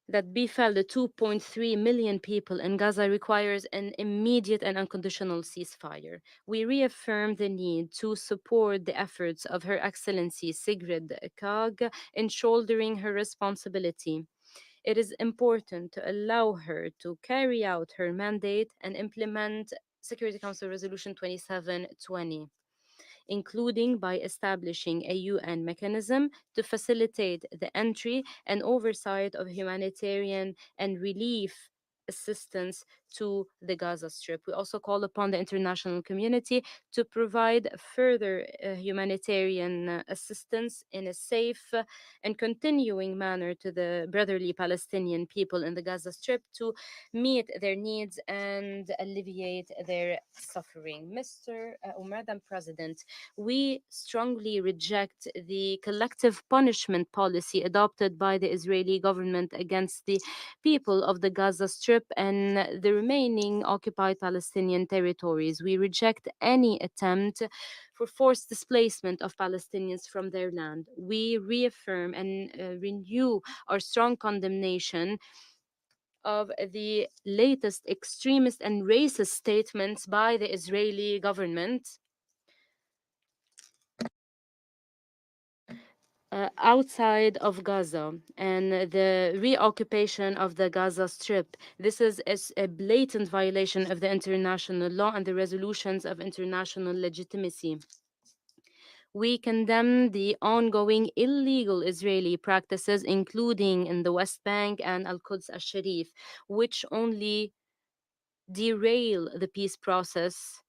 that befell the 2.3 million people in Gaza requires an immediate and unconditional ceasefire. We reaffirm the need to support the efforts of Her Excellency Sigrid Kaag in shouldering her responsibility. It is important to allow her to carry out her mandate and implement Security Council Resolution 2720, including by establishing a UN mechanism to facilitate the entry and oversight of humanitarian and relief assistance to the Gaza Strip. We also call upon the international community to provide further humanitarian assistance in a safe and continuing manner to the brotherly Palestinian people in the Gaza Strip to meet their needs and alleviate their suffering. Madam President, we strongly reject the collective punishment policy adopted by the Israeli government against the people of the Gaza Strip and the remaining occupied Palestinian territories. We reject any attempt for forced displacement of Palestinians from their land. We reaffirm and renew our strong condemnation of the latest extremist and racist statements by the Israeli government outside of Gaza and the reoccupation of the Gaza Strip. This is a blatant violation of the international law and the resolutions of international legitimacy. We condemn the ongoing illegal Israeli practices, including in the West Bank and Al-Quds al-Sharif, which only derail the peace process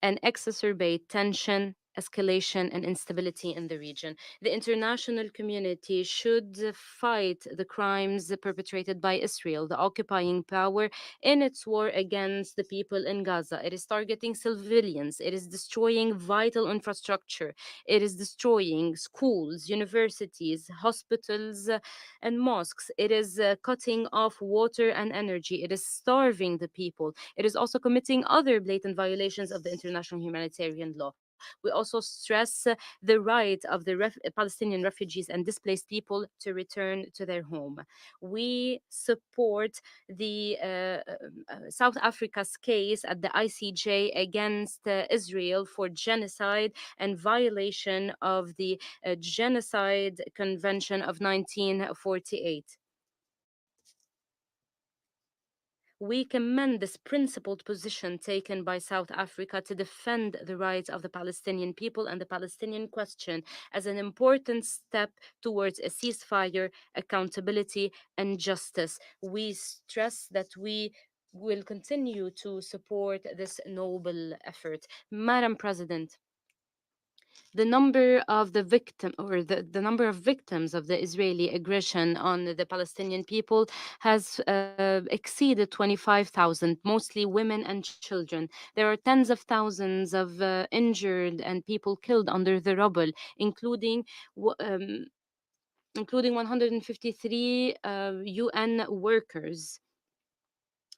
and exacerbate tension, escalation, and instability in the region. The international community should fight the crimes perpetrated by Israel, the occupying power, in its war against the people in Gaza. It is targeting civilians, it is destroying vital infrastructure, it is destroying schools, universities, hospitals, and mosques. It is cutting off water and energy. It is starving the people. It is also committing other blatant violations of the international humanitarian law. We also stress the right of the Palestinian refugees and displaced people to return to their home. We support the South Africa's case at the ICJ against Israel for genocide and violation of the Genocide Convention of 1948. We commend this principled position taken by South Africa to defend the rights of the Palestinian people and the Palestinian question as an important step towards a ceasefire, accountability, and justice. We stress that we will continue to support this noble effort. Madam President, the number of the number of victims of the Israeli aggression on the Palestinian people has exceeded 25,000, mostly women and children. There are tens of thousands of injured and people killed under the rubble, including 153 UN workers.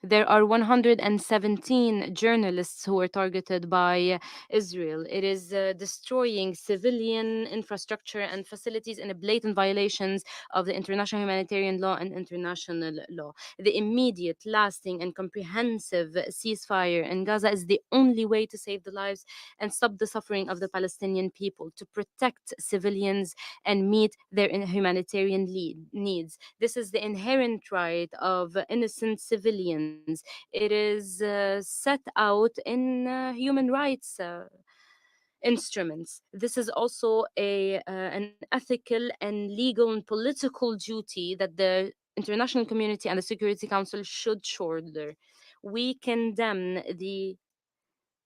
There are 117 journalists who were targeted by Israel. It is destroying civilian infrastructure and facilities in a blatant violations of the international humanitarian law and international law. The immediate, lasting, and comprehensive ceasefire in Gaza is the only way to save the lives and stop the suffering of the Palestinian people, to protect civilians and meet their humanitarian needs. This is the inherent right of innocent civilians. It is set out in human rights instruments. This is also an ethical and legal and political duty that the international community and the Security Council should shoulder. We condemn the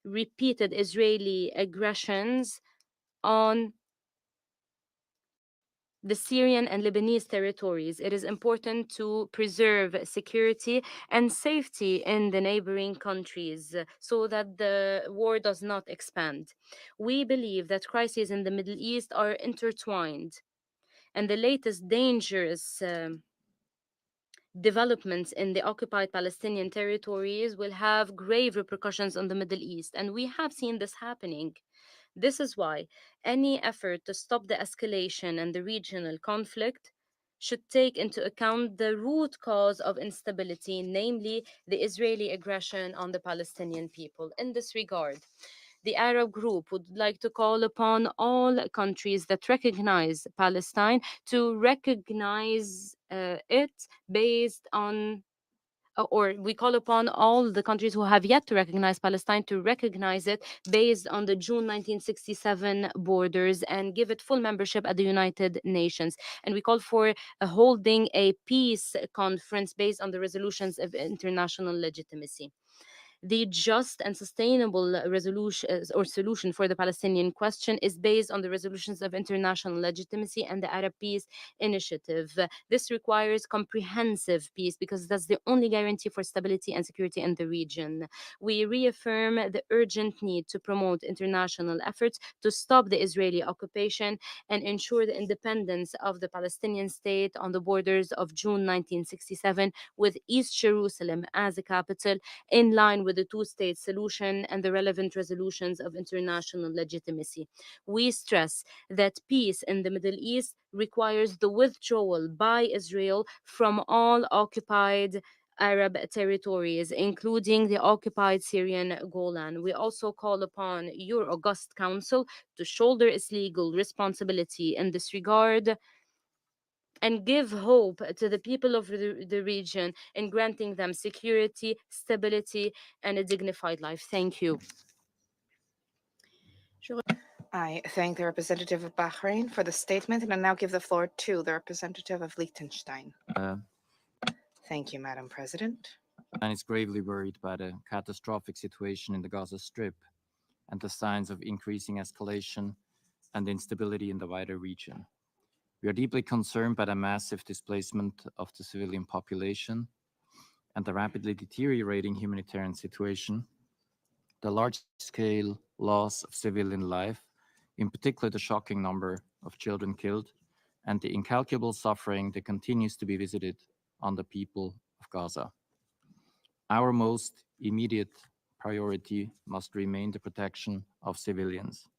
repeated Israeli aggressions on the Syrian and Lebanese territories. It is important to preserve security and safety in the neighboring countries so that the war does not expand. We believe that crises in the Middle East are intertwined, and the latest dangerous developments in the occupied Palestinian territories will have grave repercussions on the Middle East, and we have seen this happening. This is why any effort to stop the escalation and the regional conflict should take into account the root cause of instability, namely the Israeli aggression on the Palestinian people. In this regard, the Arab group would like to call upon all countries that recognize Palestine to recognize it based on or we call upon all the countries who have yet to recognize Palestine to recognize it based on the June 1967 borders and give it full membership at the United Nations. And we call for holding a peace conference based on the resolutions of international legitimacy. The just and sustainable resolution or solution for the Palestinian question is based on the resolutions of international legitimacy and the Arab Peace Initiative. This requires comprehensive peace because that's the only guarantee for stability and security in the region. We reaffirm the urgent need to promote international efforts to stop the Israeli occupation and ensure the independence of the Palestinian state on the borders of June 1967 with East Jerusalem as a capital in line with the two-state solution and the relevant resolutions of international legitimacy. We stress that peace in the Middle East requires the withdrawal by Israel from all occupied Arab territories, including the occupied Syrian Golan. We also call upon your august council to shoulder its legal responsibility in this regard and give hope to the people of the region in granting them security, stability, and a dignified life. Thank you. I thank the representative of Bahrain for the statement, and I now give the floor to the representative of Liechtenstein. Thank you, Madam President. And is gravely worried by the catastrophic situation in the Gaza Strip and the signs of increasing escalation and instability in the wider region. We are deeply concerned by the massive displacement of the civilian population and the rapidly deteriorating humanitarian situation, the large-scale loss of civilian life, in particular the shocking number of children killed, and the incalculable suffering that continues to be visited on the people of Gaza. Our most immediate priority must remain the protection of civilians.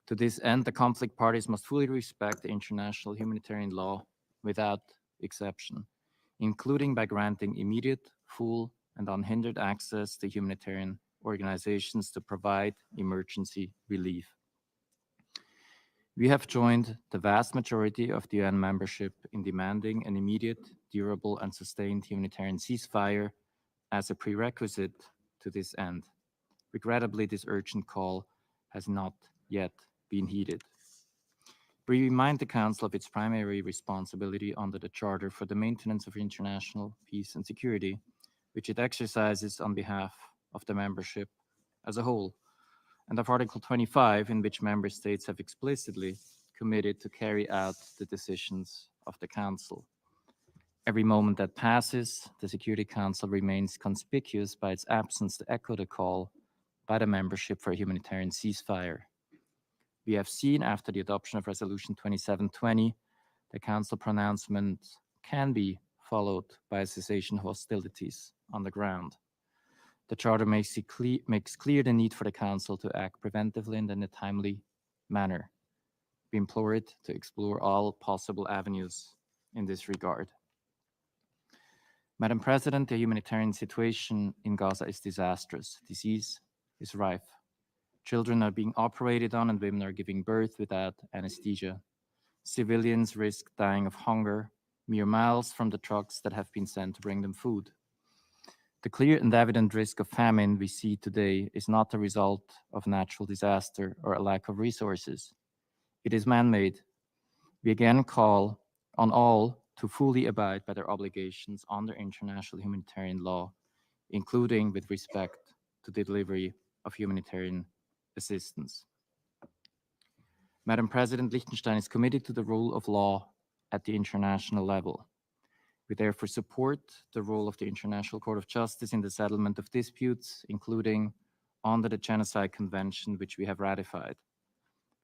To this end, the conflict parties must fully respect the international humanitarian law without exception, including by granting immediate, full, and unhindered access to humanitarian organizations to provide emergency relief. We have joined the vast majority of the UN membership in demanding an immediate, durable, and sustained humanitarian ceasefire as a prerequisite to this end. Regrettably, this urgent call has not yet been heeded. We remind the Council of its primary responsibility under the Charter for the Maintenance of International Peace and Security, which it exercises on behalf of the membership as a whole, and of Article 25, in which member states have explicitly committed to carry out the decisions of the Council. Every moment that passes, the Security Council remains conspicuous by its absence to echo the call by the membership for a humanitarian ceasefire. We have seen after the adoption of Resolution 2720, the Council pronouncement can be followed by a cessation of hostilities on the ground. The Charter makes clear the need for the Council to act preventively and in a timely manner. We implore it to explore all possible avenues in this regard. Madam President, the humanitarian situation in Gaza is disastrous. Disease is rife. Children are being operated on and women are giving birth without anesthesia. Civilians risk dying of hunger mere miles from the trucks that have been sent to bring them food. The clear and evident risk of famine we see today is not the result of natural disaster or a lack of resources. It is man-made. We again call on all to fully abide by their obligations under international humanitarian law, including with respect to the delivery of humanitarian assistance. Madam President, Liechtenstein is committed to the rule of law at the international level. We therefore support the role of the International Court of Justice in the settlement of disputes, including under the Genocide Convention, which we have ratified.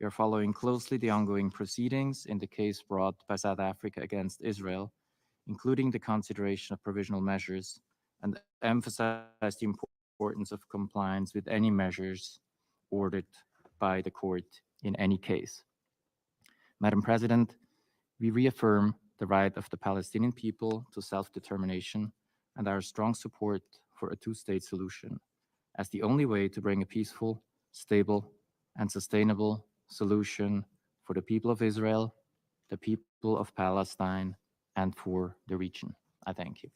We are following closely the ongoing proceedings in the case brought by South Africa against Israel, including the consideration of provisional measures, and emphasize the importance of compliance with any measures ordered by the court in any case. Madam President, we reaffirm the right of the Palestinian people to self-determination and our strong support for a two-state solution as the only way to bring a peaceful, stable, and sustainable solution for the people of Israel, the people of Palestine, and for the region. I thank you.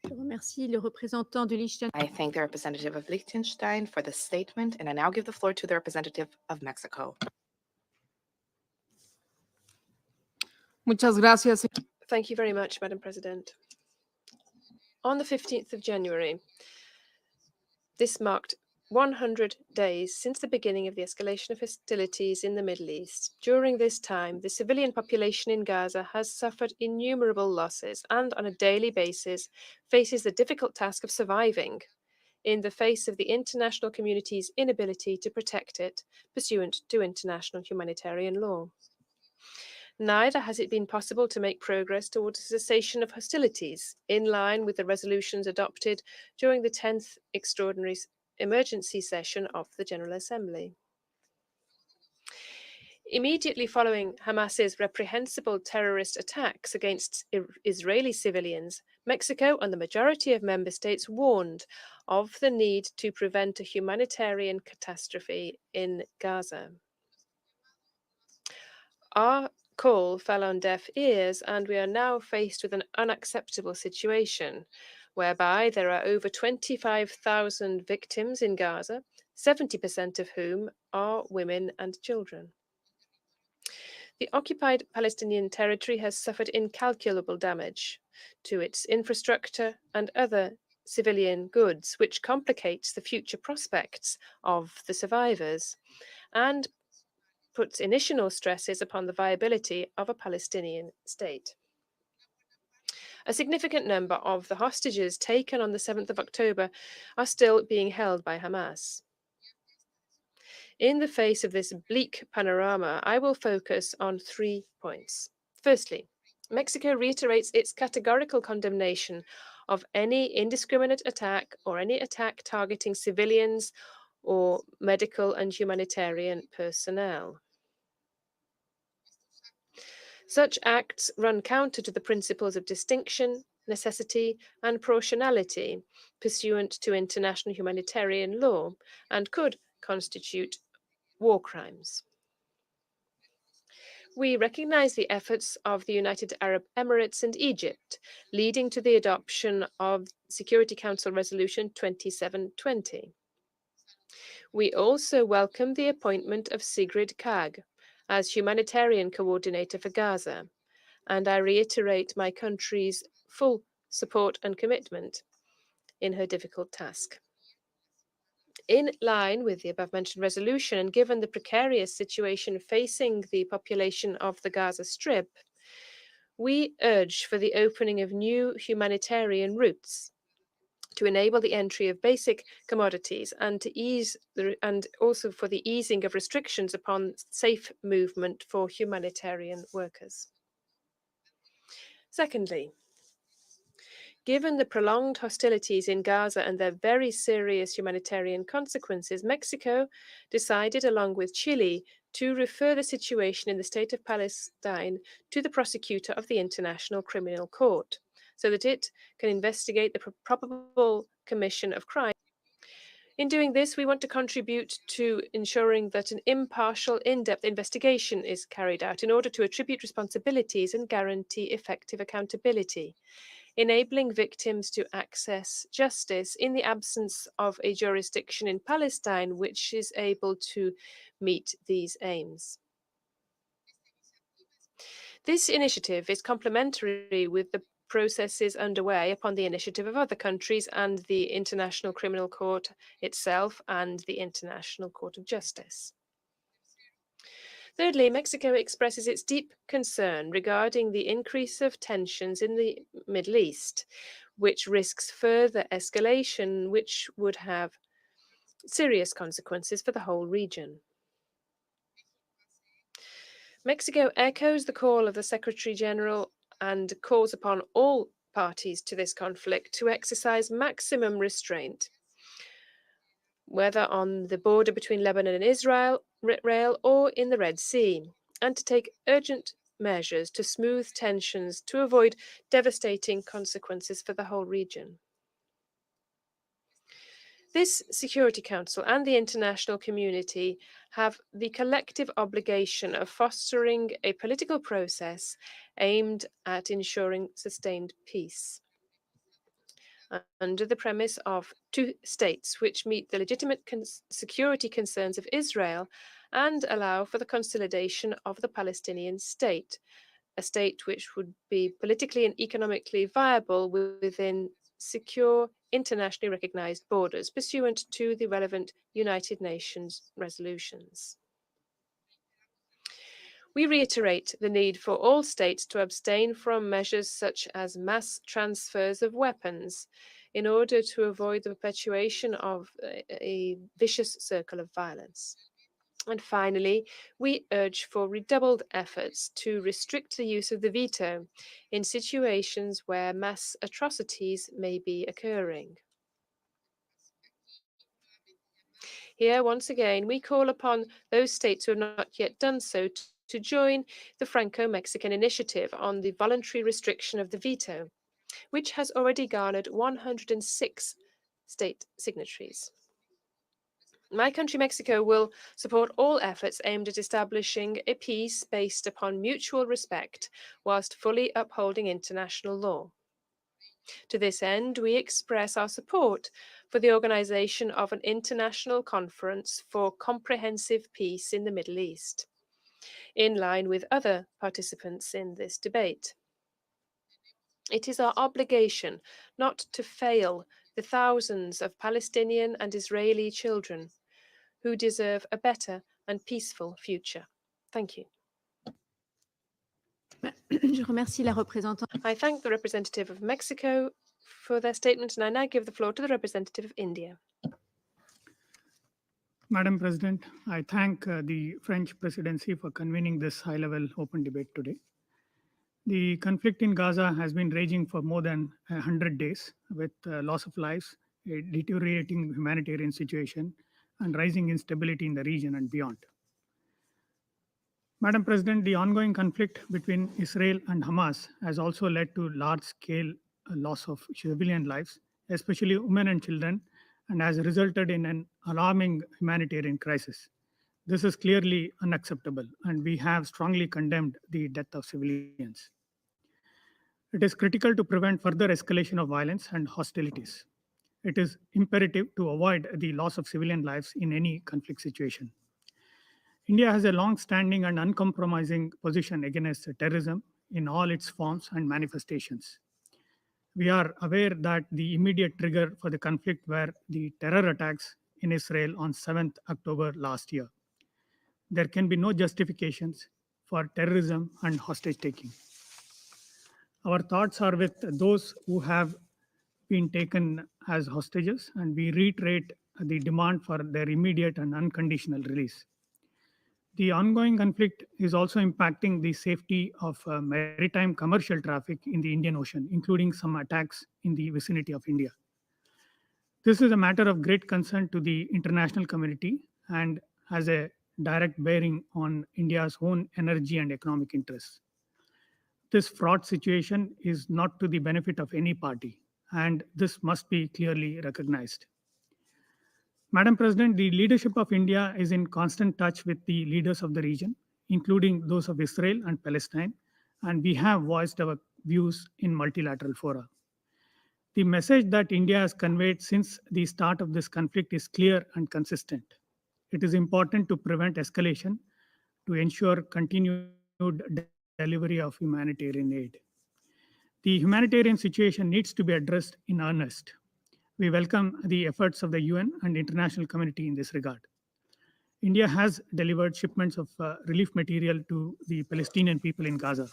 Je remercie le représentant du Liechtenstein. I thank the representative of Liechtenstein for the statement, and I now give the floor to the representative of Mexico. Muchas gracias. Thank you very much, Madam President. On the 15th of January, this marked 100 days since the beginning of the escalation of hostilities in the Middle East. During this time, the civilian population in Gaza has suffered innumerable losses and on a daily basis faces the difficult task of surviving in the face of the international community's inability to protect it pursuant to international humanitarian law. Neither has it been possible to make progress towards a cessation of hostilities in line with the resolutions adopted during the 10th Extraordinary Emergency Session of the General Assembly. Immediately following Hamas's reprehensible terrorist attacks against Israeli civilians, Mexico and the majority of member states warned of the need to prevent a humanitarian catastrophe in Gaza. Our call fell on deaf ears, and we are now faced with an unacceptable situation whereby there are over 25,000 victims in Gaza, 70% of whom are women and children. The occupied Palestinian territory has suffered incalculable damage to its infrastructure and other civilian goods, which complicates the future prospects of the survivors and puts initial stresses upon the viability of a Palestinian state. A significant number of the hostages taken on the 7th of October are still being held by Hamas. In the face of this bleak panorama, I will focus on 3 points. Firstly, Mexico reiterates its categorical condemnation of any indiscriminate attack or any attack targeting civilians or medical and humanitarian personnel. Such acts run counter to the principles of distinction, necessity, and proportionality pursuant to international humanitarian law and could constitute war crimes. We recognize the efforts of the United Arab Emirates and Egypt, leading to the adoption of Security Council Resolution 2720. We also welcome the appointment of Sigrid Kaag as humanitarian coordinator for Gaza, and I reiterate my country's full support and commitment in her difficult task. In line with the above-mentioned resolution, and given the precarious situation facing the population of the Gaza Strip, we urge for the opening of new humanitarian routes to enable the entry of basic commodities and also for the easing of restrictions upon safe movement for humanitarian workers. Secondly, given the prolonged hostilities in Gaza and their very serious humanitarian consequences, Mexico decided, along with Chile, to refer the situation in the state of Palestine to the prosecutor of the International Criminal Court, so that it can investigate the probable commission of crime. In doing this, we want to contribute to ensuring that an impartial, in-depth investigation is carried out in order to attribute responsibilities and guarantee effective accountability, enabling victims to access justice in the absence of a jurisdiction in Palestine which is able to meet these aims. This initiative is complementary with the processes underway upon the initiative of other countries and the International Criminal Court itself and the International Court of Justice. Thirdly, Mexico expresses its deep concern regarding the increase of tensions in the Middle East, which risks further escalation, which would have serious consequences for the whole region. Mexico echoes the call of the Secretary General and calls upon all parties to this conflict to exercise maximum restraint, whether on the border between Lebanon and Israel or in the Red Sea, and to take urgent measures to smooth tensions to avoid devastating consequences for the whole region. This Security Council and the international community have the collective obligation of fostering a political process aimed at ensuring sustained peace under the premise of two states which meet the legitimate security concerns of Israel and allow for the consolidation of the Palestinian state, a state which would be politically and economically viable within secure, internationally recognized borders pursuant to the relevant United Nations resolutions. We reiterate the need for all states to abstain from measures such as mass transfers of weapons in order to avoid the perpetuation of a vicious circle of violence. And finally, we urge for redoubled efforts to restrict the use of the veto in situations where mass atrocities may be occurring. Here, once again, we call upon those states who have not yet done so to join the Franco-Mexican initiative on the voluntary restriction of the veto, which has already garnered 106 state signatories. My country, Mexico, will support all efforts aimed at establishing a peace based upon mutual respect, whilst fully upholding international law. To this end, we express our support for the organization of an international conference for comprehensive peace in the Middle East, in line with other participants in this debate. It is our obligation not to fail the thousands of Palestinian and Israeli children who deserve a better and peaceful future. Thank you. I thank the representative of Mexico for their statement, and I now give the floor to the representative of India. Madam President, I thank the French presidency for convening this high-level open debate today. The conflict in Gaza has been raging for more than 100 days with loss of lives, a deteriorating humanitarian situation, and rising instability in the region and beyond. Madam President, the ongoing conflict between Israel and Hamas has also led to large-scale loss of civilian lives, especially women and children, and has resulted in an alarming humanitarian crisis. This is clearly unacceptable, and we have strongly condemned the death of civilians. It is critical to prevent further escalation of violence and hostilities. It is imperative to avoid the loss of civilian lives in any conflict situation. India has a long-standing and uncompromising position against terrorism in all its forms and manifestations. We are aware that the immediate trigger for the conflict were the terror attacks in Israel on 7th October last year. There can be no justifications for terrorism and hostage-taking. Our thoughts are with those who have been taken as hostages, and we reiterate the demand for their immediate and unconditional release. The ongoing conflict is also impacting the safety of maritime commercial traffic in the Indian Ocean, including some attacks in the vicinity of India. This is a matter of great concern to the international community and has a direct bearing on India's own energy and economic interests. This fraught situation is not to the benefit of any party, and this must be clearly recognized. Madam President, the leadership of India is in constant touch with the leaders of the region, including those of Israel and Palestine, and we have voiced our views in multilateral fora. The message that India has conveyed since the start of this conflict is clear and consistent. It is important to prevent escalation, to ensure continued delivery of humanitarian aid. The humanitarian situation needs to be addressed in earnest. We welcome the efforts of the UN and international community in this regard. India has delivered shipments of relief material to the Palestinian people in Gaza.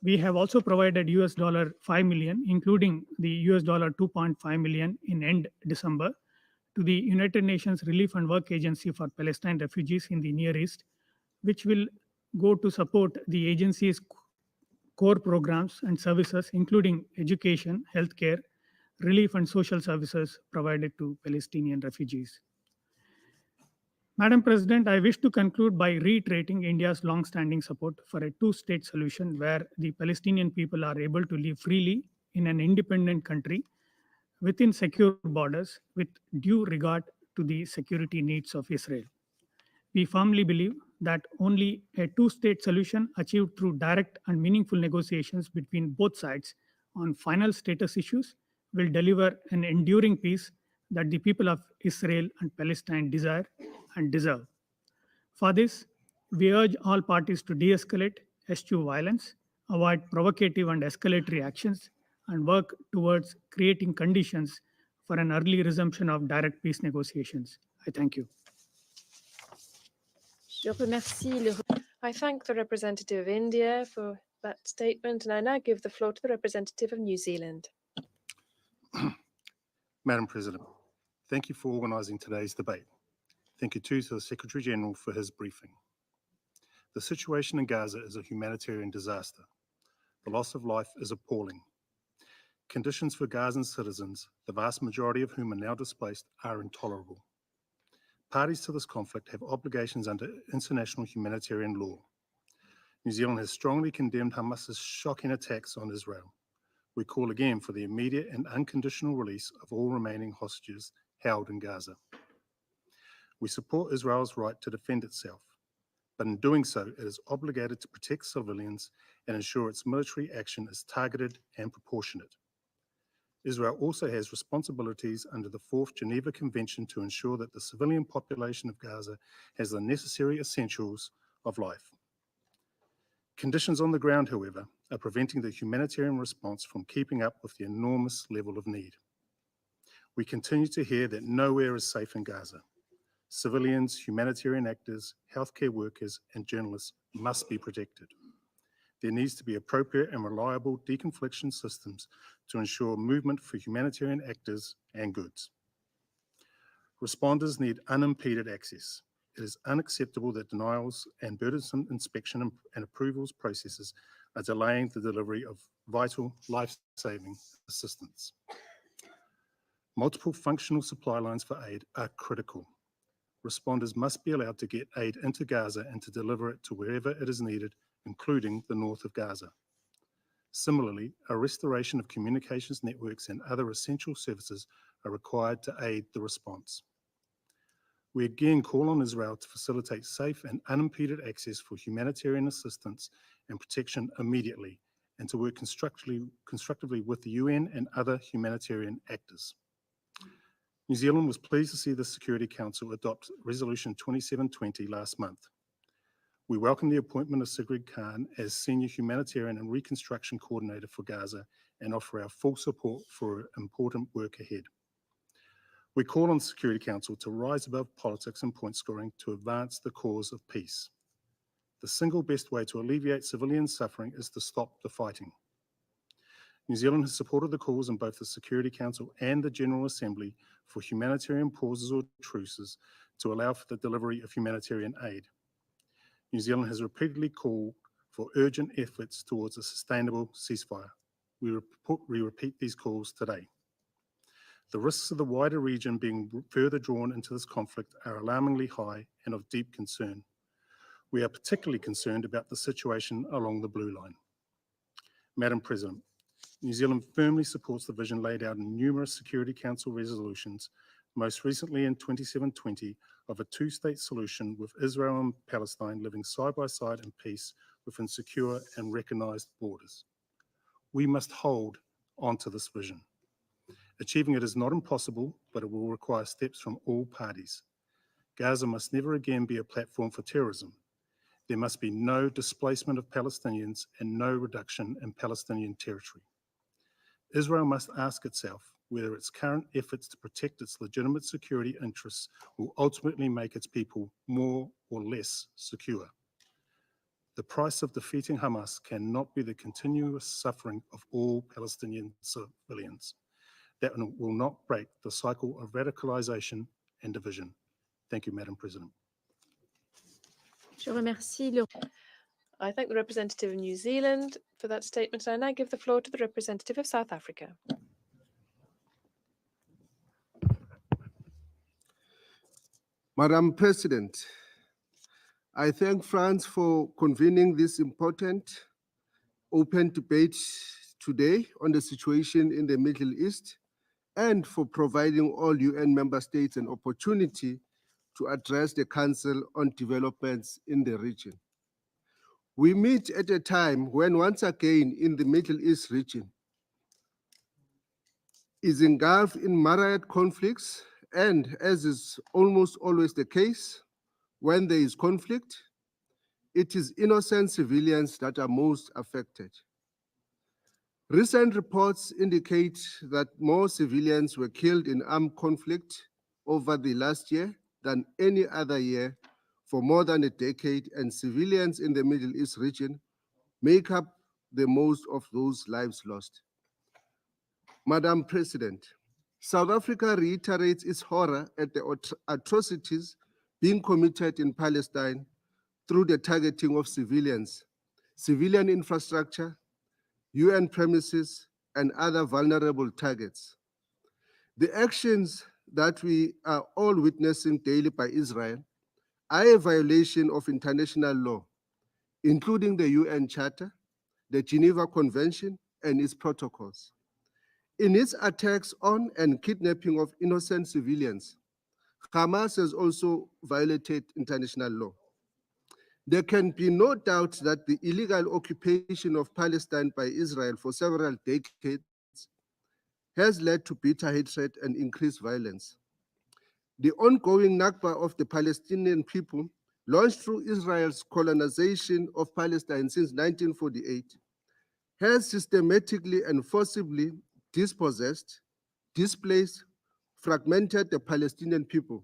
We have also provided $5 million, including the $2.5 million in end December, to the United Nations Relief and Work Agency for Palestine refugees in the Near East, which will go to support the agency's core programs and services, including education, healthcare, relief and social services provided to Palestinian refugees. Madam President, I wish to conclude by reiterating India's long-standing support for a two-state solution where the Palestinian people are able to live freely in an independent country within secure borders with due regard to the security needs of Israel. We firmly believe that only a two-state solution achieved through direct and meaningful negotiations between both sides on final status issues will deliver an enduring peace that the people of Israel and Palestine desire and deserve. For this, we urge all parties to de-escalate, eschew violence, avoid provocative and escalatory actions, and work towards creating conditions for an early resumption of direct peace negotiations. I thank you. I thank the representative of India for that statement, and I now give the floor to the representative of New Zealand. Madam President, thank you for organising today's debate. Thank you too to the Secretary-General for his briefing. The situation in Gaza is a humanitarian disaster. The loss of life is appalling. Conditions for Gazan citizens, the vast majority of whom are now displaced, are intolerable. Parties to this conflict have obligations under international humanitarian law. New Zealand has strongly condemned Hamas's shocking attacks on Israel. We call again for the immediate and unconditional release of all remaining hostages held in Gaza. We support Israel's right to defend itself, but in doing so, it is obligated to protect civilians and ensure its military action is targeted and proportionate. Israel also has responsibilities under the Fourth Geneva Convention to ensure that the civilian population of Gaza has the necessary essentials of life. Conditions on the ground, however, are preventing the humanitarian response from keeping up with the enormous level of need. We continue to hear that nowhere is safe in Gaza. Civilians, humanitarian actors, healthcare workers, and journalists must be protected. There needs to be appropriate and reliable deconfliction systems to ensure movement for humanitarian actors and goods. Responders need unimpeded access. It is unacceptable that denials and burdensome inspection and approvals processes are delaying the delivery of vital, life-saving assistance. Multiple functional supply lines for aid are critical. Responders must be allowed to get aid into Gaza and to deliver it to wherever it is needed, including the north of Gaza. Similarly, a restoration of communications networks and other essential services are required to aid the response. We again call on Israel to facilitate safe and unimpeded access for humanitarian assistance and protection immediately, and to work constructively with the UN and other humanitarian actors. New Zealand was pleased to see the Security Council adopt Resolution 2720 last month. We welcome the appointment of Sigrid Khan as Senior Humanitarian and Reconstruction Coordinator for Gaza and offer our full support for her important work ahead. We call on the Security Council to rise above politics and point scoring to advance the cause of peace. The single best way to alleviate civilian suffering is to stop the fighting. New Zealand has supported the calls in both the Security Council and the General Assembly for humanitarian pauses or truces to allow for the delivery of humanitarian aid. New Zealand has repeatedly called for urgent efforts towards a sustainable ceasefire. We repeat these calls today. The risks of the wider region being further drawn into this conflict are alarmingly high and of deep concern. We are particularly concerned about the situation along the Blue Line. Madam President, New Zealand firmly supports the vision laid out in numerous Security Council resolutions, most recently in 2720, of a two-state solution with Israel and Palestine living side by side in peace within secure and recognized borders. We must hold on to this vision. Achieving it is not impossible, but it will require steps from all parties. Gaza must never again be a platform for terrorism. There must be no displacement of Palestinians and no reduction in Palestinian territory. Israel must ask itself whether its current efforts to protect its legitimate security interests will ultimately make its people more or less secure. The price of defeating Hamas cannot be the continuous suffering of all Palestinian civilians. That will not break the cycle of radicalization and division. Thank you, Madam President. I thank the representative of New Zealand for that statement. I now give the floor to the representative of South Africa. Madam President, I thank France for convening this important open debate today on the situation in the Middle East and for providing all UN member states an opportunity to address the Council on developments in the region. We meet at a time when once again in the Middle East region is engulfed in myriad conflicts, and as is almost always the case, when there is conflict, it is innocent civilians that are most affected. Recent reports indicate that more civilians were killed in armed conflict over the last year than any other year for more than a decade, and civilians in the Middle East region make up the most of those lives lost. Madam President, South Africa reiterates its horror at the atrocities being committed in Palestine through the targeting of civilians, civilian infrastructure, UN premises, and other vulnerable targets. The actions that we are all witnessing daily by Israel are a violation of international law, including the UN Charter, the Geneva Convention, and its protocols. In its attacks on and kidnapping of innocent civilians, Hamas has also violated international law. There can be no doubt that the illegal occupation of Palestine by Israel for several decades has led to bitter hatred and increased violence. The ongoing Nakba of the Palestinian people, launched through Israel's colonization of Palestine since 1948, has systematically and forcibly dispossessed, displaced, fragmented the Palestinian people,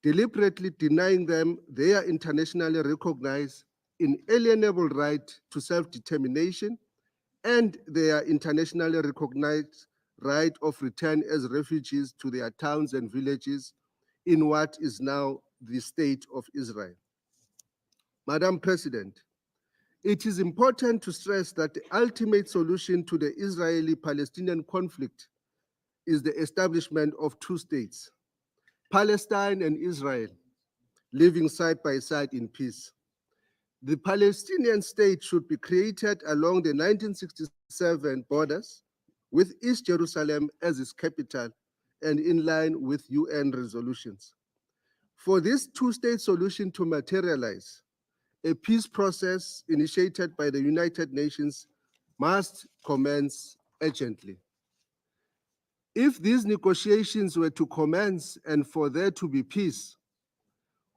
deliberately denying them their internationally recognized inalienable right to self-determination and their internationally recognized right of return as refugees to their towns and villages in what is now the state of Israel. Madam President, it is important to stress that the ultimate solution to the Israeli-Palestinian conflict is the establishment of two states, Palestine and Israel, living side by side in peace. The Palestinian state should be created along the 1967 borders, with East Jerusalem as its capital and in line with UN resolutions. For this two-state solution to materialize, a peace process initiated by the United Nations must commence urgently. If these negotiations were to commence and for there to be peace,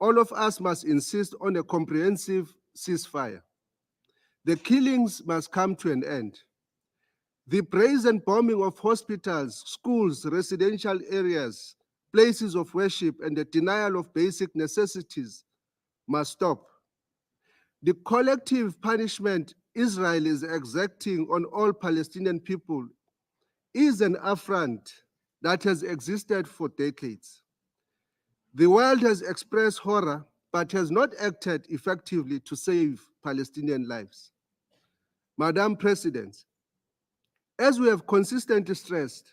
all of us must insist on a comprehensive ceasefire. The killings must come to an end. The brazen bombing of hospitals, schools, residential areas, places of worship, and the denial of basic necessities must stop. The collective punishment Israel is exacting on all Palestinian people is an affront that has existed for decades. The world has expressed horror, but has not acted effectively to save Palestinian lives. Madam President, as we have consistently stressed,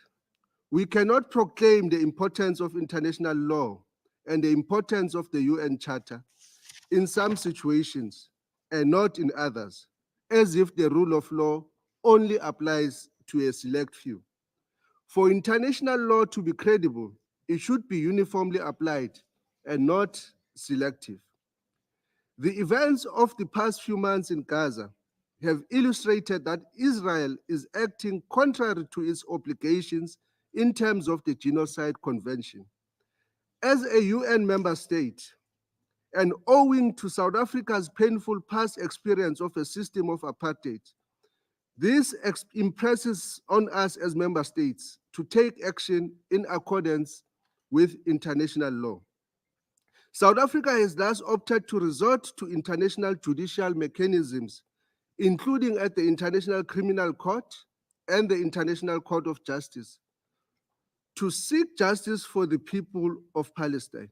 we cannot proclaim the importance of international law and the importance of the UN Charter in some situations and not in others, as if the rule of law only applies to a select few. For international law to be credible, it should be uniformly applied and not selective. The events of the past few months in Gaza have illustrated that Israel is acting contrary to its obligations in terms of the Genocide Convention. As a UN member state, and owing to South Africa's painful past experience of a system of apartheid, this impresses on us as member states to take action in accordance with international law. South Africa has thus opted to resort to international judicial mechanisms, including at the International Criminal Court and the International Court of Justice, to seek justice for the people of Palestine.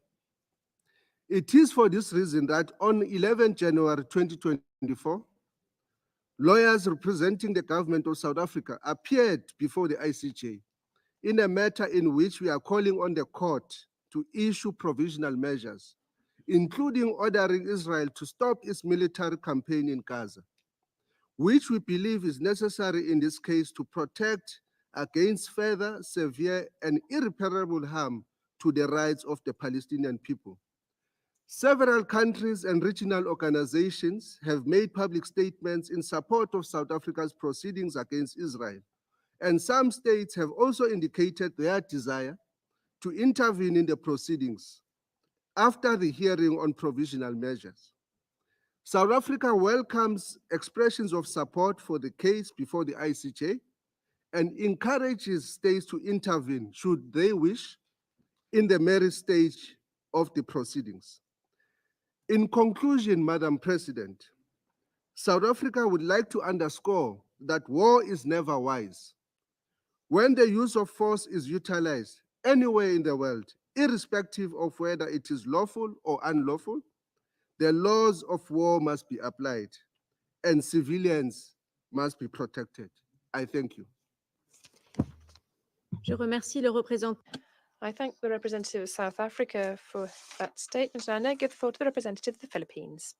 It is for this reason that on 11 January 2024, lawyers representing the government of South Africa appeared before the ICJ in a matter in which we are calling on the court to issue provisional measures, including ordering Israel to stop its military campaign in Gaza, which we believe is necessary in this case to protect against further severe and irreparable harm to the rights of the Palestinian people. Several countries and regional organizations have made public statements in support of South Africa's proceedings against Israel, and some states have also indicated their desire to intervene in the proceedings after the hearing on provisional measures. South Africa welcomes expressions of support for the case before the ICJ and encourages states to intervene, should they wish, in the merit stage of the proceedings. In conclusion, Madam President, South Africa would like to underscore that war is never wise. When the use of force is utilized anywhere in the world, irrespective of whether it is lawful or unlawful, the laws of war must be applied and civilians must be protected. I thank you. Je remercie le représentant. I thank the representative of South Africa for that statement. And I now give the floor to the representative of the Philippines.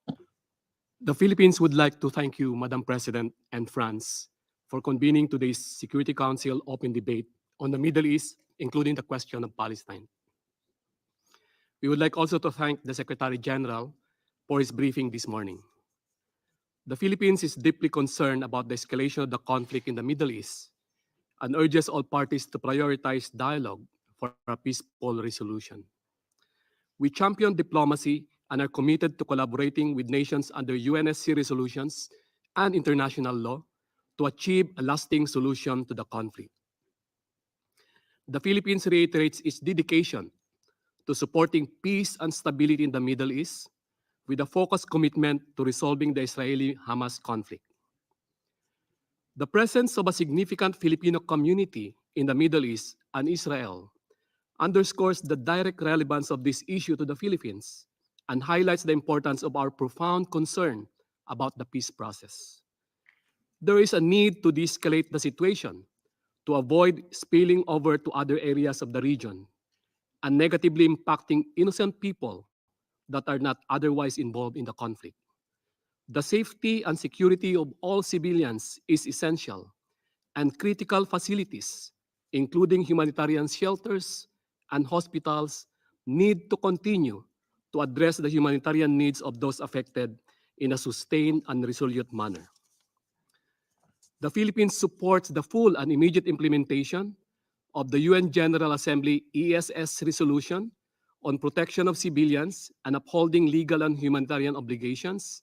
The Philippines would like to thank you, Madam President, and France for convening today's Security Council open debate on the Middle East, including the question of Palestine. We would like also to thank the Secretary General for his briefing this morning. The Philippines is deeply concerned about the escalation of the conflict in the Middle East and urges all parties to prioritize dialogue for a peaceful resolution. We champion diplomacy and are committed to collaborating with nations under UNSC resolutions and international law to achieve a lasting solution to the conflict. The Philippines reiterates its dedication to supporting peace and stability in the Middle East with a focused commitment to resolving the Israeli-Hamas conflict. The presence of a significant Filipino community in the Middle East and Israel underscores the direct relevance of this issue to the Philippines and highlights the importance of our profound concern about the peace process. There is a need to de-escalate the situation to avoid spilling over to other areas of the region and negatively impacting innocent people that are not otherwise involved in the conflict. The safety and security of all civilians is essential, and critical facilities, including humanitarian shelters and hospitals, need to continue to address the humanitarian needs of those affected in a sustained and resolute manner. The Philippines supports the full and immediate implementation of the UN General Assembly ESS resolution on protection of civilians and upholding legal and humanitarian obligations,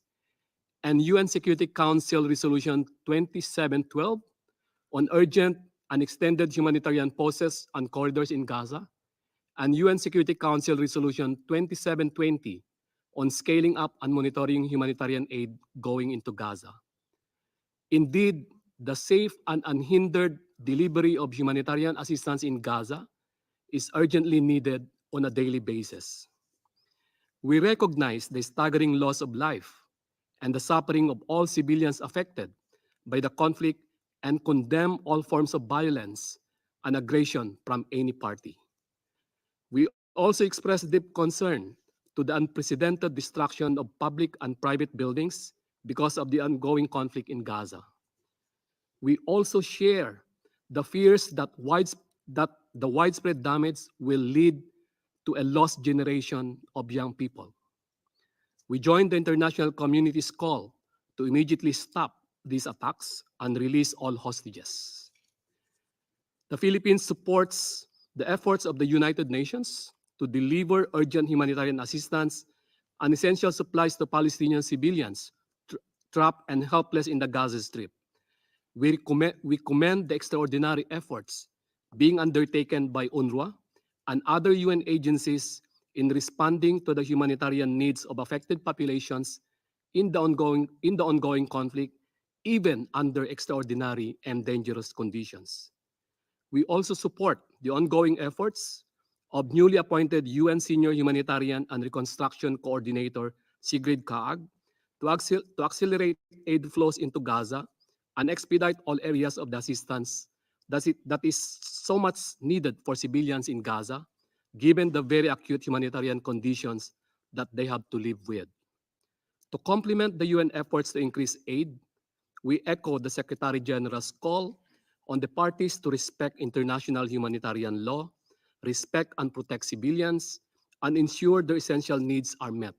and UN Security Council Resolution 2712 on urgent and extended humanitarian pauses and corridors in Gaza, and UN Security Council Resolution 2720 on scaling up and monitoring humanitarian aid going into Gaza. Indeed, the safe and unhindered delivery of humanitarian assistance in Gaza is urgently needed on a daily basis. We recognize the staggering loss of life and the suffering of all civilians affected by the conflict and condemn all forms of violence and aggression from any party. We also express deep concern to the unprecedented destruction of public and private buildings because of the ongoing conflict in Gaza. We also share the fears that the widespread damage will lead to a lost generation of young people. We join the international community's call to immediately stop these attacks and release all hostages. The Philippines supports the efforts of the United Nations to deliver urgent humanitarian assistance and essential supplies to Palestinian civilians trapped and helpless in the Gaza Strip. We commend the extraordinary efforts being undertaken by UNRWA and other UN agencies in responding to the humanitarian needs of affected populations in the ongoing conflict, even under extraordinary and dangerous conditions. We also support the ongoing efforts of newly appointed UN Senior Humanitarian and Reconstruction Coordinator Sigrid Kaag to accelerate aid flows into Gaza and expedite all areas of the assistance that is so much needed for civilians in Gaza, given the very acute humanitarian conditions that they have to live with. To complement the UN efforts to increase aid, we echo the Secretary General's call on the parties to respect international humanitarian law, respect and protect civilians, and ensure their essential needs are met.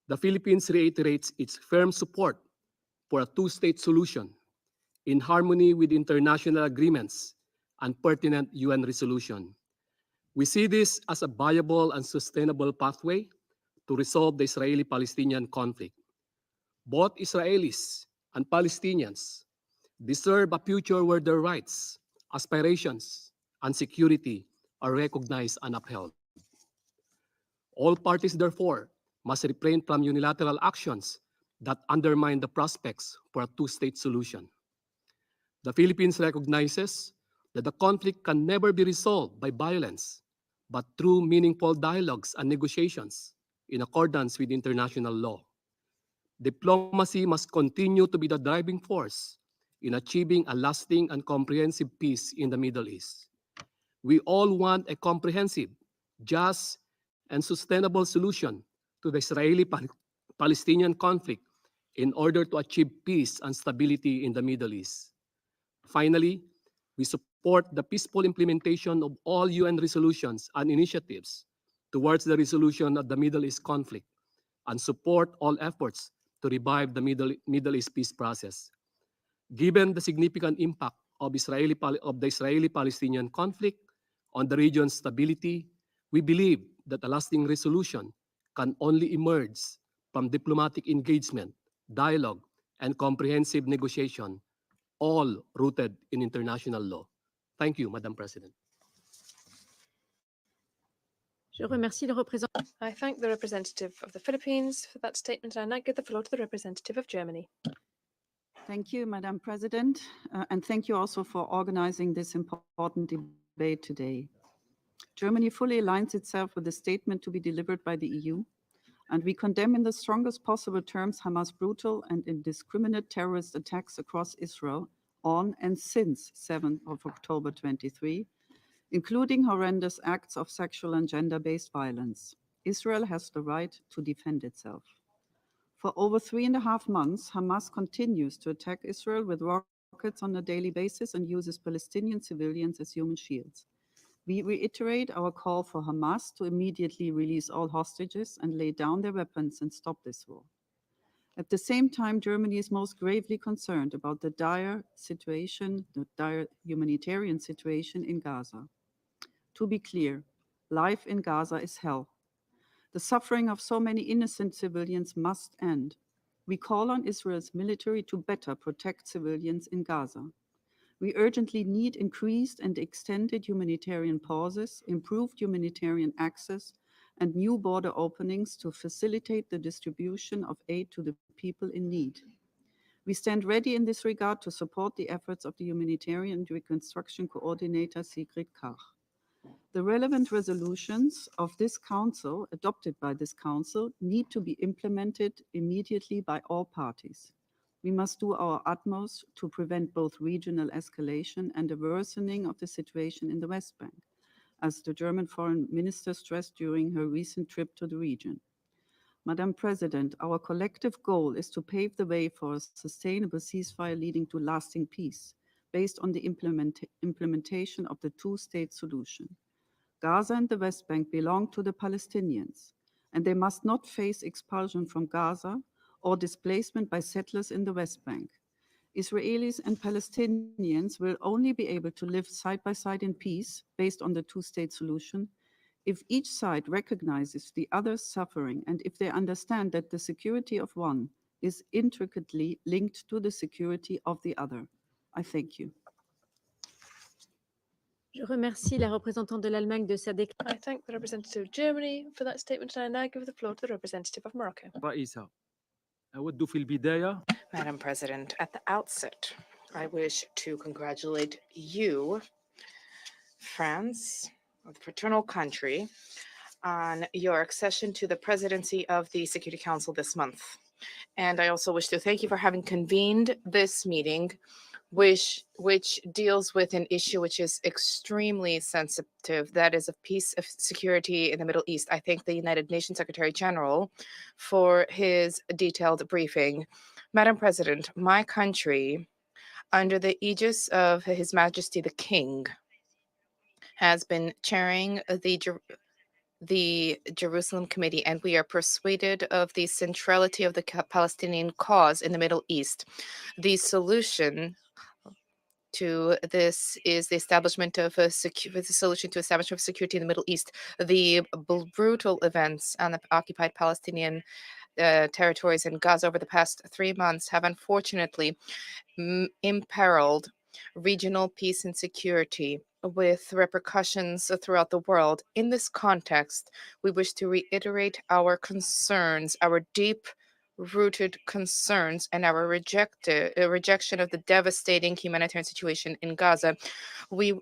The Philippines reiterates its firm support for a two-state solution in harmony with international agreements and pertinent UN resolution. We see this as a viable and sustainable pathway to resolve the Israeli-Palestinian conflict. Both Israelis and Palestinians deserve a future where their rights, aspirations, and security are recognized and upheld. All parties, therefore, must refrain from unilateral actions that undermine the prospects for a two-state solution. The Philippines recognizes that the conflict can never be resolved by violence, but through meaningful dialogues and negotiations in accordance with international law. Diplomacy must continue to be the driving force in achieving a lasting and comprehensive peace in the Middle East. We all want a comprehensive, just, and sustainable solution to the Israeli-Palestinian conflict in order to achieve peace and stability in the Middle East. Finally, we support the peaceful implementation of all UN resolutions and initiatives towards the resolution of the Middle East conflict and support all efforts to revive the Middle East peace process. Given the significant impact of the Israeli-Palestinian conflict on the region's stability, we believe that a lasting resolution can only emerge from diplomatic engagement, dialogue, and comprehensive negotiation, all rooted in international law. Thank you, Madam President. I thank the representative of the Philippines for that statement, and I now give the floor to the representative of Germany. Thank you, Madam President, and thank you also for organizing this important debate today. Germany fully aligns itself with the statement to be delivered by the EU, and we condemn in the strongest possible terms Hamas' brutal and indiscriminate terrorist attacks across Israel on and since 7th of October 23, including horrendous acts of sexual and gender-based violence. Israel has the right to defend itself. For over 3.5 months, Hamas continues to attack Israel with rockets on a daily basis and uses Palestinian civilians as human shields. We reiterate our call for Hamas to immediately release all hostages and lay down their weapons and stop this war. At the same time, Germany is most gravely concerned about the dire humanitarian situation in Gaza. To be clear, life in Gaza is hell. The suffering of so many innocent civilians must end. We call on Israel's military to better protect civilians in Gaza. We urgently need increased and extended humanitarian pauses, improved humanitarian access, and new border openings to facilitate the distribution of aid to the people in need. We stand ready in this regard to support the efforts of the Humanitarian Reconstruction Coordinator Sigrid Kaag. The relevant resolutions of this Council, adopted by this Council, need to be implemented immediately by all parties. We must do our utmost to prevent both regional escalation and a worsening of the situation in the West Bank, as the German Foreign Minister stressed during her recent trip to the region. Madam President, our collective goal is to pave the way for a sustainable ceasefire leading to lasting peace, based on the implementation of the two-state solution. Gaza and the West Bank belong to the Palestinians, and they must not face expulsion from Gaza or displacement by settlers in the West Bank. Israelis and Palestinians will only be able to live side by side in peace, based on the two-state solution, if each side recognizes the other's suffering and if they understand that the security of one is intricately linked to the security of the other. I thank you. Je remercie la représentante de l'Allemagne de sa déclaration. I thank the representative of Germany for that statement, and I now give the floor to the representative of Morocco. رئيسة أود في البداية Madam President, at the outset, I wish to congratulate you, France, the fraternal country, on your accession to the presidency of the Security Council this month. And I also wish to thank you for having convened this meeting, which deals with an issue which is extremely sensitive, that is of peace, of security in the Middle East. I thank the United Nations Secretary General for his detailed briefing. Madam President, my country, under the aegis of His Majesty the King, has been chairing the Jerusalem Committee, and we are persuaded of the centrality of the Palestinian cause in the Middle East. The solution to this is the establishment of a solution to establishment of security in the Middle East. The brutal events on the occupied Palestinian territories in Gaza over the past 3 months have unfortunately imperiled regional peace and security, with repercussions throughout the world. In this context, we wish to reiterate our concerns, our deep-rooted concerns, and our rejection of the devastating humanitarian situation in Gaza. We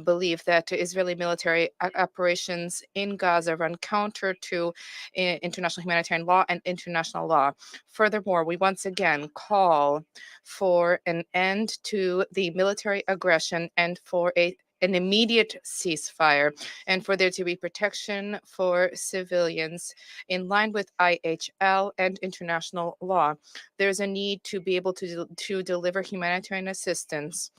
believe that Israeli military operations in Gaza run counter to international humanitarian law and international law. Furthermore, we once again call for an end to the military aggression and for an immediate ceasefire, and for there to be protection for civilians in line with IHL and international law. There's a need to be able to deliver humanitarian assistance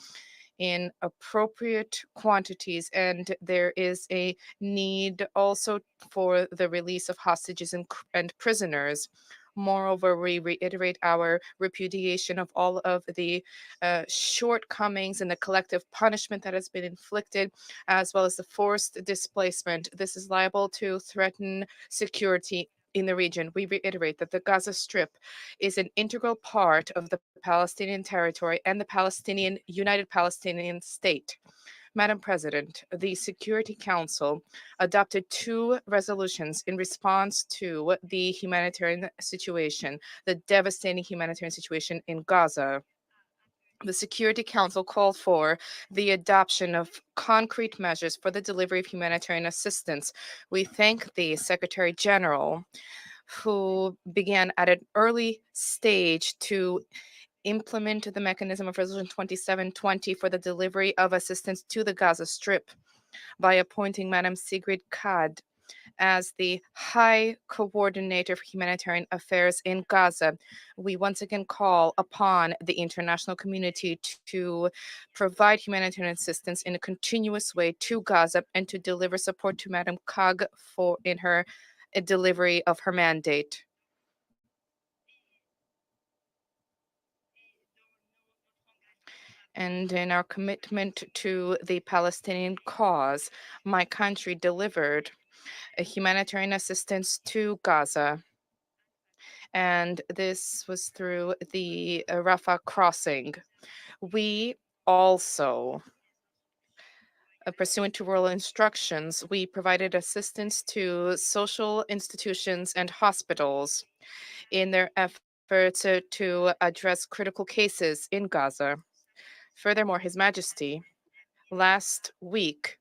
in appropriate quantities, and there is a need also for the release of hostages and prisoners. Moreover, we reiterate our repudiation of all of the shortcomings and the collective punishment that has been inflicted, as well as the forced displacement. This is liable to threaten security in the region. We reiterate that the Gaza Strip is an integral part of the Palestinian territory and the United Palestinian State. Madam President, the Security Council adopted 2 resolutions in response to the humanitarian situation, the devastating humanitarian situation in Gaza. The Security Council called for the adoption of concrete measures for the delivery of humanitarian assistance. We thank the Secretary General, who began at an early stage to implement the mechanism of Resolution 2720 for the delivery of assistance to the Gaza Strip by appointing Madam Sigrid Kaag as the High Coordinator for Humanitarian Affairs in Gaza, we once again call upon the international community to provide humanitarian assistance in a continuous way to Gaza and to deliver support to Madam Kag in her delivery of her mandate. And in our commitment to the Palestinian cause, my country delivered a humanitarian assistance to Gaza. And this was through the Rafah crossing. We also, pursuant to royal instructions, we provided assistance to social institutions and hospitals in their efforts to address critical cases in Gaza. Furthermore, His Majesty last week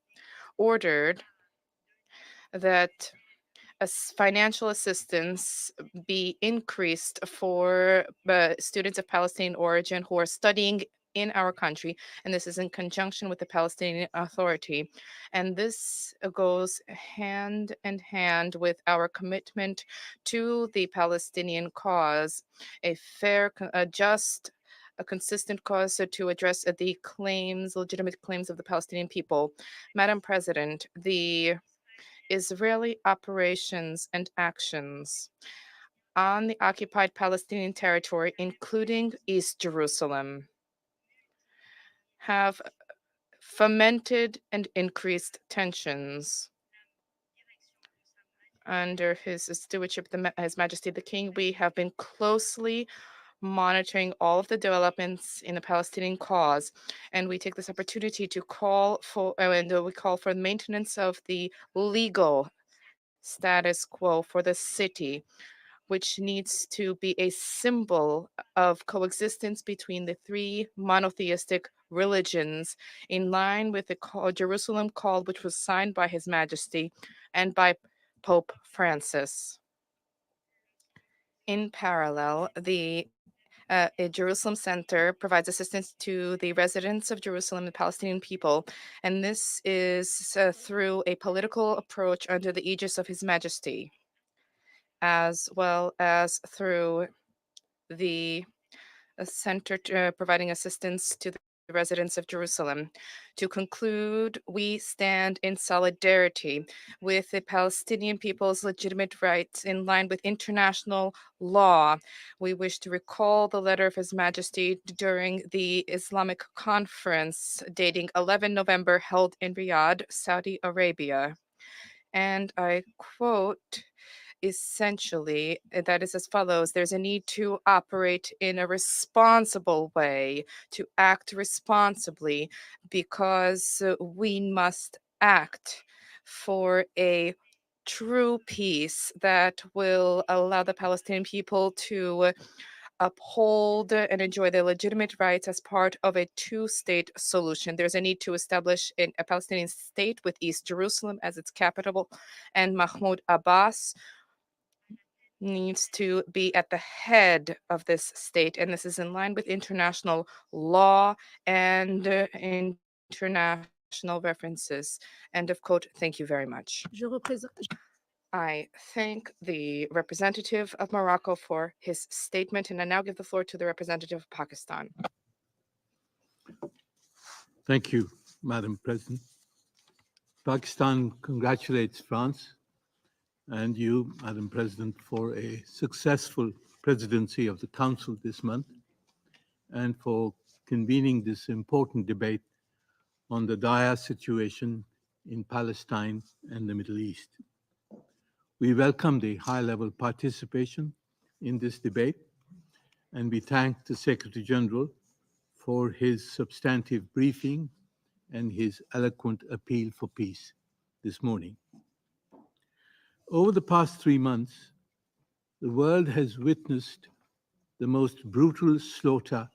ordered that financial assistance be increased for students of Palestinian origin who are studying in our country, and this is in conjunction with the Palestinian Authority. And this goes hand in hand with our commitment to the Palestinian cause, a fair, a just, a consistent cause to address the claims, legitimate claims of the Palestinian people. Madam President, the Israeli operations and actions on the occupied Palestinian territory, including East Jerusalem, have fomented and increased tensions. Under his stewardship, His Majesty the King, we have been closely monitoring all of the developments in the Palestinian cause, and we take this opportunity to call for the maintenance of the legal status quo for the city, which needs to be a symbol of coexistence between the three monotheistic religions, in line with the Jerusalem Call, which was signed by His Majesty and by Pope Francis. In parallel, the Jerusalem Center provides assistance to the residents of Jerusalem, the Palestinian people, and this is through a political approach under the aegis of His Majesty, as well as through the center providing assistance to the residents of Jerusalem. To conclude, we stand in solidarity with the Palestinian people's legitimate rights in line with international law. We wish to recall the letter of His Majesty during the Islamic conference dating 11 November held in Riyadh, Saudi Arabia. And I quote, essentially, that is as follows: there's a need to operate in a responsible way, to act responsibly, because we must act for a true peace that will allow the Palestinian people to uphold and enjoy their legitimate rights as part of a two-state solution. There's a need to establish a Palestinian state with East Jerusalem as its capital, and Mahmoud Abbas needs to be at the head of this state, and this is in line with international law and international references. End of quote. Thank you very much. I thank the representative of Morocco for his statement, and I now give the floor to the representative of Pakistan. Thank you, Madam President. Pakistan congratulates France and you, Madam President, for a successful presidency of the Council this month and for convening this important debate on the dire situation in Palestine and the Middle East. We welcome the high-level participation in this debate, and we thank the Secretary General for his substantive briefing and his eloquent appeal for peace this morning. Over the past 3 months, the world has witnessed the most brutal slaughter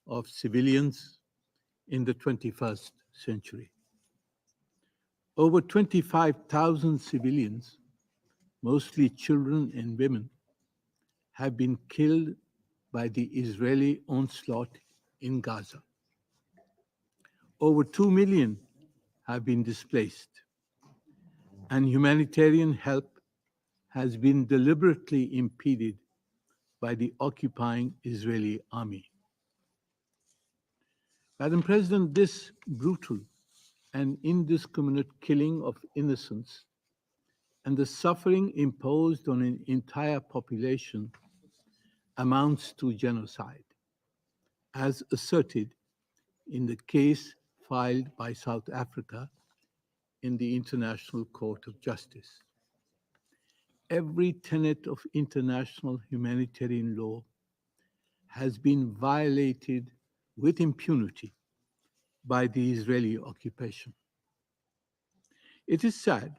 of civilians in the 21st century. Over 25,000 civilians, mostly children and women, have been killed by the Israeli onslaught in Gaza. Over 2 million have been displaced. and humanitarian help has been deliberately impeded by the occupying Israeli army. Madam President, this brutal and indiscriminate killing of innocents and the suffering imposed on an entire population amounts to genocide, as asserted in the case filed by South Africa in the International Court of Justice. Every tenet of international humanitarian law has been violated with impunity by the Israeli occupation. It is sad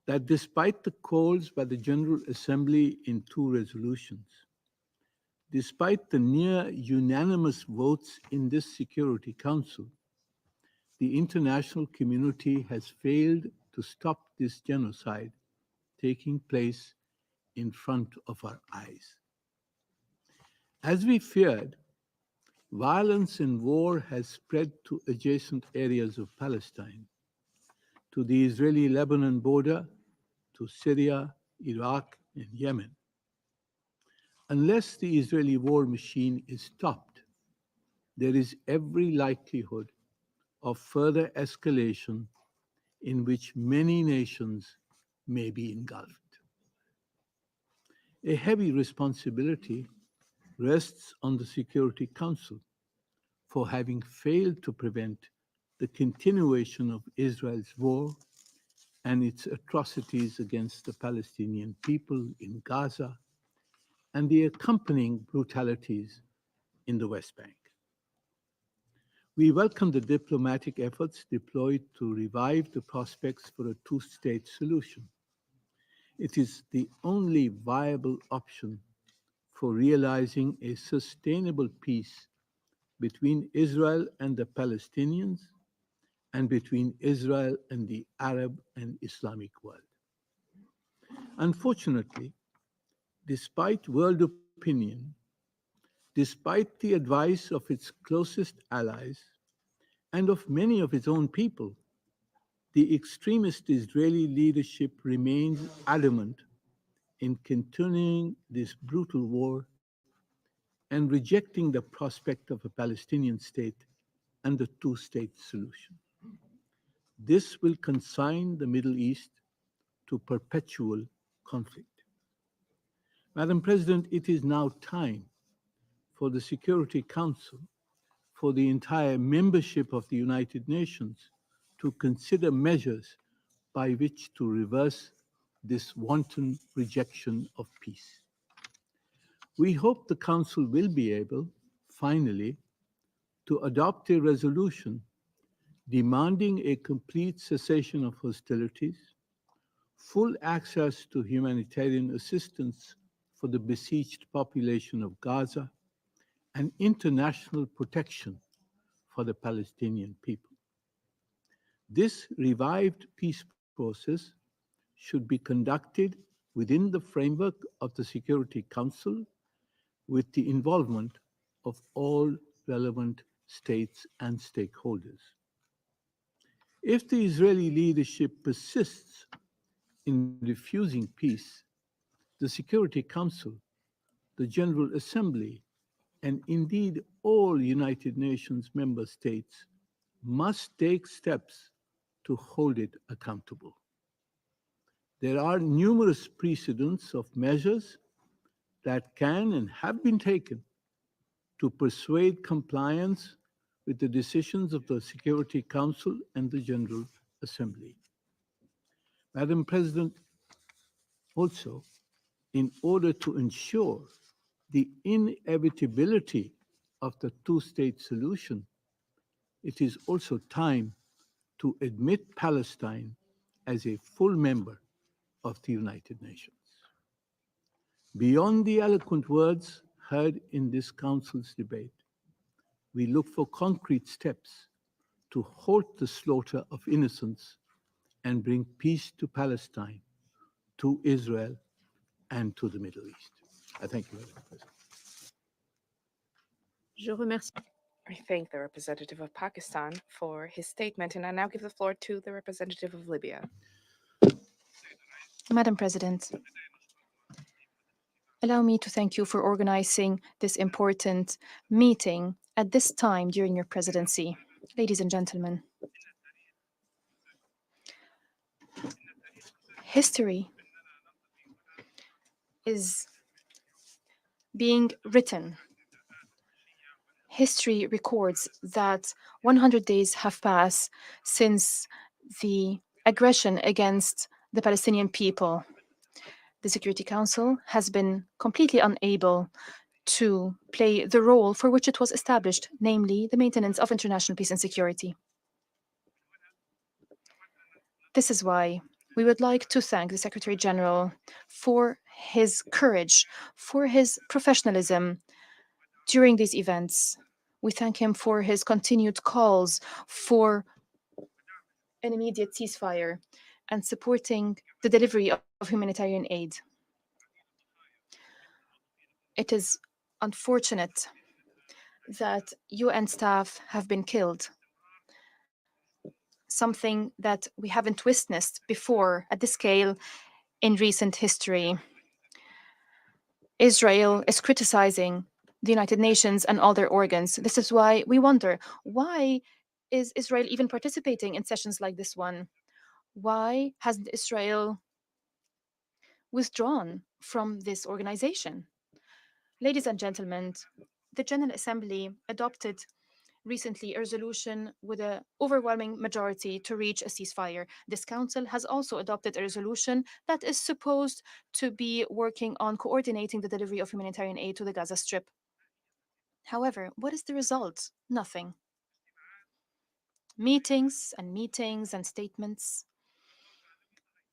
that despite the calls by the General Assembly in 2 resolutions, despite the near unanimous votes in this Security Council, the international community has failed to stop this genocide taking place in front of our eyes. As we feared, violence and war has spread to adjacent areas of Palestine, to the Israeli-Lebanon border, to Syria, Iraq, and Yemen. Unless the Israeli war machine is stopped, there is every likelihood of further escalation in which many nations may be engulfed. A heavy responsibility rests on the Security Council for having failed to prevent the continuation of Israel's war and its atrocities against the Palestinian people in Gaza and the accompanying brutalities in the West Bank. We welcome the diplomatic efforts deployed to revive the prospects for a 2-state solution. It is the only viable option for realizing a sustainable peace between Israel and the Palestinians and between Israel and the Arab and Islamic world. Unfortunately, despite world opinion, despite the advice of its closest allies and of many of its own people, the extremist Israeli leadership remains adamant in continuing this brutal war and rejecting the prospect of a Palestinian state and the 2-state solution. This will consign the Middle East to perpetual conflict. Madam President, it is now time for the Security Council, for the entire membership of the United Nations to consider measures by which to reverse this wanton rejection of peace. We hope the Council will be able, finally, to adopt a resolution demanding a complete cessation of hostilities, full access to humanitarian assistance for the besieged population of Gaza, and international protection for the Palestinian people. This revived peace process should be conducted within the framework of the Security Council with the involvement of all relevant states and stakeholders. If the Israeli leadership persists in refusing peace, the Security Council, the General Assembly, and indeed all United Nations member states must take steps to hold it accountable. There are numerous precedents of measures that can and have been taken to persuade compliance with the decisions of the Security Council and the General Assembly. Madam President, also, in order to ensure the inevitability of the 2-state solution, it is also time to admit Palestine as a full member of the United Nations. Beyond the eloquent words heard in this Council's debate, we look for concrete steps to halt the slaughter of innocents and bring peace to Palestine, to Israel, and to the Middle East. I thank you, Madam President. Je remercie. I thank the representative of Pakistan for his statement, and I now give the floor to the representative of Libya. Madam President, allow me to thank you for organizing this important meeting at this time during your presidency. Ladies and gentlemen, history is being written. History records that 100 days have passed since the aggression against the Palestinian people. The Security Council has been completely unable to play the role for which it was established, namely the maintenance of international peace and security. This is why we would like to thank the Secretary General for his courage, for his professionalism during these events. We thank him for his continued calls for an immediate ceasefire and supporting the delivery of humanitarian aid. It is unfortunate that UN staff have been killed, something that we haven't witnessed before at this scale in recent history. Israel is criticizing the United Nations and all their organs. This is why we wonder, why is Israel even participating in sessions like this one? Why hasn't Israel withdrawn from this organization? Ladies and gentlemen, the General Assembly adopted recently a resolution with an overwhelming majority to reach a ceasefire. This council has also adopted a resolution that is supposed to be working on coordinating the delivery of humanitarian aid to the Gaza Strip. However, what is the result? Nothing. Meetings and statements,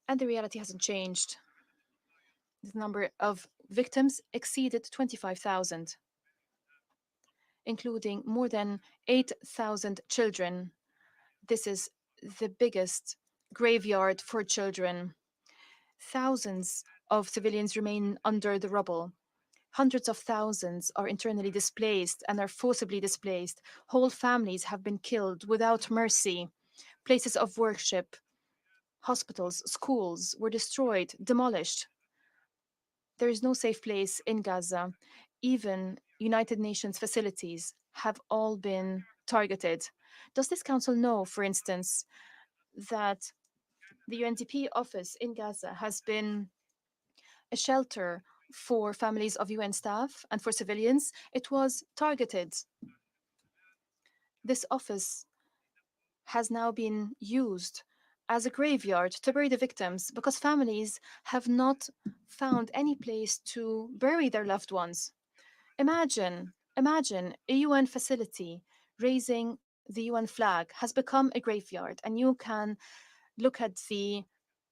and the reality hasn't changed. The number of victims exceeded 25,000, including more than 8,000 children. This is the biggest graveyard for children. Thousands of civilians remain under the rubble. Hundreds of thousands are internally displaced and are forcibly displaced. Whole families have been killed without mercy. Places of worship, hospitals, schools were destroyed, demolished. There is no safe place in Gaza. Even United Nations facilities have all been targeted. Does this council know, for instance, that the UNDP office in Gaza has been a shelter for families of UN staff and for civilians? It was targeted. This office has now been used as a graveyard to bury the victims because families have not found any place to bury their loved ones. Imagine a UN facility raising the UN flag has become a graveyard, and you can look at the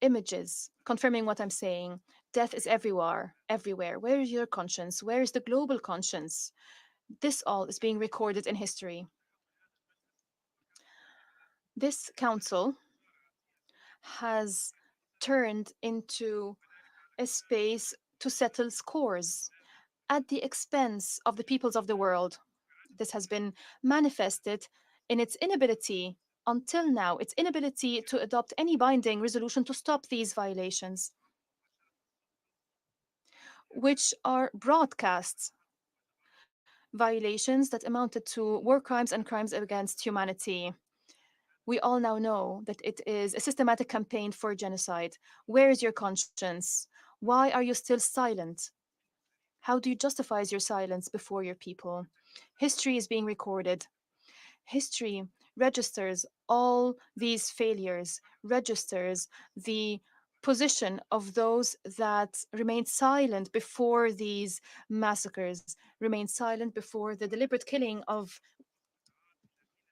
images confirming what I'm saying. Death is everywhere, everywhere. Where is your conscience? Where is the global conscience? This all is being recorded in history. This council has turned into a space to settle scores at the expense of the peoples of the world. This has been manifested in its inability, until now, its inability to adopt any binding resolution to stop these violations, which are broadcasts, violations that amounted to war crimes and crimes against humanity. We all now know that it is a systematic campaign for genocide. Where is your conscience? Why are you still silent? How do you justify your silence before your people? History is being recorded. History registers all these failures, registers the position of those that remained silent before these massacres, remained silent before the deliberate killing of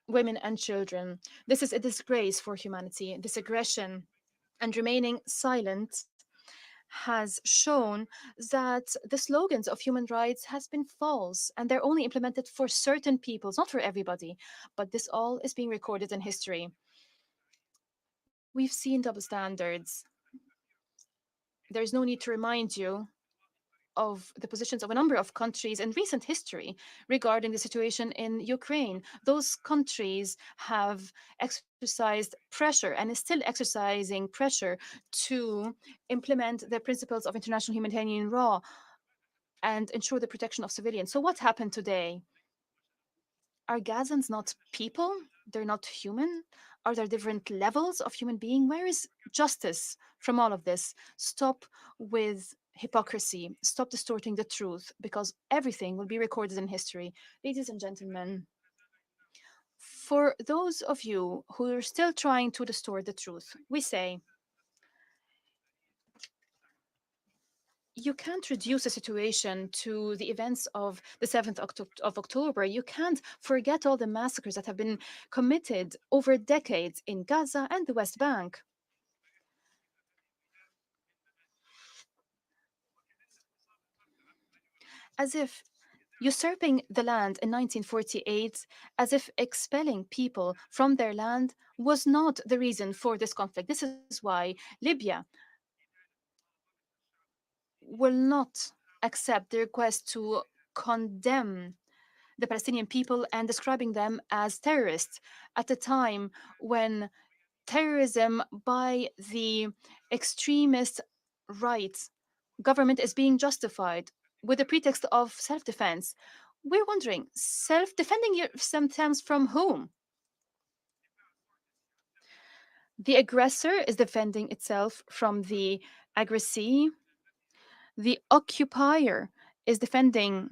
women and children. This is a disgrace for humanity, this aggression, and remaining silent has shown that the slogans of human rights has been false and they're only implemented for certain peoples, not for everybody. But this all is being recorded in history. We've seen double standards. There's no need to remind you of the positions of a number of countries in recent history regarding the situation in Ukraine. Those countries have exercised pressure and is still exercising pressure to implement the principles of international humanitarian law and ensure the protection of civilians. So what happened today? Are Gazans not people? They're not human? Are there different levels of human being? Where is justice from all of this? Stop with hypocrisy. Stop distorting the truth, because everything will be recorded in history. Ladies and gentlemen, for those of you who are still trying to distort the truth, we say, you can't reduce a situation to the events of the 7th of October. You can't forget all the massacres that have been committed over decades in Gaza and the West Bank. As if usurping the land in 1948, as if expelling people from their land was not the reason for this conflict. This is why Libya will not accept the request to condemn the Palestinian people and describing them as terrorists at a time when terrorism by the extremist right government is being justified with the pretext of self-defense. We're wondering, self-defending themselves from whom? The aggressor is defending itself from the aggressee. The occupier is defending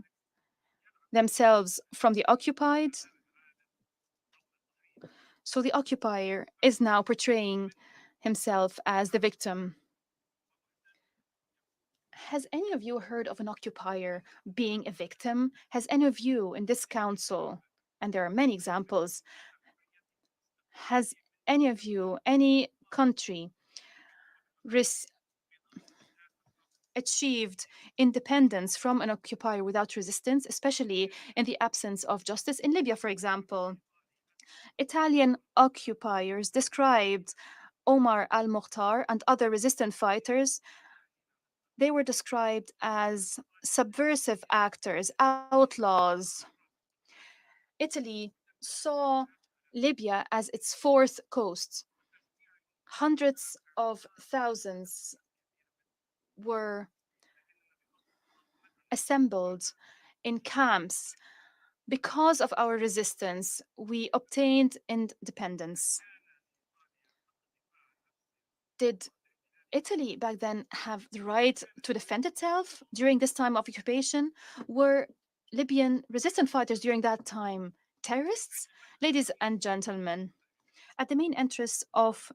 themselves from the occupied. So the occupier is now portraying himself as the victim. Has any of you heard of an occupier being a victim? Has any of you in this council, and there are many examples, has any of you, any country, achieved independence from an occupier without resistance, especially in the absence of justice? In Libya, for example, Italian occupiers described Omar al-Mukhtar and other resistant fighters. They were described as subversive actors, outlaws. Italy saw Libya as its fourth coast. Hundreds of thousands were assembled in camps. Because of our resistance, we obtained independence. Did Italy back then have the right to defend itself during this time of occupation? Were Libyan resistance fighters during that time terrorists? Ladies and gentlemen, at the main entrance of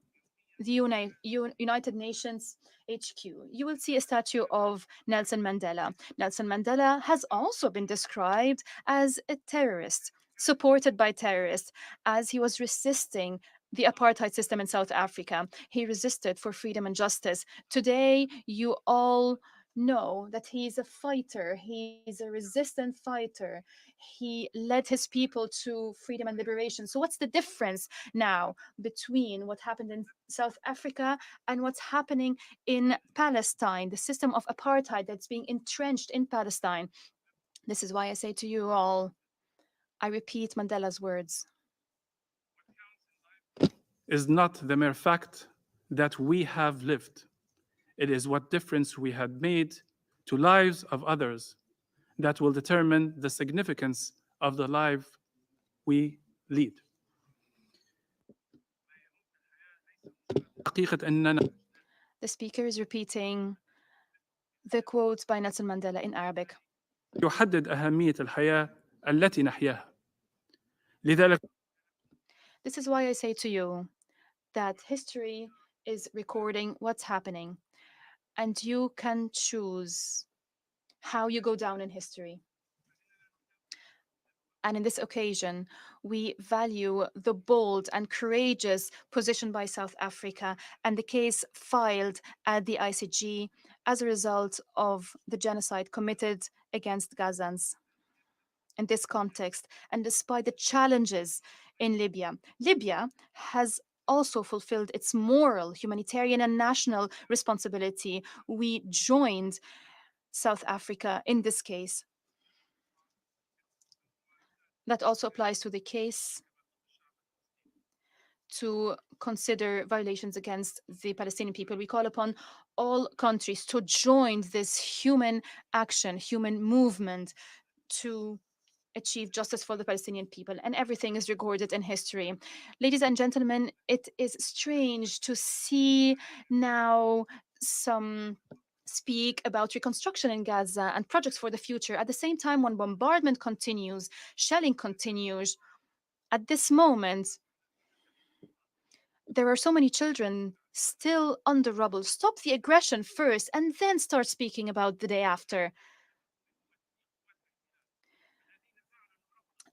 the United Nations HQ, you will see a statue of Nelson Mandela. Nelson Mandela has also been described as a terrorist, supported by terrorists, as he was resisting the apartheid system in South Africa. He resisted for freedom and justice. Today, you all know that he's a fighter. He's a resistant fighter. He led his people to freedom and liberation. So what's the difference now between what happened in South Africa and what's happening in Palestine, the system of apartheid that's being entrenched in Palestine? This is why I say to you all, I repeat Mandela's words. Is not the mere fact that we have lived. It is what difference we had made to lives of others that will determine the significance of the life we lead. The speaker is repeating the quotes by Nelson Mandela in Arabic. يحدد أهمية الحياة التي نحياها. لذلك This is why I say to you that history is recording what's happening, and you can choose how you go down in history. And in this occasion, we value the bold and courageous position by South Africa and the case filed at the ICJ as a result of the genocide committed against Gazans. In this context, and despite the challenges in Libya, Libya has also fulfilled its moral, humanitarian, and national responsibility. We joined South Africa in this case. That also applies to the case to consider violations against the Palestinian people. We call upon all countries to join this human action, human movement to achieve justice for the Palestinian people, and everything is recorded in history. Ladies and gentlemen, it is strange to see now some speak about reconstruction in Gaza and projects for the future. At the same time, when bombardment continues, shelling continues, at this moment, there are so many children still under rubble. Stop the aggression first and then start speaking about the day after.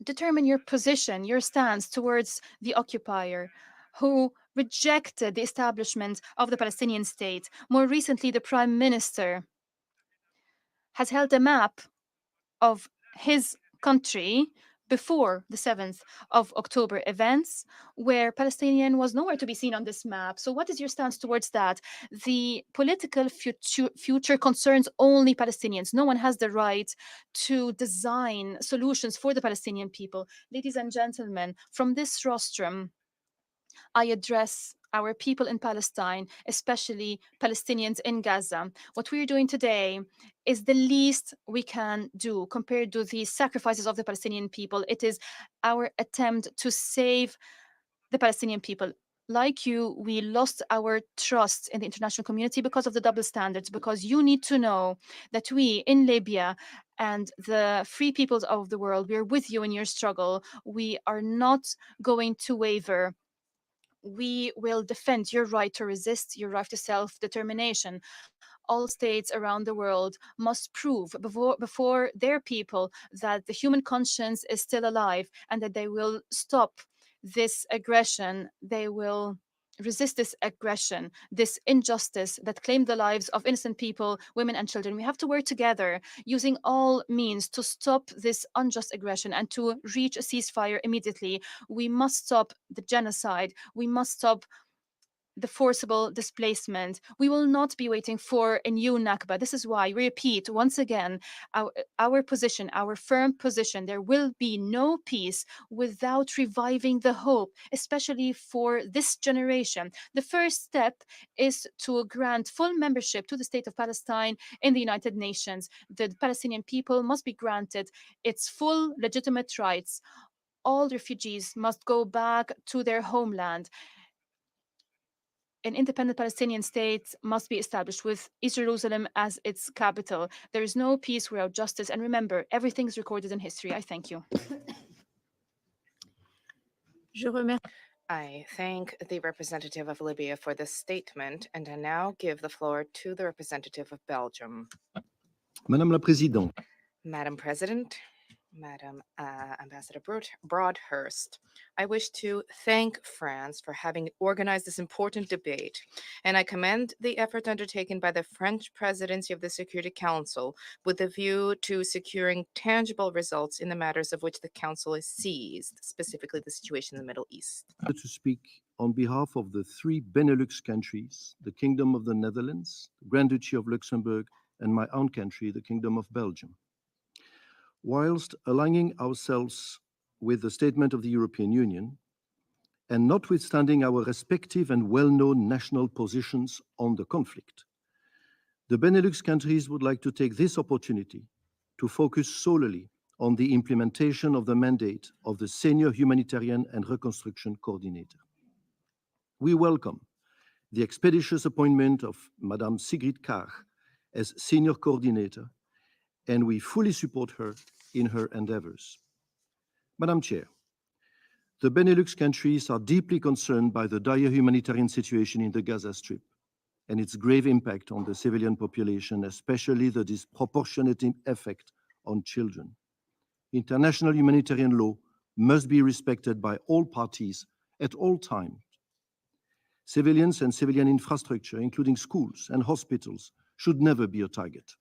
Determine your position, your stance towards the occupier who rejected the establishment of the Palestinian state. More recently, the Prime Minister has held a map of his country before the 7th of October events, where Palestinian was nowhere to be seen on this map. So what is your stance towards that? The political future concerns only Palestinians. No one has the right to design solutions for the Palestinian people. Ladies and gentlemen, from this rostrum, I address our people in Palestine, especially Palestinians in Gaza. What we are doing today is the least we can do compared to the sacrifices of the Palestinian people. It is our attempt to save the Palestinian people. Like you, we lost our trust in the international community because of the double standards, because you need to know that we in Libya and the free peoples of the world, we are with you in your struggle. We are not going to waver. We will defend your right to resist, your right to self-determination. All states around the world must prove before their people that the human conscience is still alive and that they will stop this aggression. They will resist this aggression, this injustice that claimed the lives of innocent people, women and children. We have to work together using all means to stop this unjust aggression and to reach a ceasefire immediately. We must stop the genocide. We must stop the forcible displacement. We will not be waiting for a new Nakba. This is why we repeat once again our position, our firm position. There will be no peace without reviving the hope, especially for this generation. The first step is to grant full membership to the State of Palestine in the United Nations. The Palestinian people must be granted its full legitimate rights. All refugees must go back to their homeland. An independent Palestinian state must be established with East Jerusalem as its capital. There is no peace without justice. And remember, everything is recorded in history. I thank you. I thank the representative of Libya for this statement, and I now give the floor to the representative of Belgium. Madame la Présidente, Madam President, Madam Ambassador Broadhurst, I wish to thank France for having organized this important debate, and I commend the effort undertaken by the French presidency of the Security Council with a view to securing tangible results in the matters of which the Council is seized, specifically the situation in the Middle East. to speak on behalf of the three Benelux countries, the Kingdom of the Netherlands, the Grand Duchy of Luxembourg, and my own country, the Kingdom of Belgium. Whilst aligning ourselves with the statement of the European Union, and notwithstanding our respective and well-known national positions on the conflict, the Benelux countries would like to take this opportunity to focus solely on the implementation of the mandate of the Senior Humanitarian and Reconstruction Coordinator. We welcome the expeditious appointment of Madame Sigrid Kaag as Senior Coordinator, and we fully support her in her endeavors. Madam Chair, the Benelux countries are deeply concerned by the dire humanitarian situation in the Gaza Strip and its grave impact on the civilian population, especially the disproportionate effect on children. International humanitarian law must be respected by all parties at all times. Civilians and civilian infrastructure, including schools and hospitals, should never be a target.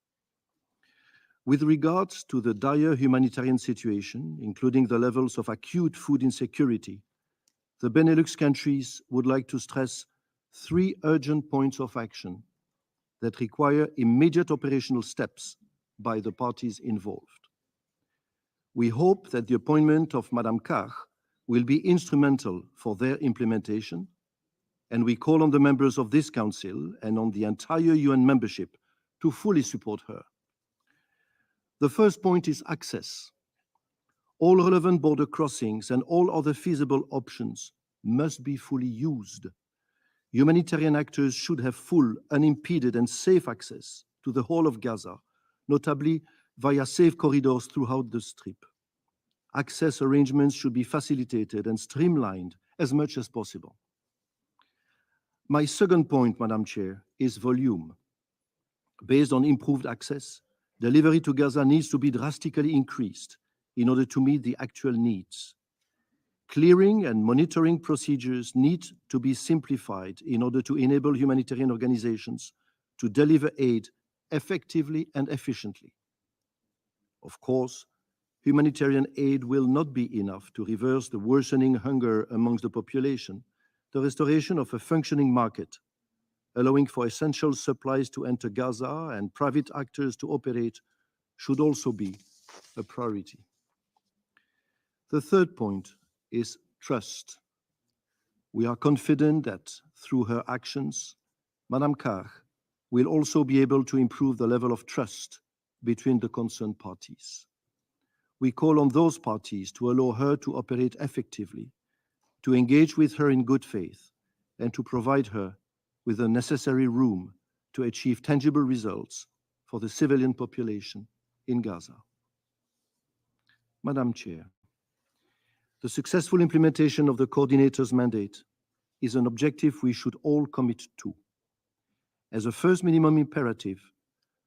With regards to the dire humanitarian situation, including the levels of acute food insecurity, the Benelux countries would like to stress three urgent points of action that require immediate operational steps by the parties involved. We hope that the appointment of Madame Kach will be instrumental for their implementation, and we call on the members of this Council and on the entire UN membership to fully support her. The first point is access. All relevant border crossings and all other feasible options must be fully used. Humanitarian actors should have full, unimpeded, and safe access to the whole of Gaza, notably via safe corridors throughout the Strip. Access arrangements should be facilitated and streamlined as much as possible. My second point, Madam Chair, is volume. Based on improved access, delivery to Gaza needs to be drastically increased in order to meet the actual needs. Clearing and monitoring procedures need to be simplified in order to enable humanitarian organizations to deliver aid effectively and efficiently. Of course, humanitarian aid will not be enough to reverse the worsening hunger amongst the population. The restoration of a functioning market, allowing for essential supplies to enter Gaza and private actors to operate, should also be a priority. The third point is trust. We are confident that through her actions, Madame Kach will also be able to improve the level of trust between the concerned parties. We call on those parties to allow her to operate effectively, to engage with her in good faith, and to provide her with the necessary room to achieve tangible results for the civilian population in Gaza. Madam Chair, the successful implementation of the coordinator's mandate is an objective we should all commit to. As a first minimum imperative,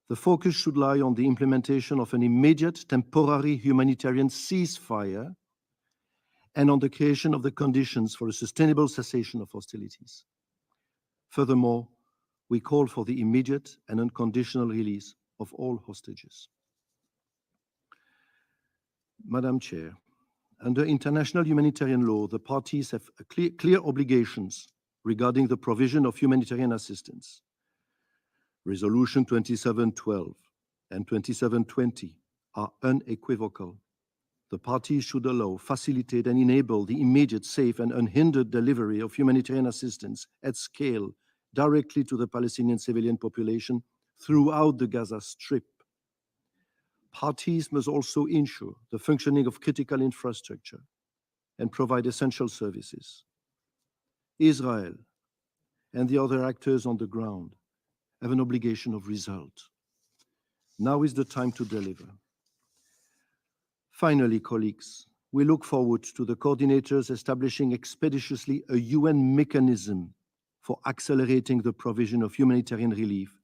the focus should lie on the implementation of an immediate temporary humanitarian ceasefire and on the creation of the conditions for a sustainable cessation of hostilities. Furthermore, we call for the immediate and unconditional release of all hostages. Madam Chair, under international humanitarian law, the parties have clear obligations regarding the provision of humanitarian assistance. Resolution 2712 and 2720 are unequivocal. The parties should allow, facilitate, and enable the immediate, safe, and unhindered delivery of humanitarian assistance at scale directly to the Palestinian civilian population throughout the Gaza Strip. Parties must also ensure the functioning of critical infrastructure and provide essential services. Israel and the other actors on the ground have an obligation of result. Now is the time to deliver. Finally, colleagues, we look forward to the coordinators establishing expeditiously a UN mechanism for accelerating the provision of humanitarian relief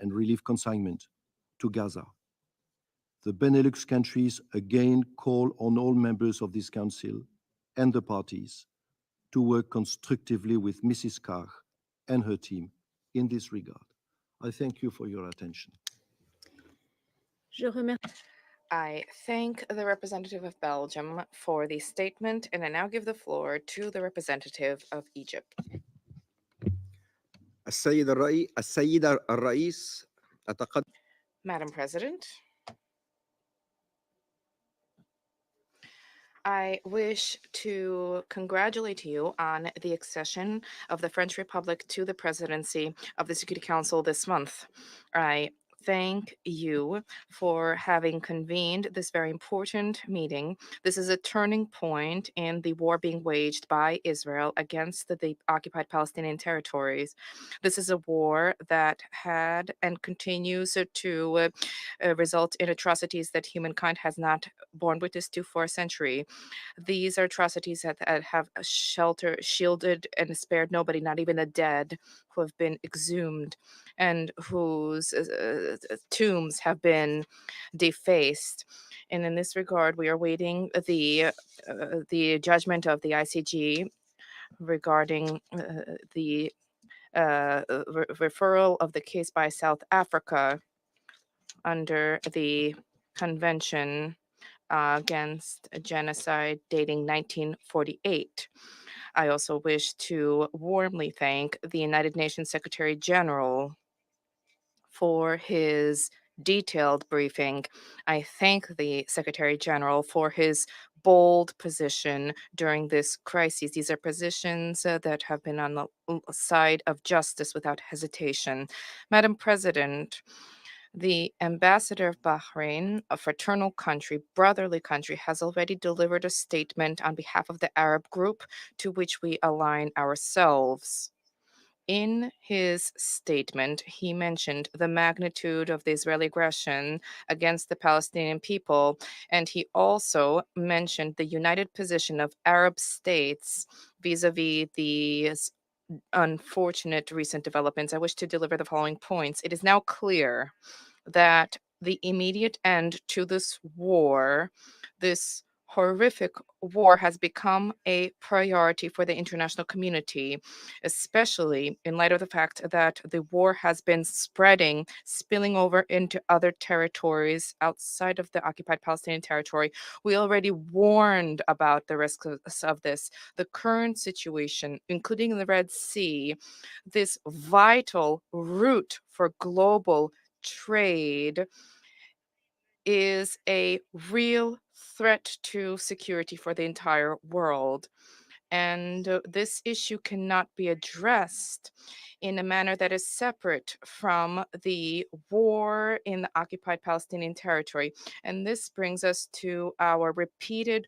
and relief consignment to Gaza. The Benelux countries again call on all members of this council and the parties to work constructively with Mrs. Kach and her team in this regard. I thank you for your attention. I thank the representative of Belgium for the statement, and I now give the floor to the representative of Egypt. السيدة الرئيس Madam President, I wish to congratulate you on the accession of the French Republic to the presidency of the Security Council this month. I thank you for having convened this very important meeting. This is a turning point in the war being waged by Israel against the occupied Palestinian territories. This is a war that had and continues to result in atrocities that humankind has not borne witness to for a century. These are atrocities that have shielded and spared nobody, not even the dead, who have been exhumed and whose tombs have been defaced. And in this regard, we are waiting the judgment of the ICG regarding the referral of the case by South Africa under the Convention against genocide dating 1948. I also wish to warmly thank the United Nations Secretary General for his detailed briefing. I thank the Secretary General for his bold position during this crisis. These are positions that have been on the side of justice without hesitation. Madam President, the ambassador of Bahrain, a fraternal country, brotherly country, has already delivered a statement on behalf of the Arab group to which we align ourselves. In his statement, he mentioned the magnitude of the Israeli aggression against the Palestinian people, and he also mentioned the united position of Arab states vis-a-vis these unfortunate recent developments. I wish to deliver the following points. It is now clear that the immediate end to this war, this horrific war, has become a priority for the international community, especially in light of the fact that the war has been spreading, spilling over into other territories outside of the occupied Palestinian territory. We already warned about the risks of this. The current situation, including the Red Sea, this vital route for global trade, is a real threat to security for the entire world. And this issue cannot be addressed in a manner that is separate from the war in the occupied Palestinian territory. And this brings us to our repeated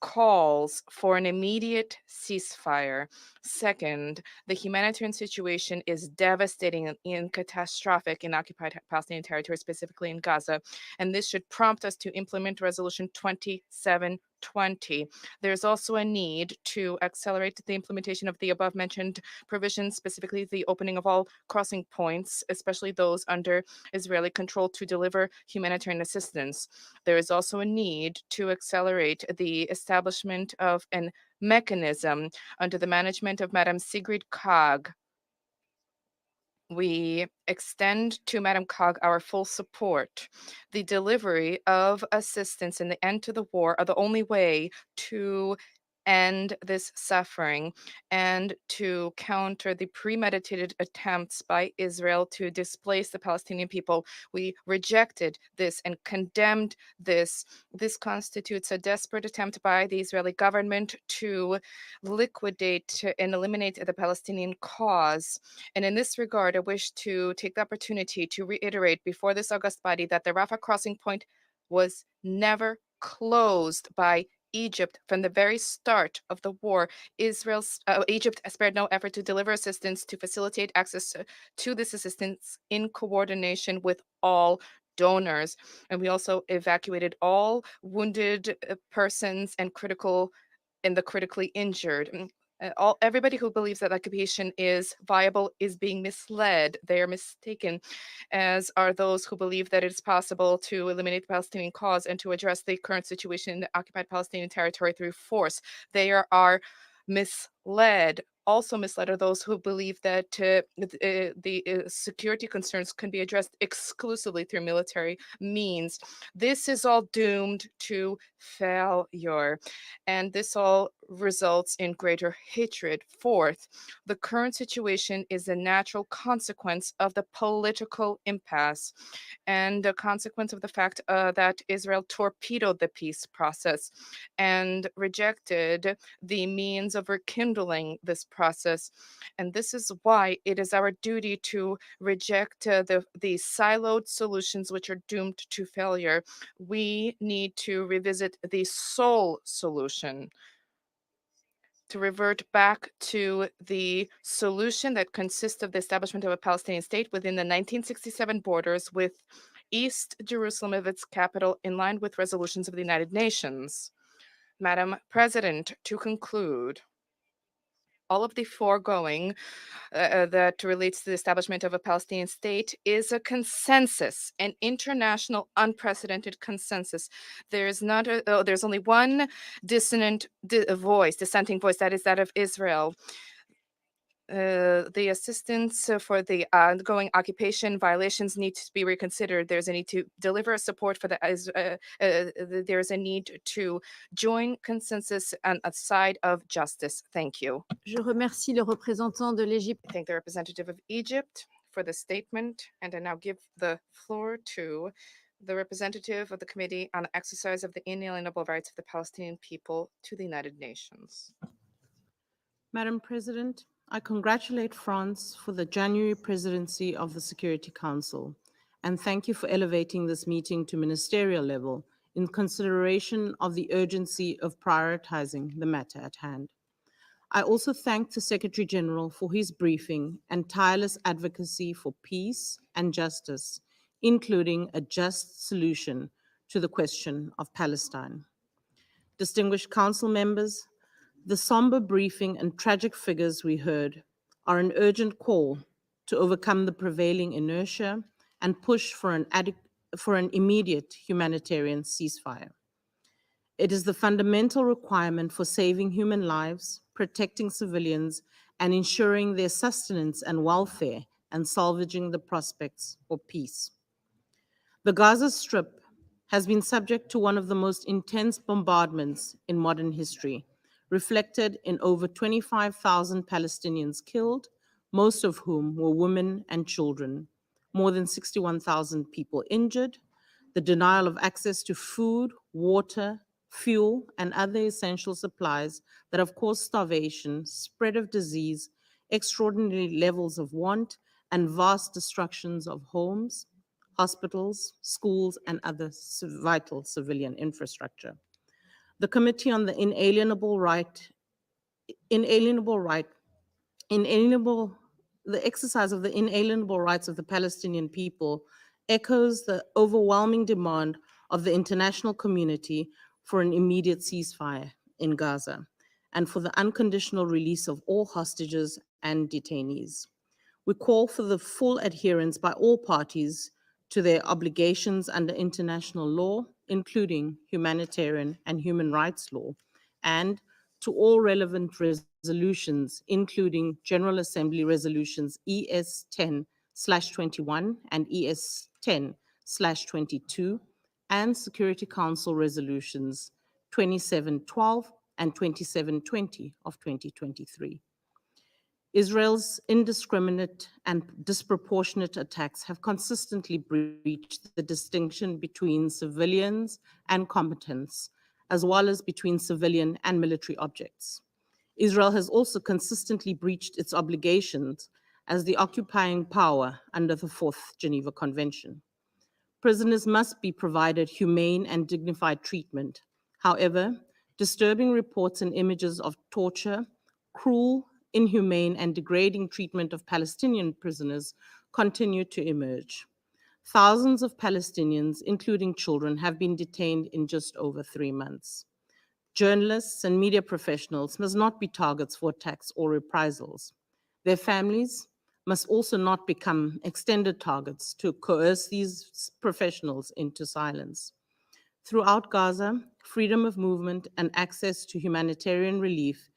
calls for an immediate ceasefire. Second, the humanitarian situation is devastating and catastrophic in occupied Palestinian territory, specifically in Gaza, and this should prompt us to implement Resolution 2720. There's also a need to accelerate the implementation of the above-mentioned provisions, specifically the opening of all crossing points, especially those under Israeli control, to deliver humanitarian assistance. There is also a need to accelerate the establishment of a mechanism under the management of Madam Sigrid Kaag. We extend to Madam Kaag our full support. The delivery of assistance and the end to the war are the only way to end this suffering and to counter the premeditated attempts by Israel to displace the Palestinian people. We rejected this and condemned this. This constitutes a desperate attempt by the Israeli government to liquidate and eliminate the Palestinian cause. And in this regard, I wish to take the opportunity to reiterate before this august body that the Rafah crossing point was never closed by Egypt from the very start of the war. Egypt spared no effort to deliver assistance to facilitate access to this assistance in coordination with all donors. And we also evacuated all wounded persons and the critically injured. Everybody who believes that occupation is viable is being misled. They are mistaken, as are those who believe that it is possible to eliminate the Palestinian cause and to address the current situation in the occupied Palestinian territory through force. They are misled. Also misled are those who believe that the security concerns can be addressed exclusively through military means. This is all doomed to failure, and this all results in greater hatred. Fourth, the current situation is a natural consequence of the political impasse and a consequence of the fact that Israel torpedoed the peace process and rejected the means of rekindling this process. And this is why it is our duty to reject the siloed solutions which are doomed to failure. We need to revisit the sole solution, to revert back to the solution that consists of the establishment of a Palestinian state within the 1967 borders, with East Jerusalem as its capital, in line with resolutions of the United Nations. Madam President, to conclude, all of the foregoing that relates to the establishment of a Palestinian state is a consensus, an international unprecedented consensus. There's only one dissenting voice, that is that of Israel. The assistance for the ongoing occupation violations need to be reconsidered. There's a need to deliver support for there's a need to join consensus on a side of justice. Thank you. Je remercie le représentant de l'Égypte. I thank the representative of Egypt for the statement, and I now give the floor to the representative of the Committee on the Exercise of the Inalienable Rights of the Palestinian People to the United Nations. Madam President, I congratulate France for the January presidency of the Security Council, and thank you for elevating this meeting to ministerial level in consideration of the urgency of prioritizing the matter at hand. I also thank the Secretary General for his briefing and tireless advocacy for peace and justice, including a just solution to the question of Palestine. Distinguished Council members, the somber briefing and tragic figures we heard are an urgent call to overcome the prevailing inertia and push for an immediate humanitarian ceasefire. It is the fundamental requirement for saving human lives, protecting civilians, and ensuring their sustenance and welfare, and salvaging the prospects for peace. The Gaza Strip has been subject to one of the most intense bombardments in modern history, reflected in over 25,000 Palestinians killed, most of whom were women and children, more than 61,000 people injured, the denial of access to food, water, fuel, and other essential supplies that have caused starvation, spread of disease, extraordinary levels of want, and vast destructions of homes, hospitals, schools, and other vital civilian infrastructure. The Committee on the the exercise of the inalienable rights of the Palestinian people echoes the overwhelming demand of the international community for an immediate ceasefire in Gaza and for the unconditional release of all hostages and detainees. We call for the full adherence by all parties to their obligations under international law, including humanitarian and human rights law, and to all relevant resolutions, including General Assembly Resolutions ES 10/21 and ES 10/22, and Security Council Resolutions 2712 and 2720 of 2023. Israel's indiscriminate and disproportionate attacks have consistently breached the distinction between civilians and combatants, as well as between civilian and military objects. Israel has also consistently breached its obligations as the occupying power under the Fourth Geneva Convention. Prisoners must be provided humane and dignified treatment. However, disturbing reports and images of torture, cruel, inhumane, and degrading treatment of Palestinian prisoners continue to emerge. Thousands of Palestinians, including children, have been detained in just over 3 months. Journalists and media professionals must not be targets for attacks or reprisals. Their families must also not become extended targets to coerce these professionals into silence. Throughout Gaza, freedom of movement and access to humanitarian relief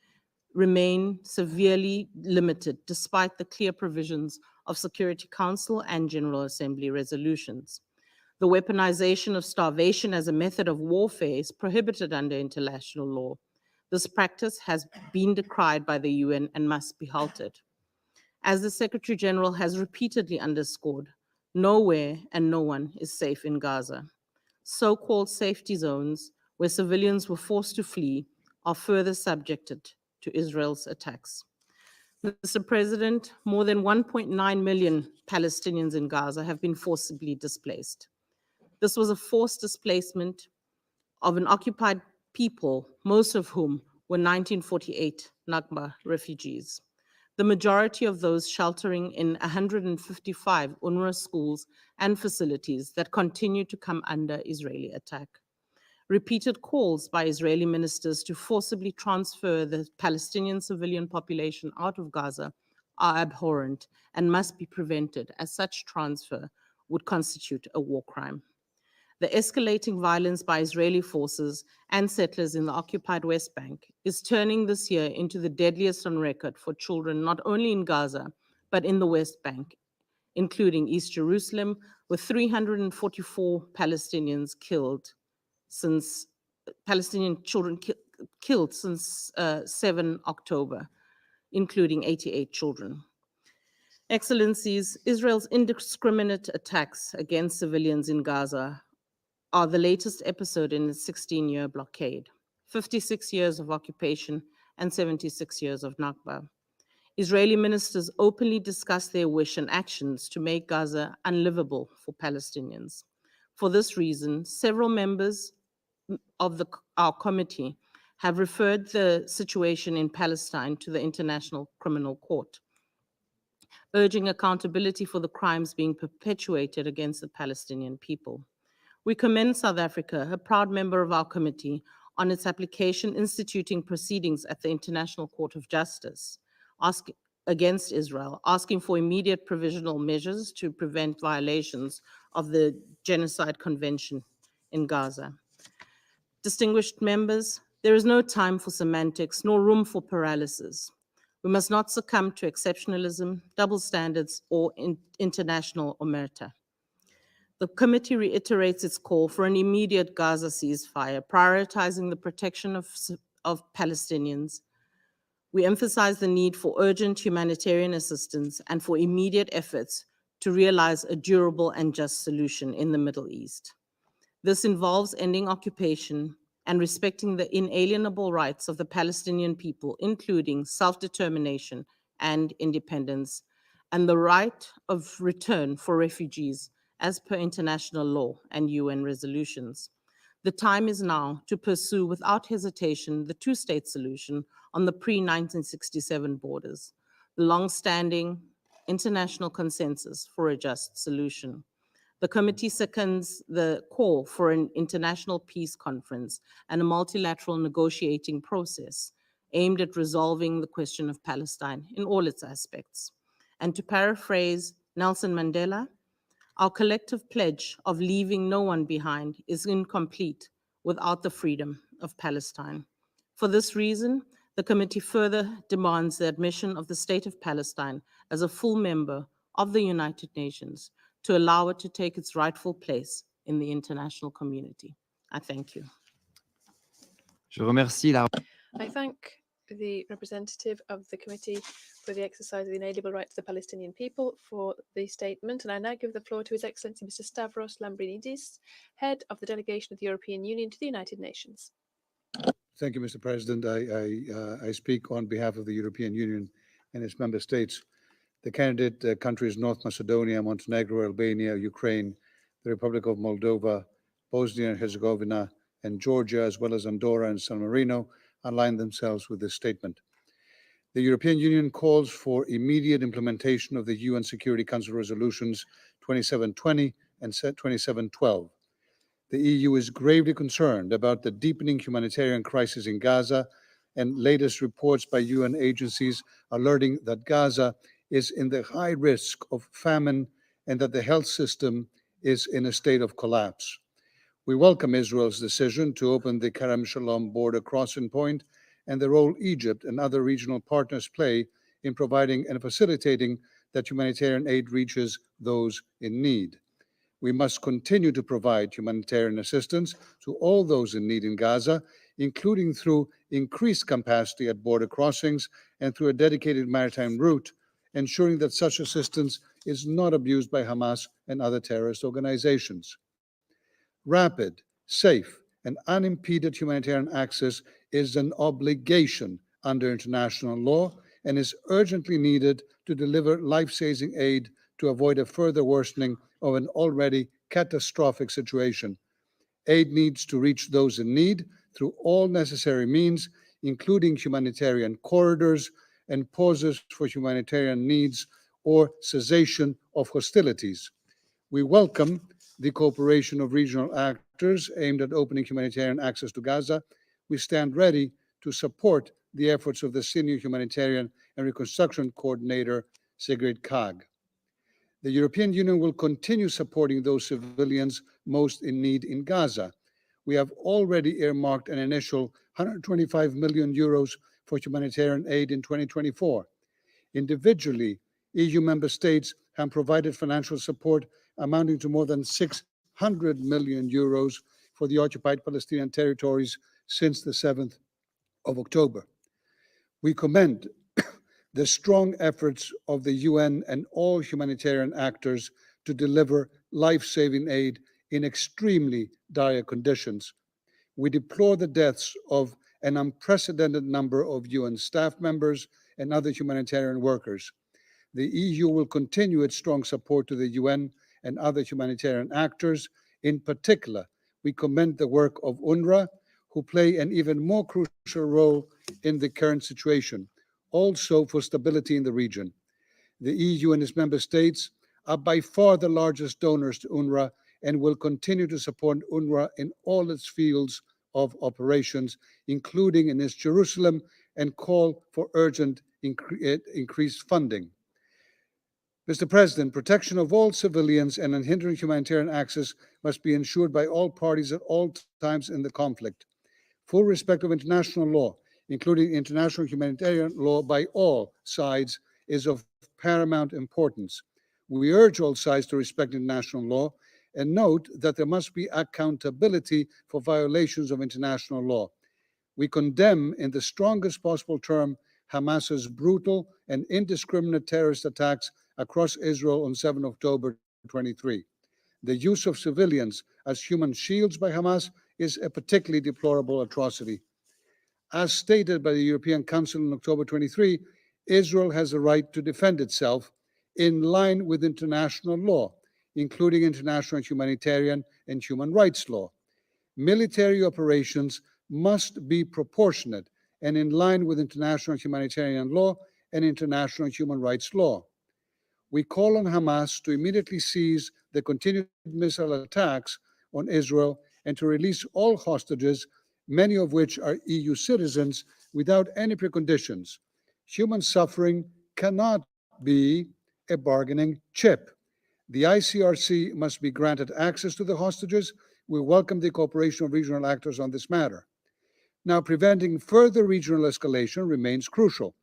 remain severely limited despite the clear provisions of Security Council and General Assembly resolutions. The weaponization of starvation as a method of warfare is prohibited under international law. This practice has been decried by the UN and must be halted. As the Secretary General has repeatedly underscored, nowhere and no one is safe in Gaza. So-called safety zones where civilians were forced to flee are further subjected to Israel's attacks. Mr. President, more than 1.9 million Palestinians in Gaza have been forcibly displaced. This was a forced displacement of an occupied people, most of whom were 1948 Nakba refugees. The majority of those sheltering in 155 UNRWA schools and facilities that continue to come under Israeli attack. Repeated calls by Israeli ministers to forcibly transfer the Palestinian civilian population out of Gaza are abhorrent and must be prevented, as such transfer would constitute a war crime. The escalating violence by Israeli forces and settlers in the occupied West Bank is turning this year into the deadliest on record for children, not only in Gaza, but in the West Bank, including East Jerusalem, with 344 Palestinians killed since Palestinian children killed since 7 October, including 88 children. Excellencies, Israel's indiscriminate attacks against civilians in Gaza are the latest episode in its 16-year blockade, 56 years of occupation, and 76 years of Nakba. Israeli ministers openly discussed their wish and actions to make Gaza unlivable for Palestinians. For this reason, several members of our committee have referred the situation in Palestine to the International Criminal Court, urging accountability for the crimes being perpetuated against the Palestinian people. We commend South Africa, a proud member of our committee, on its application instituting proceedings at the International Court of Justice against Israel, asking for immediate provisional measures to prevent violations of the Genocide Convention in Gaza. Distinguished members, there is no time for semantics nor room for paralysis. We must not succumb to exceptionalism, double standards, or international omerta. The committee reiterates its call for an immediate Gaza ceasefire, prioritizing the protection of Palestinians. We emphasize the need for urgent humanitarian assistance and for immediate efforts to realize a durable and just solution in the Middle East. This involves ending occupation and respecting the inalienable rights of the Palestinian people, including self-determination and independence, and the right of return for refugees as per international law and UN resolutions. The time is now to pursue without hesitation the two-state solution on the pre-1967 borders, the long-standing international consensus for a just solution. The committee seconds the call for an international peace conference and a multilateral negotiating process aimed at resolving the question of Palestine in all its aspects. And to paraphrase Nelson Mandela, our collective pledge of leaving no one behind is incomplete without the freedom of Palestine. For this reason, the committee further demands the admission of the State of Palestine as a full member of the United Nations to allow it to take its rightful place in the international community. I thank you. I thank the representative of the committee for the exercise of the inalienable rights of the Palestinian people for the statement, and I now give the floor to His Excellency Mr. Stavros Lambrinidis, head of the delegation of the European Union to the United Nations. Thank you, Mr. President. I speak on behalf of the European Union and its member states. The candidate countries North Macedonia, Montenegro, Albania, Ukraine, the Republic of Moldova, Bosnia and Herzegovina, and Georgia, as well as Andorra and San Marino, align themselves with this statement. The European Union calls for immediate implementation of the UN Security Council resolutions 2720 and 2712. The EU is gravely concerned about the deepening humanitarian crisis in Gaza, and latest reports by UN agencies alerting that Gaza is in the high risk of famine and that the health system is in a state of collapse. We welcome Israel's decision to open the Kerem Shalom border crossing point and the role Egypt and other regional partners play in providing and facilitating that humanitarian aid reaches those in need. We must continue to provide humanitarian assistance to all those in need in Gaza, including through increased capacity at border crossings and through a dedicated maritime route, ensuring that such assistance is not abused by Hamas and other terrorist organizations. Rapid, safe, and unimpeded humanitarian access is an obligation under international law and is urgently needed to deliver life-saving aid to avoid a further worsening of an already catastrophic situation. Aid needs to reach those in need through all necessary means, including humanitarian corridors and pauses for humanitarian needs or cessation of hostilities. We welcome the cooperation of regional actors aimed at opening humanitarian access to Gaza. We stand ready to support the efforts of the Senior Humanitarian and Reconstruction Coordinator, Sigrid Kaag. The European Union will continue supporting those civilians most in need in Gaza. We have already earmarked an initial 125 million euros for humanitarian aid in 2024. Individually, EU member states have provided financial support amounting to more than 600 million euros for the occupied Palestinian territories since the 7th of October. We commend the strong efforts of the UN and all humanitarian actors to deliver life-saving aid in extremely dire conditions. We deplore the deaths of an unprecedented number of UN staff members and other humanitarian workers. The EU will continue its strong support to the UN and other humanitarian actors. In particular, we commend the work of UNRWA, who play an even more crucial role in the current situation, also for stability in the region. The EU and its member states are by far the largest donors to UNRWA and will continue to support UNRWA in all its fields of operations, including in East Jerusalem, and call for urgent increased funding. Mr. President, protection of all civilians and unhindered humanitarian access must be ensured by all parties at all times in the conflict. Full respect of international law, including international humanitarian law by all sides, is of paramount importance. We urge all sides to respect international law and note that there must be accountability for violations of international law. We condemn in the strongest possible term Hamas's brutal and indiscriminate terrorist attacks across Israel on 7 October 23. The use of civilians as human shields by Hamas is a particularly deplorable atrocity. As stated by the European Council in October 23, Israel has a right to defend itself in line with international law, including international humanitarian and human rights law. Military operations must be proportionate and in line with international humanitarian law and international human rights law. We call on Hamas to immediately cease the continued missile attacks on Israel and to release all hostages, many of which are EU citizens, without any preconditions. Human suffering cannot be a bargaining chip. The ICRC must be granted access to the hostages. We welcome the cooperation of regional actors on this matter. Now, preventing further regional escalation remains crucial.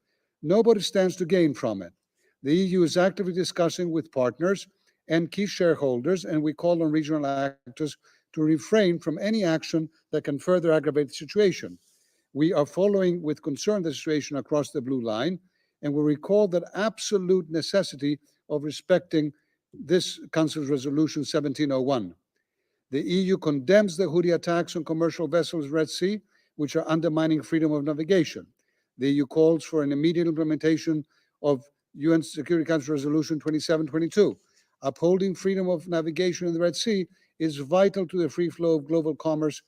Nobody stands to gain from it. The EU is actively discussing with partners and key shareholders, and we call on regional actors to refrain from any action that can further aggravate the situation. We are following with concern the situation across the blue line, and we recall the absolute necessity of respecting this Council's Resolution 1701. The EU condemns the Houthi attacks on commercial vessels in the Red Sea, which are undermining freedom of navigation. The EU calls for an immediate implementation of UN Security Council Resolution 2722. Upholding freedom of navigation in the Red Sea is vital to the free flow of global commerce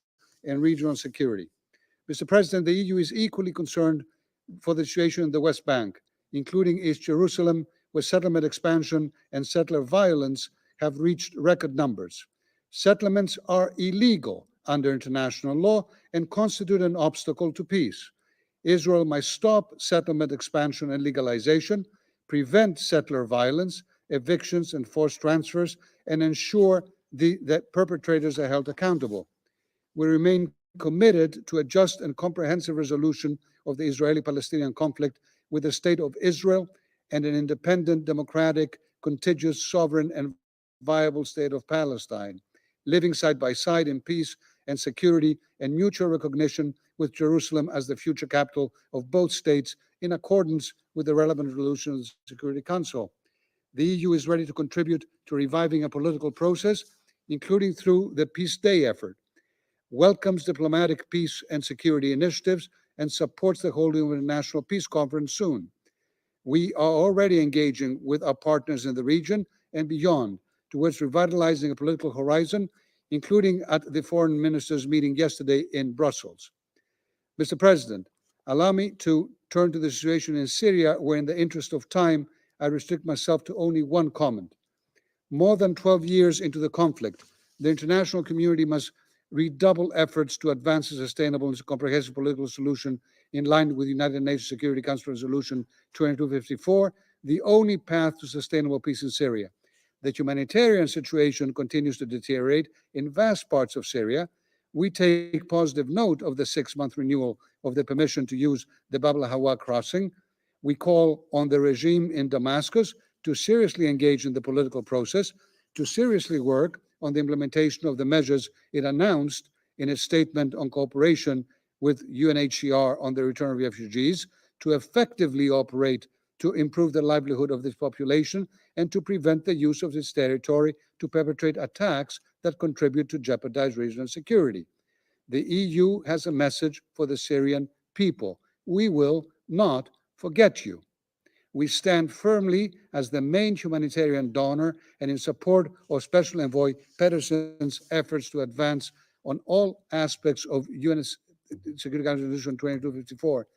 and regional security. Mr. President, the EU is equally concerned for the situation in the West Bank, including East Jerusalem, where settlement expansion and settler violence have reached record numbers. Settlements are illegal under international law and constitute an obstacle to peace. Israel must stop settlement expansion and legalization, prevent settler violence, evictions, and forced transfers, and ensure that perpetrators are held accountable. We remain committed to a just and comprehensive resolution of the Israeli-Palestinian conflict with the State of Israel and an independent, democratic, contiguous, sovereign, and viable state of Palestine, living side by side in peace and security and mutual recognition, with Jerusalem as the future capital of both states in accordance with the relevant resolutions of the Security Council. The EU is ready to contribute to reviving a political process, including through the Peace Day effort, welcomes diplomatic peace and security initiatives, and supports the holding of a national peace conference soon. We are already engaging with our partners in the region and beyond towards revitalizing a political horizon, including at the foreign ministers' meeting yesterday in Brussels. Mr. President, allow me to turn to the situation in Syria, where in the interest of time, I restrict myself to only one comment. More than 12 years into the conflict, the international community must redouble efforts to advance a sustainable and comprehensive political solution in line with United Nations Security Council Resolution 2254, the only path to sustainable peace in Syria. The humanitarian situation continues to deteriorate in vast parts of Syria. We take positive note of the 6-month renewal of the permission to use the Bab al-Hawa crossing. We call on the regime in Damascus to seriously engage in the political process, to seriously work on the implementation of the measures it announced in its statement on cooperation with UNHCR on the return of refugees, to effectively operate to improve the livelihood of this population and to prevent the use of this territory to perpetrate attacks that contribute to jeopardize regional security. The EU has a message for the Syrian people. We will not forget you. We stand firmly as the main humanitarian donor and in support of Special Envoy Pedersen's efforts to advance on all aspects of UN Security Council Resolution 2254.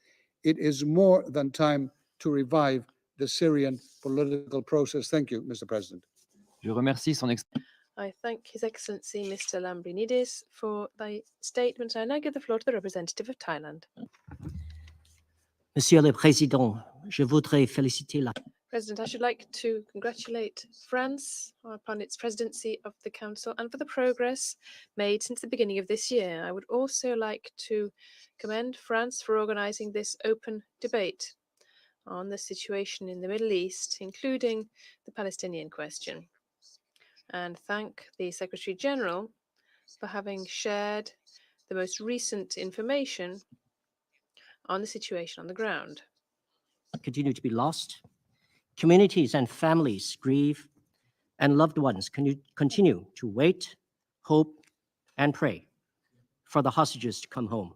It is more than time to revive the Syrian political process. Thank you, Mr. President. Je remercie son I thank His Excellency Mr. Lambrinidis for the statement. I now give the floor to the representative of Thailand. Monsieur le Président, je voudrais féliciter la President, I should like to congratulate France upon its presidency of the Council and for the progress made since the beginning of this year. I would also like to commend France for organizing this open debate on the situation in the Middle East, including the Palestinian question, and thank the Secretary General for having shared the most recent information on the situation on the ground. continue to be lost. Communities and families grieve, and loved ones continue to wait, hope, and pray for the hostages to come home.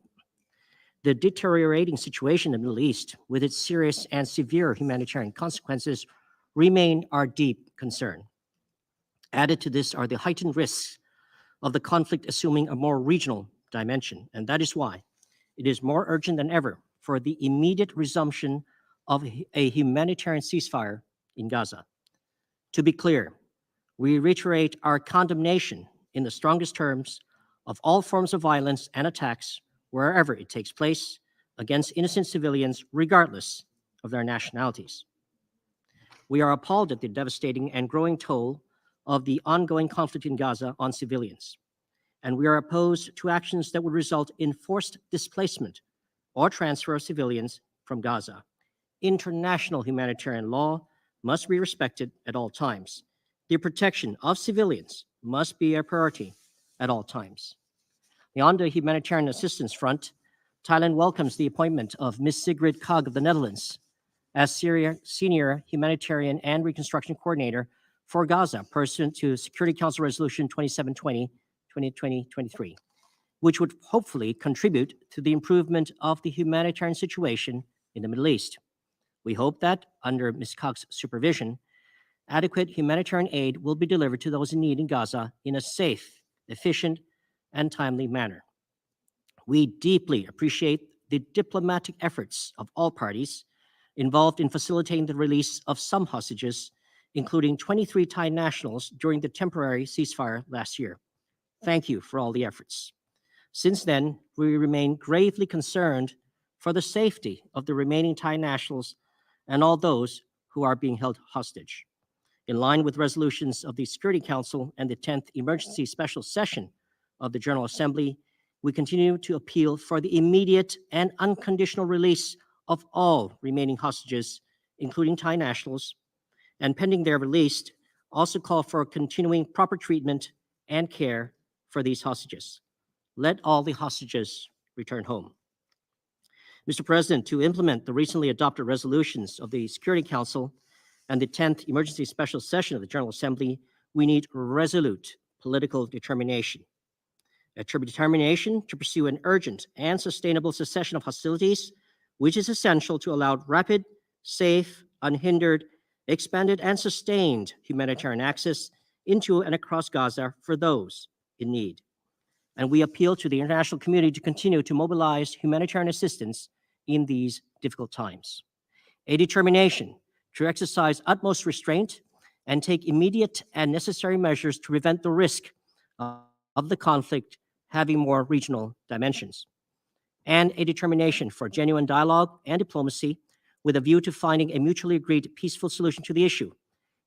The deteriorating situation in the Middle East, with its serious and severe humanitarian consequences, remain our deep concern. Added to this are the heightened risks of the conflict assuming a more regional dimension, and that is why it is more urgent than ever for the immediate resumption of a humanitarian ceasefire in Gaza. To be clear, we reiterate our condemnation in the strongest terms of all forms of violence and attacks wherever it takes place against innocent civilians, regardless of their nationalities. We are appalled at the devastating and growing toll of the ongoing conflict in Gaza on civilians, and we are opposed to actions that would result in forced displacement or transfer of civilians from Gaza. International humanitarian law must be respected at all times. The protection of civilians must be a priority at all times. On the humanitarian assistance front, Thailand welcomes the appointment of Ms. Sigrid Kaag of the Netherlands as Senior Humanitarian and Reconstruction Coordinator for Gaza, pursuant to Security Council Resolution 2720/2023, which would hopefully contribute to the improvement of the humanitarian situation in the Middle East. We hope that, under Ms. Kaag's supervision, adequate humanitarian aid will be delivered to those in need in Gaza in a safe, efficient, and timely manner. We deeply appreciate the diplomatic efforts of all parties involved in facilitating the release of some hostages, including 23 Thai nationals during the temporary ceasefire last year. Thank you for all the efforts. Since then, we remain gravely concerned for the safety of the remaining Thai nationals and all those who are being held hostage. In line with resolutions of the Security Council and the 10th Emergency Special Session of the General Assembly, we continue to appeal for the immediate and unconditional release of all remaining hostages, including Thai nationals, and pending their release, also call for continuing proper treatment and care for these hostages. Let all the hostages return home. Mr. President, to implement the recently adopted resolutions of the Security Council and the 10th Emergency Special Session of the General Assembly, we need resolute political determination. A determination to pursue an urgent and sustainable cessation of hostilities, which is essential to allow rapid, safe, unhindered, expanded, and sustained humanitarian access into and across Gaza for those in need. And we appeal to the international community to continue to mobilize humanitarian assistance in these difficult times. A determination to exercise utmost restraint and take immediate and necessary measures to prevent the risk of the conflict having more regional dimensions. And a determination for genuine dialogue and diplomacy with a view to finding a mutually agreed peaceful solution to the issue,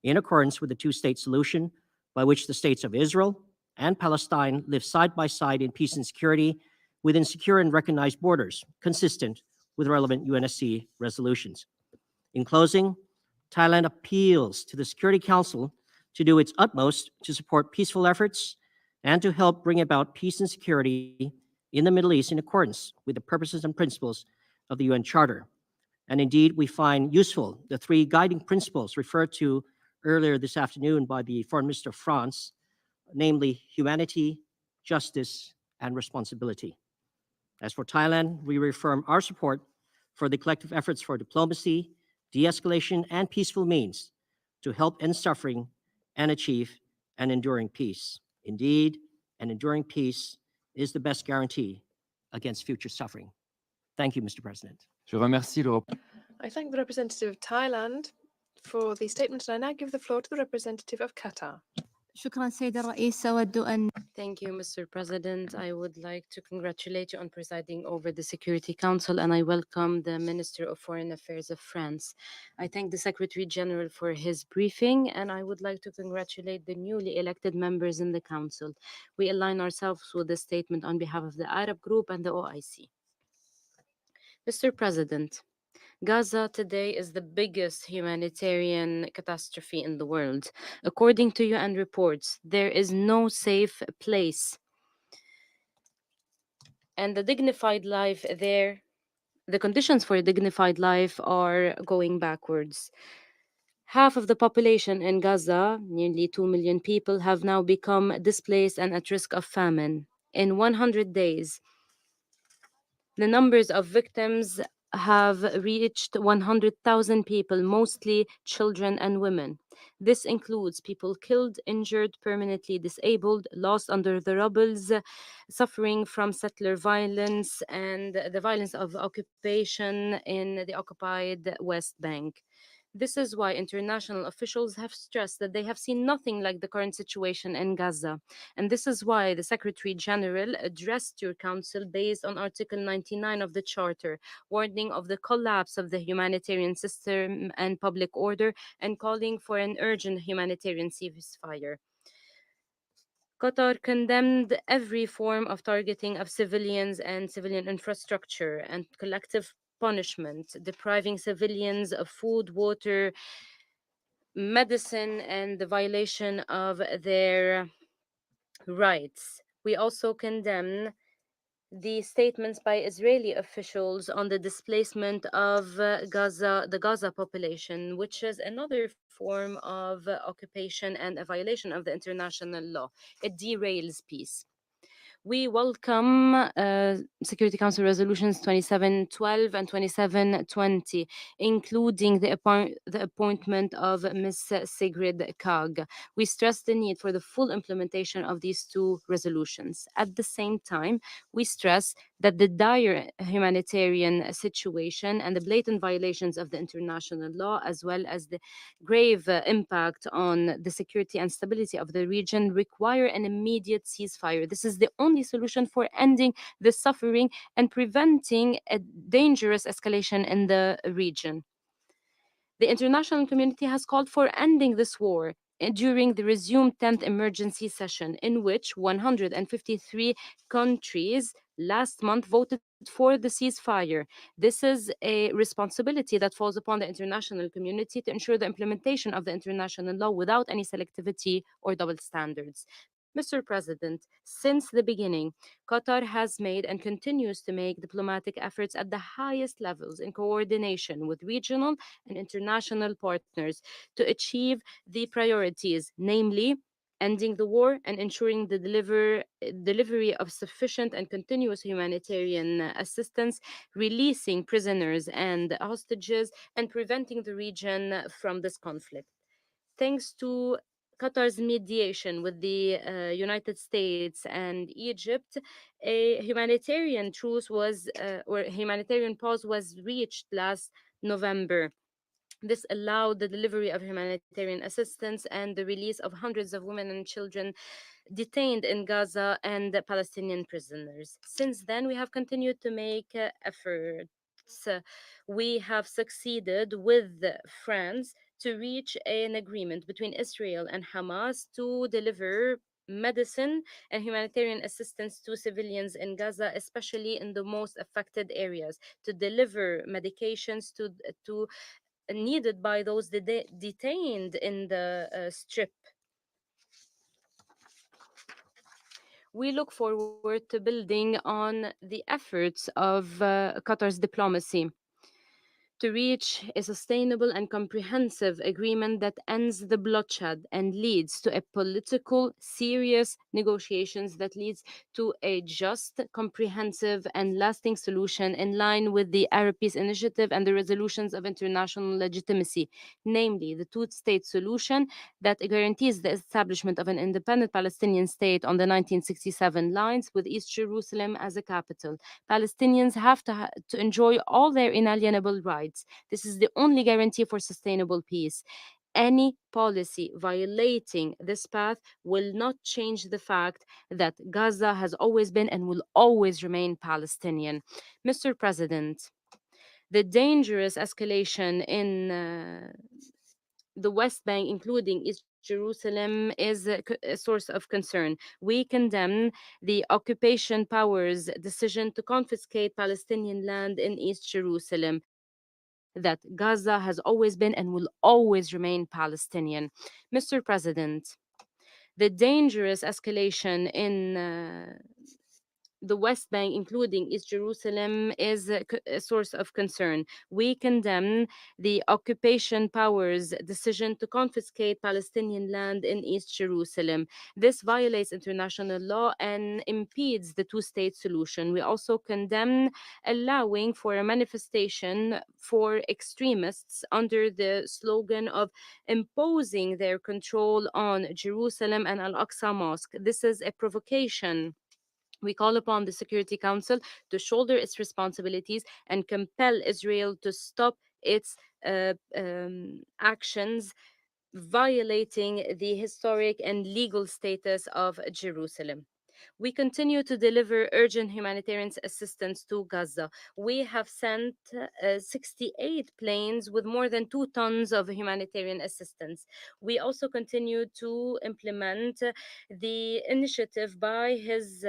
in accordance with the two-state solution by which the states of Israel and Palestine live side by side in peace and security within secure and recognized borders, consistent with relevant UNSC resolutions. In closing, Thailand appeals to the Security Council to do its utmost to support peaceful efforts and to help bring about peace and security in the Middle East in accordance with the purposes and principles of the UN Charter. And indeed, we find useful the three guiding principles referred to earlier this afternoon by the Foreign Minister of France, namely humanity, justice, and responsibility. As for Thailand, we reaffirm our support for the collective efforts for diplomacy, de-escalation, and peaceful means to help end suffering and achieve an enduring peace. Indeed, an enduring peace is the best guarantee against future suffering. Thank you, Mr. President. Je remercie le I thank the representative of Thailand for the statement, and I now give the floor to the representative of Qatar. شكرا سيد الرئيس أود أن Thank you, Mr. President. I would like to congratulate you on presiding over the Security Council, and I welcome the Minister of Foreign Affairs of France. I thank the Secretary General for his briefing, and I would like to congratulate the newly elected members in the Council. We align ourselves with the statement on behalf of the Arab Group and the OIC. Mr. President, Gaza today is the biggest humanitarian catastrophe in the world. According to UN reports, there is no safe place. And the dignified life there, the conditions for a dignified life are going backwards. Half of the population in Gaza, nearly 2 million people, have now become displaced and at risk of famine. In 100 days, the numbers of victims have reached 100,000 people, mostly children and women. This includes people killed, injured, permanently disabled, lost under the rubbles, suffering from settler violence, and the violence of occupation in the occupied West Bank. This is why international officials have stressed that they have seen nothing like the current situation in Gaza. And this is why the Secretary General addressed your council based on Article 99 of the Charter, warning of the collapse of the humanitarian system and public order, and calling for an urgent humanitarian ceasefire. Qatar condemned every form of targeting of civilians and civilian infrastructure and collective punishment, depriving civilians of food, water, medicine, and the violation of their rights. We also condemn the statements by Israeli officials on the displacement of the Gaza population, which is another form of occupation and a violation of the international law. It derails peace. We welcome Security Council resolutions 2712 and 2720, including the appointment of Ms. Sigrid Kaag. We stress the need for the full implementation of these two resolutions. At the same time, we stress that the dire humanitarian situation and the blatant violations of the international law, as well as the grave impact on the security and stability of the region, require an immediate ceasefire. This is the only solution for ending the suffering and preventing a dangerous escalation in the region. The international community has called for ending this war during the resumed 10th emergency session, in which 153 countries last month voted for the ceasefire. This is a responsibility that falls upon the international community to ensure the implementation of the international law without any selectivity or double standards. Mr. President, since the beginning, Qatar has made and continues to make diplomatic efforts at the highest levels in coordination with regional and international partners to achieve the priorities, namely ending the war and ensuring the delivery of sufficient and continuous humanitarian assistance, releasing prisoners and hostages, and preventing the region from this conflict. Thanks to Qatar's mediation with the United States and Egypt, a humanitarian truce or humanitarian pause was reached last November. This allowed the delivery of humanitarian assistance and the release of hundreds of women and children detained in Gaza and the Palestinian prisoners. Since then, we have continued to make efforts. We have succeeded with France to reach an agreement between Israel and Hamas to deliver medicine and humanitarian assistance to civilians in Gaza, especially in the most affected areas, to deliver medications to needed by those detained in the strip. We look forward to building on the efforts of Qatar's diplomacy to reach a sustainable and comprehensive agreement that ends the bloodshed and leads to a political, serious negotiations that leads to a just, comprehensive, and lasting solution in line with the Arab Peace Initiative and the resolutions of international legitimacy, namely the two-state solution that guarantees the establishment of an independent Palestinian state on the 1967 lines with East Jerusalem as a capital. Palestinians have to enjoy all their inalienable rights. This is the only guarantee for sustainable peace. Any policy violating this path will not change the fact that Gaza has always been and will always remain Palestinian. Mr. President, the dangerous escalation in the West Bank, including East Jerusalem, is a source of concern. We condemn the occupation powers' decision to confiscate Palestinian land in East Jerusalem, that Gaza has always been and will always remain Palestinian. Mr. President, the dangerous escalation in the West Bank, including East Jerusalem, is a source of concern. We condemn the occupation powers' decision to confiscate Palestinian land in East Jerusalem. This violates international law and impedes the two-state solution. We also condemn allowing for a manifestation for extremists under the slogan of imposing their control on Jerusalem and Al-Aqsa Mosque. This is a provocation. We call upon the Security Council to shoulder its responsibilities and compel Israel to stop its actions violating the historic and legal status of Jerusalem. We continue to deliver urgent humanitarian assistance to Gaza. We have sent 68 planes with more than 2 tons of humanitarian assistance. We also continue to implement the initiative by His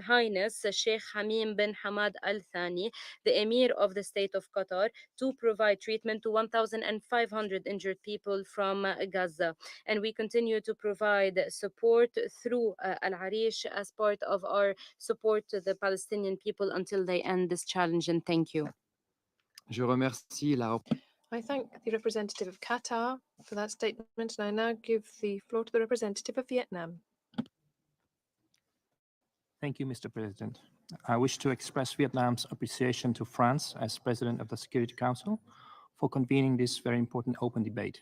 Highness Sheikh Hamim bin Hamad Al Thani, the Emir of the State of Qatar, to provide treatment to 1,500 injured people from Gaza. And we continue to provide support through Al Arish as part of our support to the Palestinian people until they end this challenge. And thank you. I thank the representative of Qatar for that statement, and I now give the floor to the representative of Vietnam. Thank you, Mr. President. I wish to express Vietnam's appreciation to France as President of the Security Council for convening this very important open debate.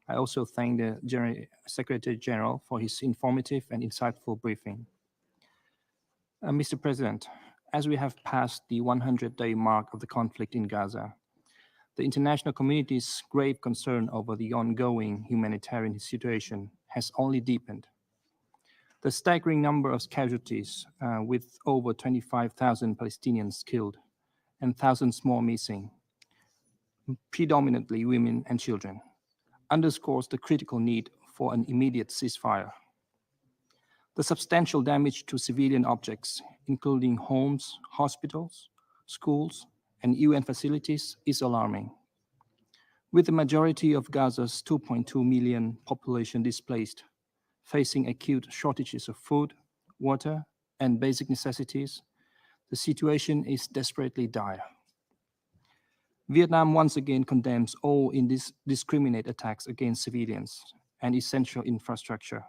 I also thank the Secretary General for his informative and insightful briefing. Mr. President, as we have passed the 100-day mark of the conflict in Gaza, the international community's grave concern over the ongoing humanitarian situation has only deepened. The staggering number of casualties, with over 25,000 Palestinians killed and thousands more missing, predominantly women and children, underscores the critical need for an immediate ceasefire. The substantial damage to civilian objects, including homes, hospitals, schools, and UN facilities, is alarming. With the majority of Gaza's 2.2 million population displaced, facing acute shortages of food, water, and basic necessities, the situation is desperately dire. Vietnam once again condemns all indiscriminate attacks against civilians and essential infrastructure.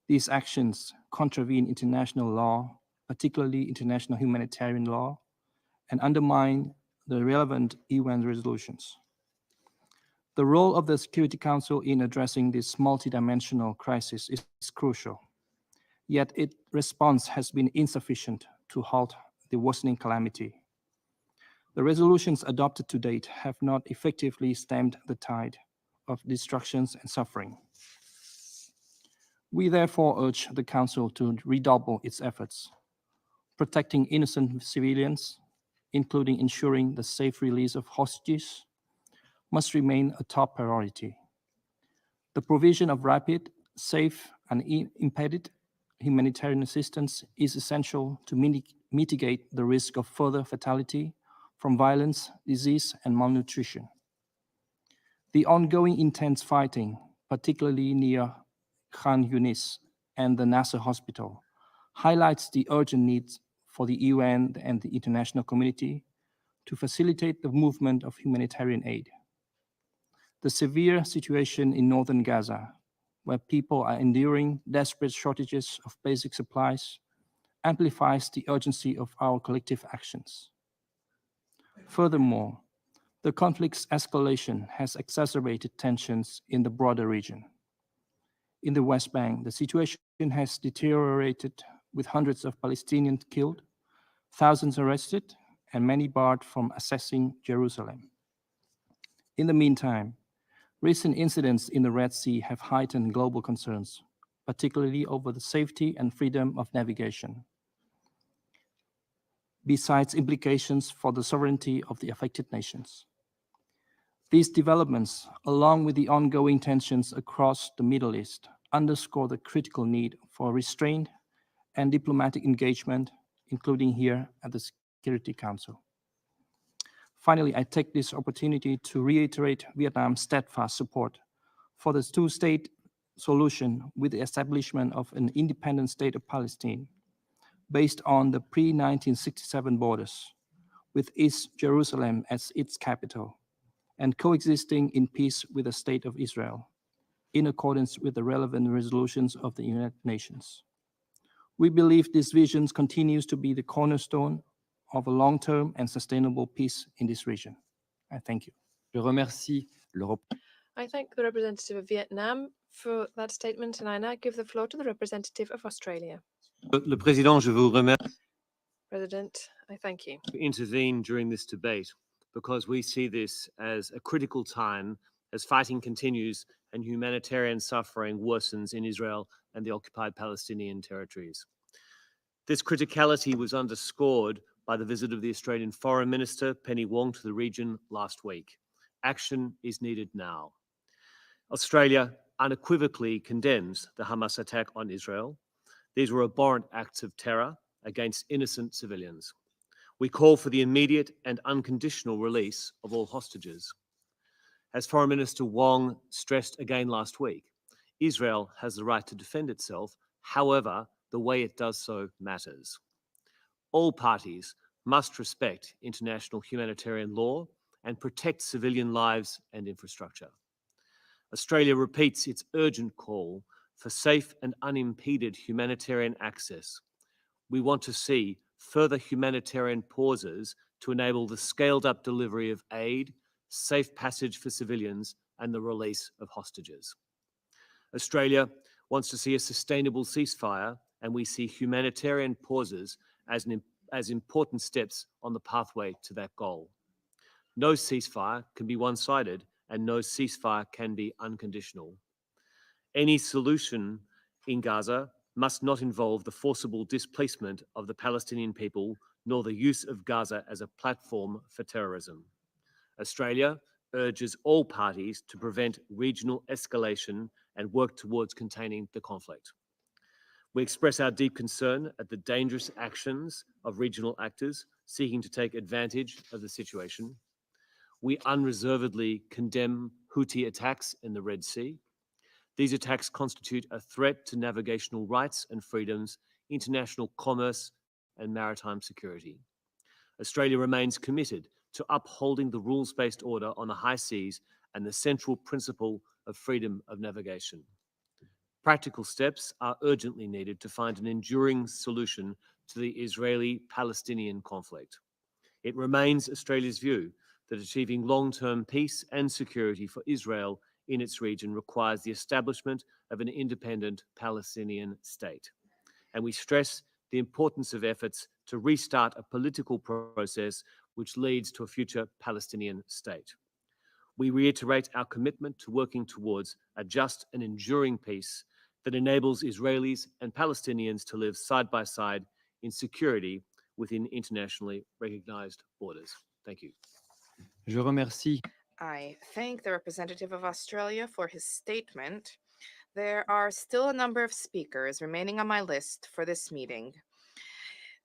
These actions contravene international law, particularly international humanitarian law, and undermine the relevant UN resolutions. The role of the Security Council in addressing this multidimensional crisis is crucial, yet its response has been insufficient to halt the worsening calamity. The resolutions adopted to date have not effectively stemmed the tide of destructions and suffering. We therefore urge the Council to redouble its efforts. Protecting innocent civilians, including ensuring the safe release of hostages, must remain a top priority. The provision of rapid, safe, and unimpeded humanitarian assistance is essential to mitigate the risk of further fatality from violence, disease, and malnutrition. The ongoing intense fighting, particularly near Khan Yunis and the Nasser Hospital, highlights the urgent need for the UN and the international community to facilitate the movement of humanitarian aid. The severe situation in northern Gaza, where people are enduring desperate shortages of basic supplies, amplifies the urgency of our collective actions. Furthermore, the conflict's escalation has exacerbated tensions in the broader region. In the West Bank, the situation has deteriorated with hundreds of Palestinians killed, thousands arrested, and many barred from accessing Jerusalem. In the meantime, recent incidents in the Red Sea have heightened global concerns, particularly over the safety and freedom of navigation, besides implications for the sovereignty of the affected nations. These developments, along with the ongoing tensions across the Middle East, underscore the critical need for restraint and diplomatic engagement, including here at the Security Council. Finally, I take this opportunity to reiterate Vietnam's steadfast support for the two-state solution with the establishment of an independent state of Palestine, based on the pre-1967 borders, with East Jerusalem as its capital, and coexisting in peace with the State of Israel, in accordance with the relevant resolutions of the United Nations. We believe this vision continues to be the cornerstone of a long-term and sustainable peace in this region. I thank you. Je remercie I thank the representative of Vietnam for that statement, and I now give the floor to the representative of Australia. Le Président, je vous remercie President, I thank you. to intervene during this debate because we see this as a critical time as fighting continues and humanitarian suffering worsens in Israel and the occupied Palestinian territories. This criticality was underscored by the visit of the Australian Foreign Minister, Penny Wong, to the region last week. Action is needed now. Australia unequivocally condemns the Hamas attack on Israel. These were abhorrent acts of terror against innocent civilians. We call for the immediate and unconditional release of all hostages. As Foreign Minister Wong stressed again last week, Israel has the right to defend itself. However, the way it does so matters. All parties must respect international humanitarian law and protect civilian lives and infrastructure. Australia repeats its urgent call for safe and unimpeded humanitarian access. We want to see further humanitarian pauses to enable the scaled-up delivery of aid, safe passage for civilians, and the release of hostages. Australia wants to see a sustainable ceasefire, and we see humanitarian pauses as important steps on the pathway to that goal. No ceasefire can be one-sided, and no ceasefire can be unconditional. Any solution in Gaza must not involve the forcible displacement of the Palestinian people, nor the use of Gaza as a platform for terrorism. Australia urges all parties to prevent regional escalation and work towards containing the conflict. We express our deep concern at the dangerous actions of regional actors seeking to take advantage of the situation. We unreservedly condemn Houthi attacks in the Red Sea. These attacks constitute a threat to navigational rights and freedoms, international commerce, and maritime security. Australia remains committed to upholding the rules-based order on the high seas and the central principle of freedom of navigation. Practical steps are urgently needed to find an enduring solution to the Israeli-Palestinian conflict. It remains Australia's view that achieving long-term peace and security for Israel in its region requires the establishment of an independent Palestinian state. And we stress the importance of efforts to restart a political process which leads to a future Palestinian state. We reiterate our commitment to working towards a just and enduring peace that enables Israelis and Palestinians to live side by side in security within internationally recognized borders. Thank you. Je remercie. I thank the representative of Australia for his statement. There are still a number of speakers remaining on my list for this meeting.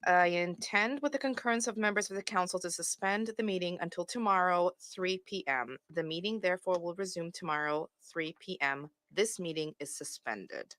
I intend, with the concurrence of members of the Council, to suspend the meeting until tomorrow, 3 p.m. The meeting, therefore, will resume tomorrow, 3 p.m. This meeting is suspended.